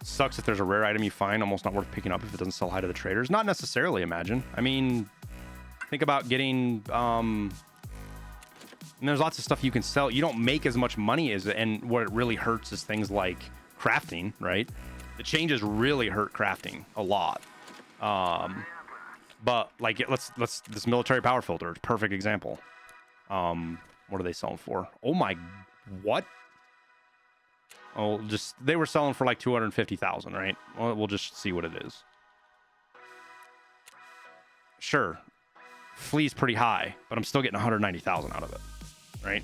Sucks if there's a rare item you find almost not worth picking up if it doesn't sell high to the traders. Not necessarily, imagine. I mean, think about getting and there's lots of stuff you can sell. You don't make as much money as, and what it really hurts is things like crafting, right? The changes really hurt crafting a lot. But like let's this military power filter, it's a perfect example. What are they selling for? Oh my, what? Oh, just they were selling for like 250,000, right? Well, we'll just see what it is. Sure. Flea's pretty high, but I'm still getting 190,000 out of it, right?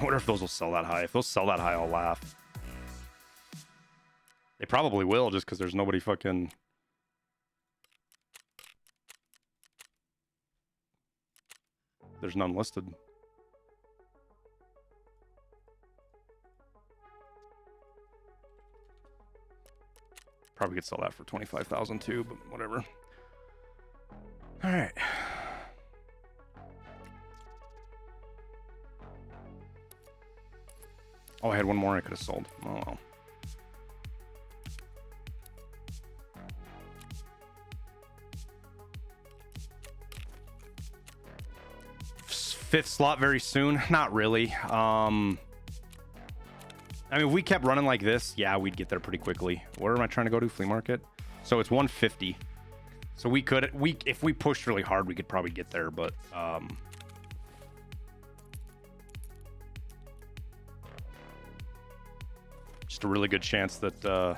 I wonder if those will sell that high. If those sell that high, I'll laugh. They probably will, just because there's nobody fucking... There's none listed. Probably could sell that for 25,000 too, but whatever. All right. Oh, I had one more I could have sold. Oh well. Fifth slot very soon? Not really. I mean, if we kept running like this, yeah, we'd get there pretty quickly. Where am I trying to go to? Flea market? So it's 150. So we could, if we pushed really hard, we could probably get there, but just a really good chance that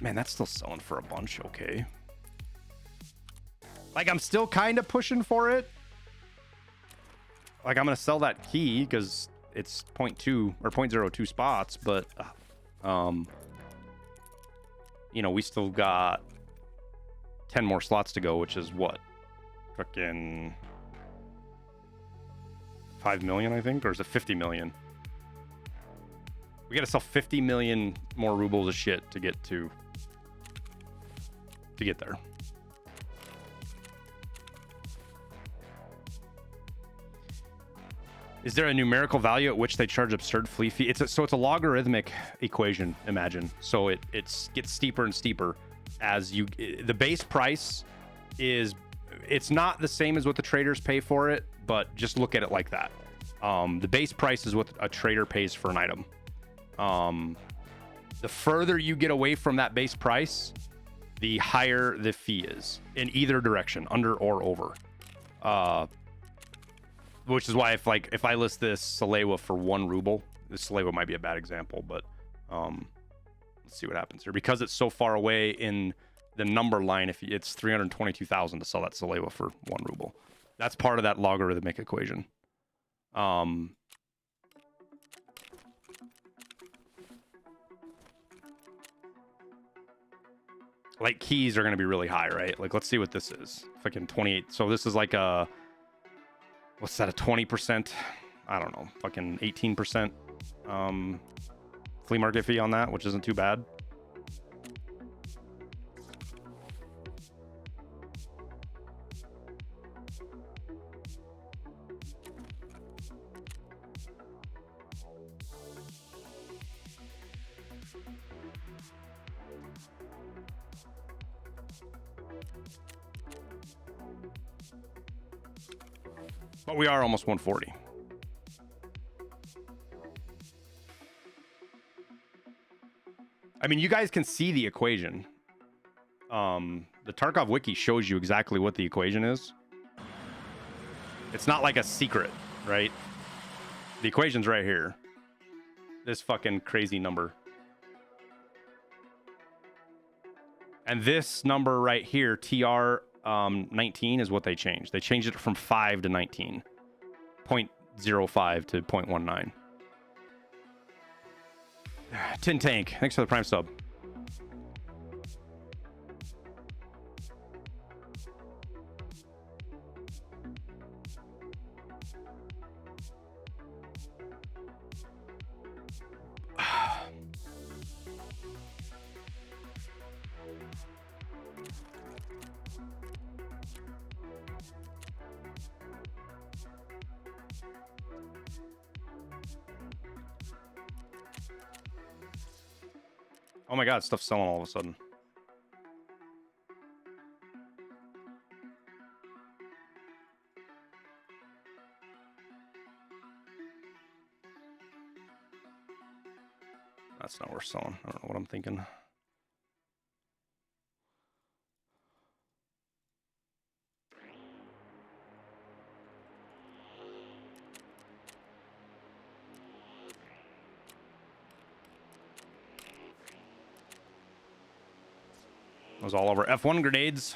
man, that's still selling for a bunch. Okay. Like, I'm still kind of pushing for it. Like, I'm going to sell that key because it's 0.2 or 0.02 spots, but, you know, we still got 10 more slots to go, which is what? Fucking 5 million, I think? Or is it 50 million? We got to sell 50 million more rubles of shit to get there. Is there a numerical value at which they charge absurd flea fee? So it's a logarithmic equation, imagine. So it gets steeper and steeper as you... The base price is... It's not the same as what the traders pay for it, but just look at it like that. The base price is what a trader pays for an item. The further you get away from that base price, the higher the fee is in either direction, under or over. Which is why if I list this Salewa for 1 ruble, this Salewa might be a bad example, but let's see what happens here. Because it's so far away in the number line, if it's 322,000 to sell that Salewa for 1 ruble. That's part of that logarithmic equation. Like, keys are going to be really high, right? Like, let's see what this is. Fucking 28. So this is like a... What's that, a 20%? I don't know, fucking 18% flea market fee on that, which isn't too bad. But we are almost 140. I mean, you guys can see the equation. The Tarkov wiki shows you exactly what the equation is. It's not like a secret, right? The equation's right here. This fucking crazy number. And this number right here, TR 19, is what they changed. They changed it from 5 to 19. 0.05 to 0.19. Tin Tank, thanks for the Prime sub. Oh my god, stuff's selling all of a sudden. That's not worth selling. I don't know what I'm thinking. Was all over F1 grenades.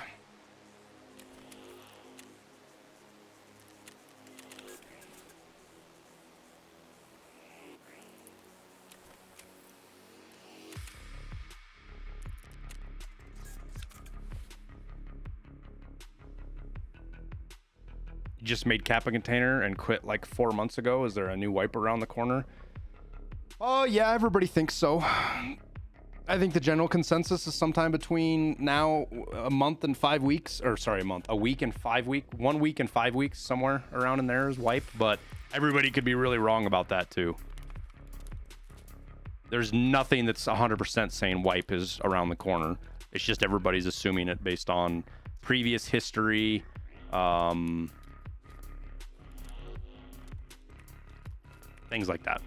just made Kappa Container and quit like 4 months ago. Is there a new wipe around the corner? Oh, yeah, everybody thinks so. I think the general consensus is sometime between now a month and 5 weeks, or sorry, a week and 5 weeks, 1 week and 5 weeks, somewhere around in there is wipe, but everybody could be really wrong about that too. There's nothing that's 100% saying wipe is around the corner. It's just everybody's assuming it based on previous history, things like that.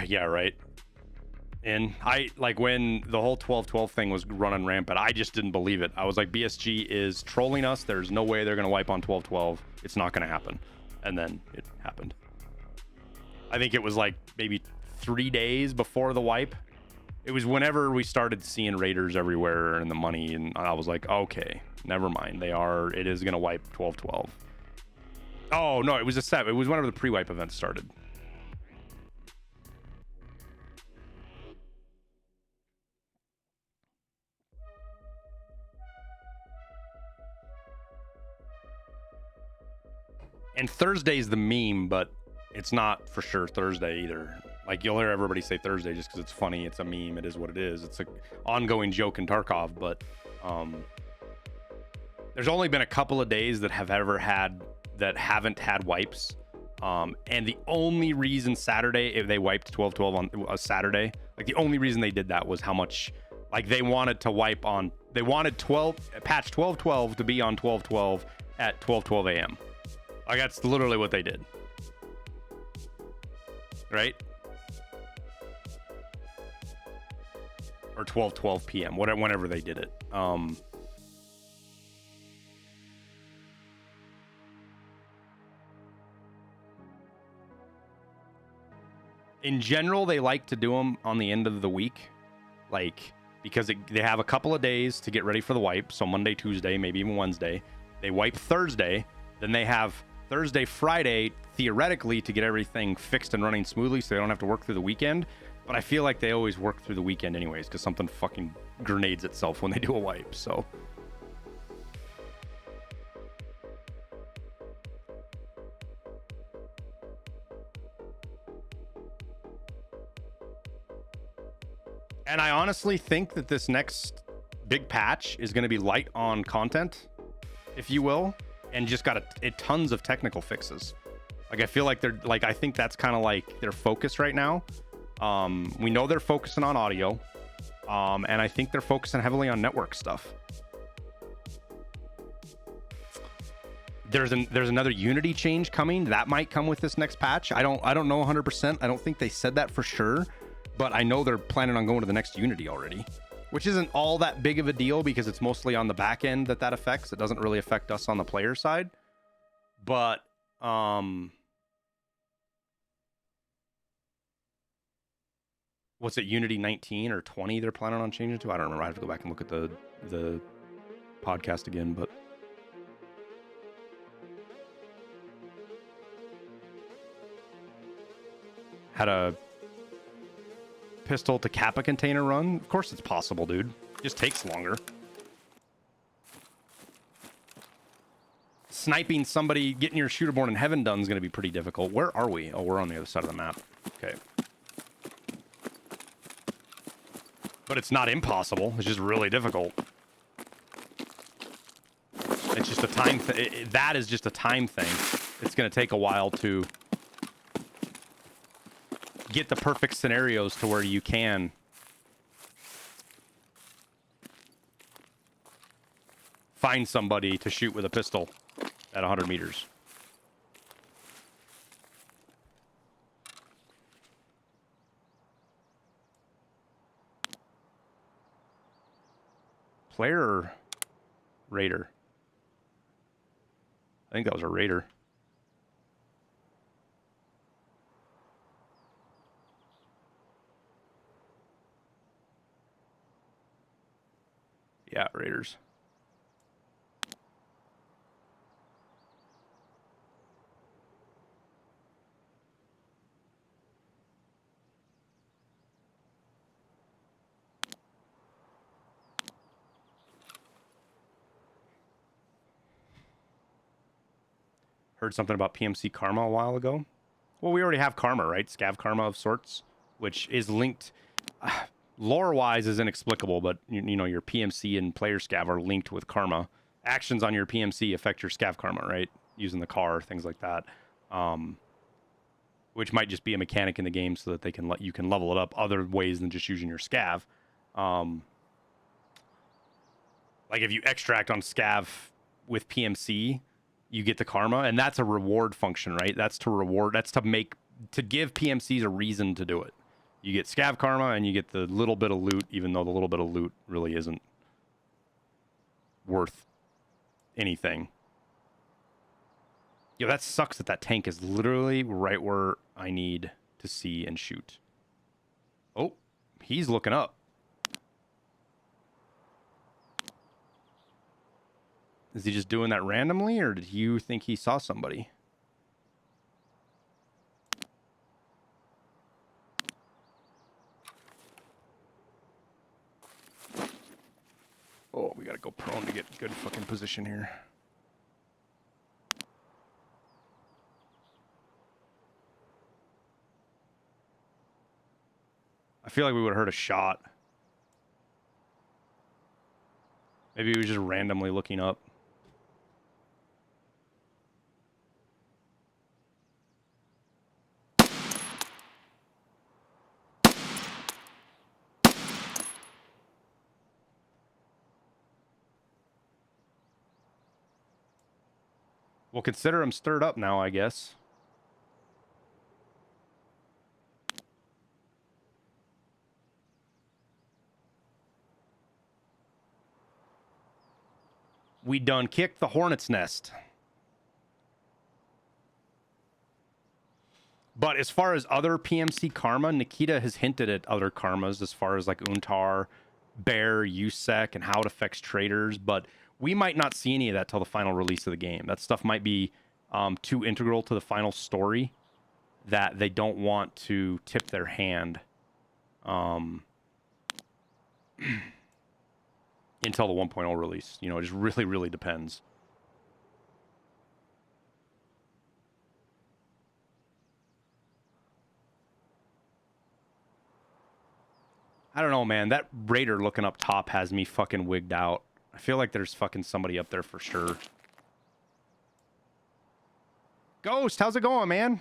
Yeah, right. And I like when the whole 12-12 thing was running rampant, I just didn't believe it. I was like, BSG is trolling us. There's no way they're going to wipe on 12-12. It's not going to happen. And then it happened. I think it was like maybe 3 days before the wipe. It was whenever we started seeing raiders everywhere and the money. And I was like, okay, never mind. It is going to wipe 12-12. Oh, no, it was it was whenever the pre-wipe event started. And Thursday's the meme, but it's not for sure Thursday either. Like, you'll hear everybody say Thursday just because it's funny. It's a meme. It is what it is. It's an ongoing joke in Tarkov, but there's only been a couple of days that haven't had wipes. And the only reason Saturday, if they wiped 12-12 on a Saturday, like the only reason they did that was how much, like they wanted to wipe on, they wanted patch 12-12 to be on 12-12 at 12-12 a.m. Like, that's literally what they did. Right? Or 12-12 p.m., whenever they did it. In general, they like to do them on the end of the week. Like, because they have a couple of days to get ready for the wipe. So Monday, Tuesday, maybe even Wednesday. They wipe Thursday. Then they have Thursday, Friday, theoretically, to get everything fixed and running smoothly so they don't have to work through the weekend. But I feel like they always work through the weekend anyways because something fucking grenades itself when they do a wipe, so. And I honestly think that this next big patch is going to be light on content, if you will. And just got tons of technical fixes. Like, I feel like I think that's kind of like their focus right now. We know they're focusing on audio. And I think they're focusing heavily on network stuff. There's another Unity change coming. That might come with this next patch. I don't know 100%. I don't think they said that for sure. But I know they're planning on going to the next Unity already. Which isn't all that big of a deal because it's mostly on the back end that affects. It doesn't really affect us on the player side. But, what's it, Unity 19 or 20 they're planning on changing to? I don't remember. I have to go back and look at the podcast again, but. Had a pistol to Kappa container run? Of course it's possible, dude. It just takes longer. Sniping somebody, getting your shooter born in heaven done is going to be pretty difficult. Where are we? Oh, we're on the other side of the map. Okay. But it's not impossible. It's just really difficult. It's just a time thing. That is just a time thing. It's going to take a while to get the perfect scenarios to where you can find somebody to shoot with a pistol at 100 meters. Player or raider? I think that was a raider. Yeah, raiders. Heard something about PMC karma a while ago. Well, we already have karma, right? Scav karma of sorts, which is linked. Lore-wise is inexplicable, but you know your PMC and player scav are linked with karma. Actions on your PMC affect your scav karma, right? Using the car, things like that. Which might just be a mechanic in the game so that they can you can level it up other ways than just using your scav. Like if you extract on scav with PMC, you get the karma, and that's a reward function, right? That's to reward. That's to give PMCs a reason to do it. You get scav karma, and you get the little bit of loot, even though the little bit of loot really isn't worth anything. Yo, that sucks that tank is literally right where I need to see and shoot. Oh, he's looking up. Is he just doing that randomly, or did you think he saw somebody? Oh, we gotta go prone to get good fucking position here. I feel like we would have heard a shot. Maybe he was just randomly looking up. We'll consider him stirred up now, I guess. We done kicked the hornet's nest. But as far as other PMC karma, Nikita has hinted at other karmas as far as like Untar, Bear, USEC, and how it affects traders. But we might not see any of that till the final release of the game. That stuff might be too integral to the final story that they don't want to tip their hand until the 1.0 release. You know, it just really, really depends. I don't know, man. That raider looking up top has me fucking wigged out. I feel like there's fucking somebody up there for sure. Ghost, how's it going, man?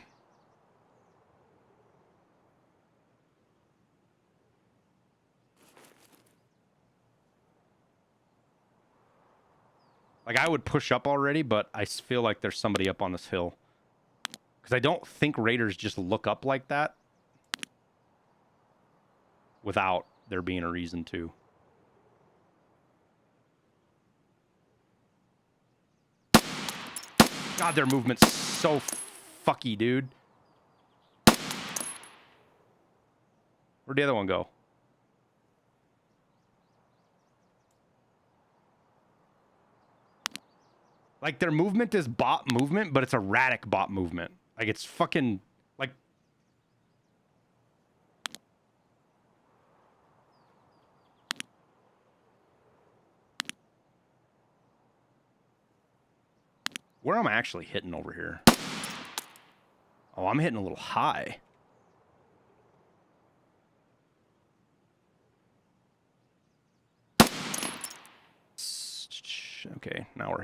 Like, I would push up already, but I feel like there's somebody up on this hill. Because I don't think raiders just look up like that without there being a reason to. God, their movement's so fucky, dude. Where'd the other one go? Like, their movement is bot movement, but it's erratic bot movement. Like, it's fucking... Like... Where am I actually hitting over here? Oh, I'm hitting a little high. Okay, now we're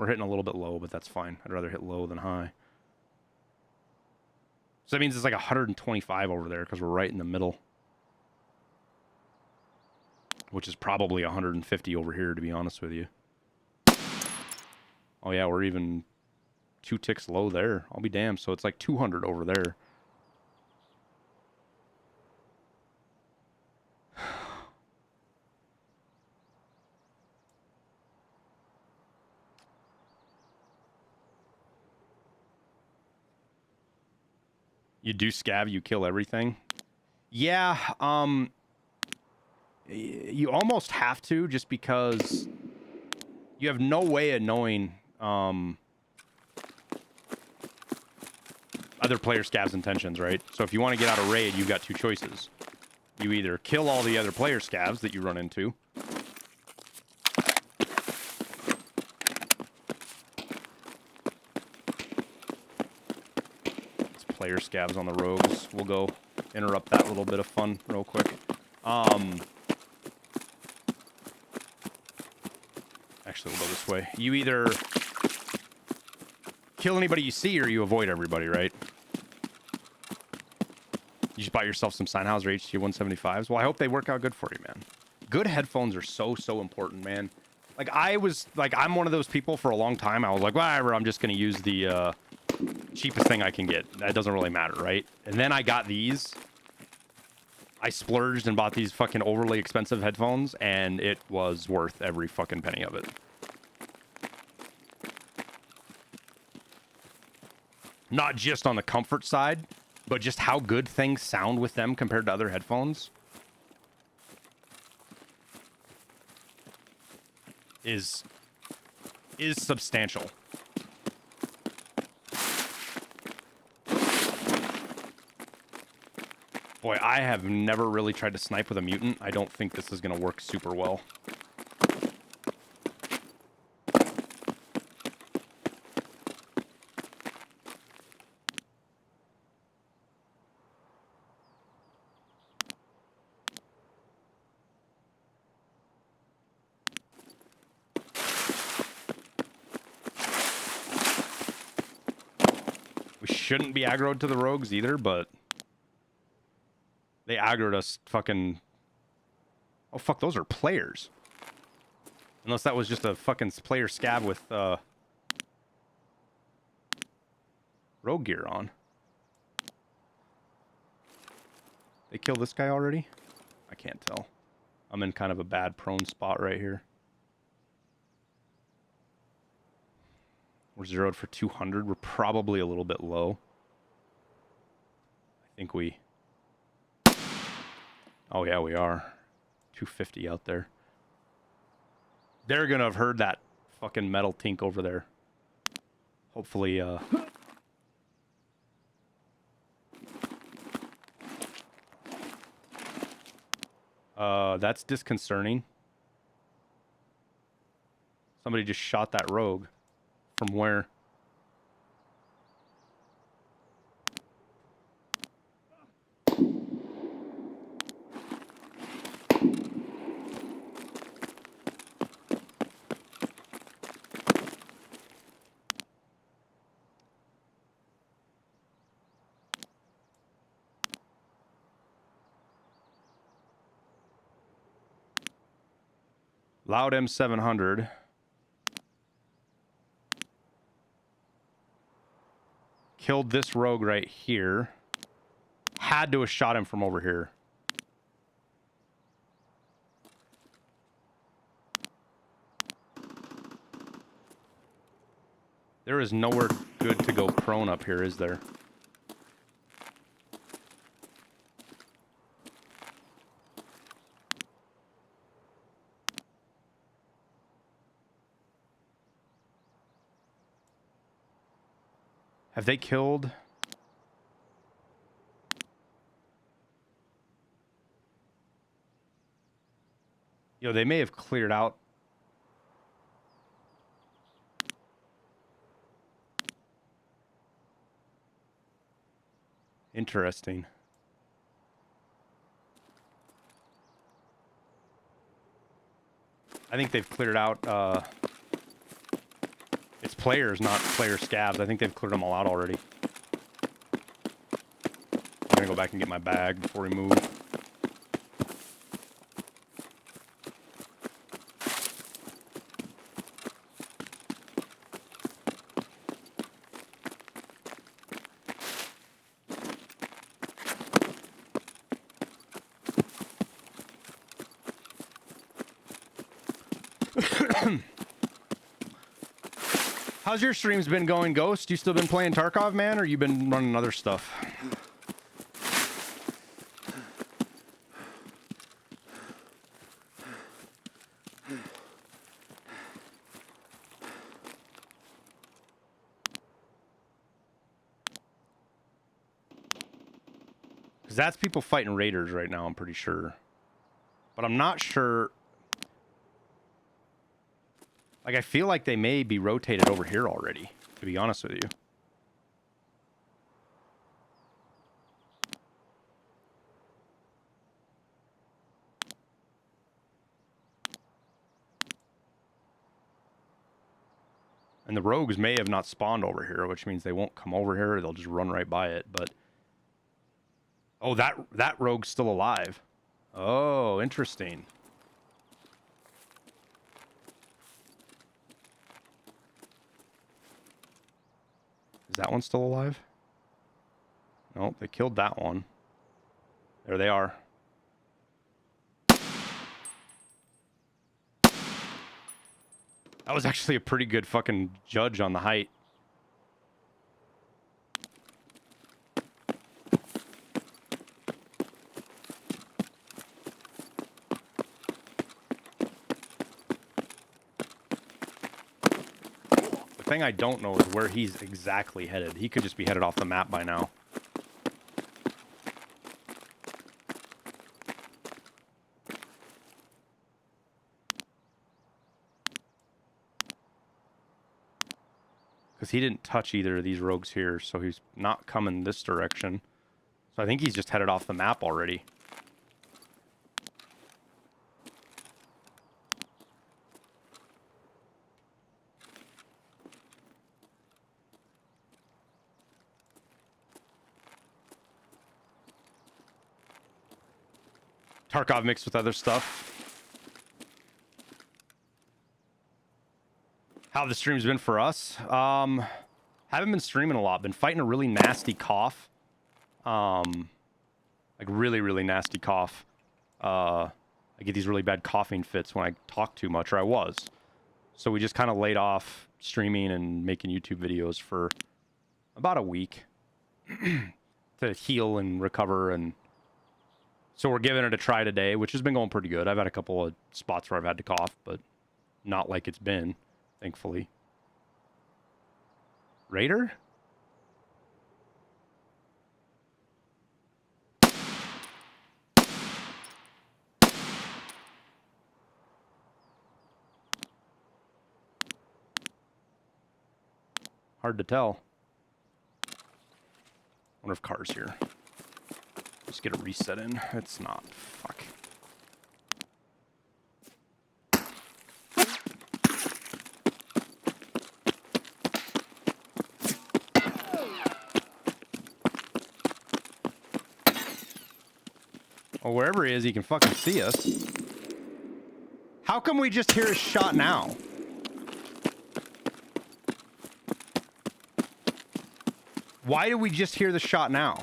hitting a little bit low, but that's fine. I'd rather hit low than high. So that means it's like 125 over there because we're right in the middle. Which is probably 150 over here, to be honest with you. Oh yeah, we're even 2 ticks low there. I'll be damned. So it's like 200 over there. You do scav, you kill everything. Yeah, you almost have to, just because you have no way of knowing other player scavs intentions, right? So if you want to get out of raid, you've got 2 choices. You either kill all the other player scavs that you run into, it's player scavs on the rogues. We'll go interrupt that little bit of fun real quick. Actually, we'll go this way. You either kill anybody you see or you avoid everybody, right? You just bought yourself some Sennheiser HT 175s. Well, I hope they work out good for you, man. Good headphones are so important, man. Like, I'm one of those people for a long time. I was like, whatever, I'm just going to use the cheapest thing I can get. That doesn't really matter, right? And then I got these. I splurged and bought these fucking overly expensive headphones, and it was worth every fucking penny of it. Not just on the comfort side, but just how good things sound with them compared to other headphones is substantial. Boy, I have never really tried to snipe with a mutant. I don't think this is going to work super well. We shouldn't be aggroed to the rogues either, but they aggroed us fucking... Oh, fuck, those are players. Unless that was just a fucking player scav with rogue gear on. They killed this guy already? I can't tell. I'm in kind of a bad prone spot right here. We're zeroed for 200. We're probably a little bit low. I think we... Oh, yeah, we are. 250 out there. They're gonna have heard that fucking metal tink over there. Hopefully, that's disconcerting. Somebody just shot that rogue. From where? Loud M700. Killed this rogue right here. Had to have shot him from over here. There is nowhere good to go prone up here, is there? Have they killed? Yo, they may have cleared out. Interesting. I think they've cleared out, it's players, not player scavs. I think they've cleared them all out already. I'm gonna go back and get my bag before we move. How's your streams been going, Ghost? You still been playing Tarkov, man, or you been running other stuff? Because that's people fighting raiders right now, I'm pretty sure. But I'm not sure. Like, I feel like they may be rotated over here already, to be honest with you. And the rogues may have not spawned over here, which means they won't come over here. They'll just run right by it. But oh, that rogue's still alive. Oh, interesting. Is that one still alive? Nope, they killed that one. There they are. That was actually a pretty good fucking judge on the height. The thing I don't know is where he's exactly headed. He could just be headed off the map by now. Because he didn't touch either of these rogues here, so he's not coming this direction. So I think he's just headed off the map already. Tarkov mixed with other stuff. How the stream's been for us? Haven't been streaming a lot. Been fighting a really nasty cough. Like really, really nasty cough. I get these really bad coughing fits when I talk too much, or I was. So we just kind of laid off streaming and making YouTube videos for about a week to heal and recover. And so we're giving it a try today, which has been going pretty good. I've had a couple of spots where I've had to cough, but not like it's been. Thankfully. Raider? Hard to tell. Wonder if car's here. Let's get a reset in. It's not. Fuck. Well, wherever he is, he can fucking see us. How come we just hear his shot now? Why do we just hear the shot now?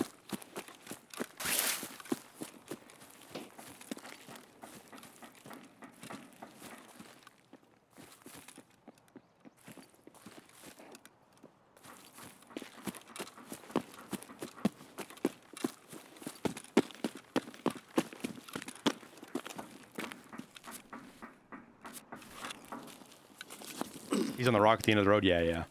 He's on the rock at the end of the road? Yeah, yeah.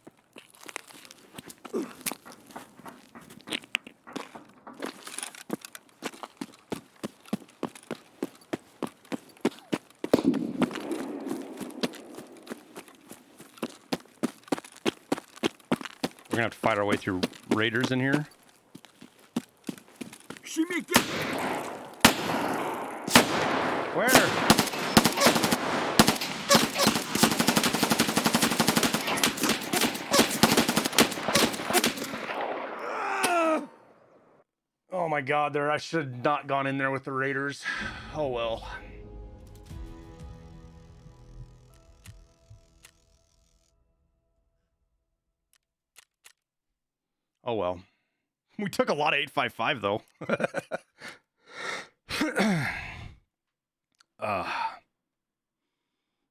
We're gonna have to fight our way through raiders in here. Where? Oh my god, I should have not gone in there with the raiders. Oh well. Oh well. We took a lot of 855 though.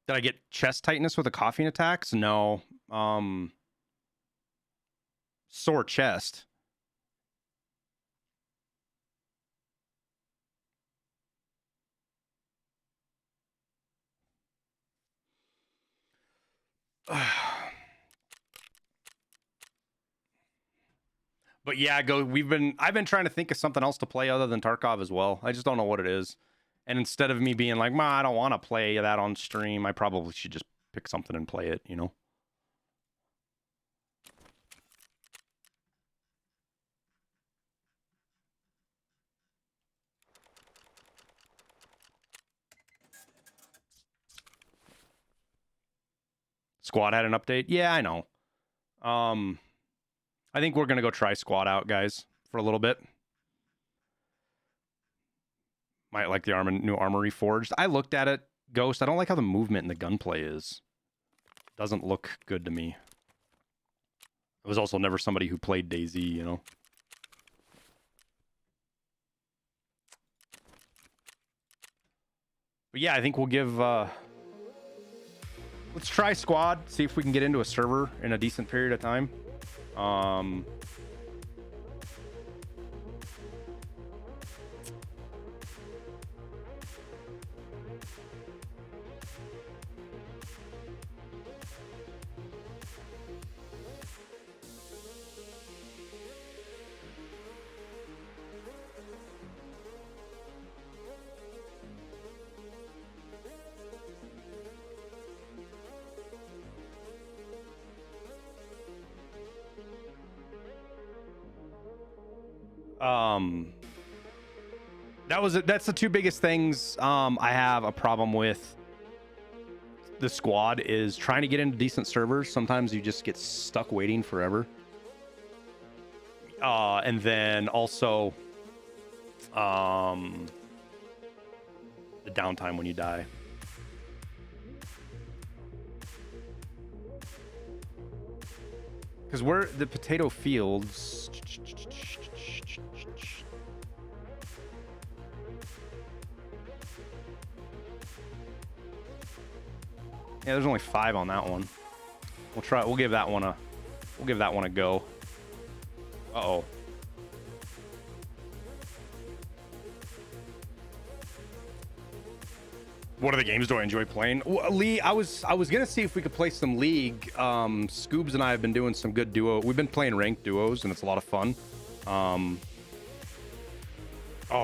Did I get chest tightness with a coughing attacks? No. Sore chest. But yeah, I've been trying to think of something else to play other than Tarkov as well. I just don't know what it is. And instead of me being like, I don't want to play that on stream, I probably should just pick something and play it, you know? Squad had an update. Yeah, I know. I think we're gonna go try Squad out, guys, for a little bit. Might like the new Armory Forged. I looked at it, Ghost. I don't like how the movement and the gunplay is. Doesn't look good to me. I was also never somebody who played DayZ, you know? But yeah, I think we'll give... let's try Squad, see if we can get into a server in a decent period of time. That's the two biggest things I have a problem with the Squad is trying to get into decent servers. Sometimes you just get stuck waiting forever. And then also the downtime when you die. Because we're the potato fields. Yeah, there's only 5 on that one. We'll give that one a go. Uh-oh. What other games do I enjoy playing? Well, Lee, I was gonna see if we could play some League. Scoobs and I have been doing some good duo. We've been playing ranked duos, and it's a lot of fun. Oh,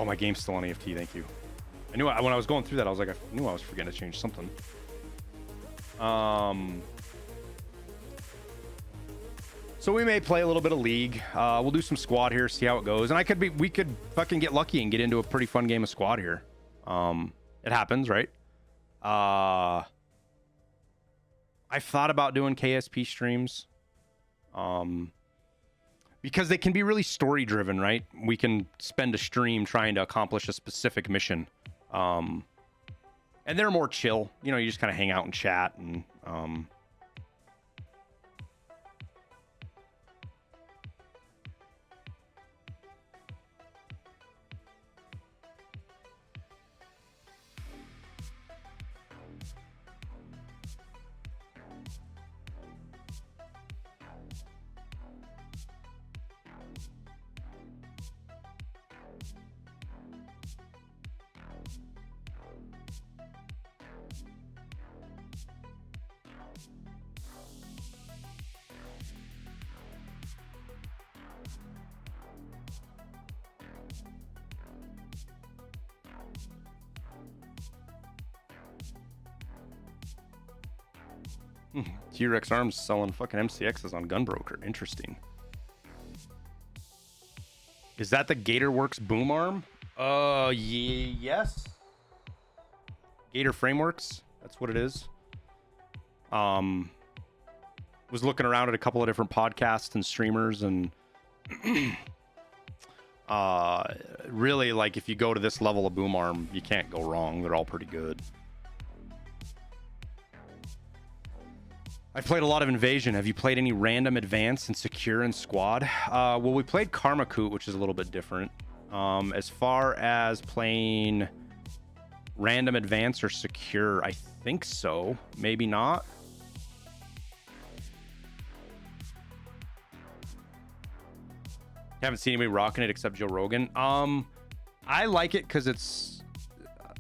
my game's still on AFT. Thank you. I knew when I was going through that, I was like, I knew I was forgetting to change something. So we may play a little bit of League. We'll do some Squad here, see how it goes. And we could fucking get lucky and get into a pretty fun game of Squad here. It happens, right? I've thought about doing KSP streams. Because they can be really story driven, right? We can spend a stream trying to accomplish a specific mission. And they're more chill. You know, you just kind of hang out and chat and T-Rex Arms selling fucking MCXs on Gunbroker. Interesting. Is that the Gatorworks boom arm? Yes. Gator Frameworks. That's what it is. Was looking around at a couple of different podcasts and streamers, and really, like, if you go to this level of boom arm, you can't go wrong. They're all pretty good. I played a lot of Invasion. Have you played any random advance and secure and squad? Well, we played Karmakut, which is a little bit different. As far as playing Random, advanced, or secure? I think so. Maybe not. Haven't seen anybody rocking it except Joe Rogan. I like it because it's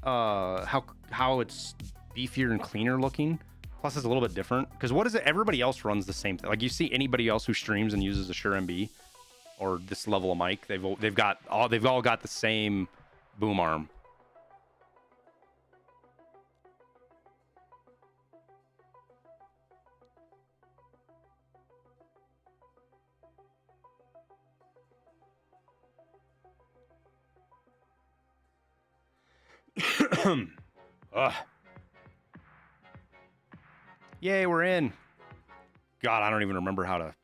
how it's beefier and cleaner looking. Plus, it's a little bit different. Because what is it? Everybody else runs the same thing. Like you see anybody else who streams and uses a Shure MB or this level of mic, they've all got the same boom arm. Ugh. Yay, we're in. God, I don't even remember how to.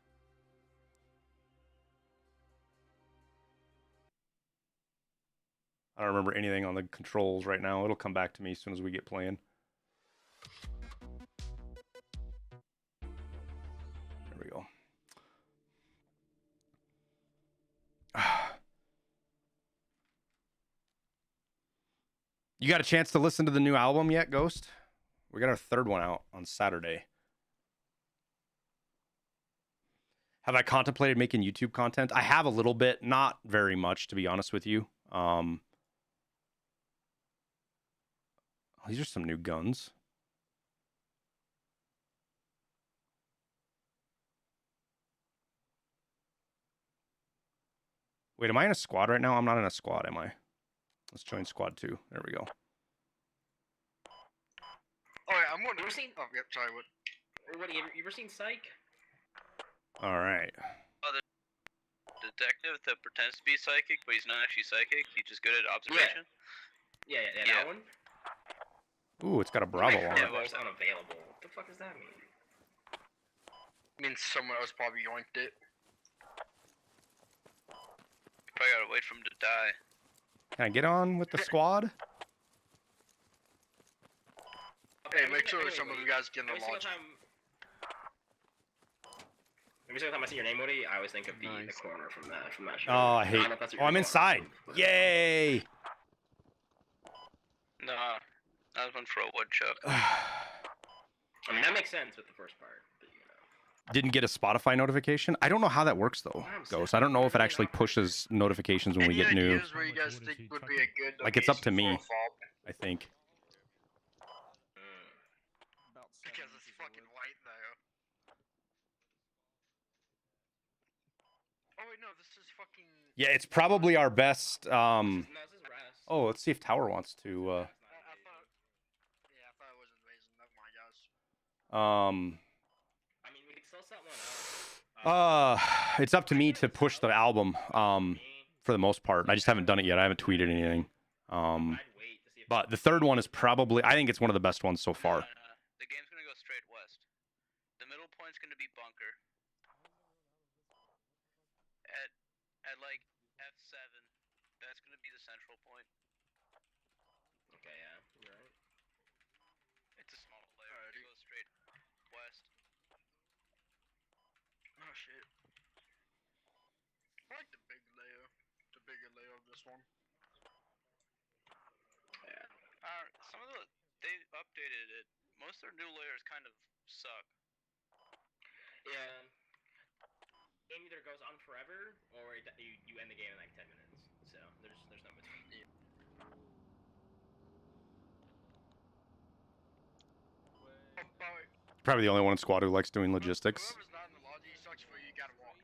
I don't remember anything on the controls right now. It'll come back to me as soon as we get playing. There we go. You got a chance to listen to the new album yet, Ghost? We got our third one out on Saturday. Have I contemplated making YouTube content? I have a little bit, not very much, to be honest with you. These are some new guns. Wait, am I in a squad right now? I'm not in a squad, am I? Let's join squad 2. There we go. Oh yeah, I'm wondering. Oh, yep. Sorry. What? You ever seen Psych? All right. Oh, the detective that pretends to be psychic, but he's not actually psychic. He's just good at observation. Yeah, that one. Ooh, it's got a Bravo on it. Yeah, well, it's unavailable. What the fuck does that mean? Means someone else probably yoinked it. You probably gotta wait for him to die. Can I get on with the squad? Hey, make sure some of you guys get in the launch. Every single time I see your name, Woody, I always think of the corner from that show. Oh, I hate. Oh, I'm inside. Yay! Nah, I was one for a woodchuck. I mean, that makes sense with the first part. But, you know. Didn't get a Spotify notification. I don't know how that works though, Ghost. I don't know if it actually pushes notifications when we get new. Where you guys think would be a good like it's up to me, I think. Because it's fucking white though. Oh wait, no, this is fucking. Yeah, it's probably our best. This is Ras. Oh, let's see if Tower wants to. I thought it was invasion. Never mind, guys. I mean, we could still set one up. It's up to me to push the album. For the most part, I just haven't done it yet. I haven't tweeted anything. But the third one is probably. I think it's one of the best ones so far. The game's gonna go straight west. The middle point's gonna be bunker. At like F7, that's gonna be the central point. Okay, yeah, you're right. It's a small layer. It goes straight west. Oh shit. I like the big layer. The bigger layer of this one. Yeah. Some of they updated it. Most of their new layers kind of suck. Yeah. Game either goes on forever or you end the game in like 10 minutes. So there's no between. Probably the only one in squad who likes doing logistics. Whoever's not in the lodge, sucks for you gotta walk.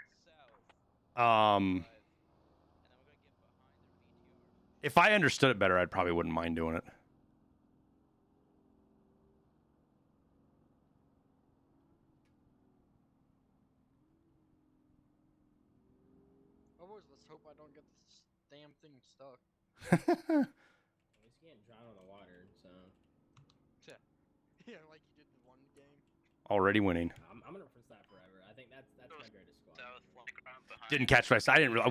If I understood it better, I probably wouldn't mind doing it. Let's hope I don't get this damn thing stuck. At least you can't drown on the water, so. Yeah, like you did in one game. Already winning. I'm gonna reference that forever. I think that's my greatest squad. Didn't catch my.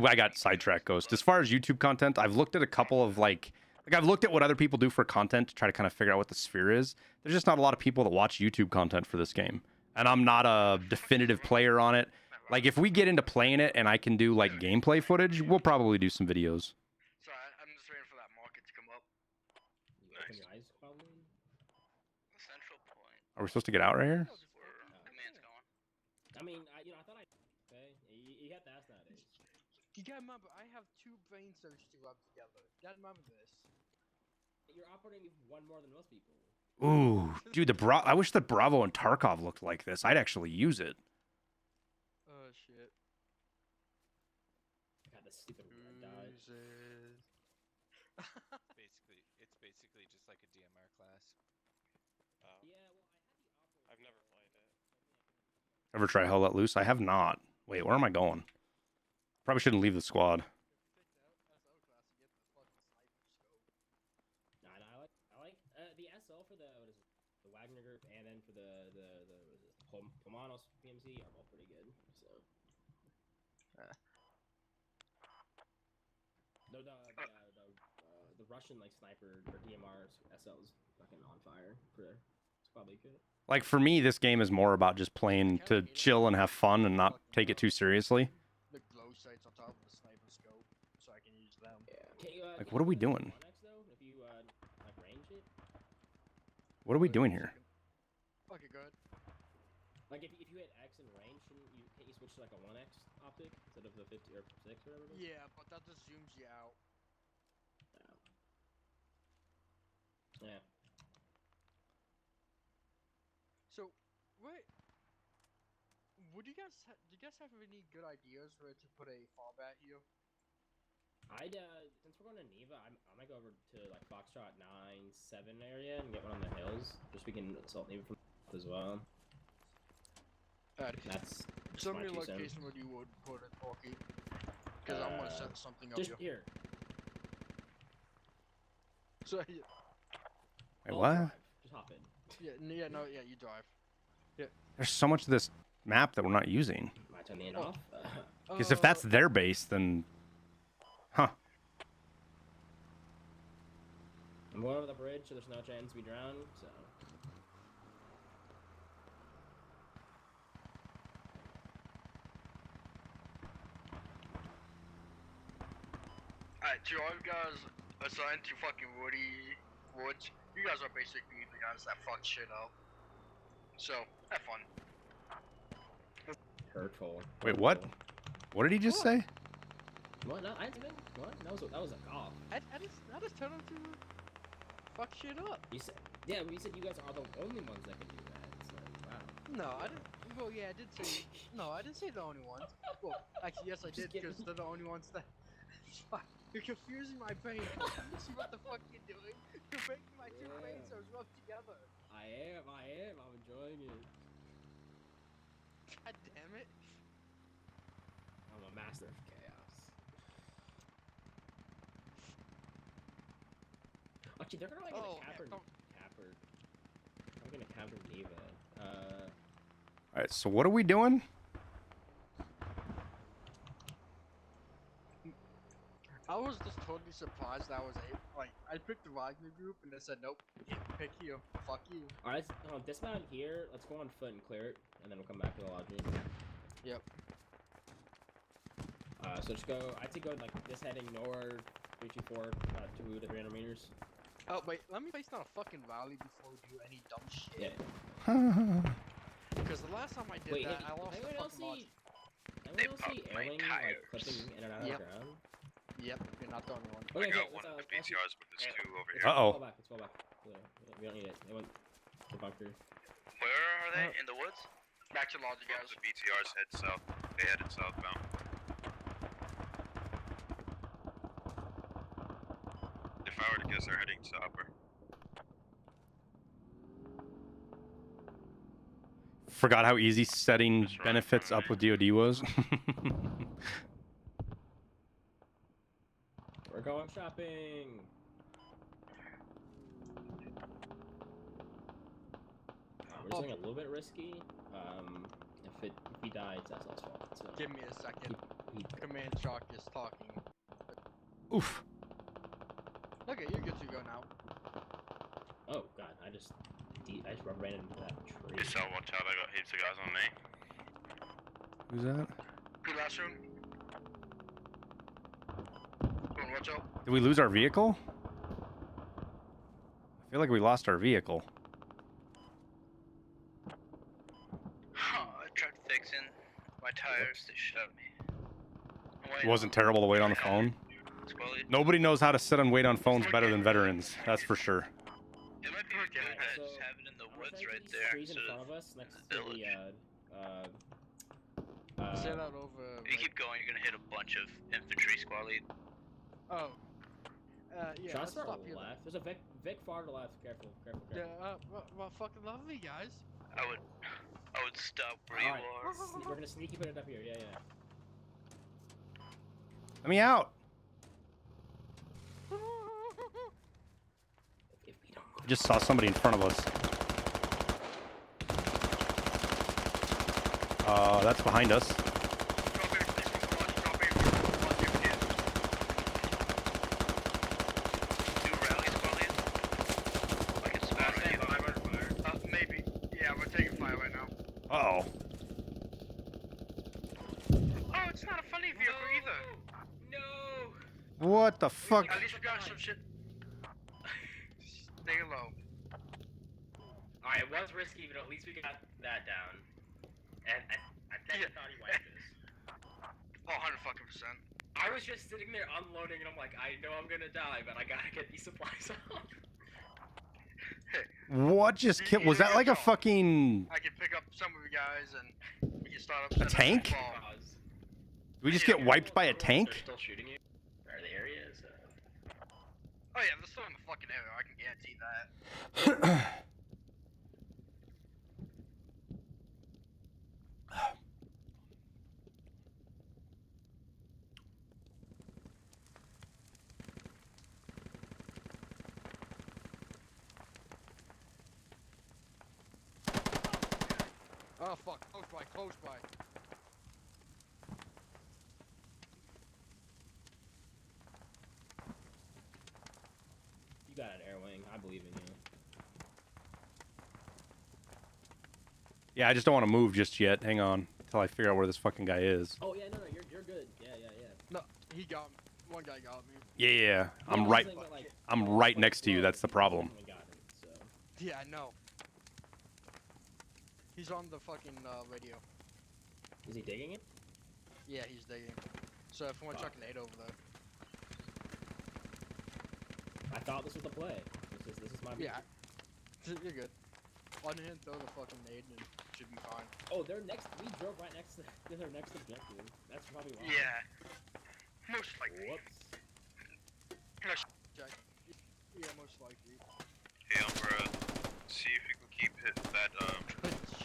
I got sidetracked, Ghost. As far as YouTube content, I've looked at a couple of like I've looked at what other people do for content to try to kind of figure out what the sphere is. There's just not a lot of people that watch YouTube content for this game, and I'm not a definitive player on it. Like if we get into playing it and I can do like gameplay footage, we'll probably do some videos. Sorry, I'm just waiting for that market to come up. Nice. Are we supposed to get out right here? Command's going. I mean, I thought I. Okay, you have to ask nowadays. You gotta remember, I have 2 brain cells to rub together. You gotta remember this. You're operating one more than most people. Ooh, dude, I wish the Bravo and Tarkov looked like this. I'd actually use it. Oh shit. God, this stupid red died. It's basically just like a DMR class. Yeah, well, I've never played it. Ever try Hell Let Loose? I have not. Wait, where am I going? Probably shouldn't leave the squad. I like the SL for the the Wagner group, and then for the Pomanos PMC are both pretty good. So the Russian like sniper or DMR SL is fucking on fire. It's probably good. Like for me, this game is more about just playing to chill and have fun and not take it too seriously. The glow sights on top of the sniper scope, so I can use them. Yeah. Like, what are we doing? If you like range it. What are we doing here? Okay, good. Like if you hit X in range, can't you switch to like a 1X optic instead of the 50 or 6 or whatever? Yeah, but that just zooms you out. Yeah. So, do you guys have any good ideas where to put a fallback here? Since we're going to Neva, I might go over to like Foxtrot 9-7 area and get one on the hills, just so we can assault Neva from as well. That's Show me a my 2 cents. location where you would put it, Porky. Because I'm gonna set something up Just here. So Wait, what? Drive. Just hop in. Yeah, you drive. Yeah. There's so much of this map that we're not using. Might turn the end off. Because if that's their base, then... Huh. I'm going over the bridge, so there's no chance we drown, so... Alright, to all you guys assigned to fucking Woods, you guys are basically the guys that fuck shit up. So, have fun. Hurtful. Wait, what? What did he just say? What? No, I didn't. What? That was a cough. I just told him to fuck shit up. You said, yeah, but you said you guys are the only ones that can do that. It's like, wow. No, I didn't. Well, yeah, I did say. No, I didn't say the only ones. Well, actually, yes, I did, because they're the only ones that. Fuck, you're confusing my brain. You see what the fuck you're doing? You're making my 2 brain cells rub together. I am. I'm enjoying it. God damn it. I'm a master of chaos. Actually, they're gonna like capper. I'm gonna counter Neva. Alright, so what are we doing? I was just totally surprised that I was able. Like, I picked the Wagner group and they said, nope, pick you. Fuck you. Alright, dismount here. Let's go on foot and clear it, and then we'll come back to the lodging. Yep. So just go. I'd say go like this heading north, 324, 2 to 300 meters. Oh wait, let me place down a fucking rally before we do any dumb shit. Yeah. Because the last time I did that, I lost the fucking lodge. Anyone else see ailing like clipping in and out of the ground? Yep, you're not the only one. I got one of the BTRs, but there's 2 over here. Uh-oh. Let's fall back. Yeah, we don't need it. They went to the bunker. Where are they? In the woods? Back to lodge, guys. The BTRs head south. They headed southbound. If I were to guess, they're heading to Upper. Forgot how easy setting benefits up with DoD was. We're going shopping. We're just a little bit risky. If we die, it's SL's fault. So. Give me a second. Command Shock is talking. Oof. Okay, you're good to go now. Oh god, I just ran into that tree. Hey, Sal, watch out, I got heaps of guys on me. Who's that? Good last room. Watch out. Did we lose our vehicle? I feel like we lost our vehicle. tires. They shot me. It wasn't terrible to wait on the phone. Nobody knows how to sit and wait on phones better than veterans. That's for sure. It might be good to just have it in the woods right there. Trees in front of us, next to the Say that over. If you keep going, you're gonna hit a bunch of infantry squad lead. Oh. Yeah. Try to Let's start stop here. left. There's a Vic far to the left. Careful. Yeah. Well, fucking lovely, guys. I would stop where you are. We're gonna sneaky put it up here. Yeah. Let me out. I just saw somebody in front of us. That's behind us. Maybe. Yeah, we're taking fire right now. Uh-oh. Oh, it's not a funny vehicle either. No. What the fuck? At least we got some shit. Stay low. Alright, it was risky, but at least we got that down. And I thought he wiped this. Oh, 100%. I was just sitting there unloading, and I'm like, I know I'm gonna die, but I gotta get these supplies out. What just killed? Was that like a fucking... I can pick up some of you guys and we can start up A tank? Did we just get wiped by a tank? They're still shooting you? Or the area is, Oh yeah, they're still in the fucking area, I can guarantee that. Oh fuck! Close by. You got an air wing. I believe in you. Yeah, I just don't want to move just yet. Hang on. Until I figure out where this fucking guy is. Oh yeah, no, you're good. Yeah. No, he got me. One guy got me. Yeah. I'm right next to you. That's the problem. Yeah, I know. He's on the fucking radio. Is he digging it? Yeah, he's digging. So if you want to chuck an 8 over there. I thought this was the play. This is my. Yeah. You're good. On him, throw the fucking nade and it should be fine. Oh, they're next. We drove right next to their next objective. That's probably why. Yeah. Most likely. Whoops. Jack. Yeah, most likely. Hey, Umbra, see if you can keep that,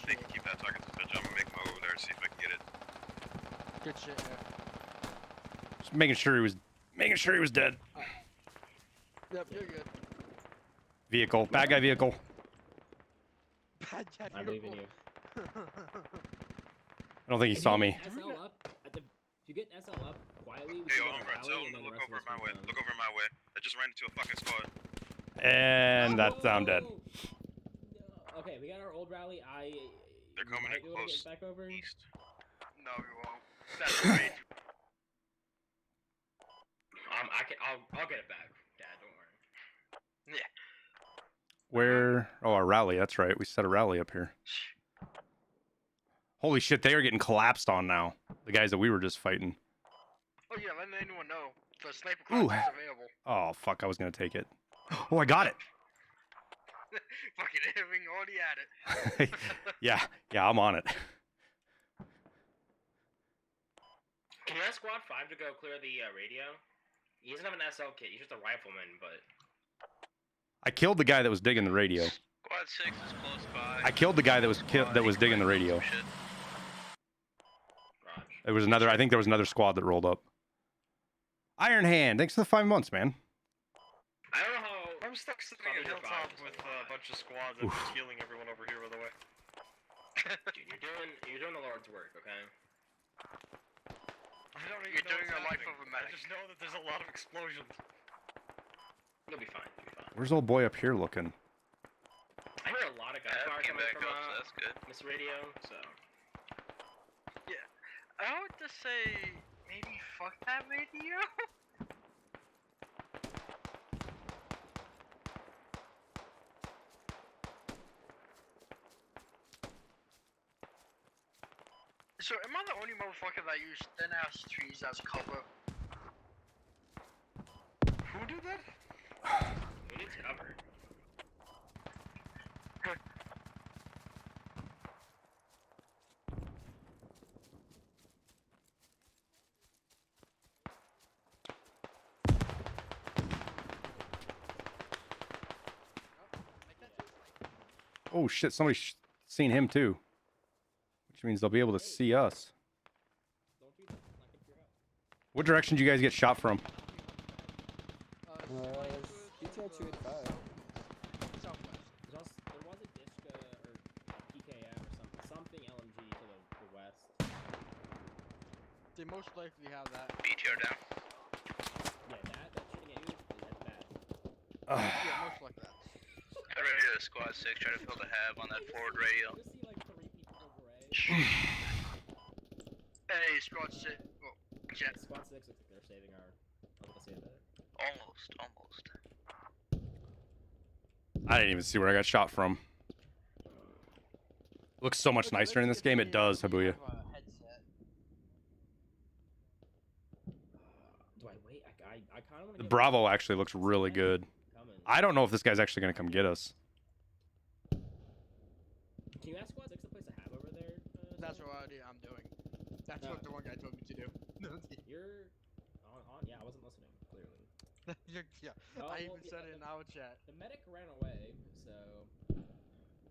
they can keep that target suspension. I'm gonna make my way over there and see if I can get it. Good shit, yeah. Just making sure he was dead. Yep, you're good. Vehicle. Bad guy vehicle. Bad guy I believe in you. I don't think he saw me. SL up. If you get SL up quietly, we Hey, can Umbra, get tell rally, him and to then the look rest over of us my can way. come. Look over my way. I just ran into a fucking squad. And that's I'm dead. Okay, we got our old rally. They're coming in close. Back over. East. No, we won't. That's great. I'll get it back, Dad. Don't worry. Yeah. Where? Oh, our rally. That's right. We set a rally up here. Holy shit, they are getting collapsed on now. The guys that we were just fighting. Oh yeah, let anyone know. The sniper Ooh. class is available. Oh, fuck. I was going to take it. Oh, I got it. Fucking Irving already had it. Yeah, I'm on it. Can you ask Squad 5 to go clear the radio? He doesn't have an SL kit. He's just a rifleman, but... I killed the guy that was digging the radio. Squad 6 is close by. I killed the guy that was digging the radio. There was another. I think there was another squad that rolled up. Iron Hand, thanks for the 5 months, man. I don't know how... I'm stuck sitting at Hilltop with a bunch of squads and just healing everyone over here, by the way. Dude, you're doing the Lord's work, okay? I don't even You're know doing what's a life happening. of a medic. I just know that there's a lot of explosions. You'll be fine. Where's old boy up here looking? I hear a lot of gunfire came coming back from up, so that's good. this radio, so... Yeah. I would just say maybe fuck that radio. So am I the only motherfucker that used thin ass trees as cover? Who did that? Who needs cover? Oh shit, somebody's seen him too. Which means they'll be able to see us. What direction did you guys get shot from? Detail 285. There was a Dishka or PKM or something LMG to the west. They most likely have that. BTR down. Yeah, that shooting at you, that's bad. Yeah, most likely that. Get ready to squad 6, try to fill the hab on that forward radio. Hey, squad 6. Oh, shit. Squad 6 looks like they're saving our. I was gonna say that. Almost. I didn't even see where I got shot from. Looks so much nicer in this game. It does, Habuya. Do I wait? I kind of want to. The Bravo actually looks really good. I don't know if this guy's actually gonna come get us. Can you ask Squad 6 to place a hab over there? That's what I'm doing. That's what the one guy told me to do. You're on. Yeah, I wasn't listening. Clearly. Yeah. Oh, I well, even said it in our chat. The medic ran away, so.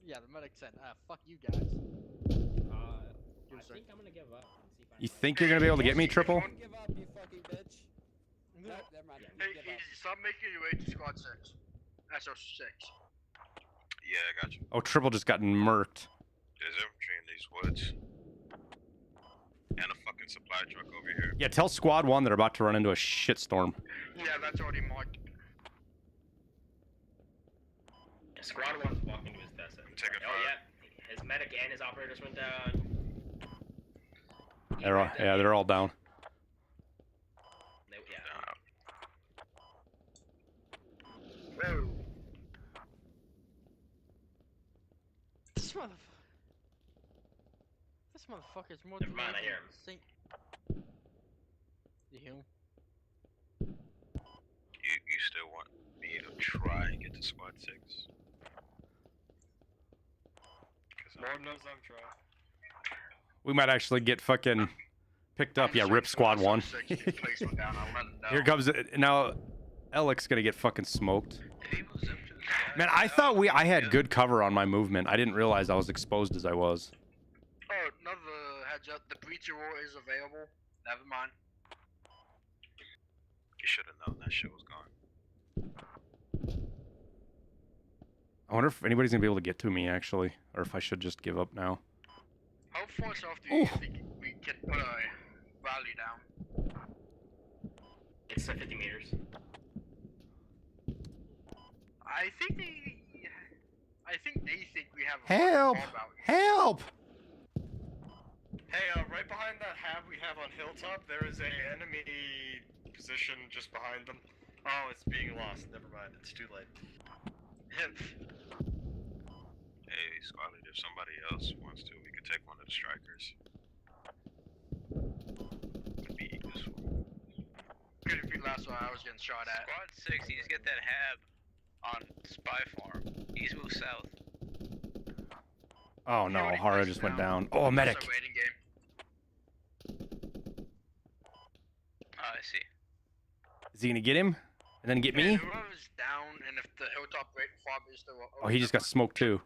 Yeah, the medic said, fuck you guys. I think I'm gonna give up and see if I. You think you're gonna be able to get me, Triple? Give up, you fucking bitch. No, never mind. Hey, easy. Stop making your way to squad 6. SO6. Yeah, I got you. Oh, Triple just got murked. There's infantry in these woods. And a fucking supply truck over here. Yeah, tell Squad 1 they're about to run into a shitstorm. Yeah, that's already marked. Squad 1's walking to his death. Take a Oh yeah, his medic and his operators went down. They're all down. Whoa. This motherfucker's more Never mind, I hear him. You hear him? You still want me to try and get to squad 6? Lord knows I'm trying. We might actually get fucking picked up. Yeah, rip Squad 1. Here comes it. Now, Alec's gonna get fucking smoked. Man, I thought I had good cover on my movement. I didn't realize I was exposed as I was. Oh, another heads up. The breacher war is available. Never mind. You should have known that shit was gone. I wonder if anybody's gonna be able to get to me actually, or if I should just give up now. How far south do you think we can put a rally down? It's 50 meters. I think they think we have a Help! fucking bomb out here. Help! Hey, right behind that hab we have on Hilltop, there is a enemy position just behind them. Oh, it's being lost. Never mind. It's too late. Hey, squad leader, if somebody else wants to, we could take one of the strikers. Could be useful. Good if you last while I was getting shot at. Squad 6, he's get that hab on Spy Farm. He's moved south. Oh no, Hara just went down. Oh, a medic. Waiting game. Oh, I see. Is he gonna get him? And then get me? Whoever's down, and if the hilltop right fob is still up. Oh, he just got smoked too.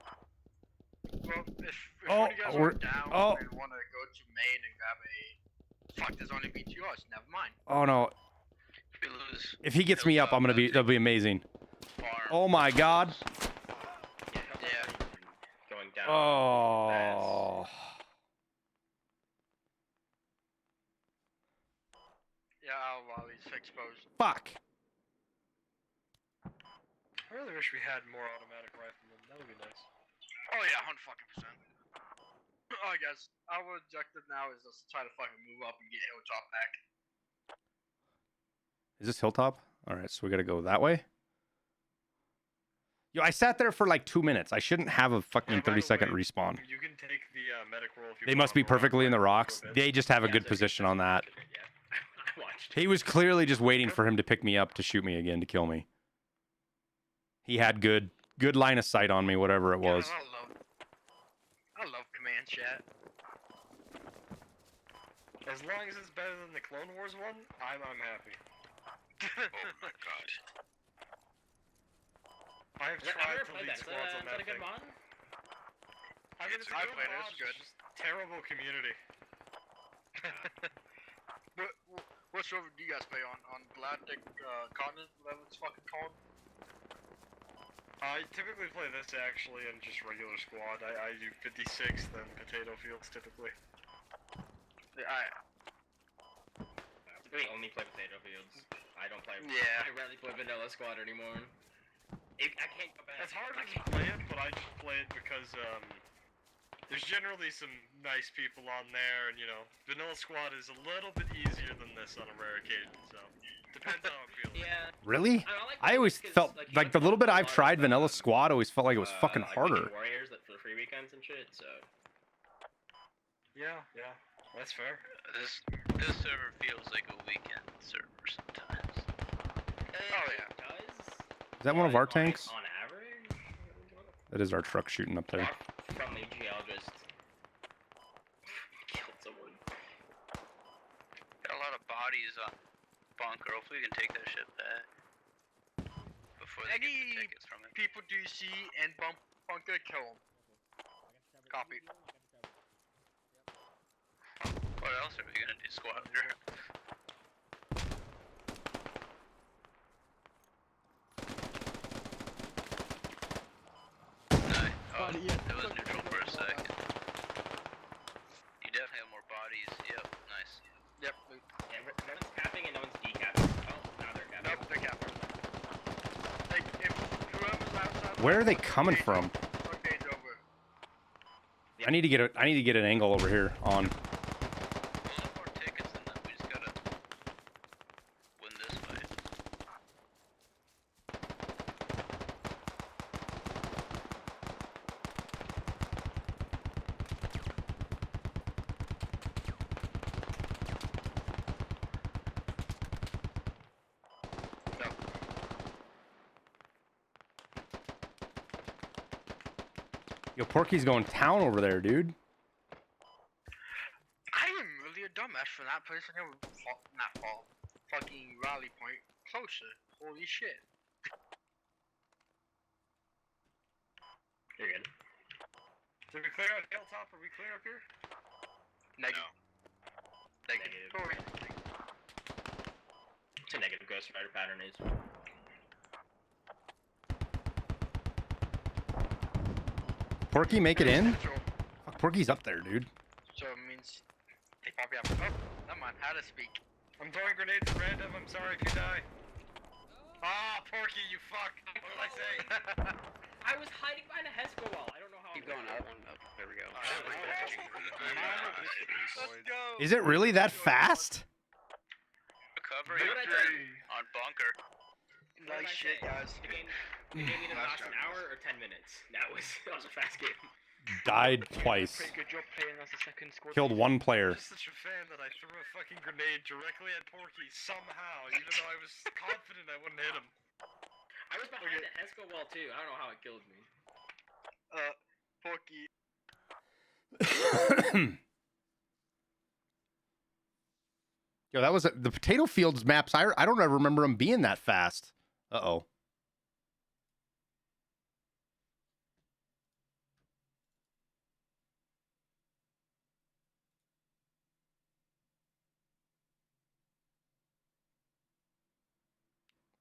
Well, if Oh, one of you guys we're- are down oh. and want to go to main and grab a... Fuck, there's only BTRs. Never mind. Oh no. If we lose, If he gets me up, I'm gonna be. That'll be amazing. Oh my god. Yeah. Going down. Oh. Yeah, our volley's exposed. Fuck. I really wish we had more automatic riflemen. That would be nice. Oh yeah, 100%. I guess our objective now is just to try to fucking move up and get hilltop back. Is this hilltop? All right, so we gotta go that way. Yo, I sat there for like 2 minutes. I shouldn't have a fucking 30-second respawn. You can take the medic roll if you They want must be on the rock perfectly in the climb rocks. for a bit. They just have a good position on that. He was clearly just waiting for him to pick me up to shoot me again to kill me. He had good line of sight on me, whatever it was. I love command chat. As long as it's better than the Clone Wars one, I'm happy. Oh my god. I've Yeah, tried I've to never played lead that. Is squads on that that a good thing. mod? I mean, it's I good, played it, mod, it's good. just terrible community. What server do you guys play on? On Galactic Continent, whatever it's fucking called? I typically play this actually in just regular squad. I do 56, then potato fields typically. I We only play potato fields. I don't play. Yeah. I rarely play vanilla squad anymore. I can't go back. It's hard to play it, but I just play it because there's generally some nice people on there, and you know, vanilla squad is a little bit easier than this on a rare occasion. So depends how I'm feeling. Yeah. Really? I don't like I always felt like the little bit I've tried Vanilla Squad always felt like it was fucking like harder. Weekend Warriors that for free weekends and shit. So. Yeah, that's fair. This server feels like a weekend server sometimes. Oh yeah. Is that one of our tanks? On average. That is our truck shooting up there. From the GL just killed someone. Got a lot of bodies on bunker. Hopefully we can take that shit back before they get the tickets from it. People do you see and bunker, kill them. Copy. What else are we gonna do, squad leader? Oh, it was neutral for a second. You definitely have more bodies. Yep, nice. Yep. Yeah, no one's capping and no one's decapping. Oh, now they're capping. Nope, they're capping. Like, if whoever's outside. Where are they coming from? Okay's over. I need to get an angle over here on. We'll have more tickets than that. We just gotta win this fight. Yo, Porky's going town over there, dude. I am really a dumbass for that place. I never not fall. Fucking rally point closer. Holy shit. You're good. Did we clear out Hilltop? Are we clear up here? Negative. Negative. It's a negative Ghost Rider pattern is. Porky, make it in? Fuck, Porky's up there, dude. So it means they probably have. Oh, never mind. How to speak. I'm throwing grenades at random. I'm sorry if you die. Ah, Porky, you fuck. What did I say? I was hiding behind a Hesco wall. I don't know how. Keep going up. There we go. Let's go. Is it really that fast? Recovery What did I tell you? on bunker. Nice shit, guys. The game either lasts an hour or 10 minutes. That was a fast game. Died twice. Pretty good job playing as a second squad. Killed one player. I'm just such a fan that I threw a fucking grenade directly at Porky somehow, even though I was confident I wouldn't hit him. I was behind the Hesco wall too. I don't know how it killed me. Porky. Yo, that was the potato fields maps. I don't ever remember them being that fast. Uh-oh.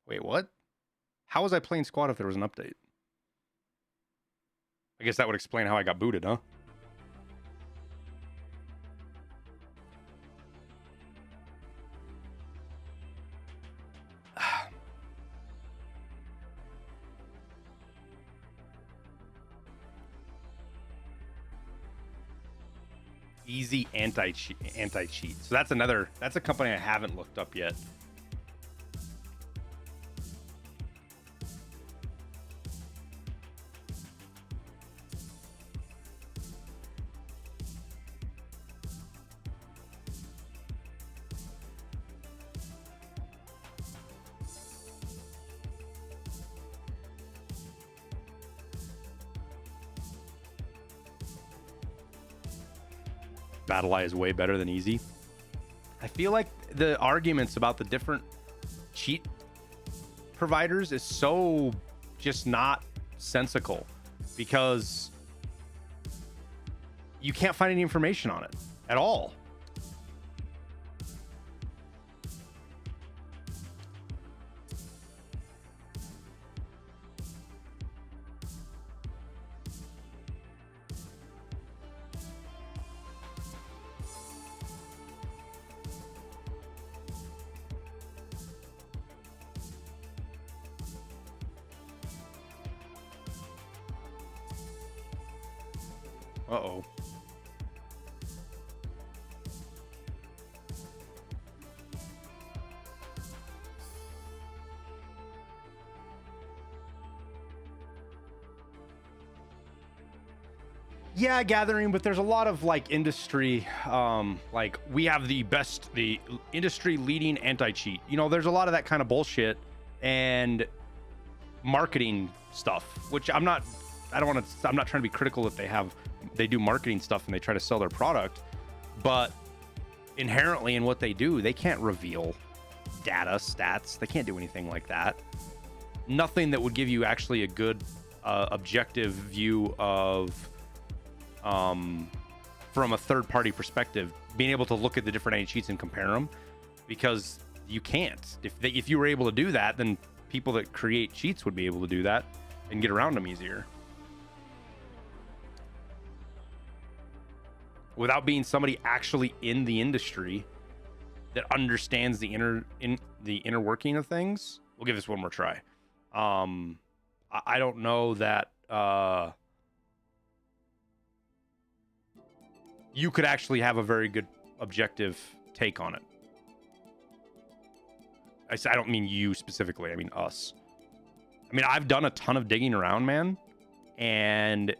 Wait, what? How was I playing squad if there was an update? I guess that would explain how I got booted, huh? Easy anti-cheat. So that's a company I haven't looked up yet. Battle.eye is way better than easy. I feel like the arguments about the different cheat providers is so just not sensical, because you can't find any information on it at all. Uh-oh. Yeah, gathering, but there's a lot of like industry, like we have the industry leading anti-cheat. You know, there's a lot of that kind of bullshit and marketing stuff, which I'm not trying to be critical if they do marketing stuff and they try to sell their product, but inherently in what they do, they can't reveal data, stats. They can't do anything like that. Nothing that would give you actually a good objective view of from a third-party perspective, being able to look at the different anti-cheats and compare them, because you can't. If you were able to do that, then people that create cheats would be able to do that and get around them easier. Without being somebody actually in the industry that understands the inner working of things. We'll give this one more try. I don't know that you could actually have a very good objective take on it. I don't mean you specifically. I mean us. I mean, I've done a ton of digging around, man, and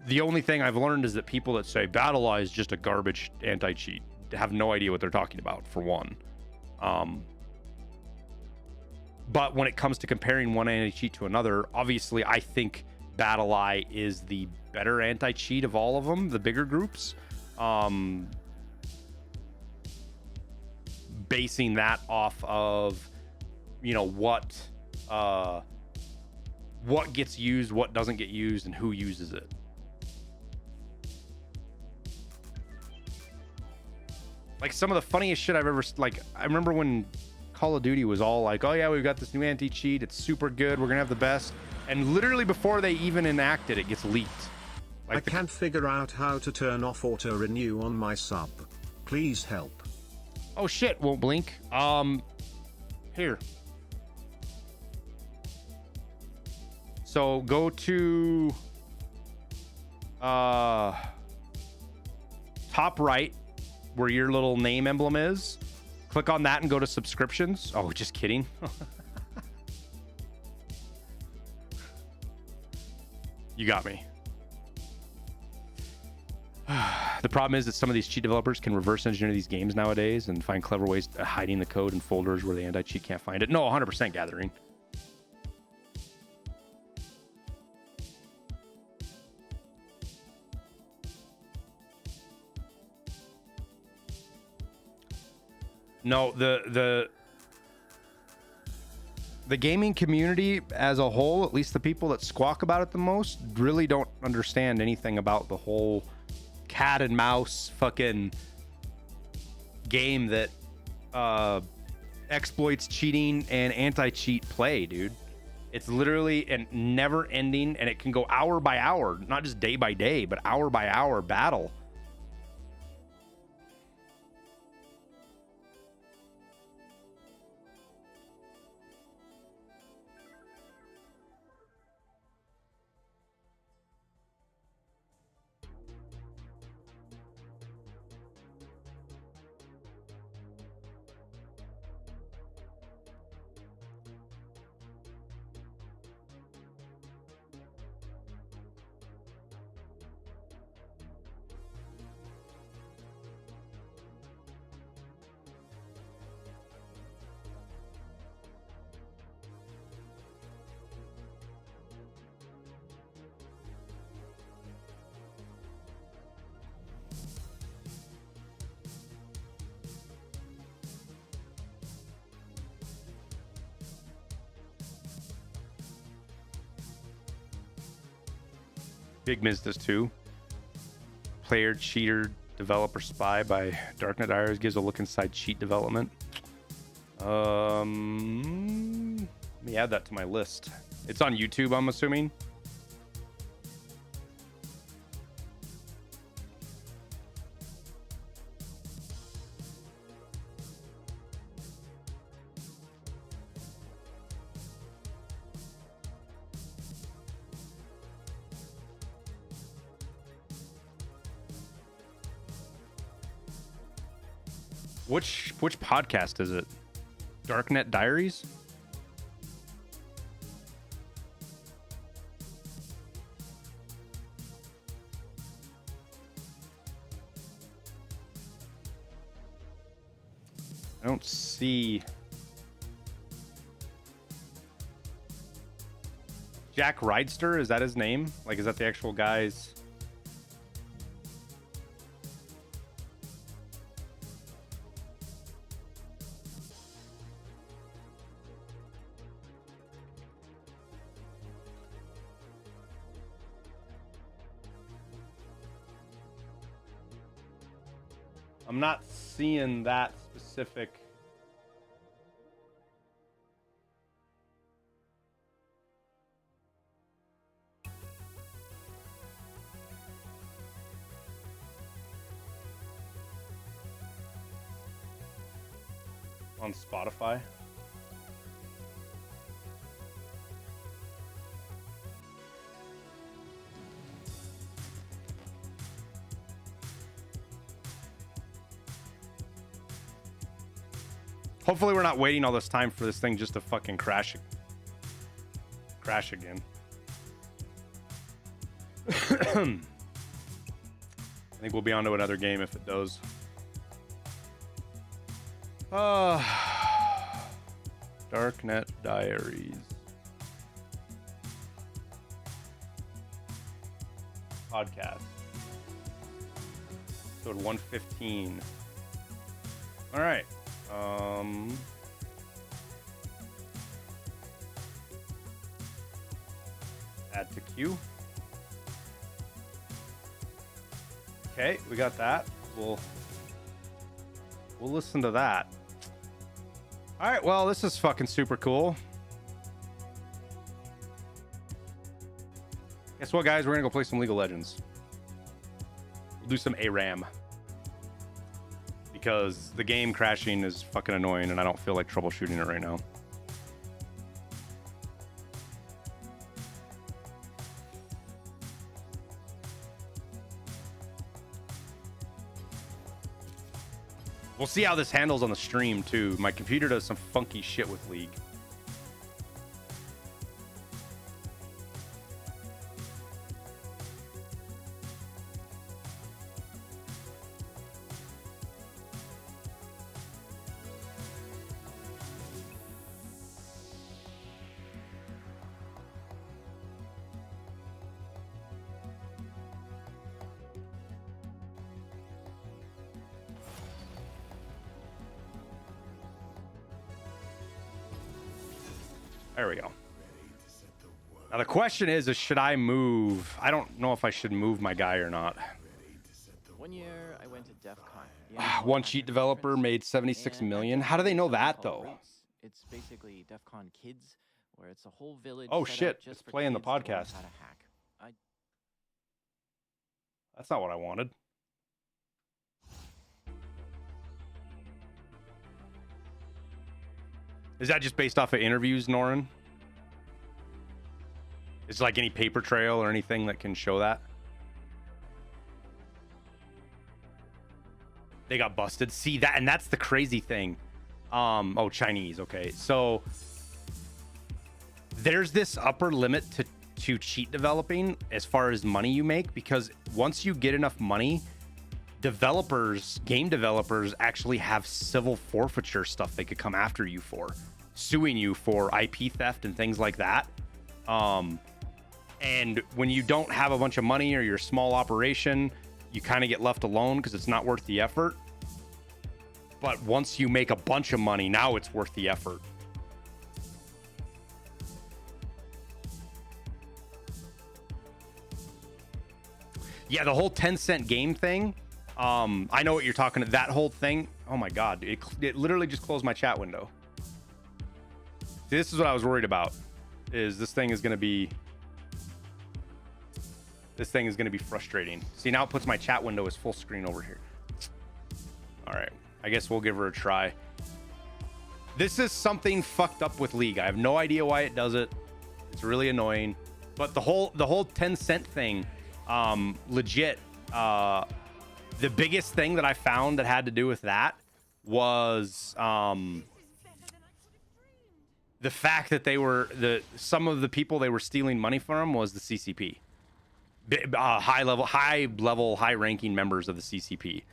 the only thing I've learned is that people that say Battle.eye is just a garbage anti-cheat have no idea what they're talking about, for one. But when it comes to comparing one anti-cheat to another, obviously I think Battle.eye is the better anti-cheat of all of them, the bigger groups. Basing that off of, you know, what gets used, what doesn't get used, and who uses it. Like some of the funniest shit I've ever, like, I remember when Call of Duty was all like, oh yeah, we've got this new anti-cheat, it's super good, we're gonna have the best, and literally before they even enact it, it gets leaked. Like I can't figure out how to turn off auto renew on my sub. Please help. Oh shit, won't blink. Here. So go to top right where your little name emblem is. Click on that and go to subscriptions. Oh, just kidding. You got me. The problem is that some of these cheat developers can reverse engineer these games nowadays and find clever ways of hiding the code in folders where the anti-cheat can't find it. No, 100% gathering. No, the gaming community as a whole, at least the people that squawk about it the most, really don't understand anything about the whole cat and mouse fucking game that exploits cheating and anti-cheat play, dude. It's literally a never ending, and it can go hour by hour, not just day by day, but hour by hour battle. Big Miz does too. Player, cheater, developer, spy by Darknet Diaries gives a look inside cheat development. Let me add that to my list. It's on YouTube, I'm assuming. Which podcast is it? Darknet Diaries? I don't see Jack Ridester. Is that his name? Like, is that the actual guy's? I'm not seeing that specific. On Spotify. Hopefully we're not waiting all this time for this thing just to fucking crash again. I think we'll be on to another game if it does. Darknet Diaries. Podcast. Episode 115. All right. Add to queue. Okay, we got that. We'll listen to that. All right, well, this is fucking super cool. Guess what, guys? We're gonna go play some League of Legends. We'll do some ARAM. Because the game crashing is fucking annoying and I don't feel like troubleshooting it right now. We'll see how this handles on the stream too. My computer does some funky shit with League. There we go. Now the question is should I move? I don't know if I should move my guy or not. 1 year I went to DEF CON. One cheat developer made 76 million. How do they know that though? It's basically DEF CON Kids, where it's a whole village. Oh set shit! up just It's for playing the kids to learn podcast. how to hack. That's not what I wanted. Is that just based off of interviews, Norin? Is it like any paper trail or anything that can show that? They got busted. See that, and that's the crazy thing. Oh, Chinese. Okay, so there's this upper limit to cheat developing as far as money you make, because once you get enough money, game developers actually have civil forfeiture stuff they could come after you for, suing you for IP theft and things like that. And when you don't have a bunch of money or you're a small operation, you kind of get left alone because it's not worth the effort. But once you make a bunch of money, now it's worth the effort. Yeah, the whole 10-cent game thing. I know what you're talking about. That whole thing. Oh my god, dude. It literally just closed my chat window. See, this is what I was worried about. Is this thing is going to be frustrating. See, now it puts my chat window as full screen over here. All right, I guess we'll give her a try. This is something fucked up with League. I have no idea why it does it. It's really annoying. But the whole 10-cent thing, legit. The biggest thing that I found that had to do with that was the fact that some of the people they were stealing money from was the CCP. High-ranking members of the CCP,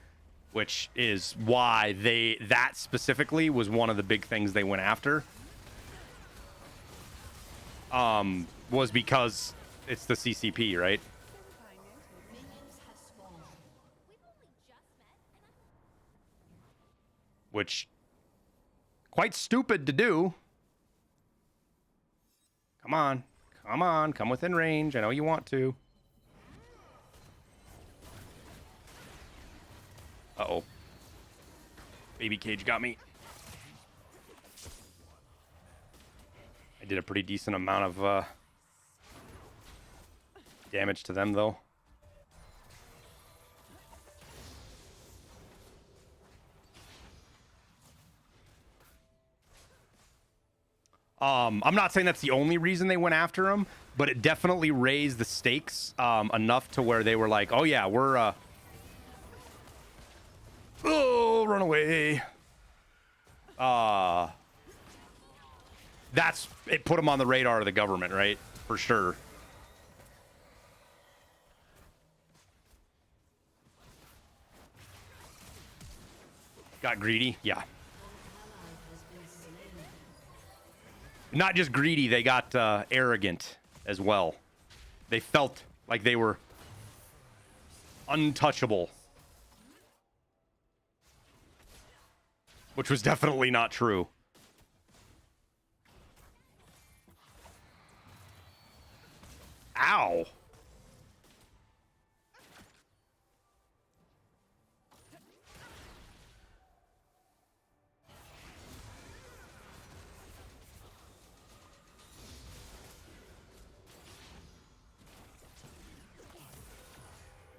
which is why that specifically was one of the big things they went after. Was because it's the CCP, right? Which, quite stupid to do. Come on. Come on. Come within range. I know you want to. Uh-oh. Baby cage got me. I did a pretty decent amount of damage to them, though. I'm not saying that's the only reason they went after him, but it definitely raised the stakes enough to where they were like, oh yeah, we're oh, run away. It put them on the radar of the government, right? For sure. Got greedy? Yeah. Not just greedy, they got arrogant as well. They felt like they were untouchable. Which was definitely not true. Ow.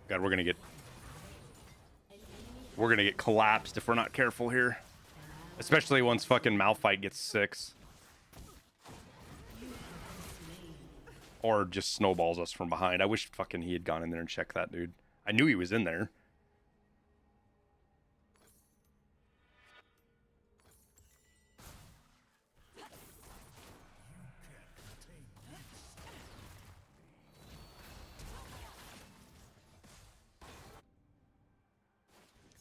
God, we're gonna get collapsed if we're not careful here. Especially once fucking Malphite gets 6. Or just snowballs us from behind. I wish fucking he had gone in there and checked that, dude. I knew he was in there.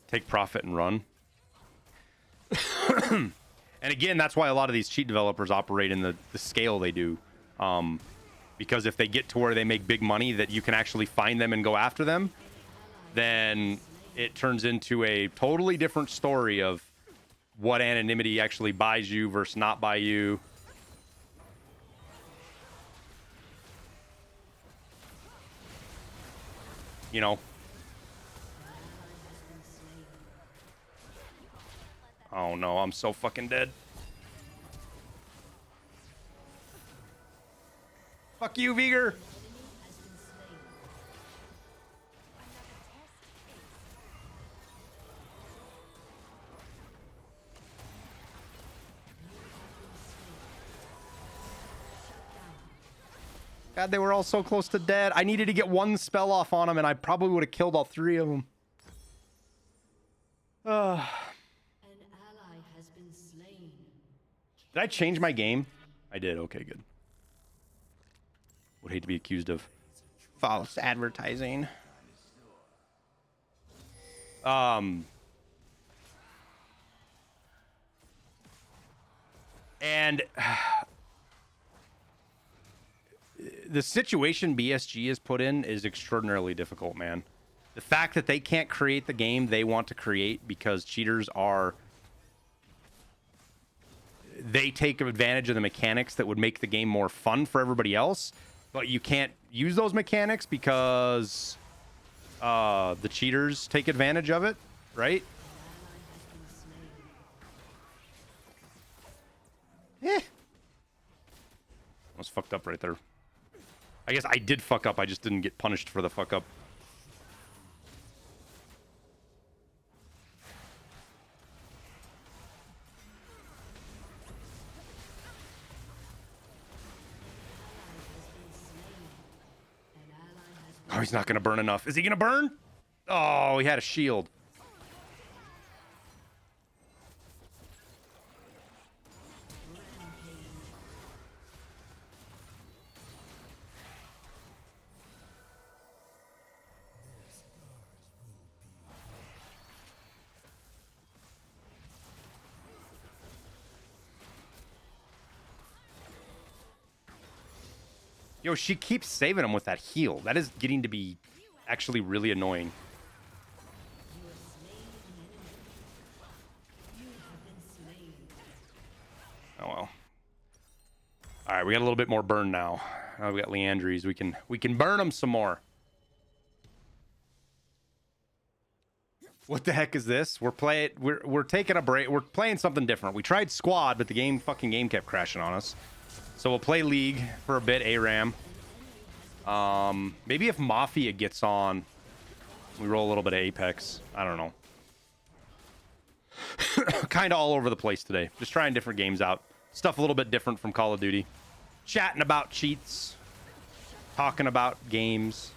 Take profit and run. And again, that's why a lot of these cheat developers operate in the scale they do. Because if they get to where they make big money that you can actually find them and go after them, then it turns into a totally different story of what anonymity actually buys you versus not buy you. You know. Oh no, I'm so fucking dead. Fuck you, Viger. God, they were all so close to dead. I needed to get one spell off on them, and I probably would have killed all 3 of them. Did I change my game? I did. Okay, good. Would hate to be accused of false advertising. And the situation BSG is put in is extraordinarily difficult, man. The fact that they can't create the game they want to create because cheaters are... They take advantage of the mechanics that would make the game more fun for everybody else, but you can't use those mechanics because the cheaters take advantage of it, right? Eh. I was fucked up right there. I guess I did fuck up. I just didn't get punished for the fuck up. Oh, he's not going to burn enough. Is he going to burn? Oh, he had a shield. Yo, she keeps saving him with that heal. That is getting to be actually really annoying. Oh well. All right, we got a little bit more burn now. Now we got Leandries. We can burn them some more. What the heck is this? We're taking a break. We're playing something different. We tried squad, but the fucking game kept crashing on us. So we'll play League for a bit, ARAM. Maybe if Mafia gets on, we roll a little bit of Apex. I don't know. Kind of all over the place today. Just trying different games out. Stuff a little bit different from Call of Duty. Chatting about cheats. Talking about games.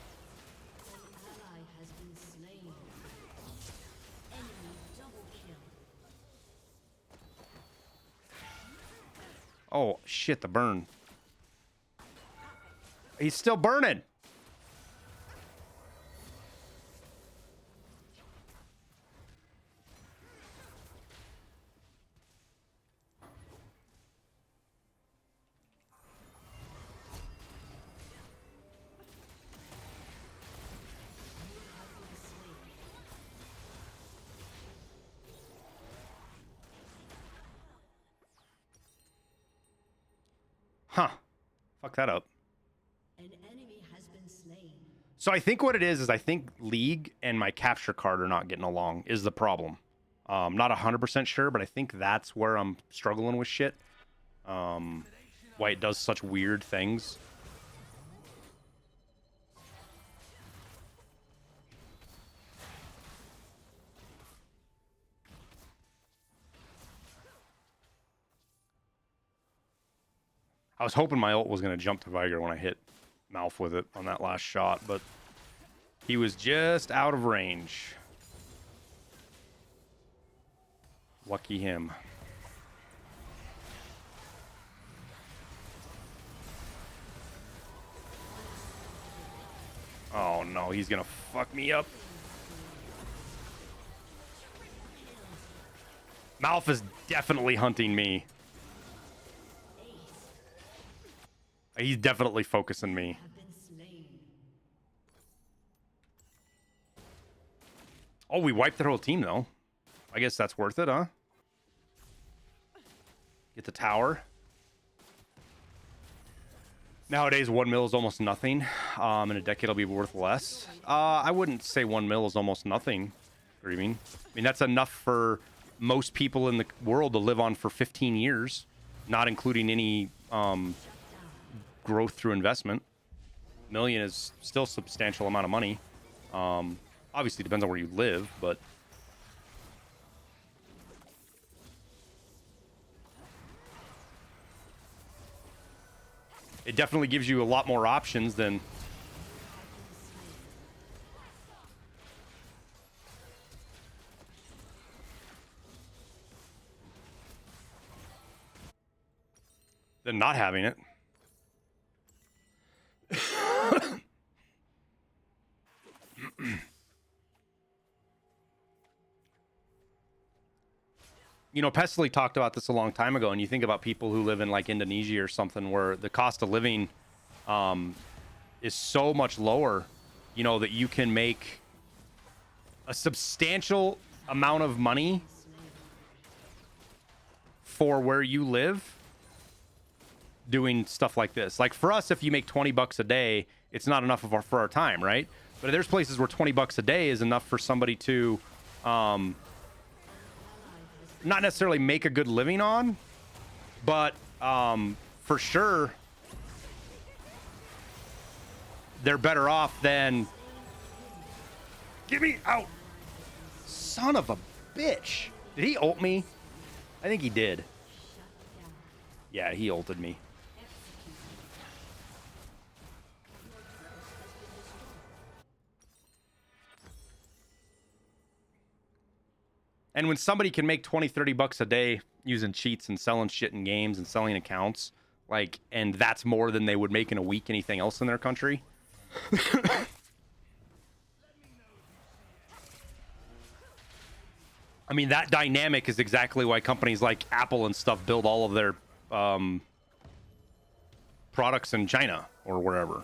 Oh, shit, the burn. He's still burning. Huh. Fuck that up. An enemy has been slain. So I think what it is I think League and my capture card are not getting along is the problem. Not 100% sure, but I think that's where I'm struggling with shit. Why it does such weird things. I was hoping my ult was going to jump to Viger when I hit Mouth with it on that last shot, but he was just out of range. Lucky him. Oh no, he's going to fuck me up. Mouth is definitely hunting me. He's definitely focusing me. Oh, we wiped their whole team, though. I guess that's worth it, huh? Get the tower. Nowadays, 1 mil is almost nothing. In a decade, it'll be worth less. I wouldn't say 1 mil is almost nothing, Grieving. I mean, that's enough for most people in the world to live on for 15 years, not including any growth through investment. $1 million is still a substantial amount of money. Obviously depends on where you live, but it definitely gives you a lot more options than not having it. You know, Pestily talked about this a long time ago, and you think about people who live in like Indonesia or something where the cost of living is so much lower, you know, that you can make a substantial amount of money for where you live doing stuff like this. Like for us, if you make 20 bucks a day, it's not enough for our time, right? But there's places where $20 a day is enough for somebody to not necessarily make a good living on, but for sure they're better off than... Get me out! Son of a bitch! Did he ult me? I think he did. Yeah, he ulted me. And when somebody can make 20, 30 bucks a day using cheats and selling shit in games and selling accounts, like, and that's more than they would make in a week anything else in their country. I mean, that dynamic is exactly why companies like Apple and stuff build all of their products in China or wherever.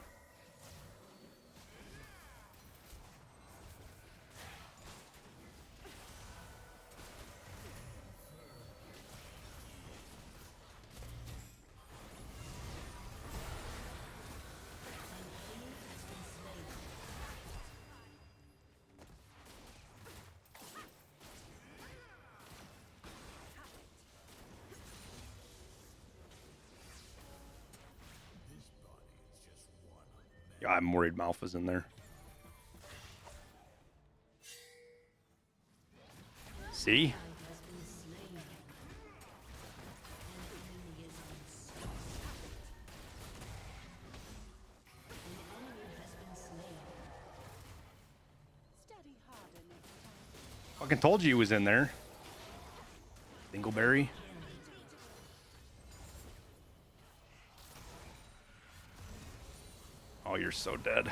Yeah, I'm worried Malpha's in there. See? Fucking told you he was in there. Dingleberry. Oh, you're so dead.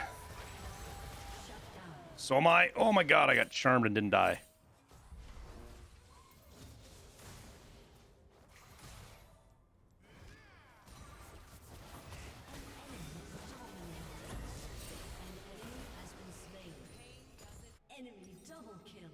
So am I. Oh my god, I got charmed and didn't die. Enemy double kill.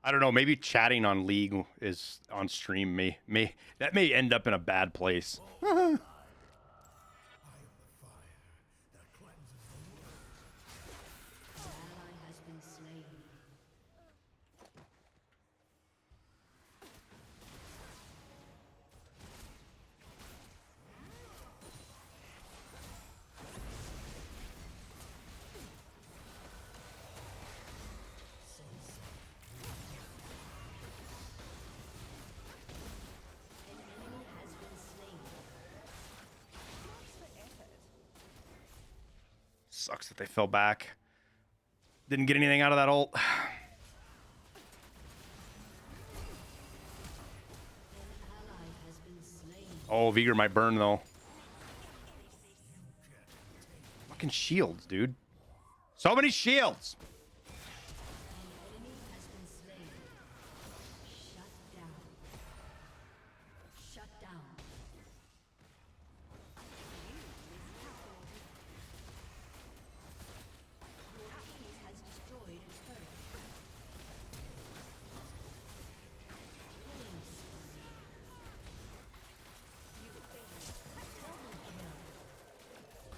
I don't know, maybe chatting on League is on stream may that may end up in a bad place. Sucks that they fell back. Didn't get anything out of that ult. Oh, Vigor might burn though. Fucking shields, dude. So many shields.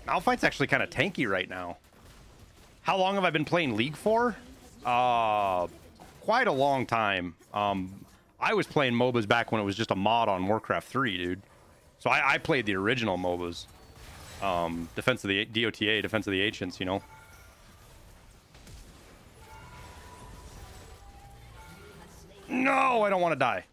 Malphite's actually kind of tanky right now. How long have I been playing League for? Quite a long time. I was playing MOBAs back when it was just a mod on Warcraft 3, dude. So I played the original MOBAs. Defense of the DOTA, Defense of the Ancients, you know. No, I don't want to die.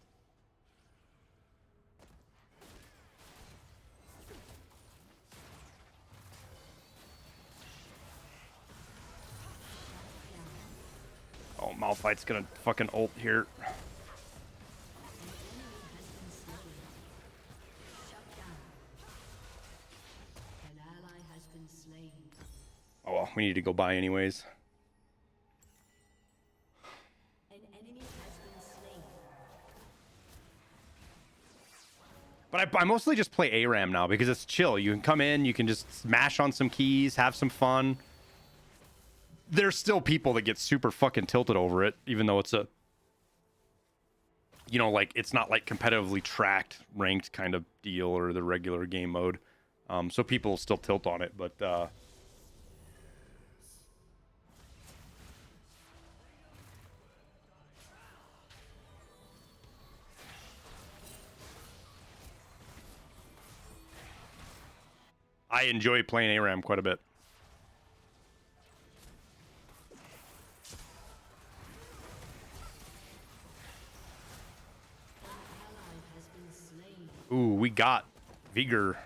Oh, Malphite's gonna fucking ult here. Oh well, we need to go by anyways. But But I mostly just play ARAM now because it's chill. You can come in, you can just smash on some keys, have some fun. There's still people that get super fucking tilted over it, even though it's a, you know, like, it's not like competitively tracked, ranked kind of deal or the regular game mode. So people still tilt on it, but I enjoy playing ARAM quite a bit. Ooh, we got Vigor.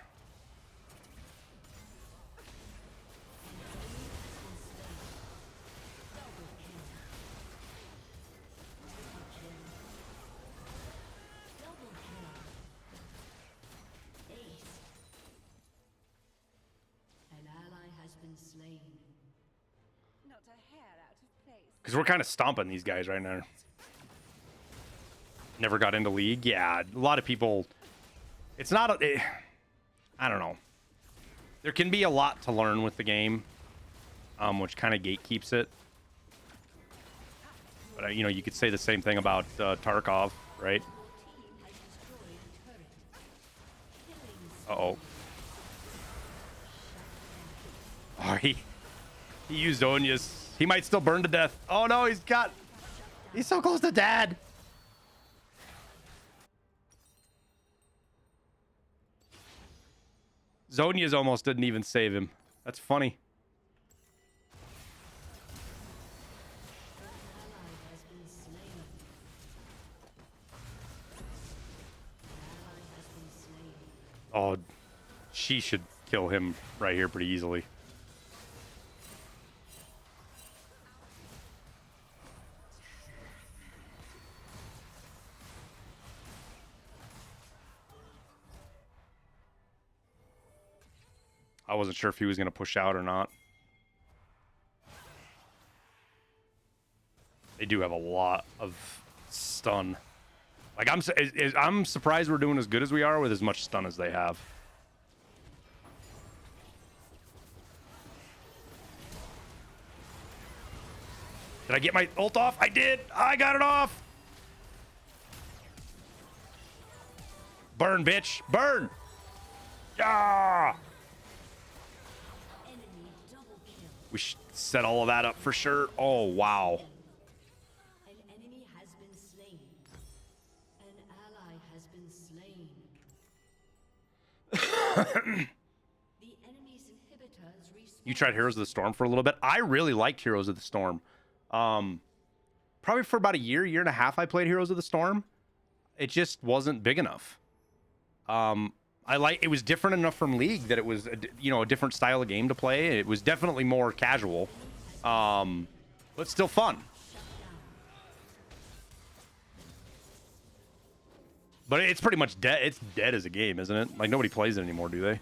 Because we're kind of stomping these guys right now. Never got into League. Yeah, a lot of people... It's not a... I don't know. There can be a lot to learn with the game, which kind of gatekeeps it. But, you know, you could say the same thing about Tarkov, right? Uh-oh. Oh, he used Onya's. He might still burn to death. Oh, no, he's so close to dad. Zonya's almost didn't even save him. That's funny. Oh, she should kill him right here pretty easily. I wasn't sure if he was going to push out or not. They do have a lot of stun. Like, I'm surprised we're doing as good as we are with as much stun as they have. Did I get my ult off? I did! I got it off! Burn, bitch! Burn! Ah! We should set all of that up for sure. Oh, wow. An enemy has been slain. An ally has been slain. The enemy's inhibitors respawn. You tried Heroes of the Storm for a little bit. I really liked Heroes of the Storm. Probably for about a year and a half I played Heroes of the Storm. It just wasn't big enough. It was different enough from League that it was, a different style of game to play. It was definitely more casual, but still fun. But it's pretty much dead. It's dead as a game, isn't it? Like, nobody plays it anymore, do they?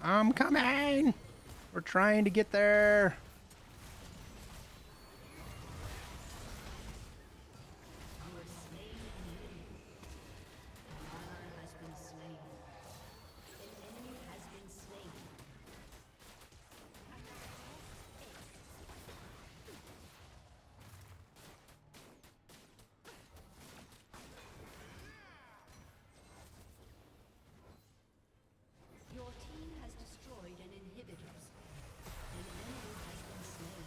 I'm coming. We're trying to get there. Your team has destroyed an inhibitor. An enemy has been slain.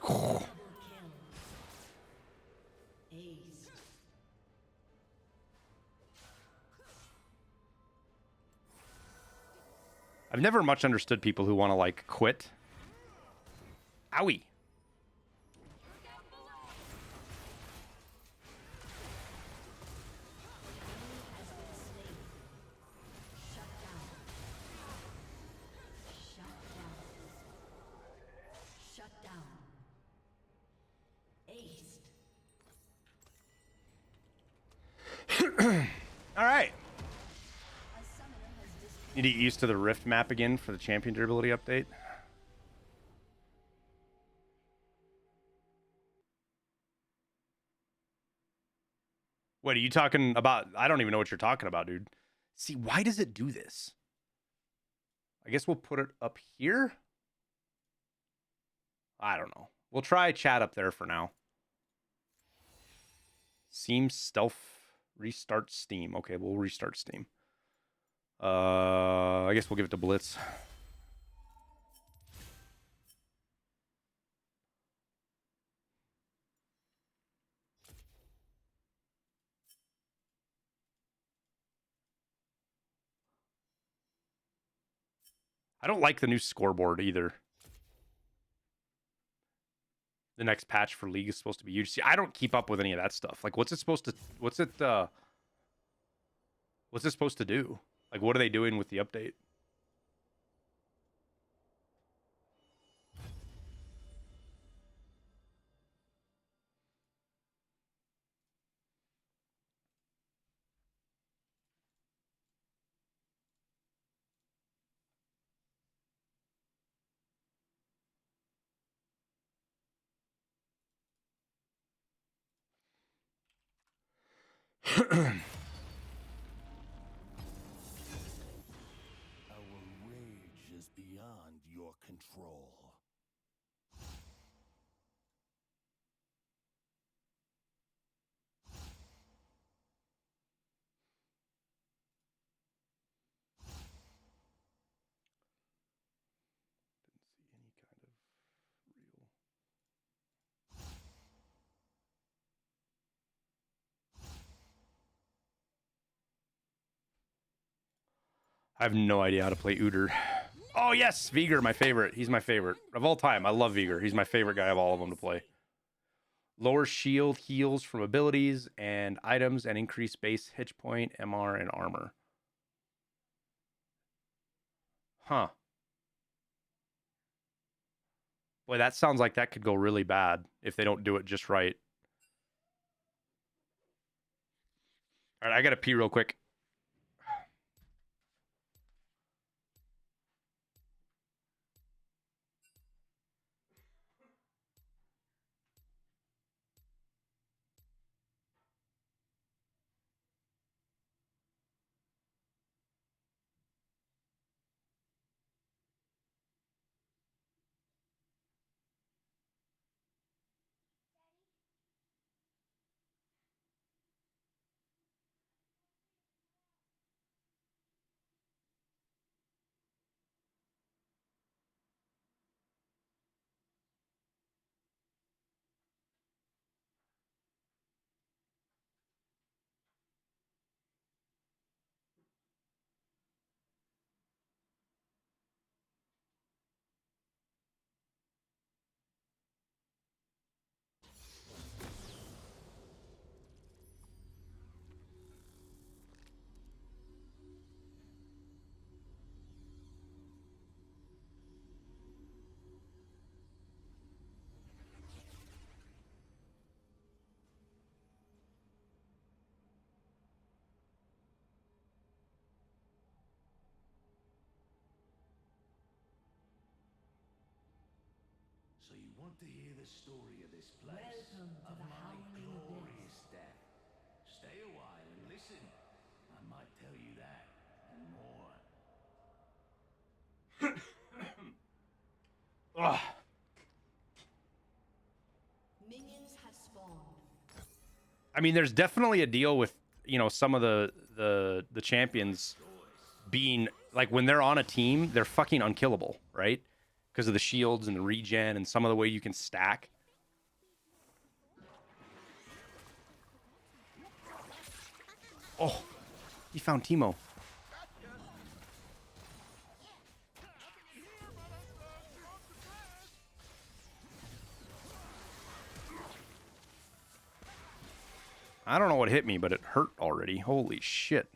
Double kill. Ace. I've never much understood people who want to, like, quit. Owie. Shut down. Aced. All right. Need to get used to the Rift map again for the champion durability update. What are you talking about? I don't even know what you're talking about, dude. See, why does it do this? I guess we'll put it up here. I don't know. We'll try chat up there for now. Seems stealth restart Steam. Okay, we'll restart Steam. I guess we'll give it to Blitz. I don't like the new scoreboard either. The next patch for League is supposed to be huge. See, I don't keep up with any of that stuff. Like, what's it supposed to do? Like, what are they doing with the update? Our rage is beyond your control. I have no idea how to play Udyr. Oh, yes, Vigor, my favorite. He's my favorite. Of all time, I love Vigor. He's my favorite guy of all of them to play. Lower shield heals from abilities and items and increase base hit point, MR, and armor. Huh. Boy, that sounds like that could go really bad if they don't do it just right. All right, I got to pee real quick. So you want to hear the story of this place? Welcome to of the my Howling glorious death. Stay a while and listen. I might tell you that and more. Ugh. Minions have spawned. I mean, there's definitely a deal with, you know, some of the champions being like when they're on a team, they're fucking unkillable, right? Because of the shields and the regen and some of the way you can stack. Oh, he found Teemo. I don't know what hit me, but it hurt already. Holy shit.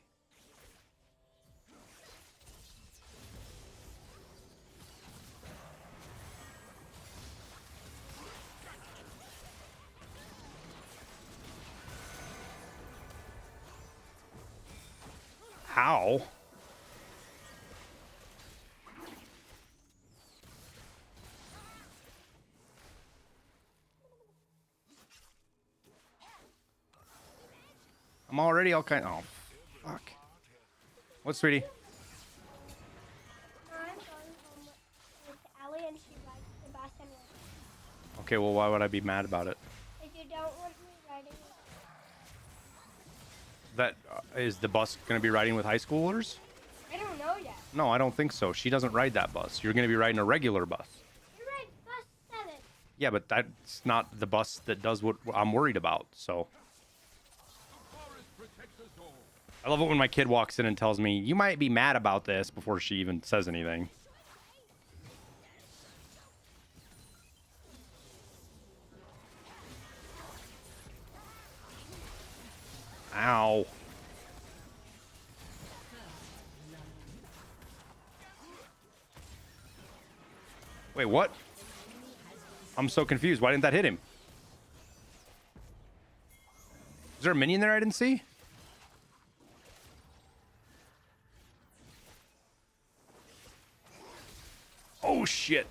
How? I'm already all kind. Oh, fuck. What, sweetie? I'm going home with Allie and she rides the bus anyway. Okay, well, why would I be mad about it? If you don't want me riding with That is the bus going to be riding with high schoolers? I don't know yet. No, I don't think so. She doesn't ride that bus. You're going to be riding a regular bus. You ride bus 7. Yeah, but that's not the bus that does what I'm worried about, so. I love it when my kid walks in and tells me, you might be mad about this before she even says anything. Ow. Wait, what? I'm so confused. Why didn't that hit him? Is there a minion there I didn't see? Oh, shit.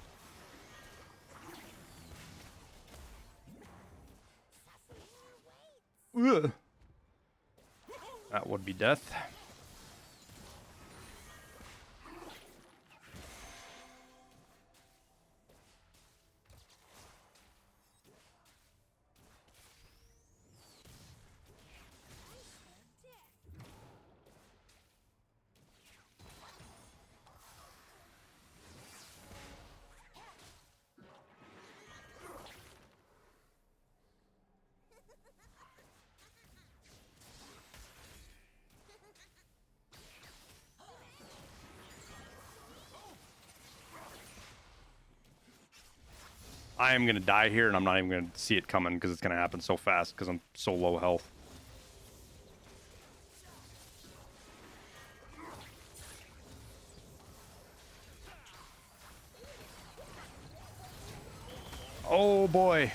Ugh. That would be death. I am going to die here, and I'm not even going to see it coming because it's going to happen so fast because I'm so low health. Oh, boy.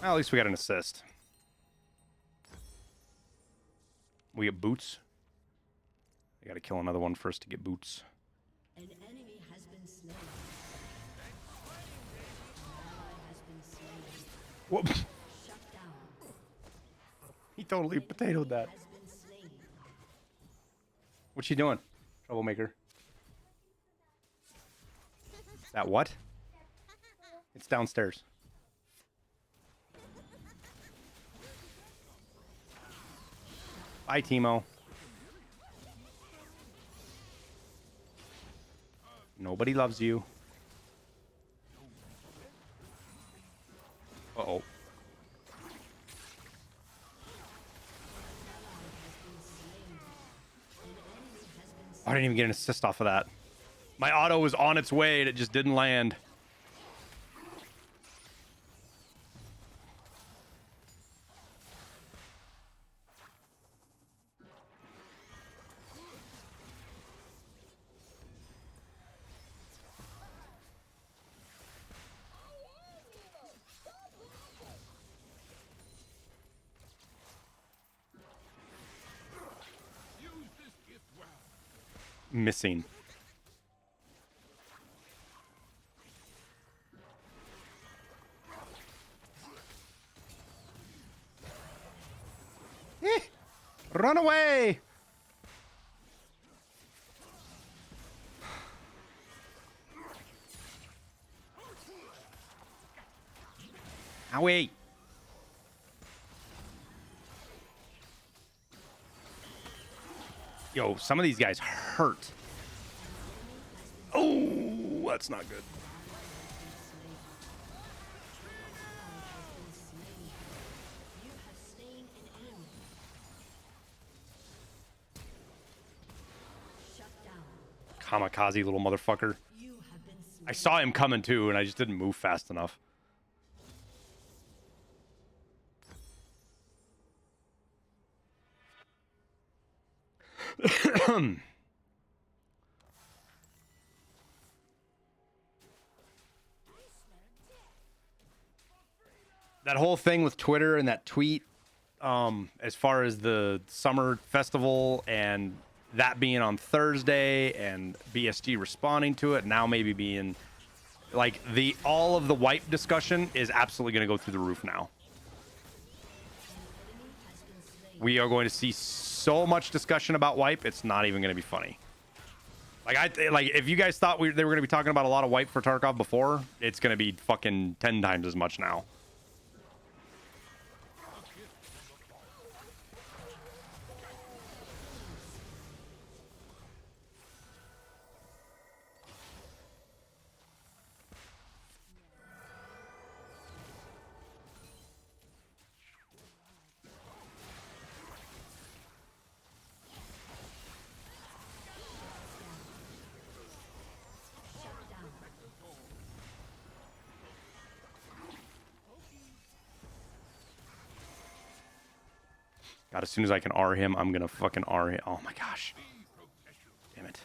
Well, at least we got an assist. We get boots. I got to kill another one first to get boots. An enemy has been slain. Whoop. He totally potatoed that. What's she doing? Troublemaker. That what? It's downstairs. Bye, Timo. Nobody loves you. Uh-oh. I didn't even get an assist off of that. My auto was on its way and it just didn't land. Missing. Run away! Owie! Yo, some of these guys hurt. Oh, that's not good. Kamikaze little motherfucker. I saw him coming too, and I just didn't move fast enough. That whole thing with Twitter and that tweet, as far as the summer festival and that being on Thursday and BSG responding to it, now maybe being like all of the wipe discussion is absolutely going to go through the roof now. We are going to see so much discussion about wipe, it's not even going to be funny. Like if you guys thought they were going to be talking about a lot of wipe for Tarkov before, it's going to be fucking 10 times as much now. God, as soon as I can R him, I'm gonna fucking R him. Oh my gosh. Damn it.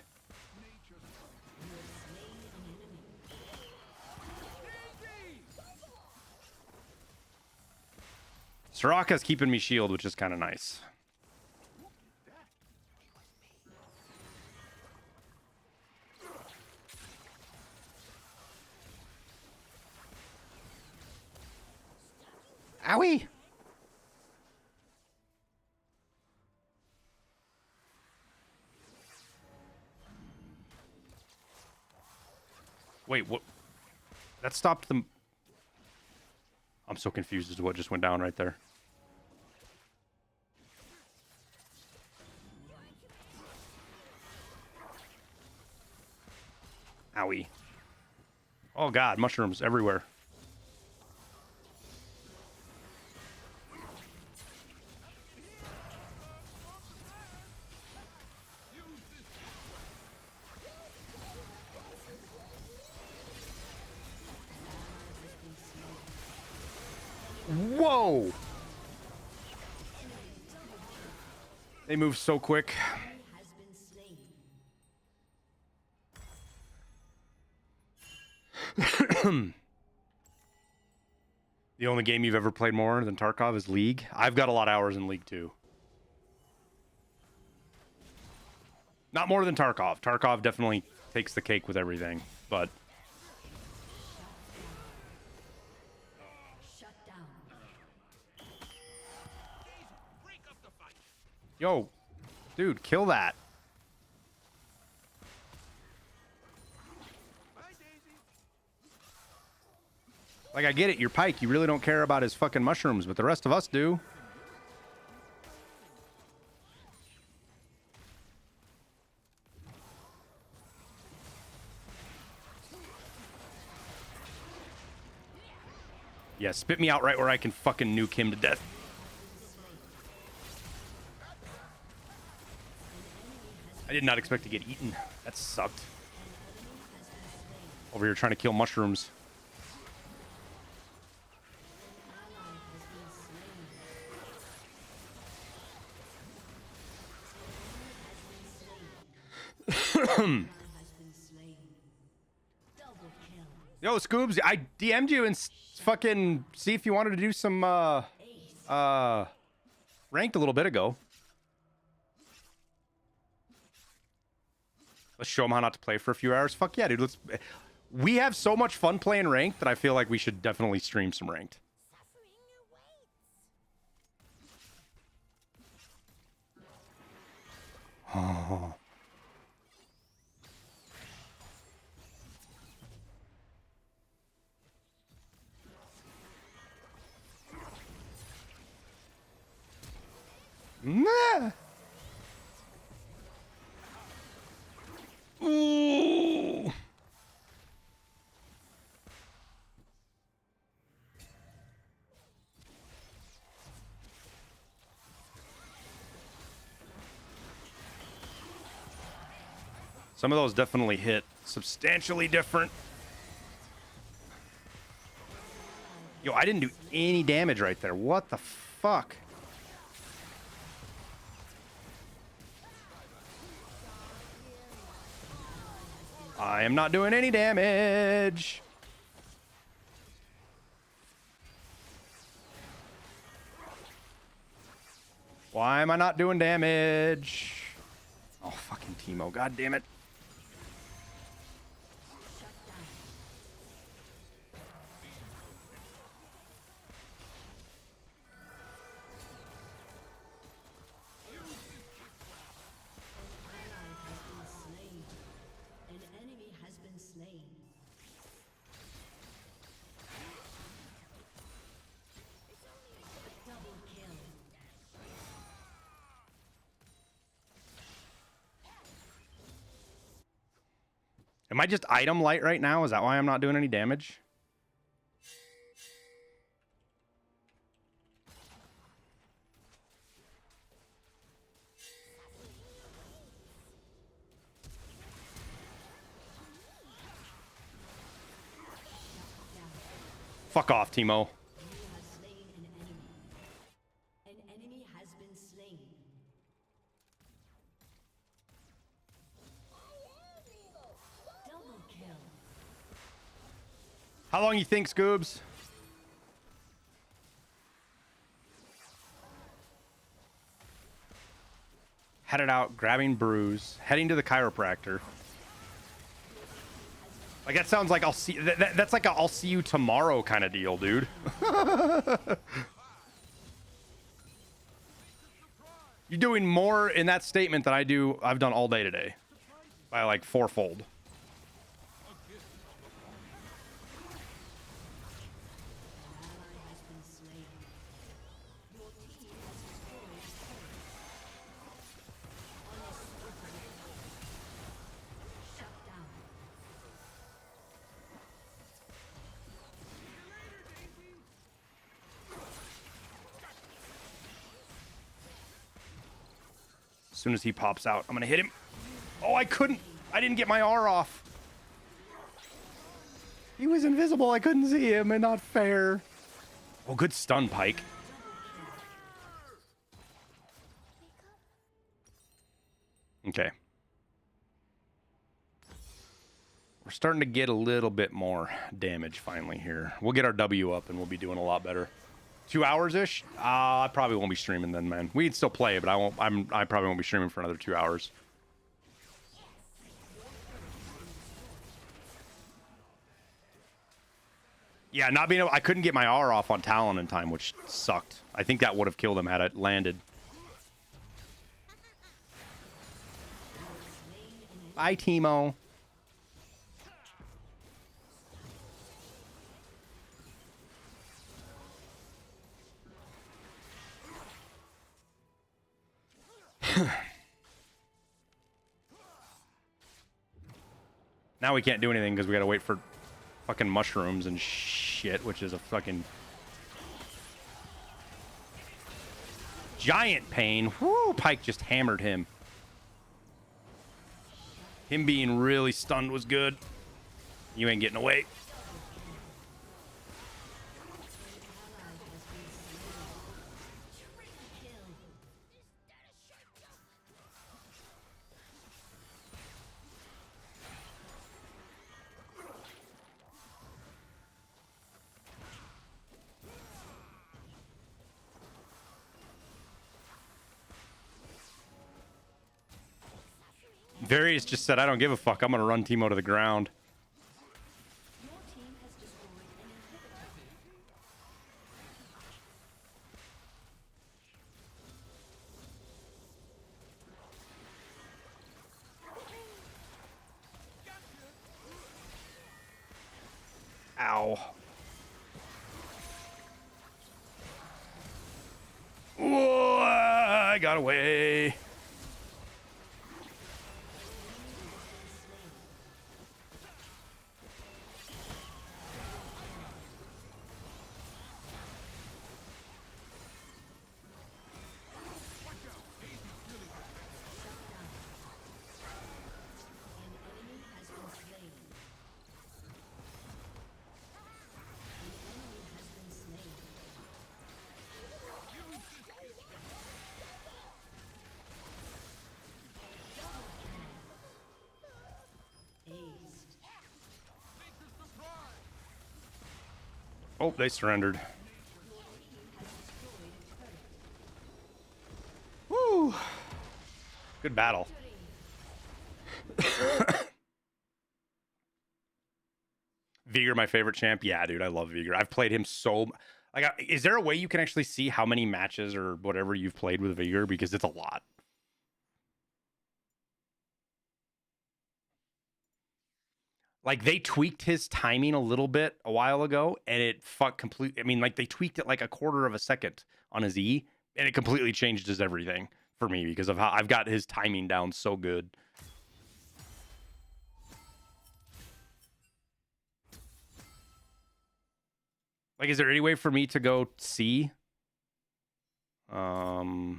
Soraka's keeping me shield, which is kind of nice. Owie! Wait, what? That stopped them. I'm so confused as to what just went down right there. Owie. Oh god, mushrooms everywhere. Whoa! They move so quick. The only game you've ever played more than Tarkov is League. I've got a lot of hours in League too. Not more than Tarkov. Tarkov definitely takes the cake with everything, but yo, dude, kill that. Like, I get it, you're Pike. You really don't care about his fucking mushrooms, but the rest of us do. Yeah, spit me out right where I can fucking nuke him to death. I did not expect to get eaten. That sucked. Over here trying to kill mushrooms. Yo, Scoobs, I DM'd you and fucking see if you wanted to do some ranked a little bit ago. Let's show them how not to play for a few hours. Fuck yeah, dude. We have so much fun playing ranked that I feel like we should definitely stream some ranked. Oh. Nah. Ooh. Some of those definitely hit substantially different. Yo, I didn't do any damage right there. What the fuck? I am not doing any damage. Why am I not doing damage? Oh, fucking Teemo. God damn it. Am I just item light right now? Is that why I'm not doing any damage? Fuck off, Timo. An enemy has been slain. Double kill. How long you think, Scoobs? Headed out, grabbing bruise, heading to the chiropractor. Like that sounds like I'll see. That's like a I'll see you tomorrow kind of deal, dude. You're doing more in that statement than I've done all day today, by like fourfold. As soon as he pops out, I'm gonna hit him. Oh, I didn't get my R off. He was invisible. I couldn't see him, and not fair. Oh, good stun, Pike. Okay. We're starting to get a little bit more damage finally here. We'll get our W up, and we'll be doing a lot better. 2 hours-ish? I probably won't be streaming then, man. We'd still play, but I probably won't be streaming for another 2 hours. Yeah, not being able, I couldn't get my R off on Talon in time, which sucked. I think that would have killed him had it landed. Bye, Timo. Now we can't do anything because we gotta wait for fucking mushrooms and shit, which is a fucking giant pain. Whoo! Pike just hammered him. Him being really stunned was good. You ain't getting away. Various just said, I don't give a fuck. I'm going to run Timo to the ground. Ow. Whoa, I got away. Oh, they surrendered. Woo! Good battle. Vigor, my favorite champ. Yeah, dude, I love Vigor. I've played him so... Like, is there a way you can actually see how many matches or whatever you've played with Vigor? Because it's a lot. Like, they tweaked his timing a little bit a while ago, and it fucked completely. I mean, like, they tweaked it like a quarter of a second on his E, and it completely changed his everything for me because of how I've got his timing down so good. Like, is there any way for me to go see? Like,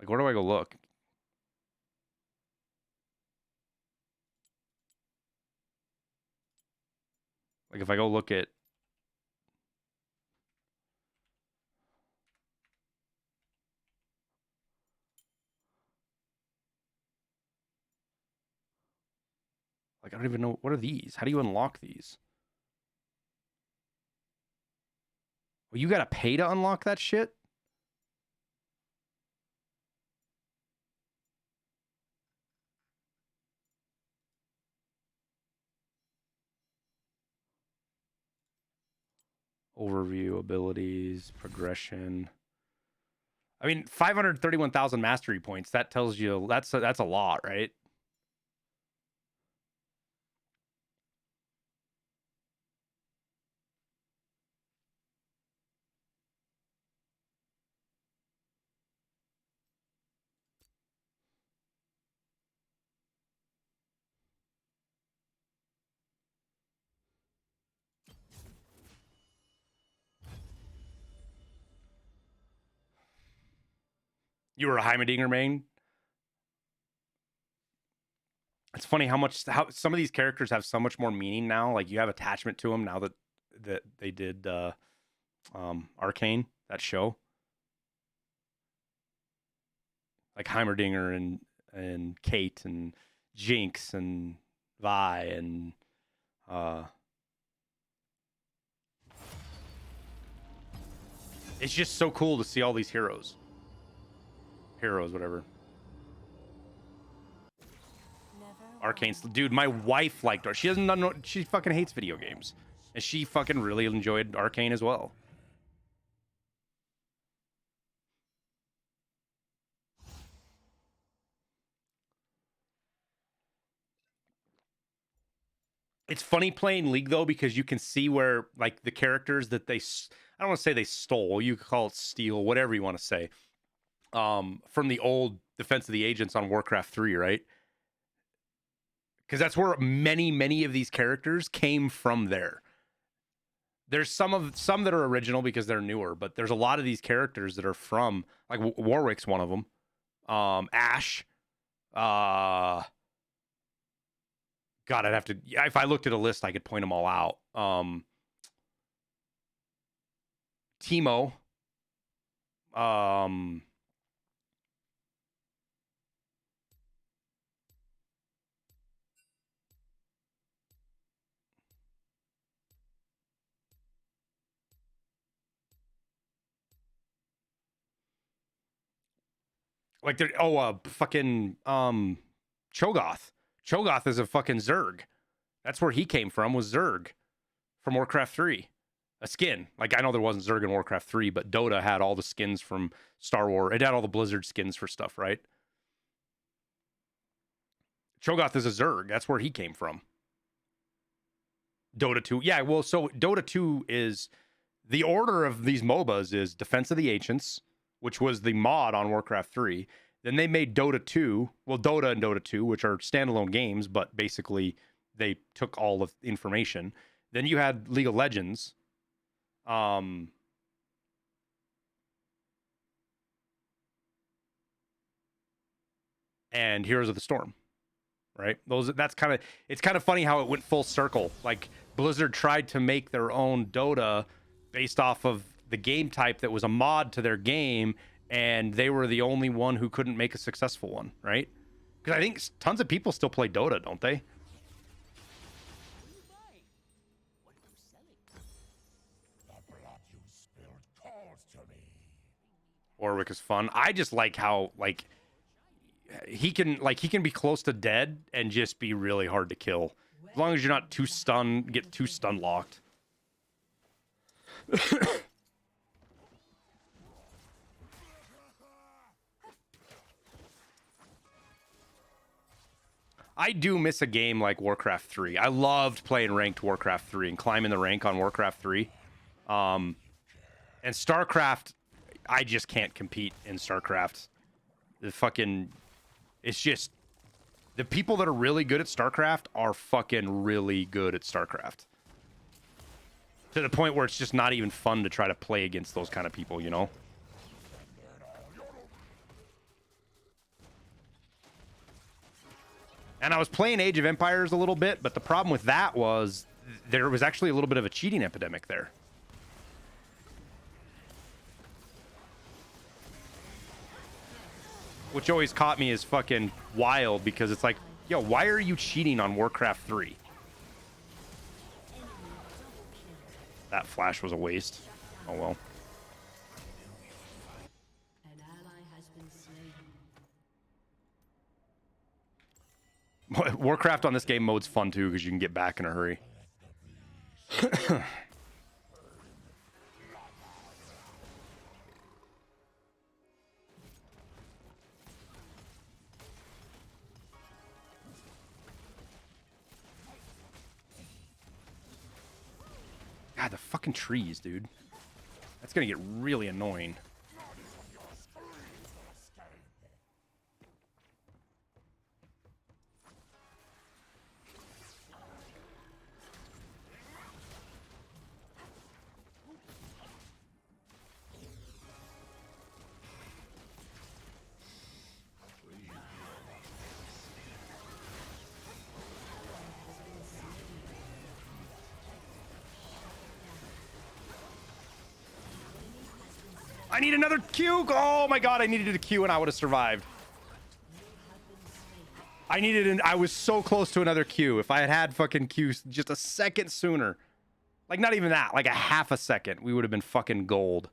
where do I go look? Like, if I go look at... Like, I don't even know. What are these? How do you unlock these? Well, you gotta pay to unlock that shit? Overview, abilities, progression. I mean, 531,000 mastery points. That tells you that's a lot, right? You were a Heimerdinger main? It's funny how some of these characters have so much more meaning now. Like, you have attachment to them now that they did Arcane, that show. Like Heimerdinger and Kate and Jinx and Vi and it's just so cool to see all these heroes. Heroes, whatever. Arcane's, dude, my wife liked her. She doesn't know, she fucking hates video games. And she fucking really enjoyed Arcane as well. It's funny playing League though, because you can see where like the characters that I don't want to say they stole, you could call it steal, whatever you want to say, from the old Defense of the Agents on Warcraft 3, right? Because that's where many of these characters came from there. There's some that are original because they're newer, but there's a lot of these characters that are from, like Warwick's one of them. Ash. God, I'd have to, if I looked at a list, I could point them all out. Teemo. Like they're fucking Cho'Gath. Cho'Gath is a fucking Zerg. That's where he came from, was Zerg from Warcraft 3. A skin. Like, I know there wasn't Zerg in Warcraft 3, but Dota had all the skins from Star Wars. It had all the Blizzard skins for stuff, right? Cho'Gath is a Zerg. That's where he came from. Dota 2. Yeah, well, so Dota 2 is the order of these MOBAs is Defense of the Ancients, which was the mod on Warcraft 3. Then they made Dota 2. Well, Dota and Dota 2, which are standalone games, but basically they took all of the information. Then you had League of Legends. And Heroes of the Storm. Right? It's kind of funny how it went full circle. Like, Blizzard tried to make their own Dota based off of the game type that was a mod to their game, and they were the only one who couldn't make a successful one, right? Because I think tons of people still play Dota, don't they? Warwick is fun. I just like how, like, he can be close to dead and just be really hard to kill. As long as you're not get too stun locked. I do miss a game like Warcraft 3. I loved playing ranked Warcraft 3 and climbing the rank on Warcraft 3. And StarCraft, I just can't compete in StarCraft. It's just, the people that are really good at StarCraft are fucking really good at StarCraft. To the point where it's just not even fun to try to play against those kind of people, you know? And I was playing Age of Empires a little bit, but the problem with that was there was actually a little bit of a cheating epidemic there. Which always caught me as fucking wild because it's like, yo, why are you cheating on Warcraft 3? That flash was a waste. Oh well. An ally has been slain. Warcraft on this game mode's fun too because you can get back in a hurry. God, the fucking trees, dude. That's gonna get really annoying. I need another Q. Oh my god, I needed a Q and I would have survived. I was so close to another Q. If I had had fucking Q just a second sooner. Like not even that, like a half a second, we would have been fucking gold.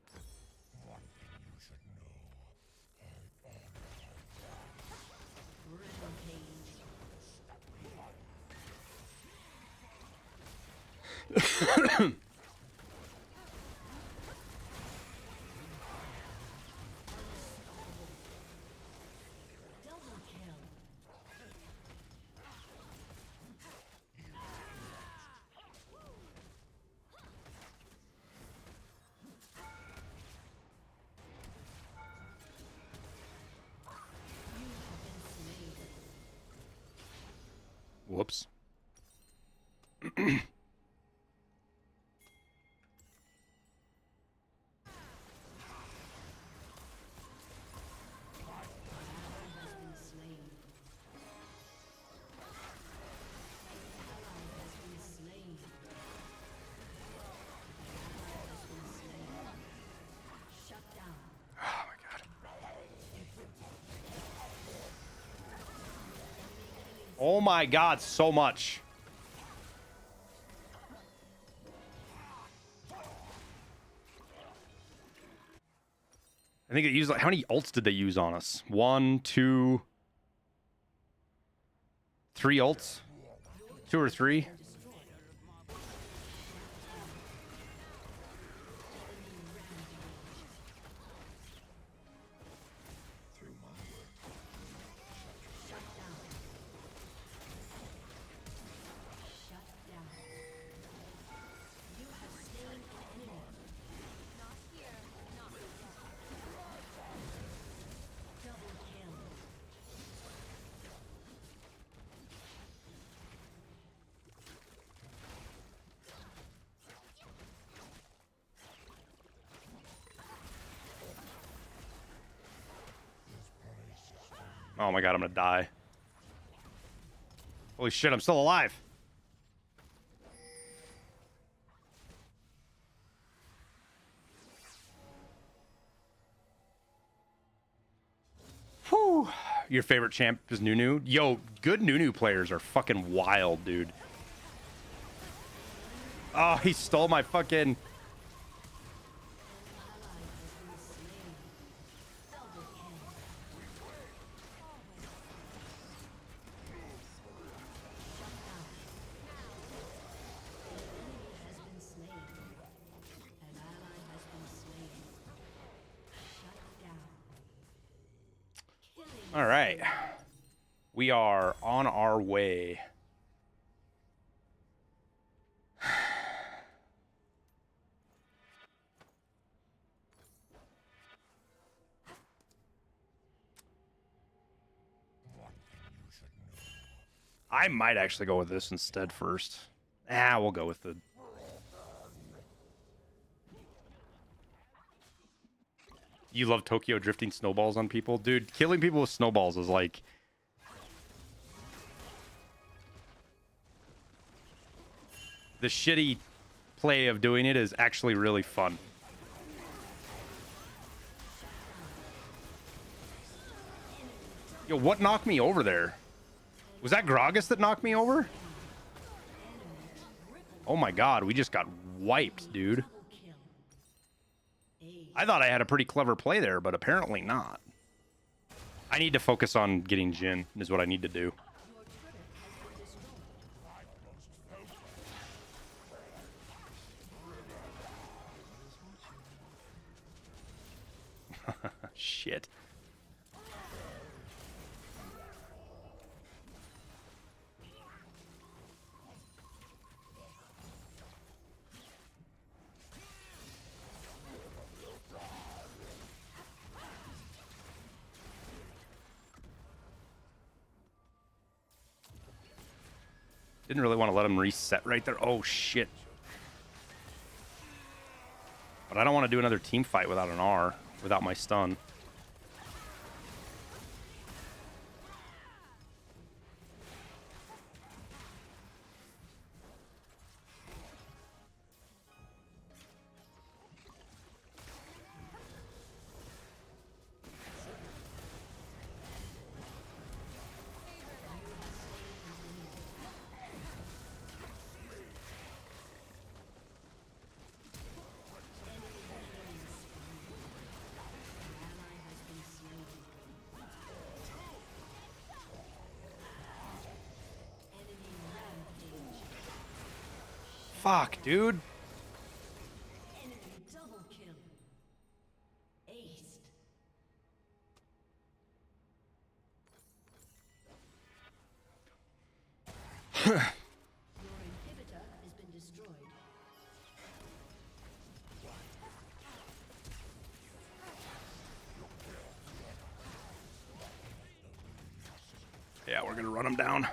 Whoops. Oh my god, so much. I think it used like, how many ults did they use on us? 1, 2, 3 ults? 2 or 3? Oh my god, I'm gonna die. Holy shit, I'm still alive. Whew. Your favorite champ is Nunu? Yo, good Nunu players are fucking wild, dude. Oh, he stole my fucking... All right. We are on our way. I might actually go with this instead first. Ah, we'll go with the... You love Tokyo drifting snowballs on people? Dude, killing people with snowballs is like... The shitty play of doing it is actually really fun. Yo, what knocked me over there? Was that Gragas that knocked me over? Oh my god, we just got wiped, dude. I thought I had a pretty clever play there, but apparently not. I need to focus on getting Jhin, is what I need to do. Shit. Didn't really want to let him reset right there. Oh, shit. But I don't want to do another team fight without an R, without my stun. Fuck, dude. Enemy double kill. Aced. Your inhibitor has been destroyed. Yeah, we're gonna run him down.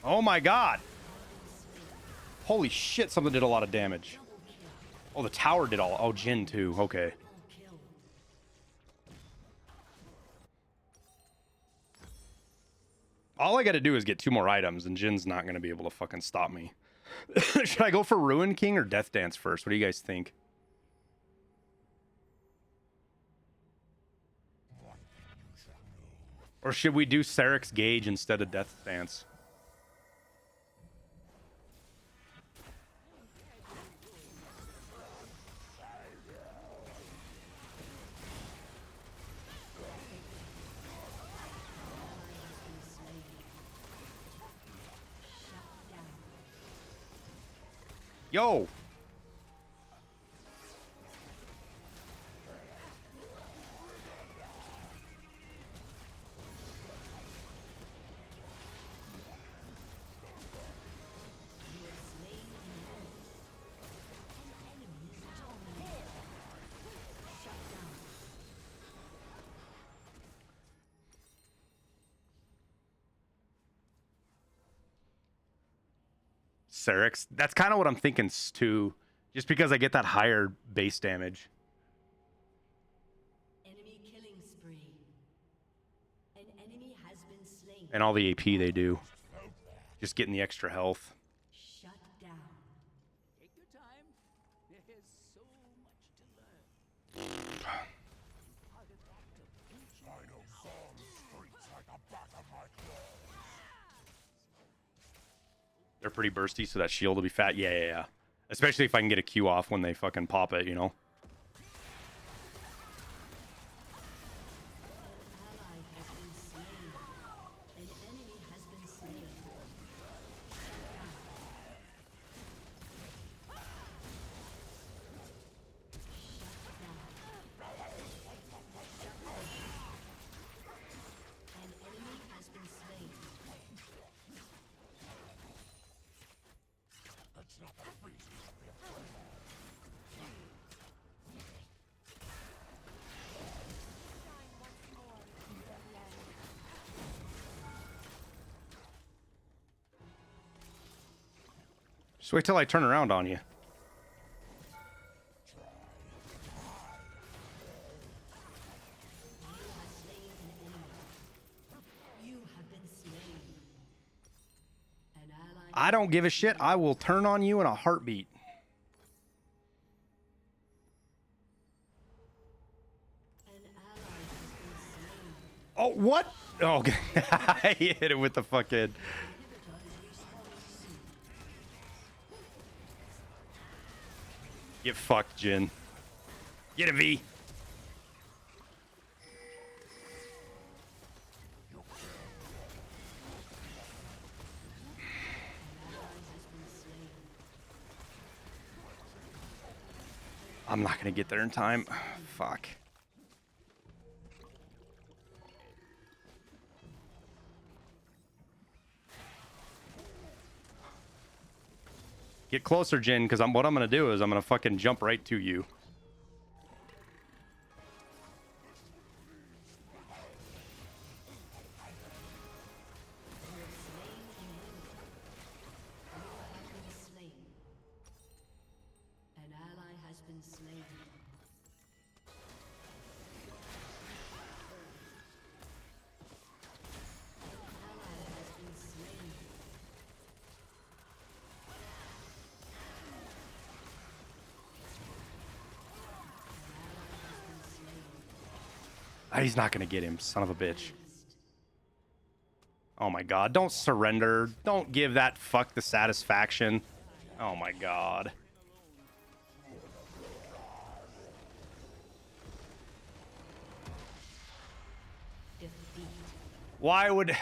Oh my god. Holy shit, something did a lot of damage. Oh, the tower did all... Oh, Jhin too. Okay. All I gotta do is get 2 more items, and Jin's not gonna be able to fucking stop me. Should I go for Ruin King or Death Dance first? What do you guys think? Or should we do Sarek's Gauge instead of Death Dance? Yo! Sarek's. That's kind of what I'm thinking too, just because I get that higher base damage. Enemy killing spree. An enemy has been slain. And all the AP they do. Just getting the extra health. Shut down. Take your time. There's so much to learn. They're pretty bursty, so that shield will be fat. Yeah, yeah, yeah. Especially if I can get a Q off when they fucking pop it, you know? Just wait till I turn around on you. I don't give a shit. I will turn on you in a heartbeat. Oh, what? Oh, okay. I hit it with the fucking... Get fucked, Jin. Get a V. I'm not gonna get there in time. Fuck. Get closer, Jin, because what I'm gonna do is I'm gonna fucking jump right to you. An ally has been slain. He's not gonna get him, son of a bitch. Oh my god, don't surrender. Don't give that fuck the satisfaction. Oh my god. Why would...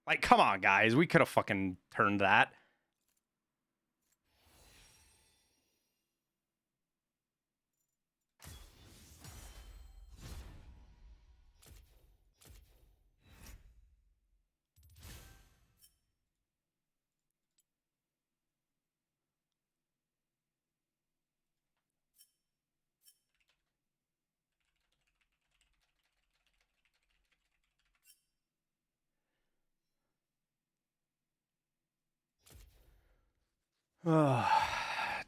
Like, come on, guys. We could have fucking turned that.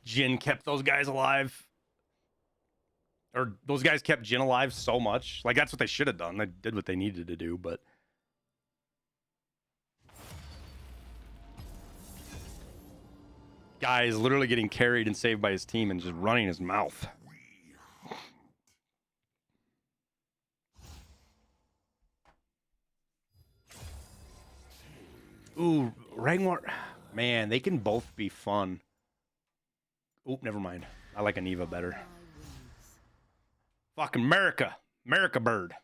Jin kept those guys alive. Or those guys kept Jin alive so much. Like, that's what they should have done. They did what they needed to do, but... Guy is literally getting carried and saved by his team and just running his mouth. Ooh, Rangwar... Man, they can both be fun. Oh, never mind. I like Aniva better. Fucking America. America bird.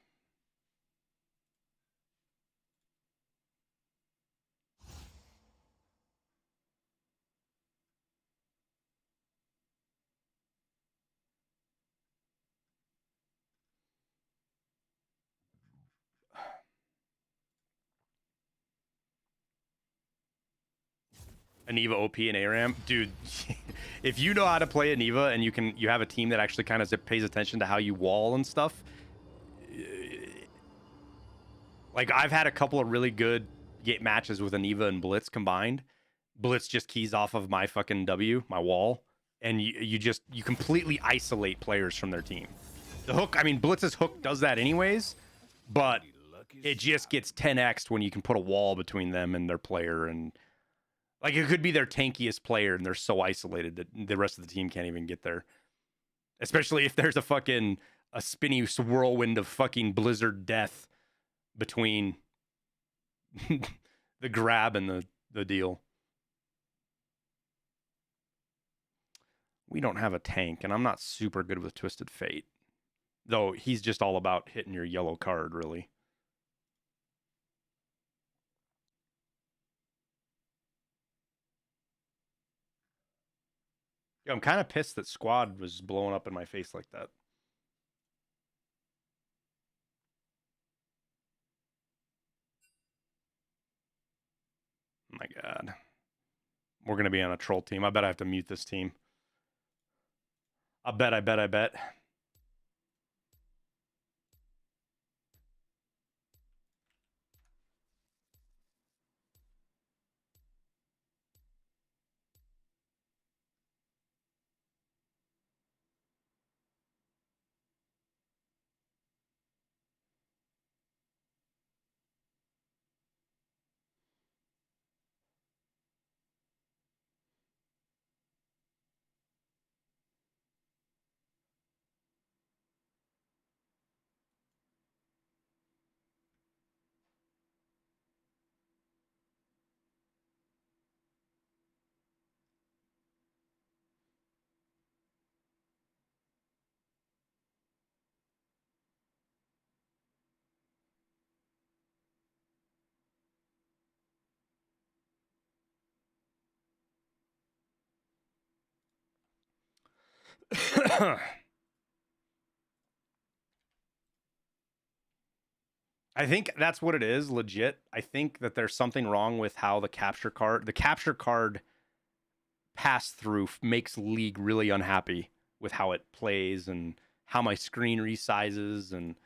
Aniva OP and ARAM. Dude, if you know how to play Aniva and you have a team that actually kind of pays attention to how you wall and stuff. Like, I've had a couple of really good matches with Aniva and Blitz combined. Blitz just keys off of my fucking W, my wall, and you completely isolate players from their team. The hook, I mean, Blitz's hook does that anyways, but it just gets 10x'd when you can put a wall between them and their player, and like, it could be their tankiest player and they're so isolated that the rest of the team can't even get there. Especially if there's a spinny whirlwind of fucking blizzard death between the grab and the deal. We don't have a tank, and I'm not super good with Twisted Fate. Though he's just all about hitting your yellow card, really. Yeah, I'm kind of pissed that Squad was blowing up in my face like that. my god. We're gonna be on a troll team. I bet I have to mute this team. I bet. I think that's what it is, legit. I think that there's something wrong with how the capture card pass through makes League really unhappy with how it plays and how my screen resizes, and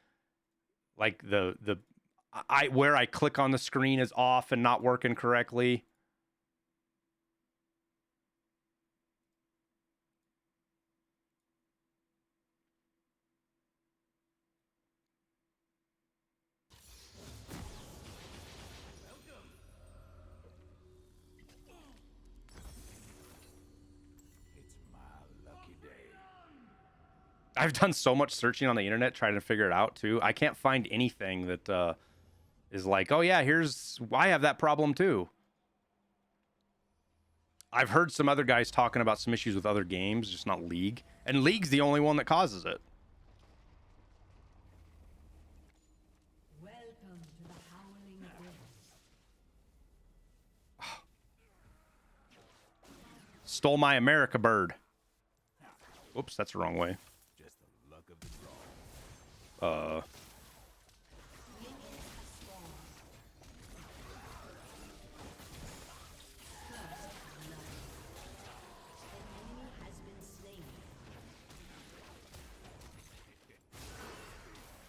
like where I click on the screen is off and not working correctly. I've done so much searching on the internet trying to figure it out too. I can't find anything that is like, oh yeah, I have that problem too. I've heard some other guys talking about some issues with other games, just not League. And League's the only one that causes it. Welcome to the Howling Abyss. Stole my America bird. Oops, that's the wrong way. Just the luck of the draw.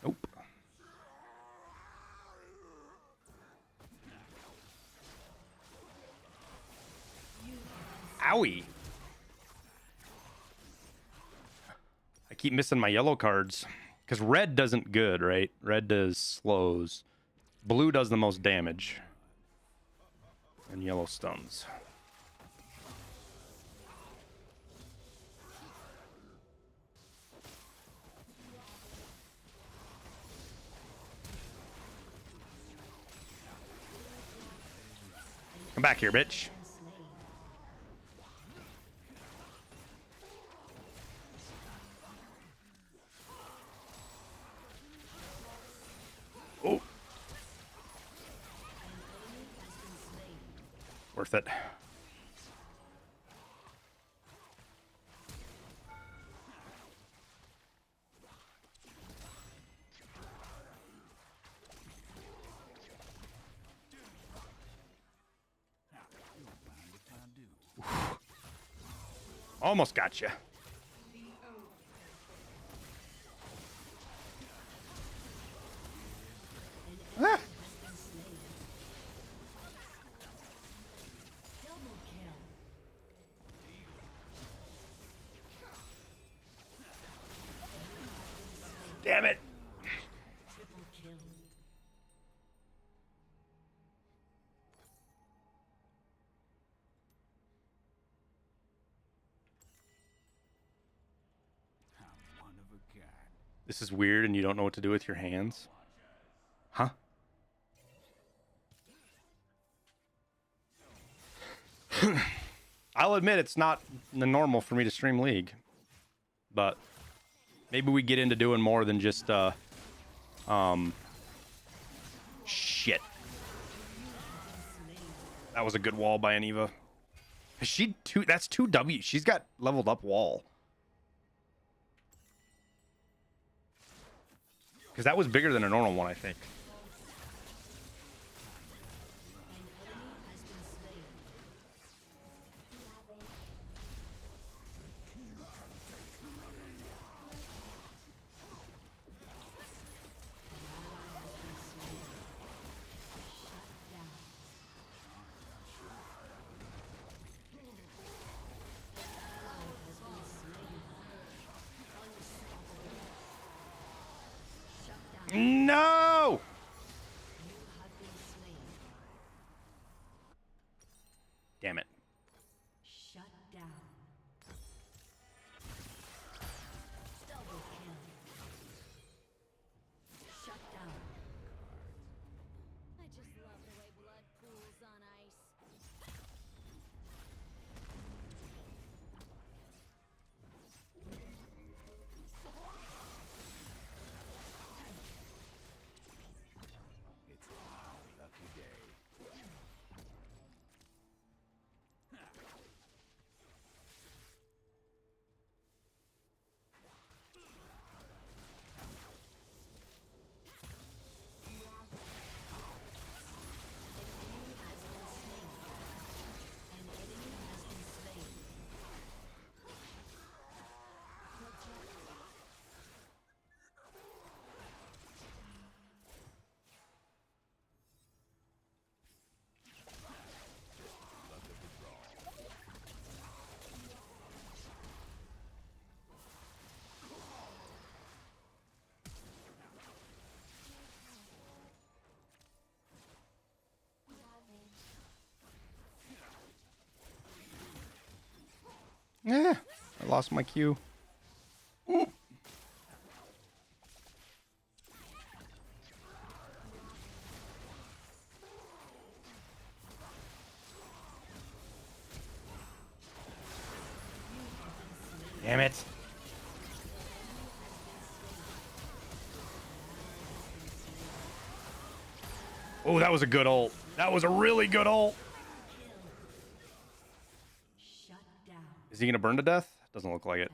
Nope. Owie. I keep missing my yellow cards. Because red doesn't good, right? Red does slows. Blue does the most damage. And yellow stuns. Come back here, bitch. Oh. Worth it. Almost got you. Ah. Damn it. This is weird and you don't know what to do with your hands? Huh? I'll admit it's not the normal for me to stream League. But maybe we get into doing more than just shit. That was a good wall by Aniva. That's 2W. She's got leveled up wall. Because that was bigger than a normal one, I think. lost my cue. Oop. Damn it. Oh, that was a good ult. That was a really good ult. Is he gonna burn to death? Doesn't look like it.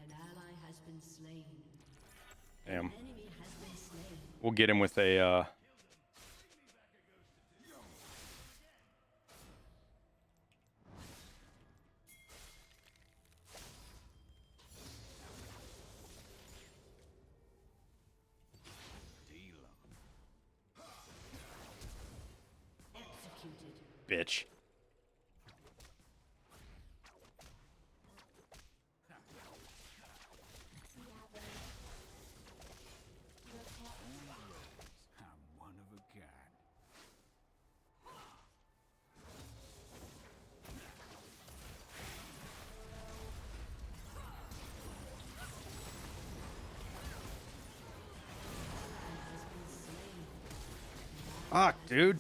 Damn. We'll get him with a bitch. I'm one of a kind. Fuck, dude.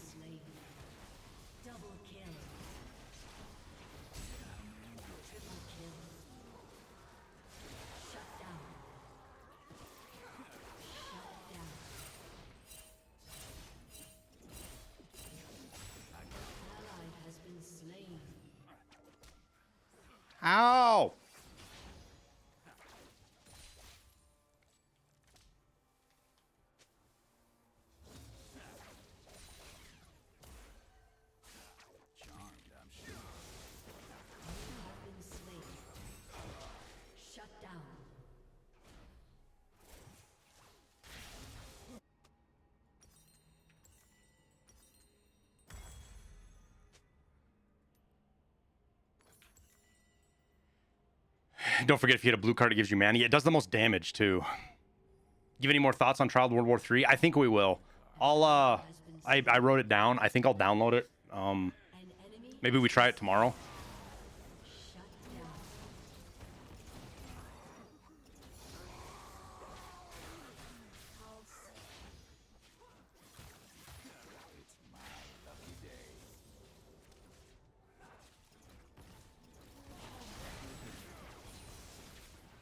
Ow! Shut down. Don't forget, if you hit a blue card, it gives you mana. It does the most damage too. You have any more thoughts on Trial of World War 3? I think we will. I'll I wrote it down. I think I'll download it. Maybe we try it tomorrow.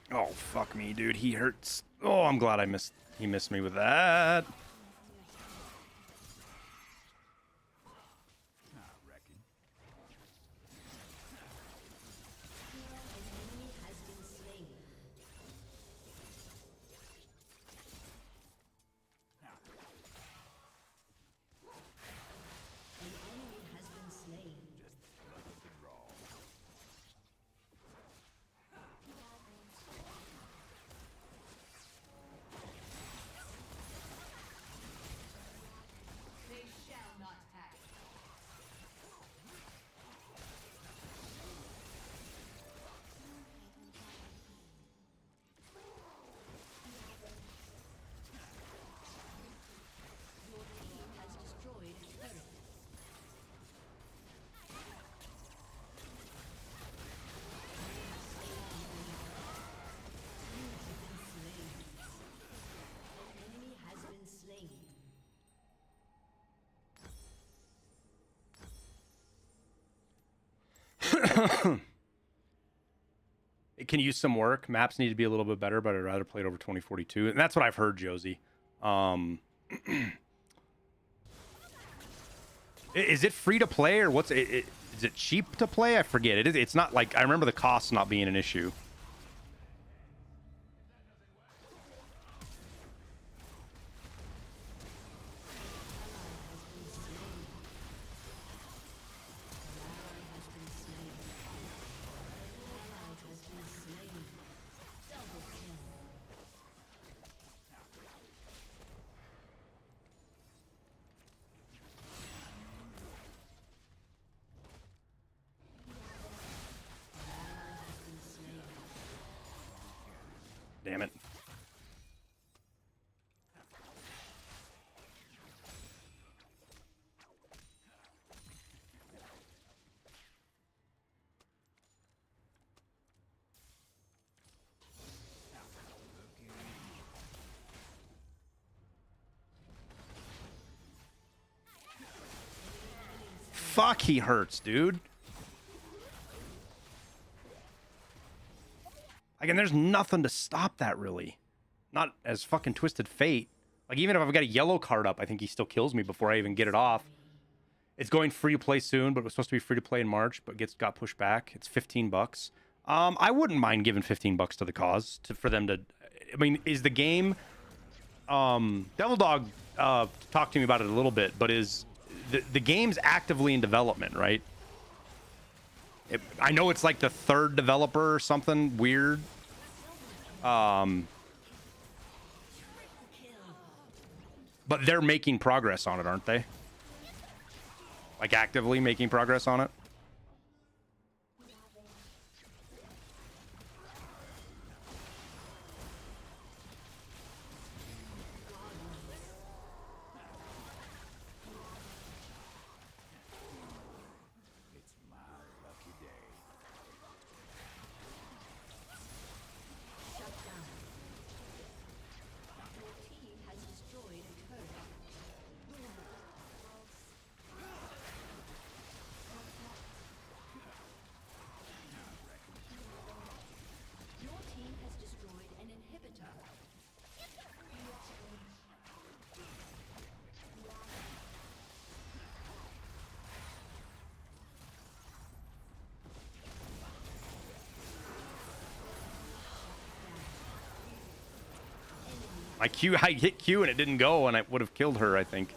Oh, fuck me, dude. He hurts. Oh, I'm glad he missed me with that. It can use some work. Maps need to be a little bit better, but I'd rather play it over 2042. And that's what I've heard, Josie. Is it free to play, or what's it? Is it cheap to play? I forget. It's not like, I remember the cost not being an issue. Damn it. fuck, he hurts, dude. Again, there's nothing to stop that, really. Not as fucking Twisted Fate. Like, even if I've got a yellow card up, I think he still kills me before I even get it off. It's going free to play soon, but it was supposed to be free to play in March, but got pushed back. It's $15. I wouldn't mind giving $15 to the cause for them to. I mean, is the game? Devil Dog talked to me about it a little bit, but is the game's actively in development, right? I know it's like the third developer or something weird. But they're making progress on it, aren't they? Like actively making progress on it? My Q, I hit Q and it didn't go, and I would have killed her, I think.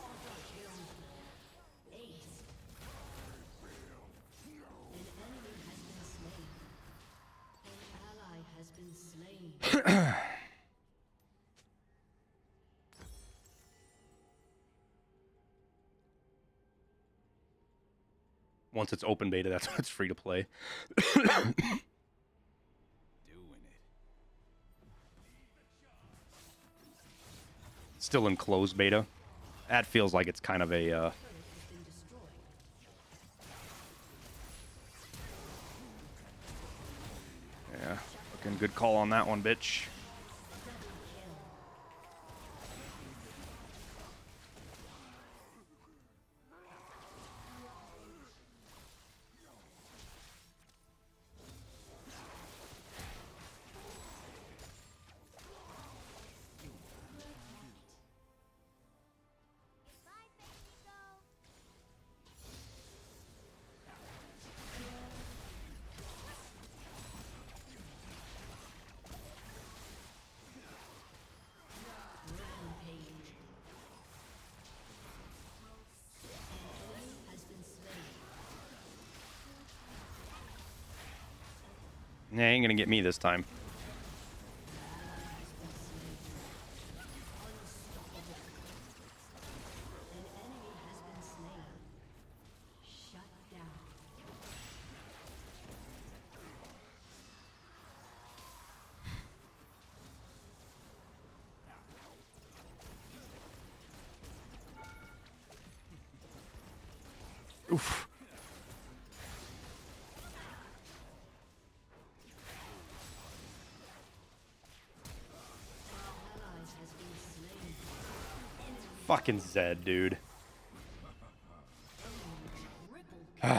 Once it's open beta, that's when it's free to play. Still in closed beta. That feels like it's kind of a yeah, fucking good call on that one, bitch. Nah, ain't gonna get me this time. Oof. Fucking Zed, dude. You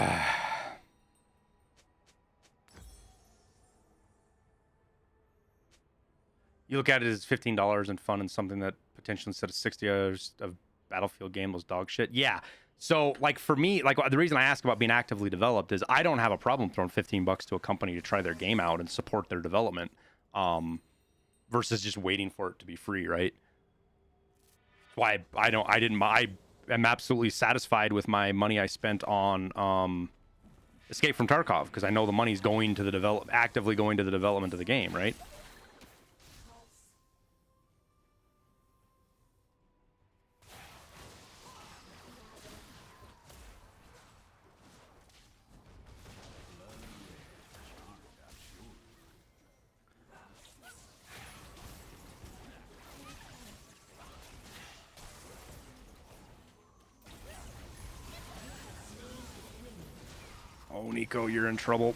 look at it as $15 and fun and something that potentially instead of 60 hours of Battlefield game was dog shit. Yeah. So like for me, like the reason I ask about being actively developed is I don't have a problem throwing $15 to a company to try their game out and support their development, versus just waiting for it to be free, right? Why I am absolutely satisfied with my money I spent on Escape from Tarkov because I know the money's going to actively going to the development of the game, right? Oh, Nico, you're in trouble.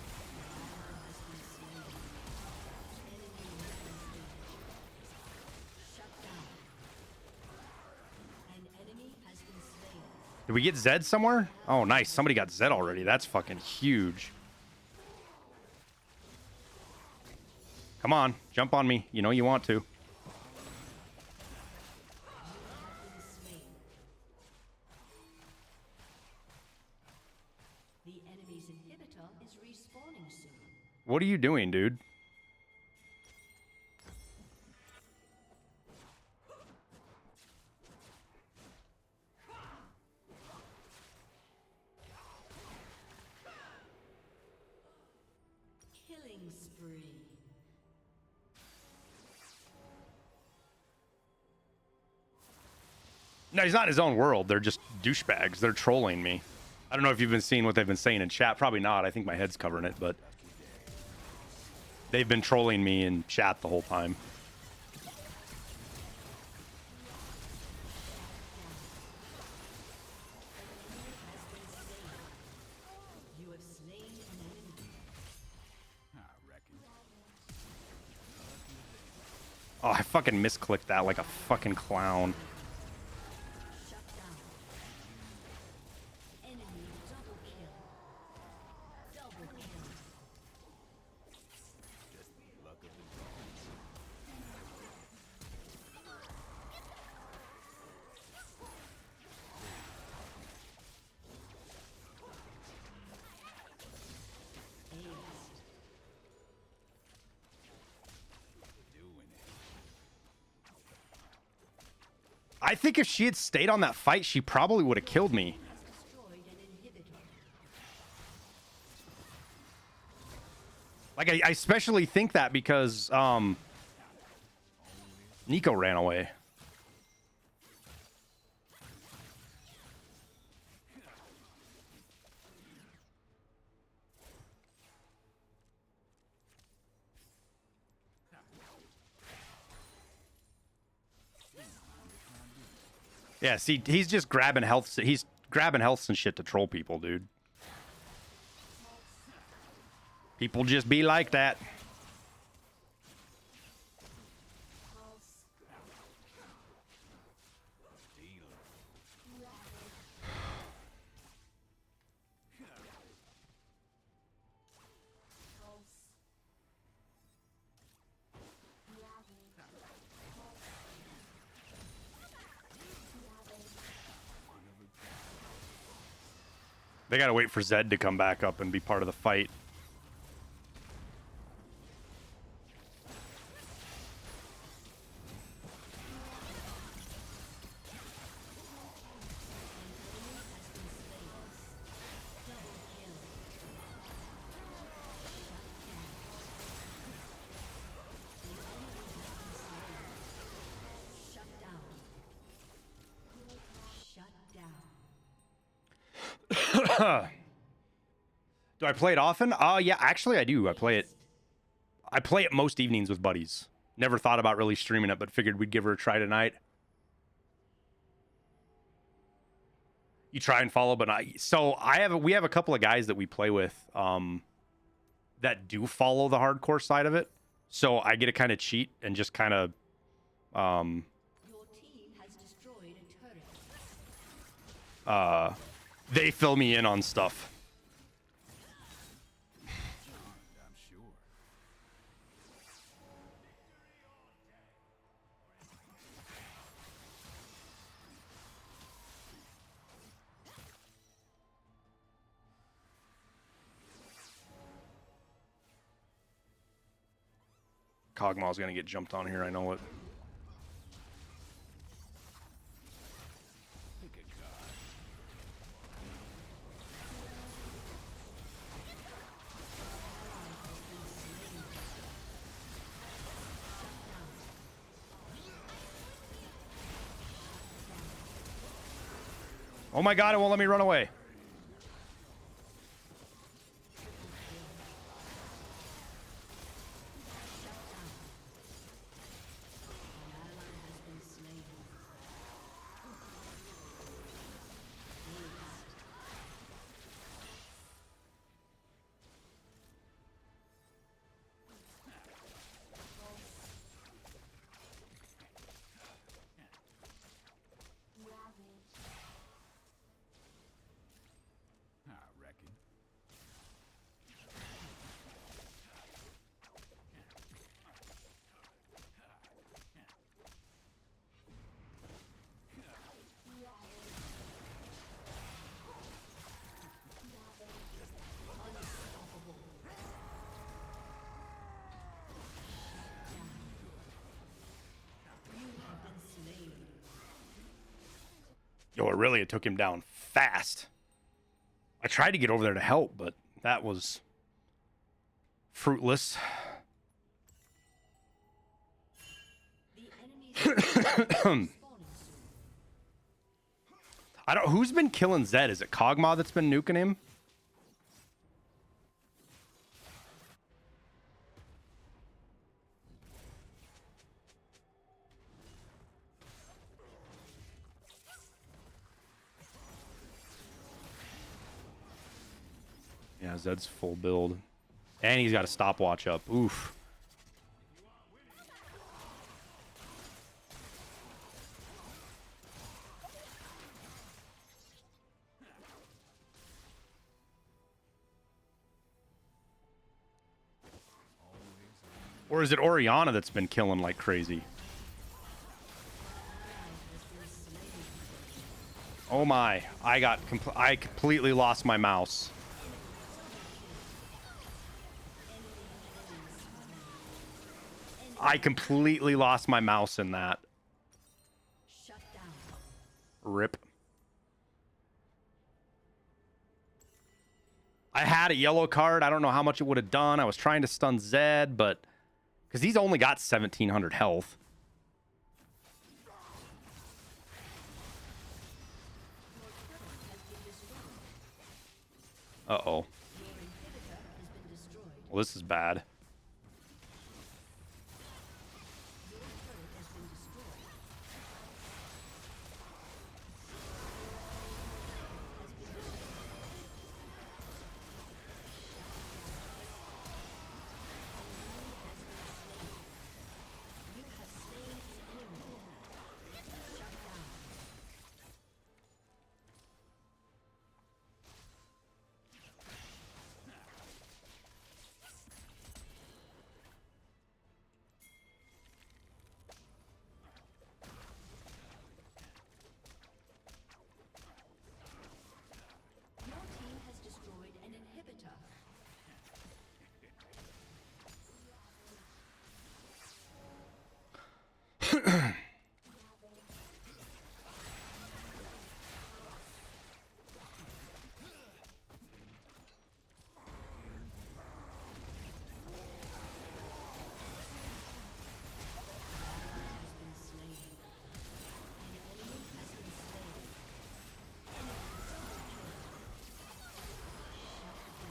we get Zed somewhere? Oh, nice. Somebody got Zed already. That's fucking huge. Come on, jump on me. You know you want to. The enemy's inhibitor is respawning soon. What are you doing, dude? Killing spree. No, he's not in his own world. They're just douchebags. They're trolling me. I don't know if you've been seeing what they've been saying in chat. Probably not. I think my head's covering it, but they've been trolling me in chat the whole time. You have slain an enemy. Oh, I fucking misclicked that like a fucking clown. Shut down. Enemy double kill. Double kill. I think if she had stayed on that fight, she probably would have killed me. Destroyed an inhibitor. Like, I especially think that because, Nico ran away. Yeah, see, he's just grabbing health. He's grabbing healths and shit to troll people, dude. People just be like that. They gotta wait for Zed to come back up and be part of the fight. Shut down. Shut down. Do I play it often? Yeah, actually I do. I play it most evenings with buddies. Never thought about really streaming it, but figured we'd give her a try tonight. You try and follow, but not. So we have a couple of guys that we play with that do follow the hardcore side of it. So I get to kind of cheat and just kind of Your team has destroyed a turret. they fill me in on stuff. Kog'Maw's gonna get jumped on here, I know it. Oh my god, it won't let me run away. Yo, it took him down fast. I tried to get over there to help, but that was fruitless. I don't. Who's been killing Zed? Is it Kog'Maw that's been nuking him? Yeah, Zed's full build. And he's got a stopwatch up. Oof. Or is it Orianna that's been killing like crazy? Oh my, I completely lost my mouse. I completely lost my mouse in that. Rip. I had a yellow card. I don't know how much it would have done. I was trying to stun Zed, but because he's only got 1,700 health. Uh-oh. Well, this is bad.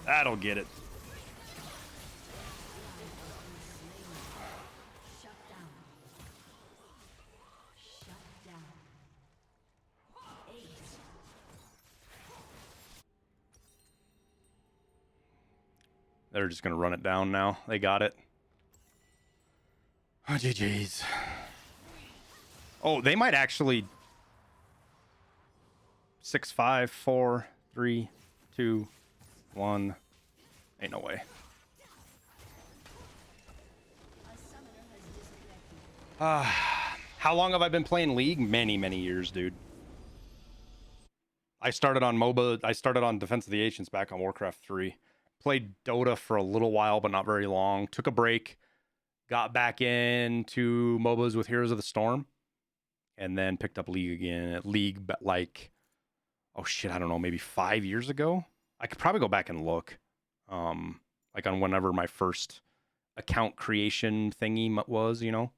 That'll get it. They're just going to run it down now. They got it. Oh, GG's. Oh, they might actually... 6, 5, 4, 3, 2, 1. Ain't no way. How long have I been playing League? Many, many years, dude. I started on MOBA. I started on Defense of the Ancients back on Warcraft 3. Played Dota for a little while, but not very long. Took a break. Got back into MOBAs with Heroes of the Storm. And then picked up League again. League, like... Oh, shit, I don't know. Maybe 5 years ago? I could probably go back and look. Like on whenever my first account creation thingy was, you know?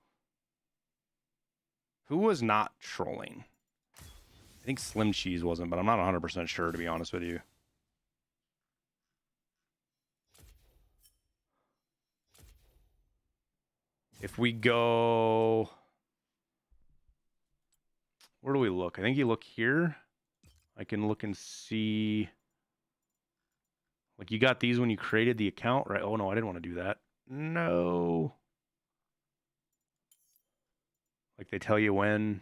Who was not trolling? I think Slim Cheese wasn't, but I'm not 100% sure, to be honest with you. If we go... Where do we look? I think you look here. I can look and see... Like, you got these when you created the account, right? Oh, no, I didn't want to do that. No. Like, they tell you when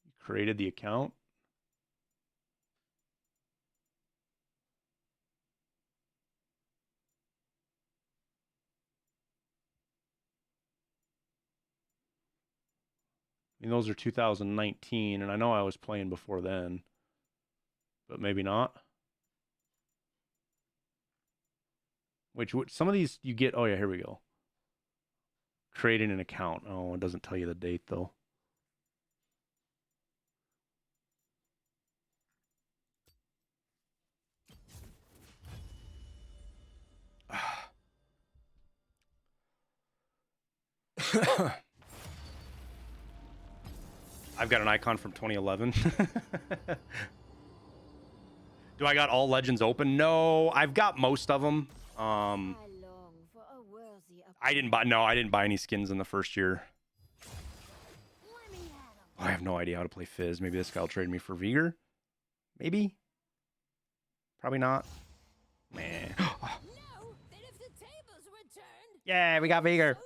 you created the account. I mean, those are 2019, and I know I was playing before then. But maybe not. Which some of these you get... Oh, yeah, here we go. Creating an account. Oh, it doesn't tell you the date though. I've got an icon from 2011. Do I got all legends open? No, I've got most of them. I didn't buy any skins in the first year. I have no idea how to play Fizz. Maybe this guy will trade me for Vigor. Maybe. Probably not. Man. Yeah, we got Vigor.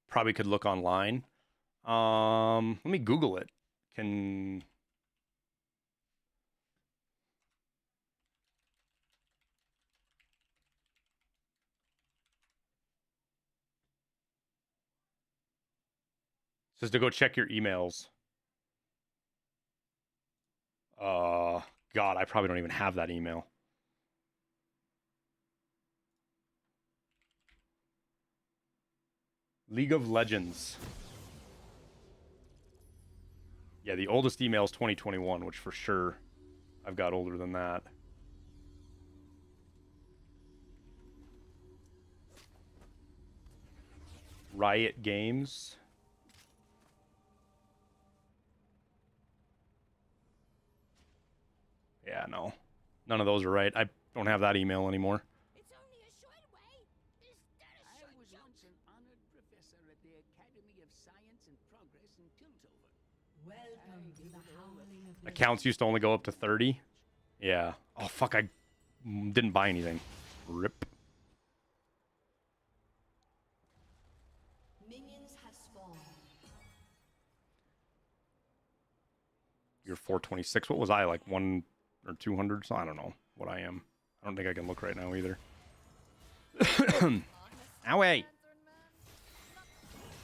Probably could look online. Let me Google it. Can says to go check your emails. God, I probably don't even have that email. League of Legends. Yeah, the oldest email is 2021, which for sure I've got older than that. Riot Games. Yeah, no. None of those are right. I don't have that email anymore. I was once an honored professor at the Academy of Science and Progress in Piltover. Welcome to the howling of the Accounts used to only go up to 30. Yeah. Oh, fuck. I didn't buy anything. Rip. minions have spawned. You're 426. What was I, like 1 or 200? So I don't know what I am. I don't think I can look right now either. Owie.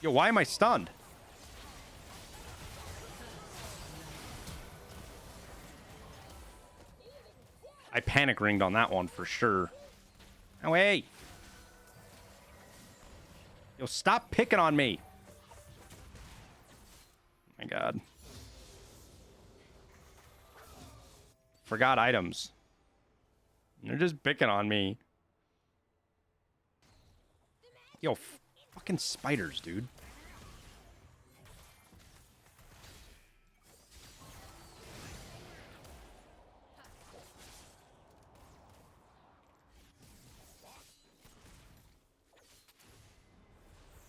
Yo, why am I stunned? I panic ringed on that one for sure. Owie. Yo, stop picking on me. Oh my God. Forgot items. They're just picking on me. Yo, fucking spiders, dude.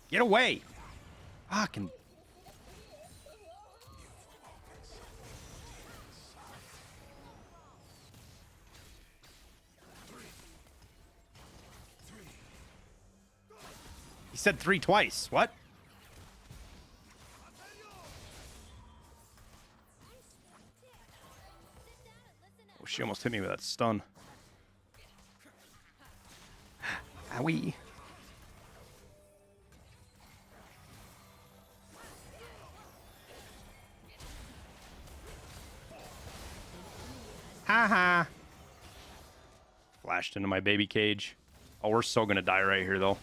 Get away. Fucking. He said 3 twice. What? Oh, she almost hit me with that stun. Owie. Haha. Flashed into my baby cage. Oh, we're so gonna die right here, though.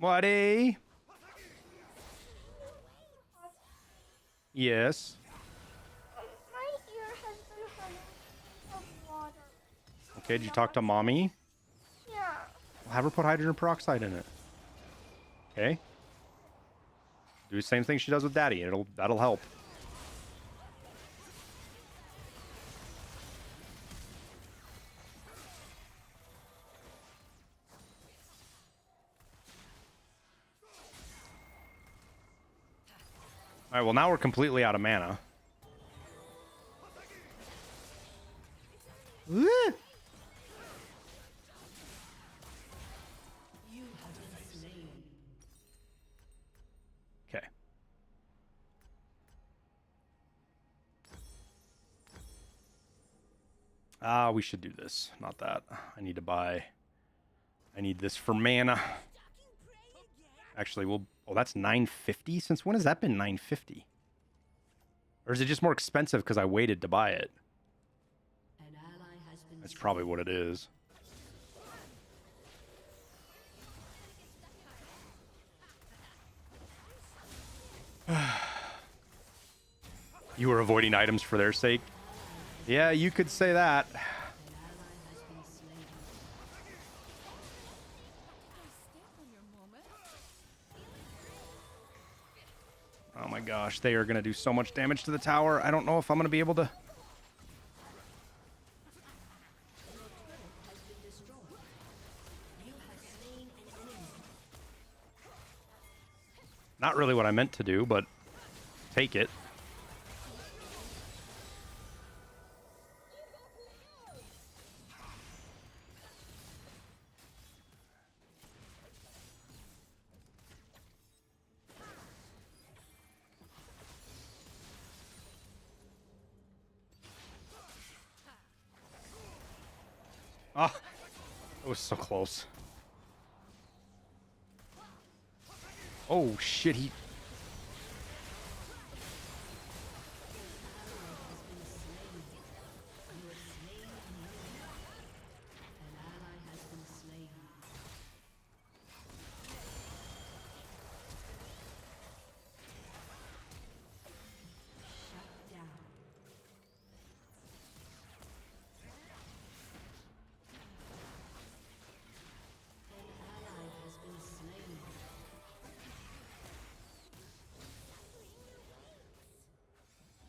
Buddy. Yes. My ear has been running of water. Okay, did you talk to mommy? Yeah. Well, have her put hydrogen peroxide in it. Okay. Do the same thing she does with Daddy. That'll help. All right, well, now we're completely out of mana. Okay. We should do this. Not that. I need to buy... I need this for mana. Actually, we'll... Oh, that's $950? Since when has that been $950? Or is it just more expensive because I waited to buy it? That's probably what it is. You were avoiding items for their sake? Yeah, you could say that. Oh my gosh, they are going to do so much damage to the tower. I don't know if I'm going to be able to... Not really what I meant to do, but take it. Ah, it was so close. Oh shit, he...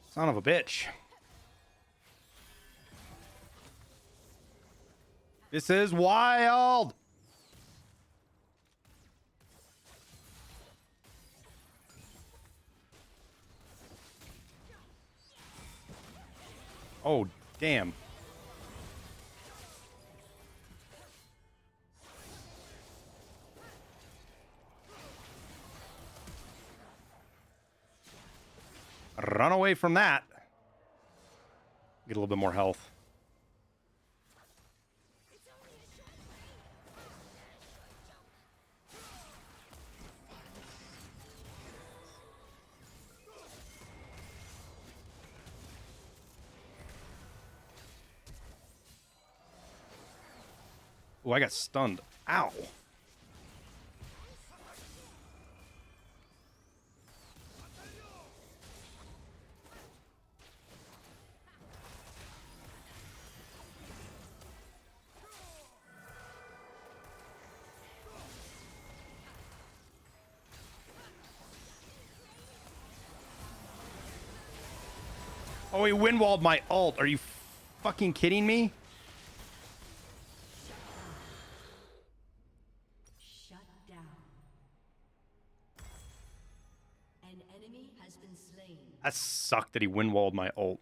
Son of a bitch. This is wild. Oh, damn. Run away from that. Get a little bit more health. Oh, I got stunned. Ow. Oh, he windwalled my ult. Are you fucking kidding me? Shut down. An enemy has been slain. That sucked that he windwalled my ult.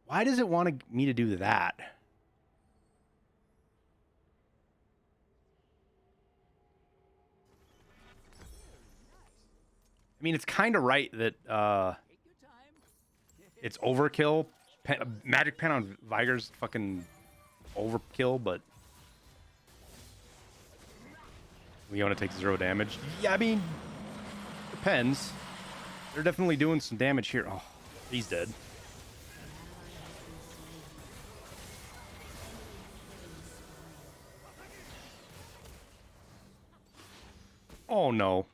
Why does it want me to do that? I mean, it's kind of right that it's overkill. Magic Pen on Viger's fucking overkill, but Leona takes 0 damage. Yeah, I mean, depends. They're definitely doing some damage here. Oh, he's dead. Oh no.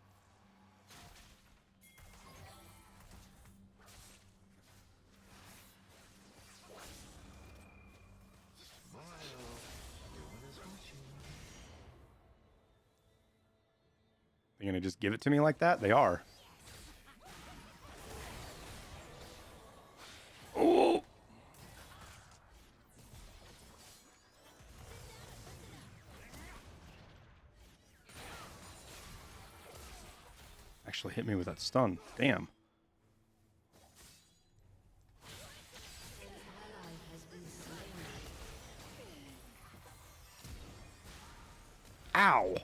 gonna just give it to me like that? They are. Oh. Actually hit me with that stun. Damn. Ow.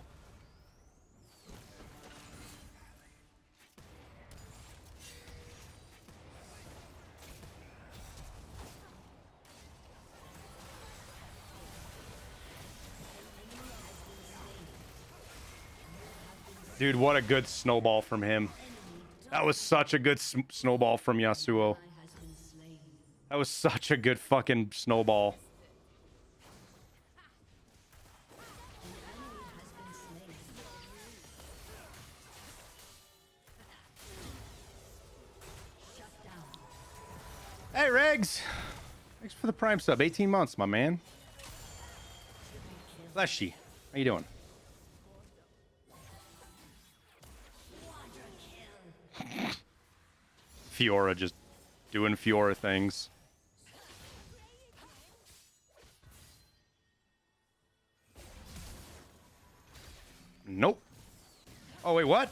Dude, what a good snowball from him. That was such a good snowball from Yasuo. That was such a good fucking snowball. Hey, Regs! Thanks for the Prime sub. 18 months, my man. Fleshy. How you doing? Fiora just doing Fiora things. Nope. Oh, wait, what?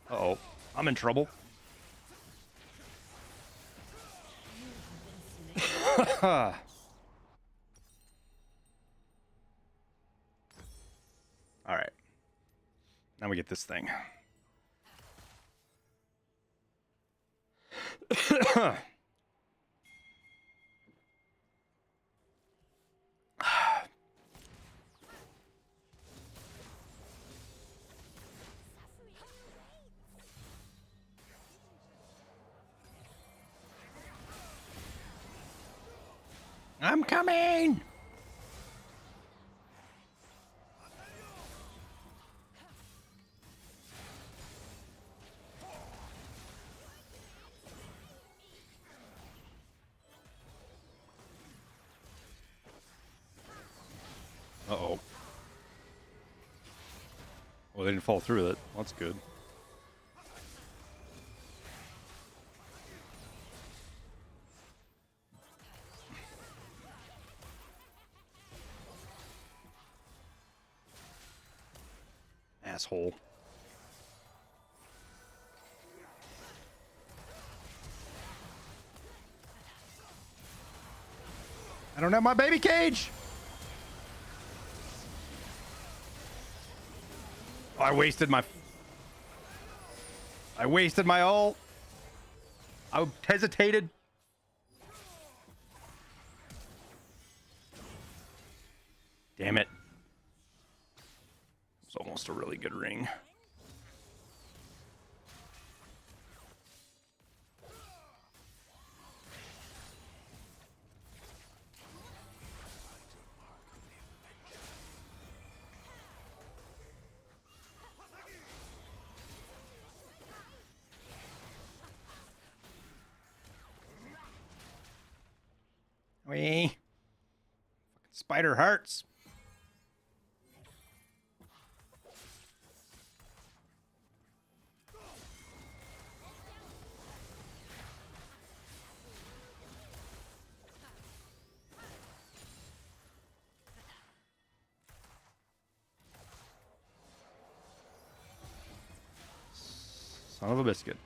Uh-oh. I'm in trouble. Alright. Now we get this thing. I'm coming! Uh-oh. Well, they didn't fall through it. Well, that's good. Asshole. I don't have my baby cage! Oh, I wasted my ult. I hesitated. Damn it. It's almost a really good ring. Wee. Fucking spider hearts. Son of a biscuit.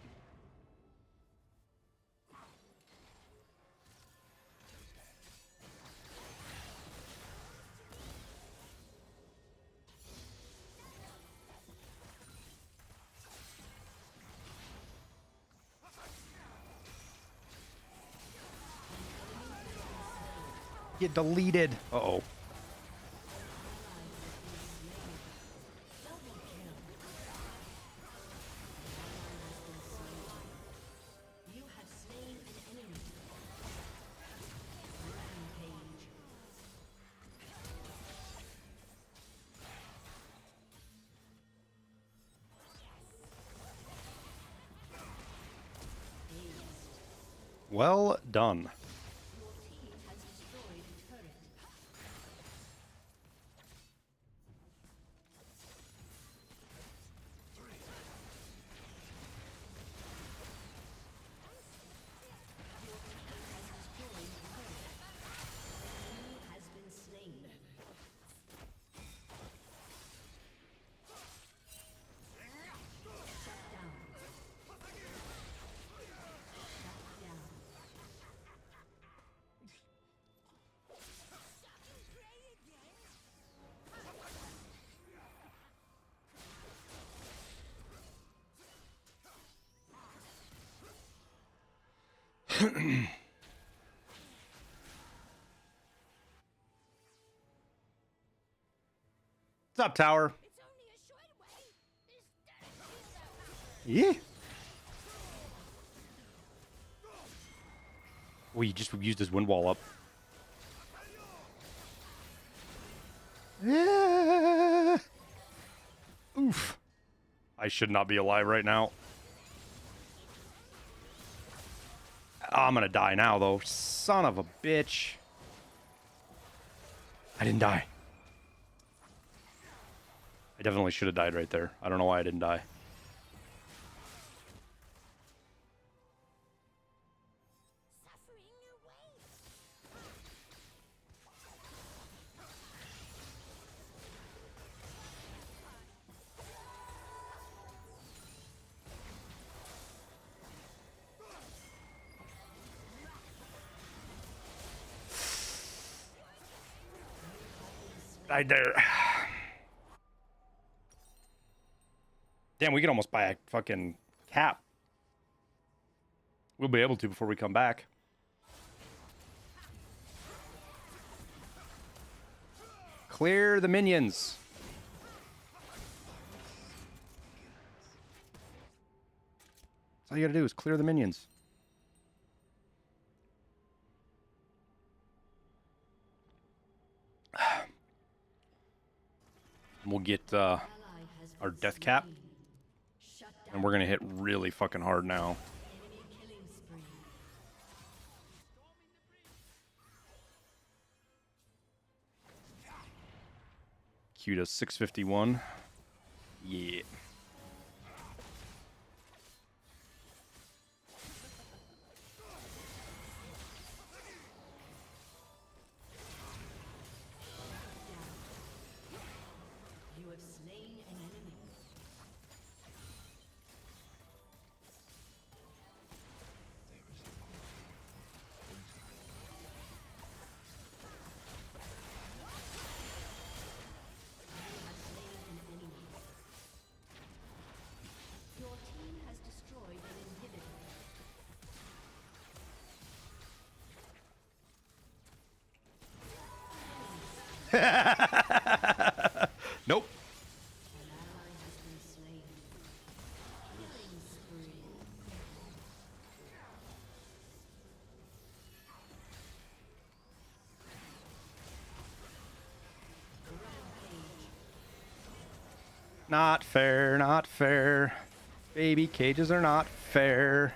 Get deleted. Uh-oh. Well done. Your team has destroyed a turret. Has been slain. Shut down. Shut down. What's up, tower? Yeah. We just used his wind wall up. Yeah. Oof. I should not be alive right now. Oh, I'm gonna die now, though. Son of a bitch. I didn't die. I definitely should have died right there. I don't know why I didn't die. Died there. Damn, we could almost buy a fucking cap. We'll be able to before we come back. Clear the minions. That's all you gotta do is clear the minions. We'll get our death cap. And we're gonna hit really fucking hard now. Q to 651. Yeah. You have slain an enemy. Your team has destroyed an inhibitor. Nope. An ally has been slain. Killing spree. Not fair, not fair. Baby cages are not fair.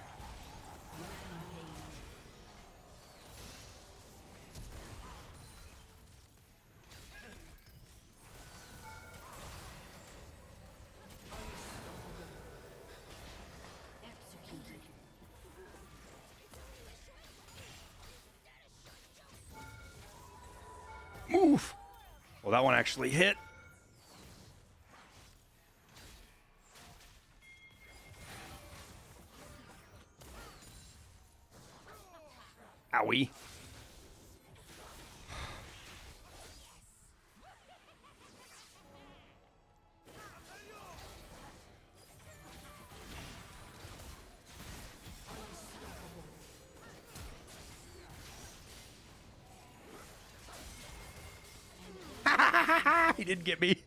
Executed. Move. Well, that one actually hit. Owie. He did get me.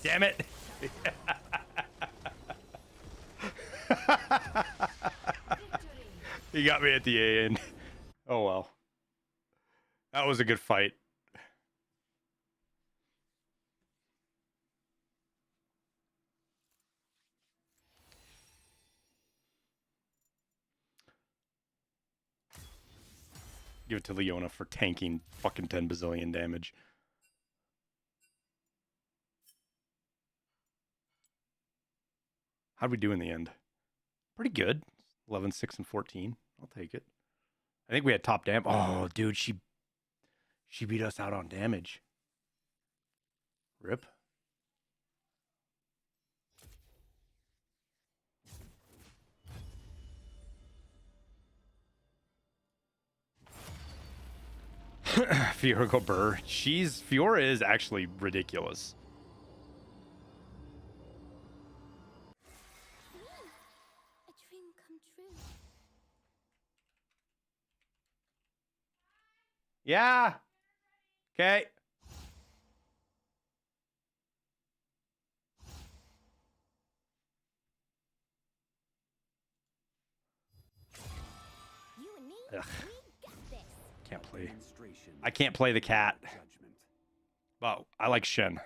Damn it. He got me at the end. Oh well. That was a good fight. Give it to Leona for tanking fucking 10 bazillion damage. How'd we do in the end? Pretty good. 11, 6, and 14. I'll take it. I think we had top damage. Oh, dude, she beat us out on damage. Rip. Fiora go burr. Fiora is actually ridiculous. A dream come true. Yeah. Okay. You and me, Ugh. we got this. Can't play. I can't play the cat. But I like Shen.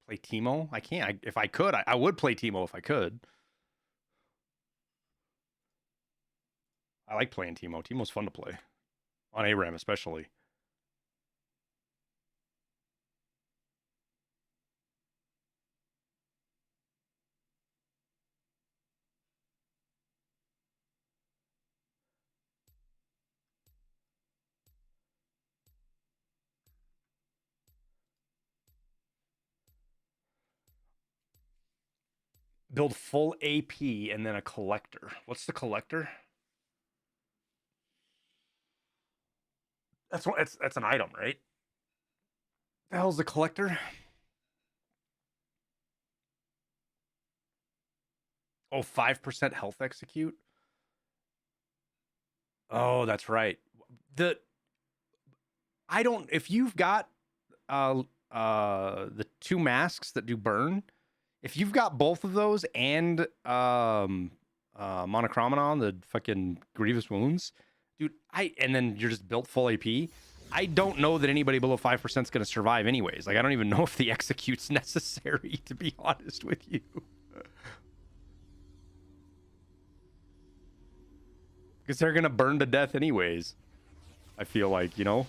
Play Teemo? I can't. If I could, I would play Teemo if I could. I like playing Teemo. Teemo's fun to play. On ARAM especially. Build full AP and then a collector. What's the collector? That's an item, right? The hell's the collector? Oh, 5% health execute. Oh, that's right. If you've got the two masks that do burn, if you've got both of those and Monochromanon, the fucking grievous wounds, dude, and then you're just built full AP. I don't know that anybody below 5% is going to survive anyways. Like, I don't even know if the execute's necessary, to be honest with you. Because they're going to burn to death anyways. I feel like, you know?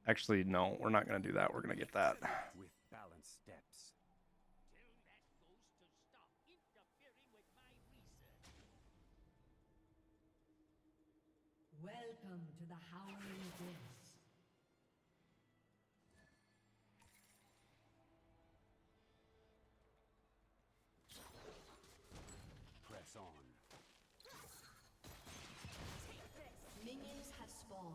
Actually, no, we're not going to do that. We're going to get that. With balanced steps. Welcome to the Howling Abyss. Press on. Minions have spawned.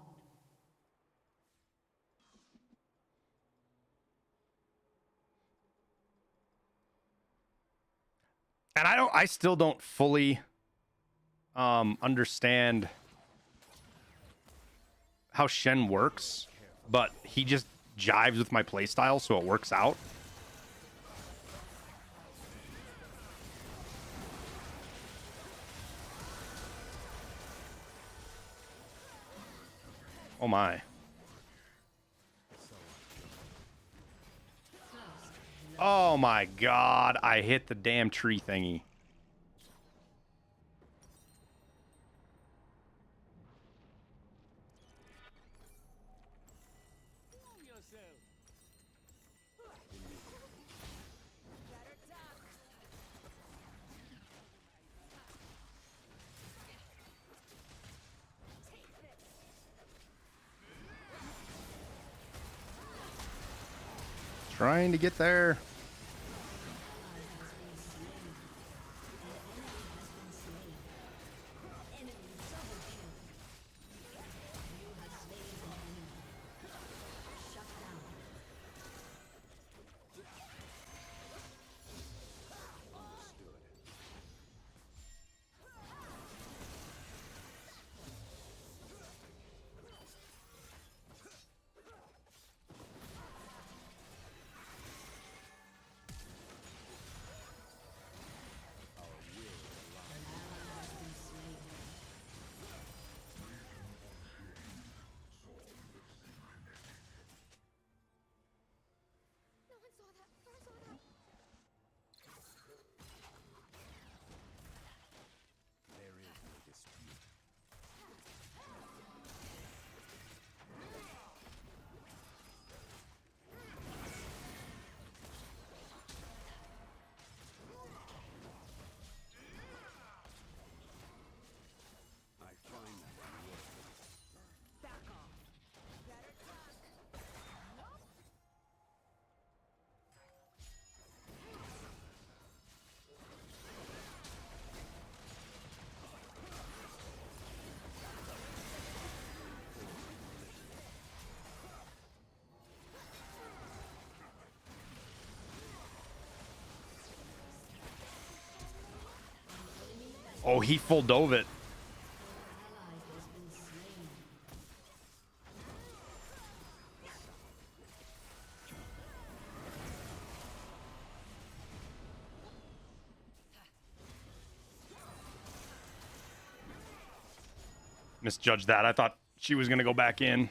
And I still don't fully understand how Shen works, but he just jives with my playstyle, so it works out. Oh my. Oh my god, I hit the damn tree thingy. Trying to get there. Oh, he full dove it. Misjudged that. I thought she was going to go back in.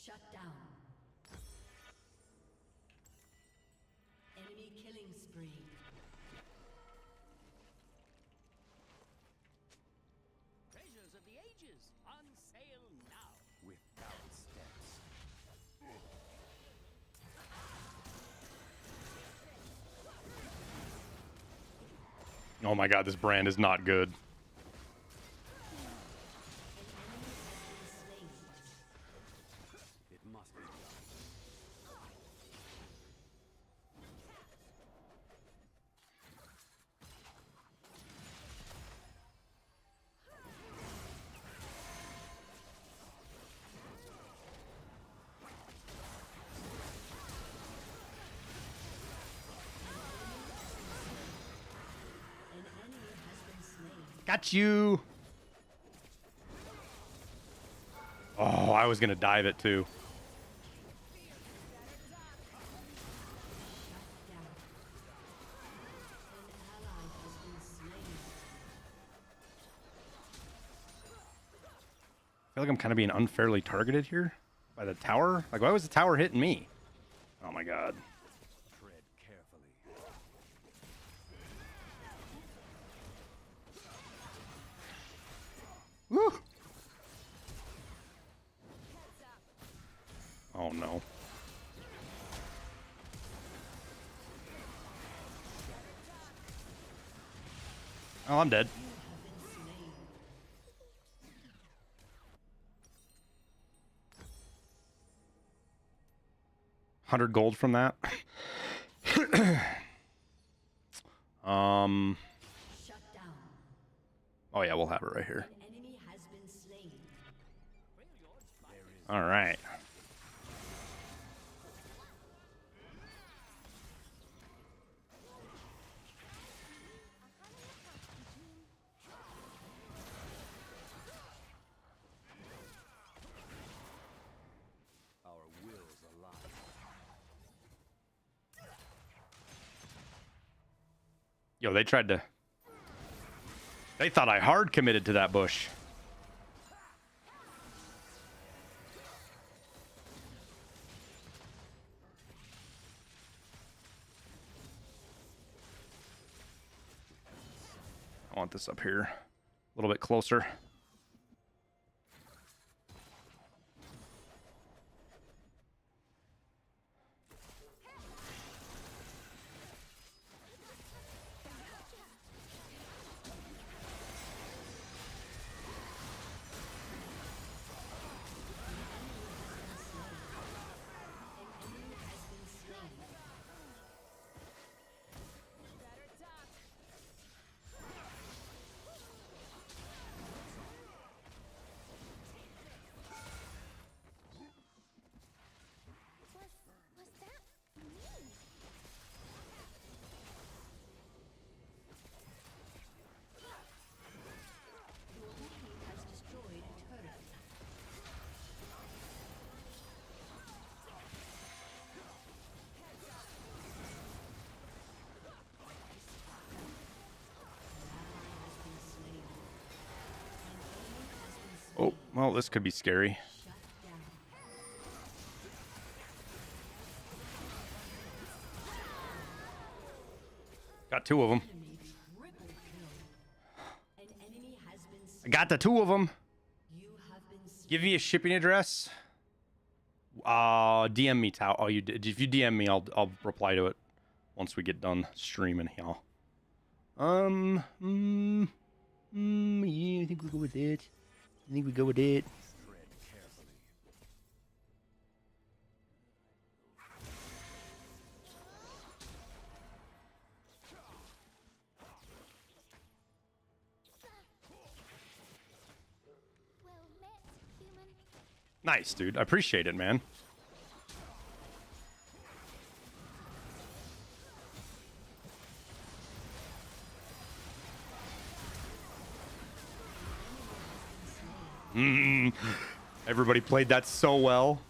Shut down. Enemy killing spree. Treasures of the ages on sale now. Without steps. Oh my god, this brand is not good. It must be done. Got you. Oh, I was going to dive it too. I feel like I'm kind of being unfairly targeted here by the tower. Like, why was the tower hitting me? Oh my god. Tread carefully. Woo! Oh no. Oh, I'm dead. $100 from that. Oh yeah, we'll have it right here. All right. Our wills align. Yo, they tried to... They thought I hard committed to that bush. I want this up here. A little bit closer. Oh, well, this could be scary. Got two of them. I got the two of them. Give me a shipping address. DM me, Tao. Oh, you did. If you DM me, I'll reply to it once we get done streaming, y'all. Yeah, I think we'll go with it. I think we go with it. Tread carefully. Nice, dude. I appreciate it, man. Everybody played that so well.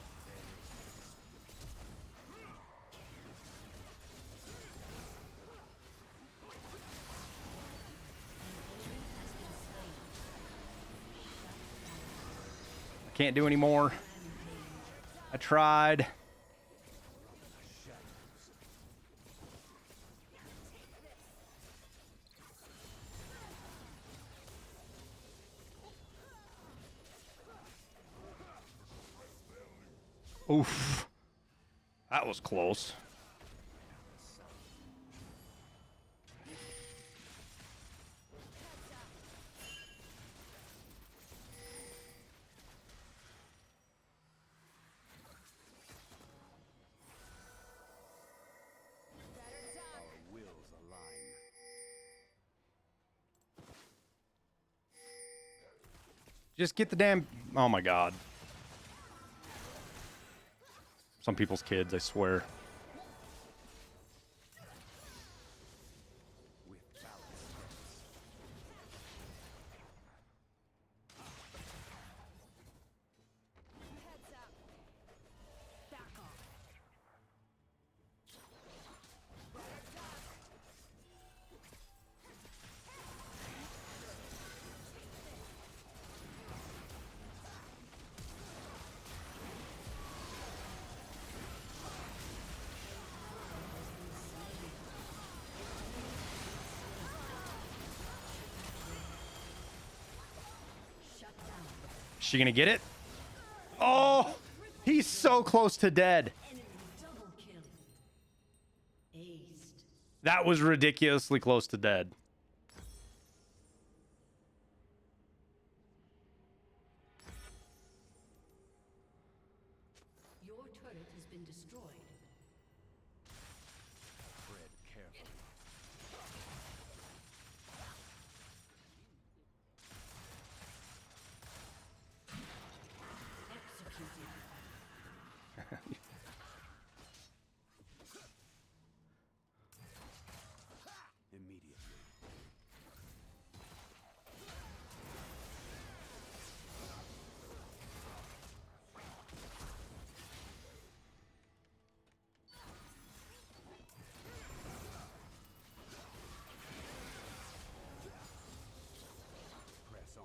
I can't do any more. I tried. Oof. That was close. Just get the damn... Oh my god. Some people's kids, I swear. Is she gonna get it? Oh, he's so close to dead. That was ridiculously close to dead. Your turret has been destroyed. Tread carefully. Immediately. Press on.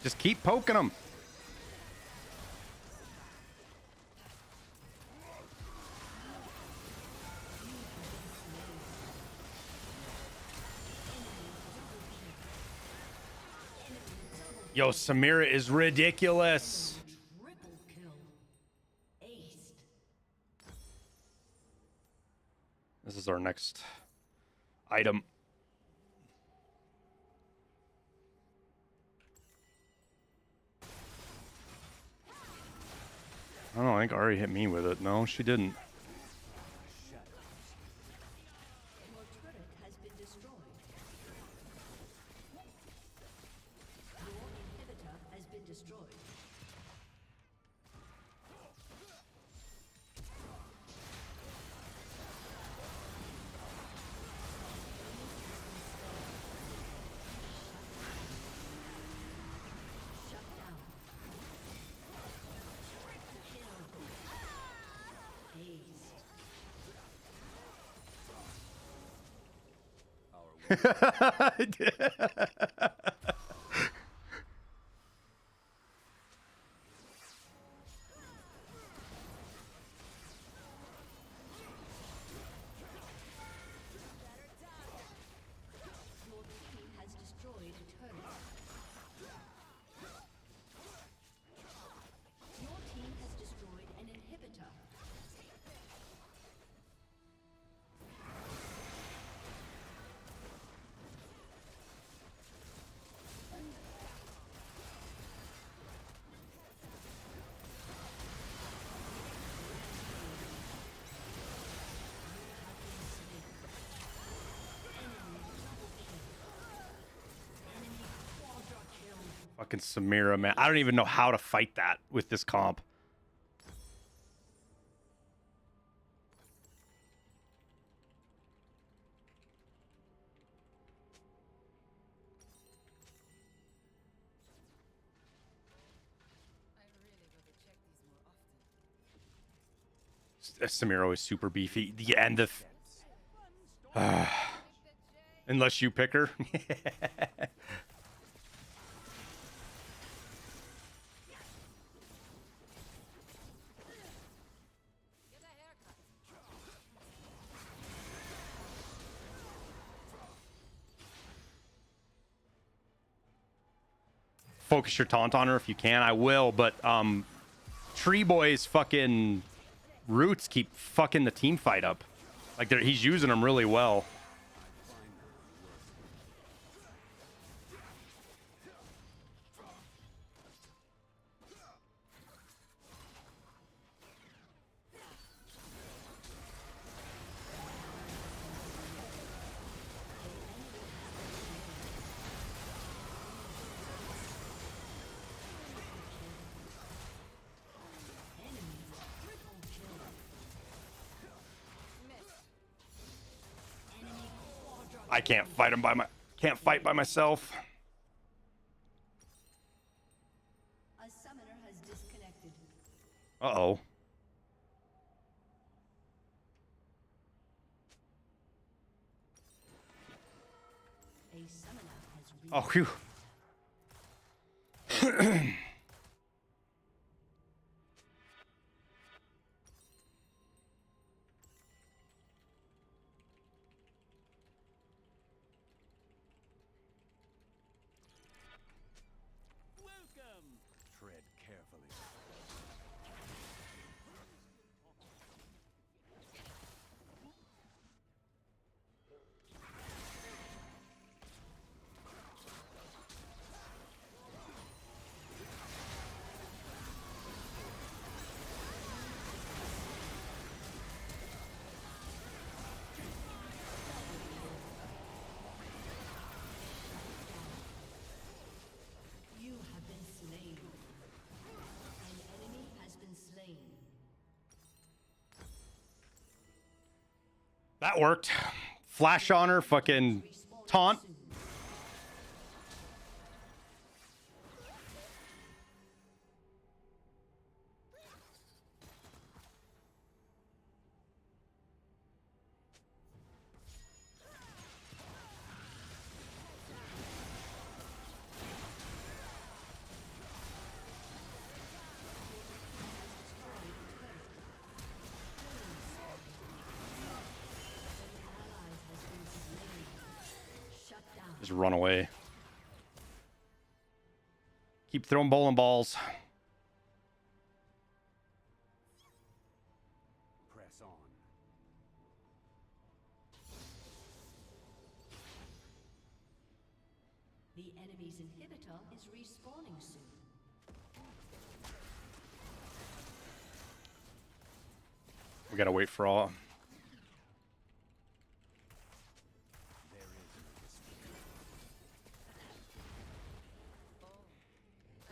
Just keep poking him. Yo, Samira is ridiculous. Triple kill. Aced. This is our next item. I don't know, I think Ari hit me with it. No, she didn't. Your turret has been destroyed. Your inhibitor has been destroyed. Shut down. Your team has destroyed a turret. Fucking Samira, man. I don't even know how to fight that with this comp. Samira is super beefy. The end of... unless you pick her. Focus your taunt on her if you can. I will, but Tree Boy's fucking roots keep fucking the team fight up. Like he's using them really well. I can't fight him can't fight by myself. A summoner has disconnected. Uh-oh. A summoner has Oh, phew. Tread carefully. You have been slain. An enemy has been slain. That worked. Flash on her, fucking taunt. Just run away. Keep throwing bowling balls. Press on. The enemy's inhibitor is respawning soon. We gotta wait for all.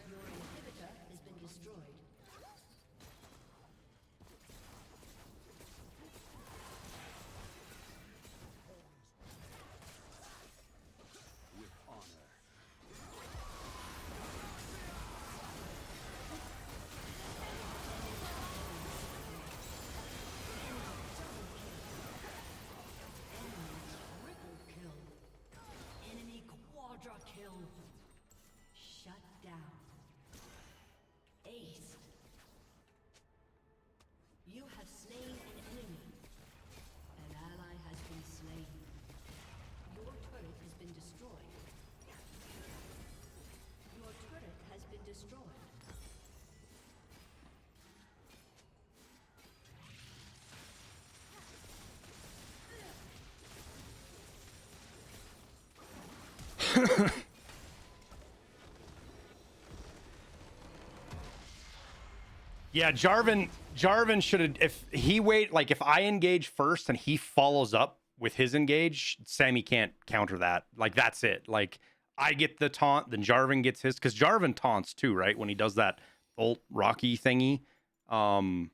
Your inhibitor has been destroyed. With honor. Triple kill. Enemy quadra kill. Shut down. Ace. You have slain an enemy. An ally has been slain. Your turret has been destroyed. Your turret has been destroyed. Yeah, Jarvan should have, if he if I engage first and he follows up with his engage, Sammy can't counter that. Like, that's it. Like, I get the taunt, then Jarvan gets his, because Jarvan taunts too, right? When he does that ult Rocky thingy. Oh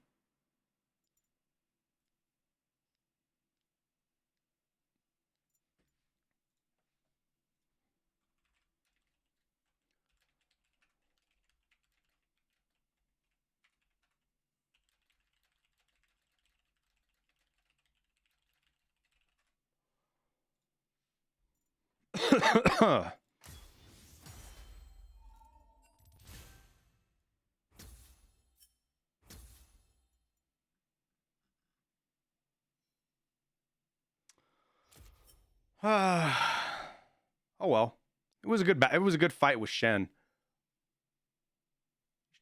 well, it was a good fight with Shen.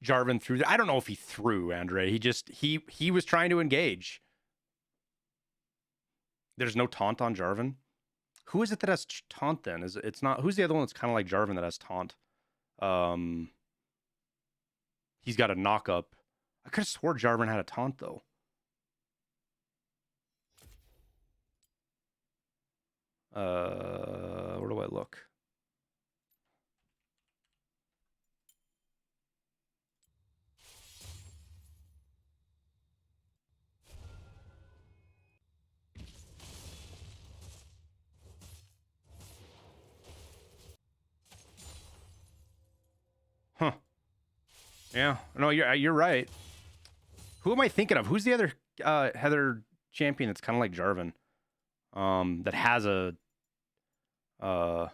Jarvan threw. I don't know if he threw, Andre. He was trying to engage. There's no taunt on Jarvan. Who is it that has taunt then? It's not, who's the other one that's kind of like Jarvan that has taunt? He's got a knock up. I could have swore Jarvan had a taunt though. Where do I look? Huh. Yeah. No, you're right. Who am I thinking of? Who's the other Heather champion that's kind of like Jarvan? That has a who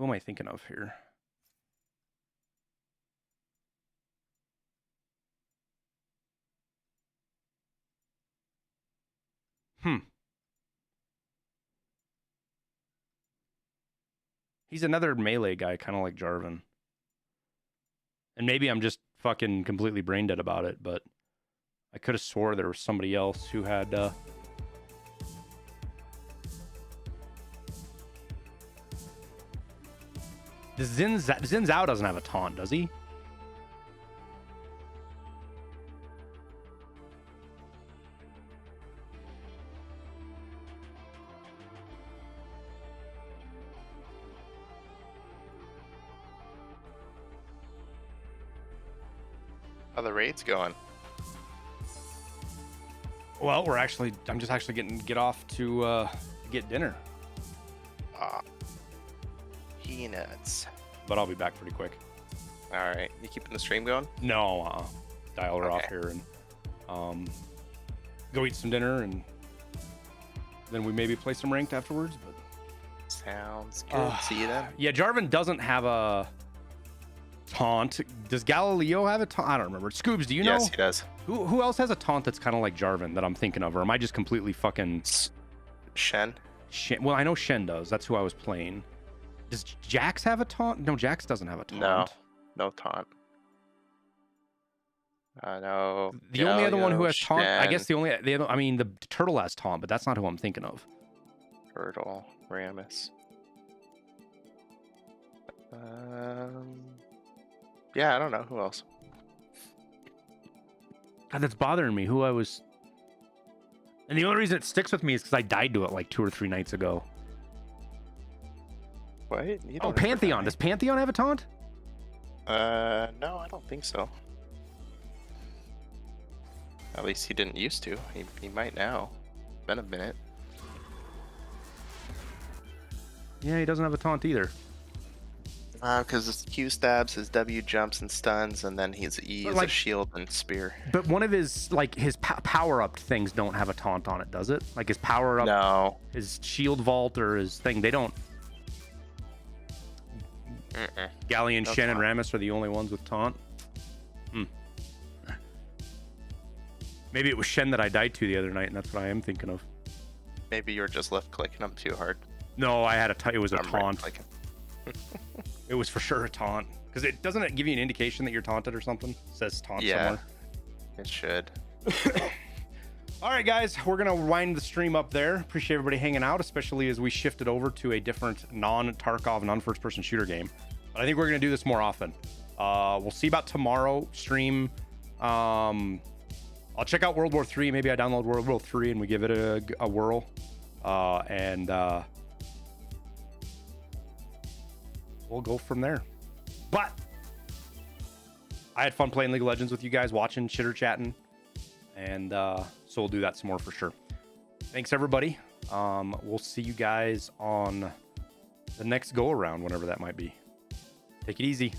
am I thinking of here? He's another melee guy, kind of like Jarvan. And maybe I'm just fucking completely brain dead about it, but I could have swore there was somebody else who had the Xin Zhao doesn't have a taunt, does he? How the raid's going? Well, I'm just actually get off to get dinner. Peanuts. But I'll be back pretty quick. All right, you keeping the stream going? No, dial her off here and go eat some dinner, and then we maybe play some ranked afterwards. But sounds good. See you then. Yeah, Jarvan doesn't have a taunt. Does Galileo have a taunt? I don't remember. Scoobs, do you know? Yes, he does. Who else has a taunt that's kind of like Jarvan that I'm thinking of, or am I just completely fucking Shen? Well, I know Shen does. That's who I was playing. Does Jax have a taunt? No, Jax doesn't have a taunt. No taunt. No. The only other one who has taunt, I Shen, guess I mean, the turtle has taunt, but that's not who I'm thinking of. Turtle, Rammus. Yeah, I don't know who else. God, that's bothering me. Who I was, and the only reason it sticks with me is because I died to it like 2 or 3 nights ago. What? Oh, Pantheon. Does Pantheon have a taunt? No, I don't think so. At least he didn't used to. He might now. Been a minute. Yeah, he doesn't have a taunt either. Because his Q stabs, his W jumps and stuns, and then his E is a shield and spear. But one of his power up things don't have a taunt on it, does it? Like his power up, no, his shield vault or his thing, they don't. Galleon, Shen, and Rammus are the only ones with taunt. Maybe it was Shen that I died to the other night, and that's what I am thinking of. Maybe you were just left clicking them too hard. No, I had it was a taunt. It was for sure a taunt. Because doesn't it give you an indication that you're taunted or something? It says taunt somewhere. It should. All right, guys, we're going to wind the stream up there. Appreciate everybody hanging out, especially as we shifted over to a different non-Tarkov, non-first-person shooter game. But I think we're going to do this more often. We'll see about tomorrow stream. I'll check out World War 3. Maybe I download World War 3 and we give it a whirl. and we'll go from there. But I had fun playing League of Legends with you guys, watching, chitter chatting, and so we'll do that some more for sure. Thanks everybody. We'll see you guys on the next go around, whenever that might be. Take it easy.